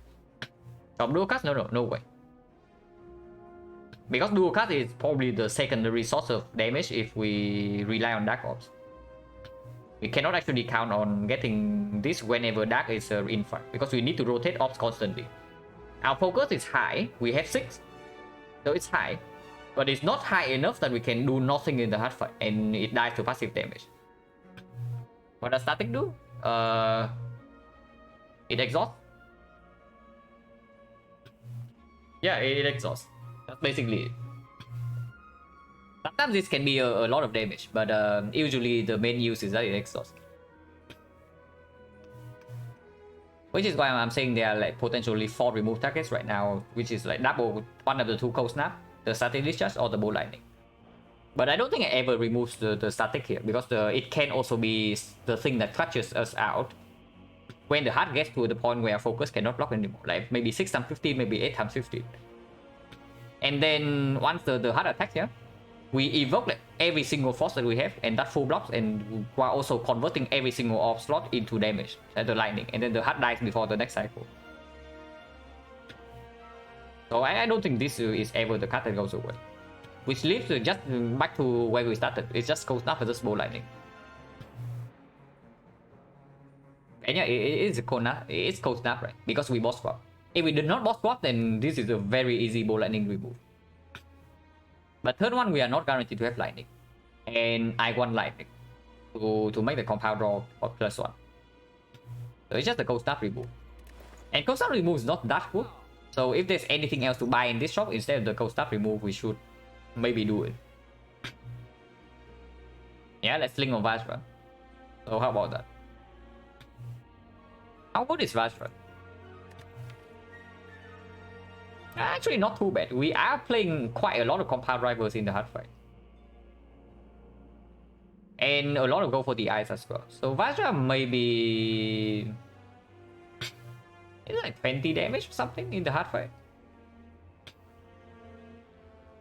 From dual cast, no way. Because dual cast is probably the secondary source of damage if we rely on Dark Orbs. We cannot actually count on getting this whenever Dark is in front because we need to rotate orbs constantly. Our focus is high, we have 6, so it's high, but it's not high enough that we can do nothing in the hard fight and it dies to passive damage. What does Static do? It exhausts. Yeah, it exhausts. That's basically it. Sometimes this can be a lot of damage, but usually the main use is that it exhausts. Which is why I'm saying there are like potentially 4 remove targets right now, which is like double one of the 2 Cold Snap, the Static Discharge or the Bow Lightning. But I don't think it ever removes the static here because it can also be the thing that clutches us out when the heart gets to the point where focus cannot block anymore. Like maybe 6 times 15, maybe 8 times 15. And then once the heart attacks here, we evoke like every single force that we have and that full blocks, and while also converting every single orb slot into damage at the lightning, and then the heart dies before the next cycle. So I don't think this is ever the card that goes away. Which leads to just back to where we started. It's just Cold Snap versus Bow Lightning. And yeah, it's Cold Snap, right? Because we boss swap. If we did not boss swap, then this is a very easy Bow Lightning remove. But turn 1, we are not guaranteed to have Lightning. And I want Lightning to make the compound draw of +1. So it's just the Cold Snap remove. And Cold Snap remove is not that good. So if there's anything else to buy in this shop instead of the cold stuff remove, we should maybe do it. Yeah, let's link on Vajra. So how about that? How good is Vajra? Actually, not too bad. We are playing quite a lot of compound rivals in the hard fight. And a lot of go for the eyes as well. So Vajra maybe... It's like 20 damage or something in the hard fight.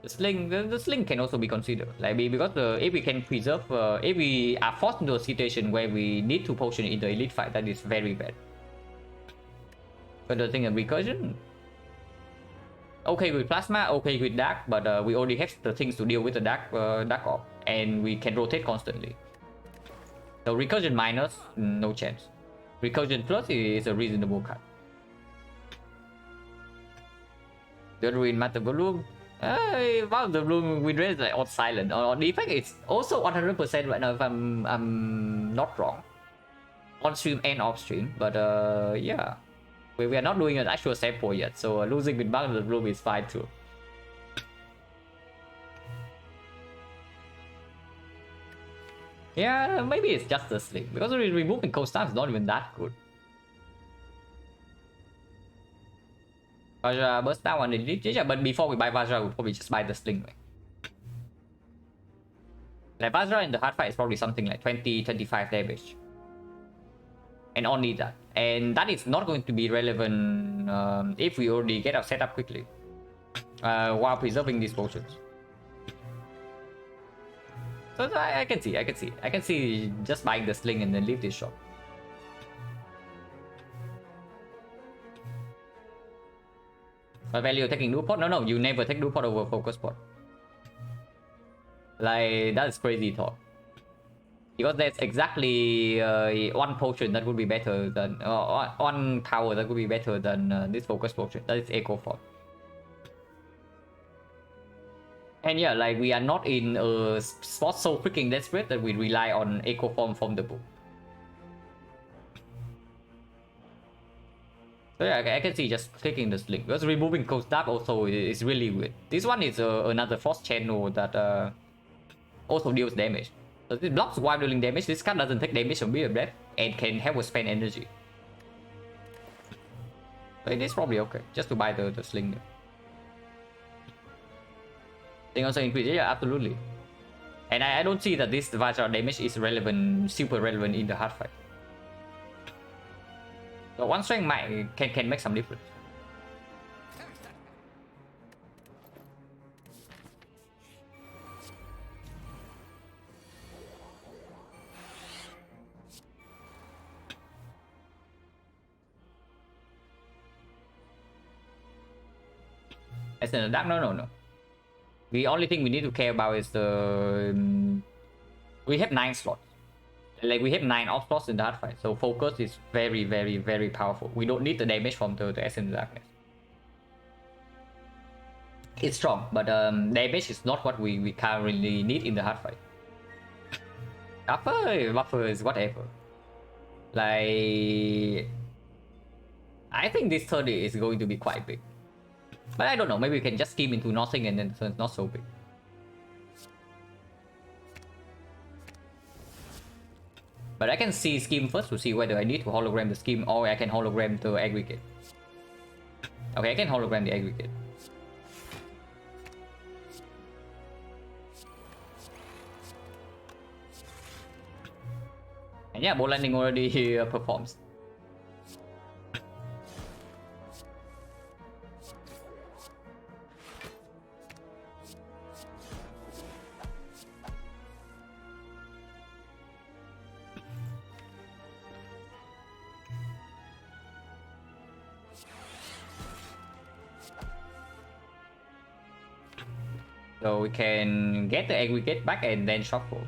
The sling can also be considered. Like because if we can preserve, if we are forced into a situation where we need to potion in the elite fight, that is very bad. But the thing of recursion, okay with plasma, okay with dark, but we already have the things to deal with the dark orb, and we can rotate constantly. So recursion minus, no chance. Recursion plus is a reasonable cut. The ruin matter balloon. Wow, the room we raised like on silent. On the effect, it's also 100% right now if I'm not wrong. On stream and off stream, but yeah. We are not doing an actual sample yet, so losing with bug in the room is fine too. Yeah, maybe it's just the sling, because removing cold stuff is not even that good. Vajra burst down on the elite, but before we buy Vajra, we'll probably just buy the sling. Like Vajra in the hard fight is probably something like 20-25 damage. And only that. And that is not going to be relevant if we already get our setup quickly. While preserving these potions. So I can see just buying the sling and then leave this shop. But value taking new pot? No, you never take new pot over focus pot. Like, that's crazy thought. Because there's exactly one potion that would be better than one power that would be better than this focus potion. That is Echo Fort. And yeah, like we are not in a spot so freaking desperate that we rely on Echo Form from the book. So yeah, I can see just clicking the link because removing cold snap also is really weird. This one is another frost channel that also deals damage. So this blocks while dealing damage. This card doesn't take damage from Beer Breath and can help us spend energy. So it is probably okay just to buy the sling. Thing also increase, yeah, absolutely. And I don't see that this Vajra damage is relevant, super relevant in the hard fight. So one strength can make some difference. As in the dark, no. The only thing we need to care about is the we have 9 slots. Like we have 9 off slots in the hard fight, so focus is very powerful. We don't need the damage from the Essence Darkness. It's strong, but damage is not what we currently need in the hard fight. Buffer is whatever. Like I think this 30 is going to be quite big. But I don't know, maybe we can just scheme into nothing and then it's not so big. But I can see scheme first to see whether I need to hologram the scheme or I can hologram the aggregate. Okay, I can hologram the aggregate. And yeah, ball landing already performs. So we can get the aggregate back and then shuffle.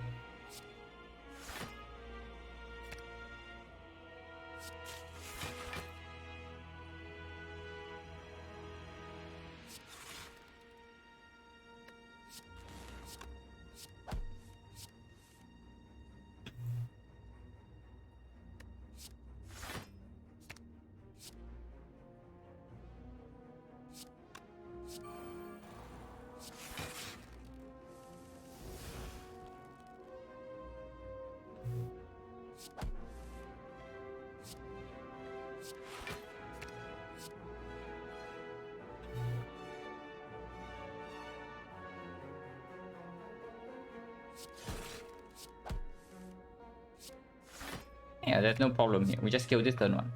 Yeah, there's no problem here. We just kill this turn one.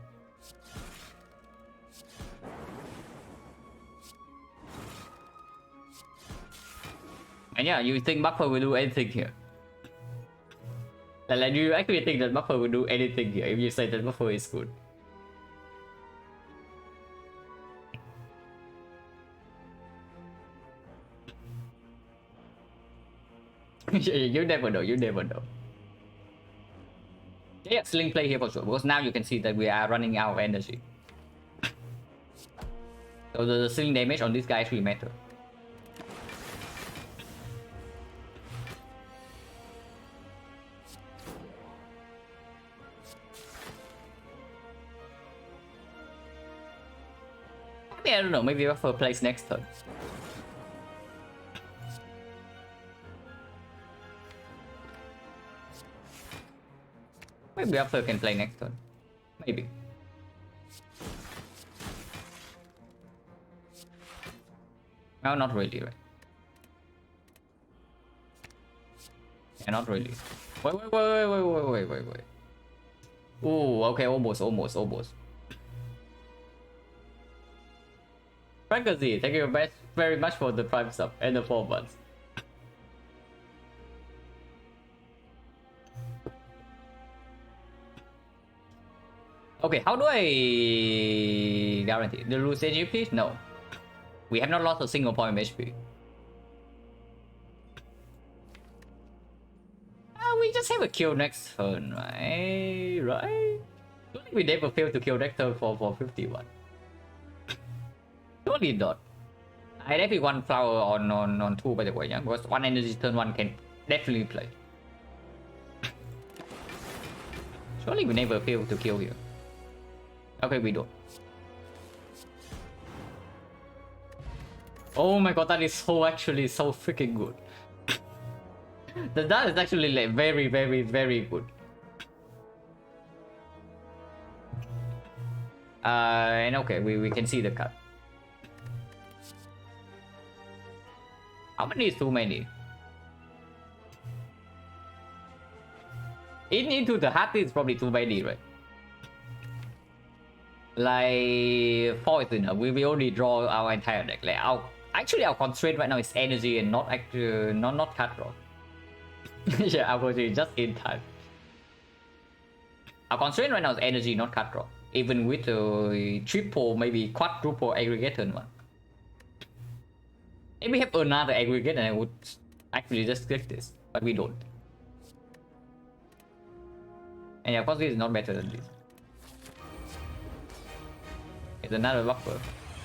And yeah, you think Buffer will do anything here? Like, do you actually think that Buffer will do anything here if you say that Buffer is good? You never know, you never know. Yeah, Sling play here for sure, because now you can see that we are running out of energy. So the Sling damage on this guy actually matter. Maybe, I don't know, maybe Buffer plays next turn. Maybe Buffer can play next turn. Maybe. No, not really, right? Yeah, not really. Wait. Ooh, okay, almost. Frankie, thank you very much for the Prime sub and the 4 months. Okay, how do I guarantee? The lose HP? No. We have not lost a single point of HP. We just have a kill next turn, right? Right? Don't think we never fail to kill next turn for 51. Surely not. I have one flower on 2 by the way, yeah? Because 1 energy turn 1 can definitely play. Surely we never fail to kill here. Okay, we don't. Oh my god, that is so actually so freaking good. That is actually like very good. And okay, we can see the cut. How many is too many? Into the heart is probably too many, right? Like 4 is enough. We only draw our entire deck. Like our constraint right now is energy and not actually not card draw. Yeah, our constraint is just in time. Our constraint right now is energy, not card draw. Even with a triple, maybe quadruple aggregate turn 1. If we have another aggregate, then I would actually just click this, but we don't. And yeah, of course, this is not better than this. It's another buffer.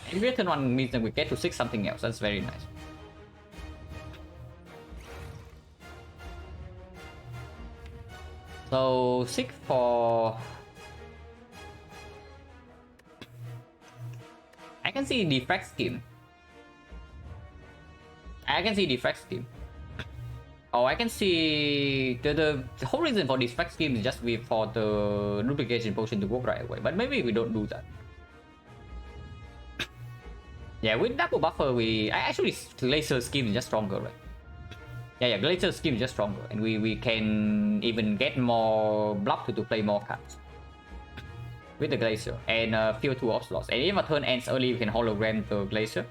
Aggregate turn 1 means that we get to 6 something else. That's very nice. So 6 for... I can see defect scheme. Oh, I can see the whole reason for defect scheme is just for the duplication potion to work right away. But maybe we don't do that. Yeah, with double buffer, actually Glacier scheme is just stronger, right? Yeah, Glacier scheme is just stronger, and we can even get more block to play more cards with the Glacier and fill 2 off slots. And if a turn ends early, you can hologram the Glacier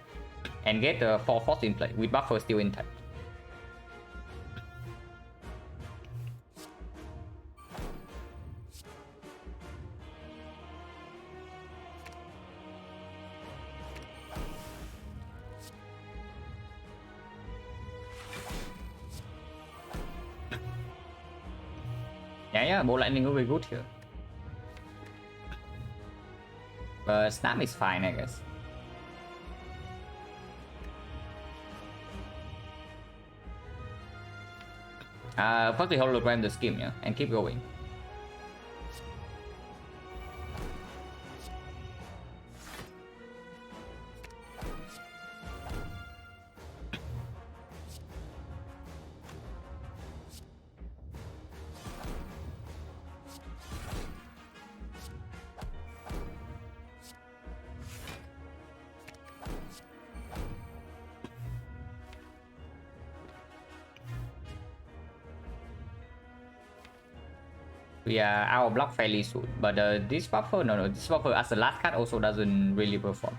and get 4 force in play with buffer still intact. Yeah, Ball Lightning will be good here. But Snap is fine, I guess. First we hologram the scheme, yeah, and keep going. we are out of block fairly soon. But this buffer, no, this buffer as the last card also doesn't really perform.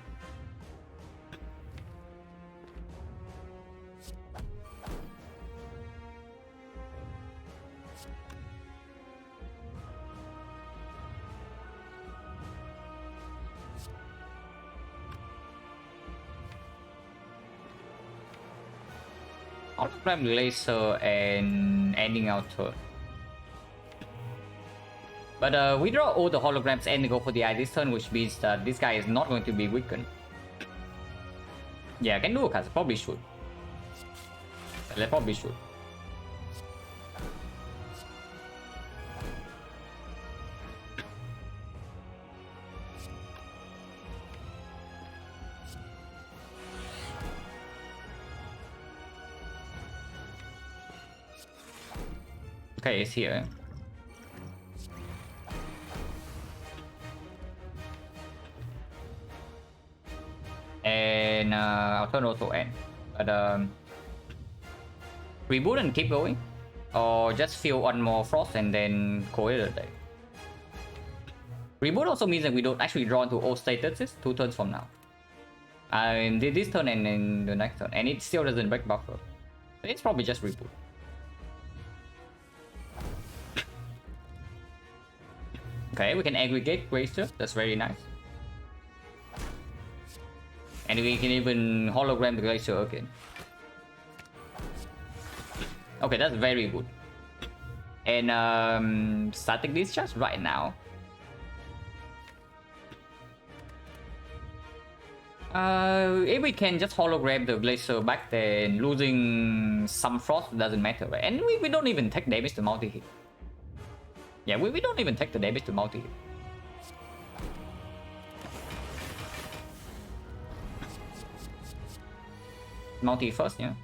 Hologram laser and ending our turn. But we draw all the holograms and go for the eye this turn, which means that this guy is not going to be weakened. Yeah, I can do a cast. Probably should. Let's probably should. Okay, it's here. And our turn also end. But reboot and keep going, or just fill one more frost and then call it a day. Reboot also means that we don't actually draw into all statuses 2 turns from now. This turn and then the next turn, and it still doesn't break buffer. It's probably just reboot. Okay, we can aggregate Glacier. That's very nice. And we can even hologram the Glacier again. Okay, that's very good. And static discharge right now. If we can just hologram the Glacier back, then losing some frost doesn't matter, right? And we don't even take damage to multi-hit. Yeah, we don't even take the damage to multi-hit. Multi first, yeah.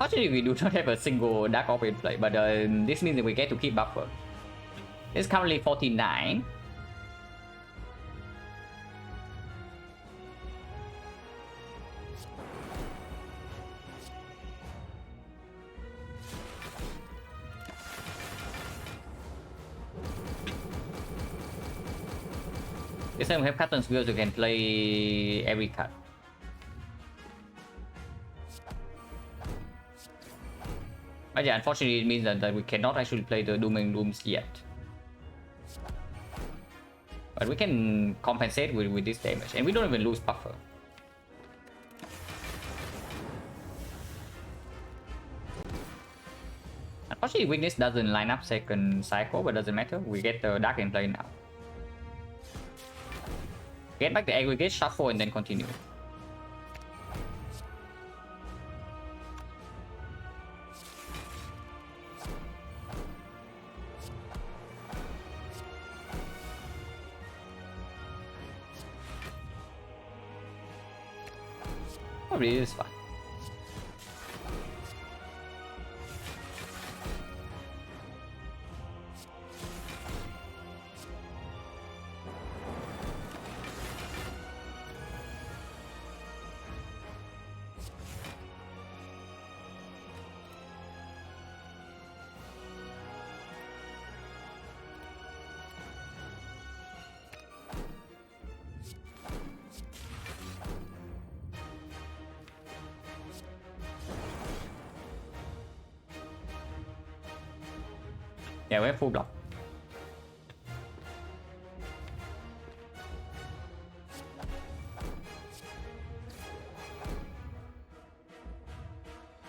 Actually, we do not have a single Dark Orb in play, but this means that we get to keep buffer. It's currently 49. This time we have Captain Skills, you can play every card. But yeah, unfortunately it means that we cannot actually play the Doom and Glooms yet. But we can compensate with this damage, and we don't even lose buffer. Unfortunately, Weakness doesn't line up second cycle, but doesn't matter. We get the Dark in play now. Get back the aggregate, shuffle, and then continue. Probably is fine. Yeah, we have full block.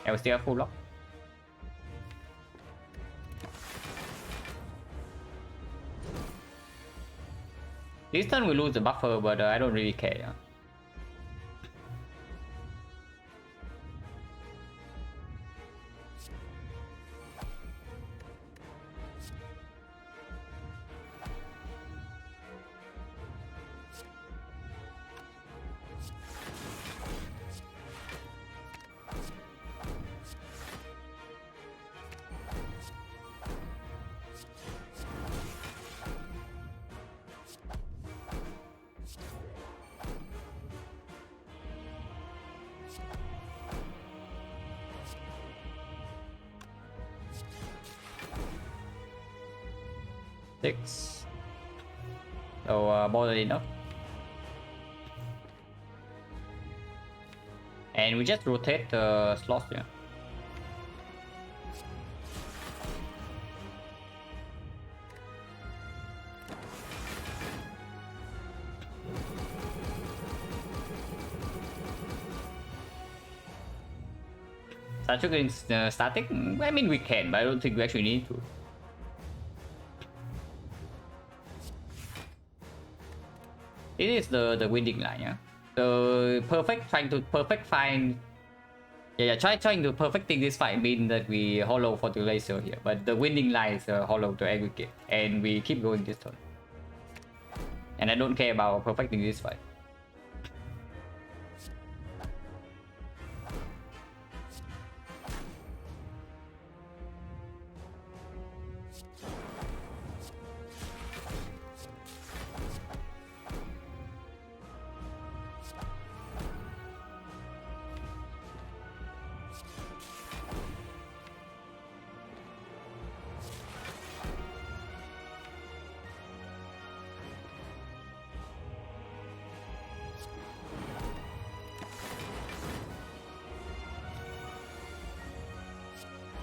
Yeah, we still have full block. This turn we lose the buffer, but I don't really care. Yeah. 6. So more than enough. And we just rotate the slots here. Start getting static? I mean, we can, but I don't think we actually need to. It is the winding line, yeah. The trying to perfect find. Yeah, trying to perfecting this fight mean that we hollow for the laser here, but the winding line is hollow to aggregate, and we keep going this turn. And I don't care about perfecting this fight.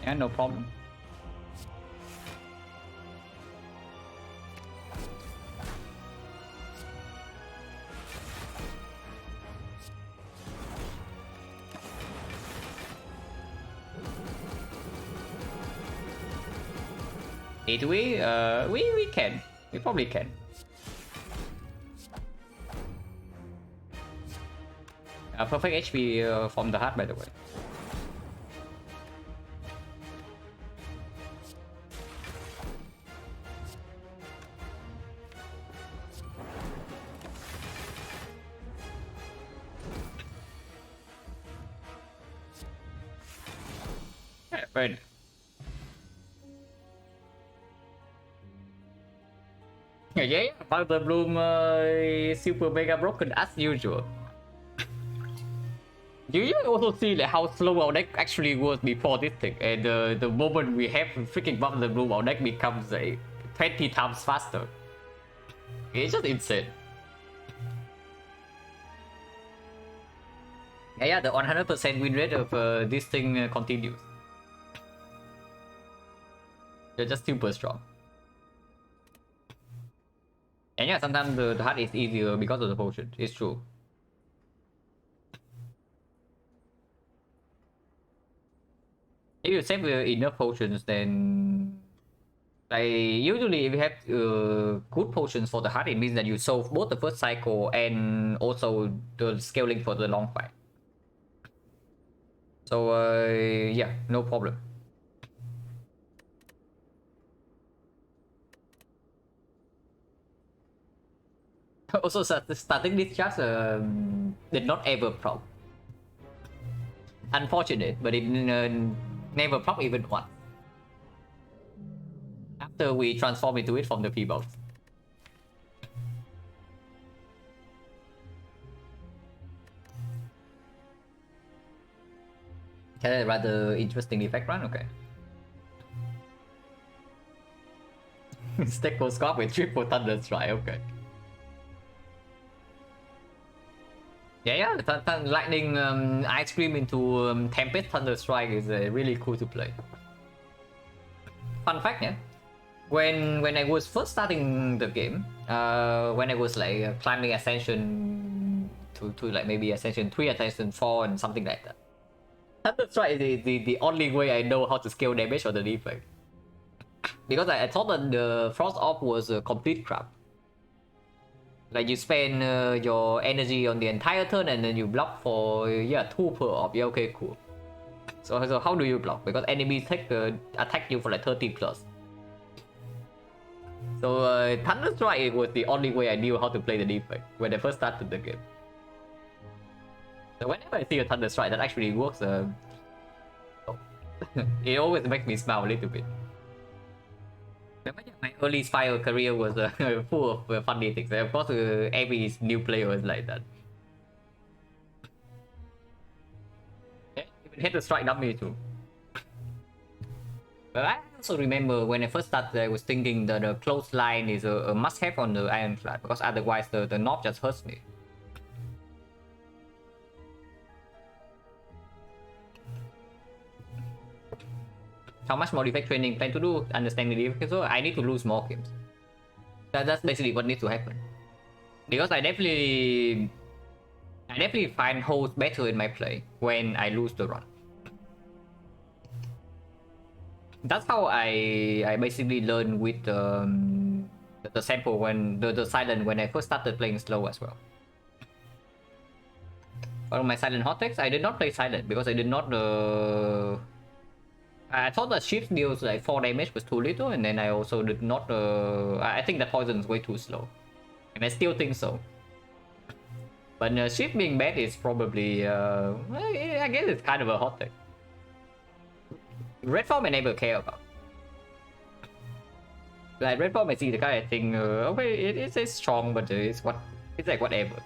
Yeah, no problem. Do we? We can. We probably can. Perfect HP from the heart, by the way. Yeah, right. Yeah, Powder Bloom super mega broken as usual. You also see like how slow our deck actually was before this thing, and the moment we have freaking Powder Bloom, our deck becomes 20 times faster. It's just insane. Yeah, the 100% win rate of this thing continues. They're just super strong. And yeah, sometimes the heart is easier because of the potion. It's true. If you save enough potions, then like usually if you have good potions for the heart, it means that you solve both the first cycle and also the scaling for the long fight. So yeah, no problem. Also, starting this just did not ever proc. Unfortunate, but it never proc even once. After we transform into it from the P-box. Rather interesting effect run, okay. Stack squad with triple thunder strike, okay. Yeah, lightning ice cream into Tempest Thunder Strike is really cool to play. Fun fact, yeah. When I was first starting the game, when I was like climbing Ascension to like maybe Ascension 3, Ascension 4 and something like that. Thunder Strike is the only way I know how to scale damage or the defect. Because I thought that the Frost Orb was a complete crap. Like you spend your energy on the entire turn and then you block for 2 per orb. Yeah, okay, cool. So how do you block? Because enemies attack you for like 30 plus. So Thunder Strike was the only way I knew how to play the defect when I first started the game. So whenever I see a Thunder Strike that actually works, it always makes me smile a little bit. My early Spire career was full of funny things. Of course, every new player is like that. Yeah, even hit the strike dummy too. But I also remember when I first started, I was thinking that the close line is a must-have on the ironclad, because otherwise the knob just hurts me. How much more defect training plan to do? Understand the defect, so I need to lose more games. That's basically what needs to happen. Because I definitely find holes better in my play when I lose the run. That's how I basically learned with the sample when the silent when I first started playing slow as well. For my silent hot takes, I did not play silent because I did not I thought that shift deals like 4 damage was too little, and then I also did not I think that poison is way too slow, and I still think so. But shift being bad is probably I guess it's kind of a hot take. Red form I never care about. Like red form I see the guy, I think okay, it's strong, but it's like whatever.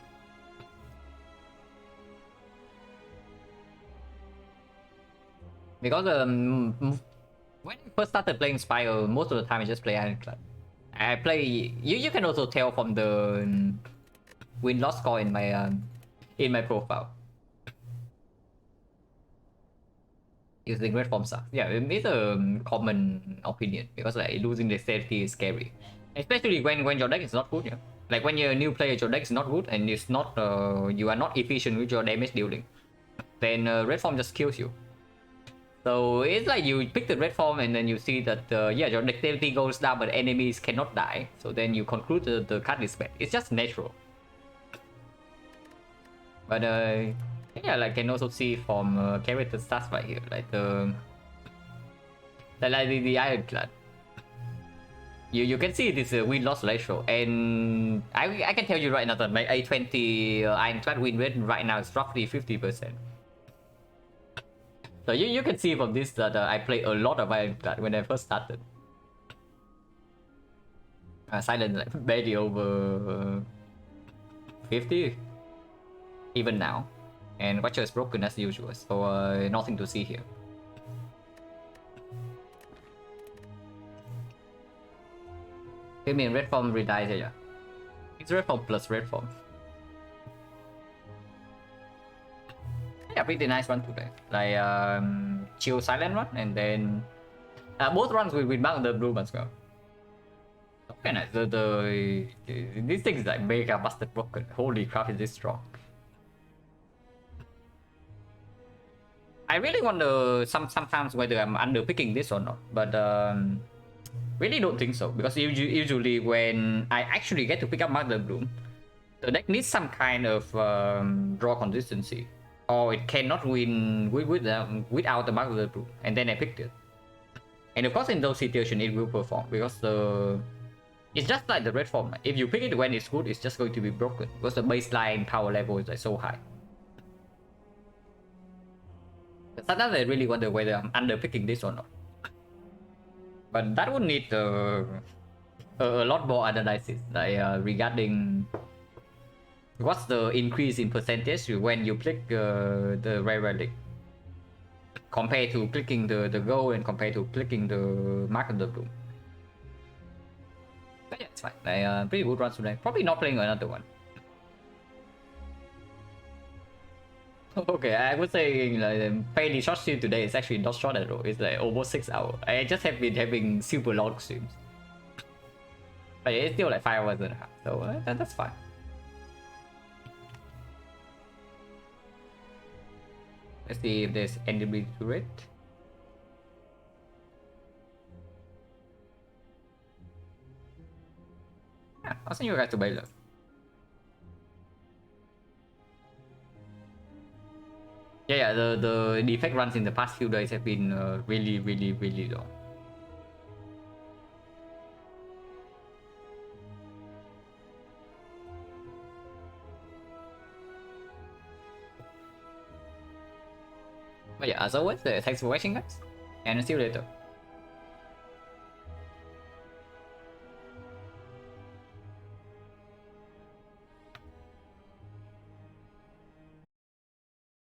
Because when I first started playing Spire, most of the time I just play Ironclad. I play you can also tell from the win-loss score in my profile. Using red form sucks. Yeah, it's a common opinion because like losing the safety is scary, especially when your deck is not good. Yeah, like when you're a new player, your deck is not good and it's not you are not efficient with your damage dealing, then red form just kills you. So it's like you pick the red form and then you see that yeah, your dexterity goes down but enemies cannot die, so then you conclude the card is bad. It's just natural. But yeah, like can also see from character stats right here, like the Ironclad. You can see this win-loss ratio, and I can tell you right now that my A20 Ironclad win rate right now is roughly 50%. So you can see from this that I played a lot of Ironclad when I first started. Silent like barely over 50, even now, and Watcher is broken as usual, so nothing to see here. I mean red form redies, yeah. It's red form plus red form. Yeah, pretty nice run today. Like chill silent run, and then both runs with Mark the Bloom as well. Okay, nice. This thing is like mega busted broken. Holy crap, is this strong? I really wonder sometimes whether I'm underpicking this or not, but really don't think so, because usually when I actually get to pick up Mark the Bloom, the deck needs some kind of draw consistency, or it cannot win without the Mark the Bloom, and then I picked it. And of course in those situations it will perform, because it's just like the red form. If you pick it when it's good, it's just going to be broken, because the baseline power level is like so high. Sometimes I really wonder whether I'm underpicking this or not. But that would need a lot more analysis, like regarding what's the increase in percentage when you click the rare relic compared to clicking the gold and compared to clicking the Mark of the Bloom. But yeah, it's fine. Like, pretty good runs today. Probably not playing another one. Okay, I would say like fairly short stream today is actually not short at all. It's like almost 6 hours. I just have been having super long streams. But it's still like 5 hours and a half, so that's fine. Let's see if there's any to it. Yeah, I'll send you guys to Baylor. Yeah, the defect runs in the past few days have been really long. But yeah, as always, thanks for watching guys, and see you later.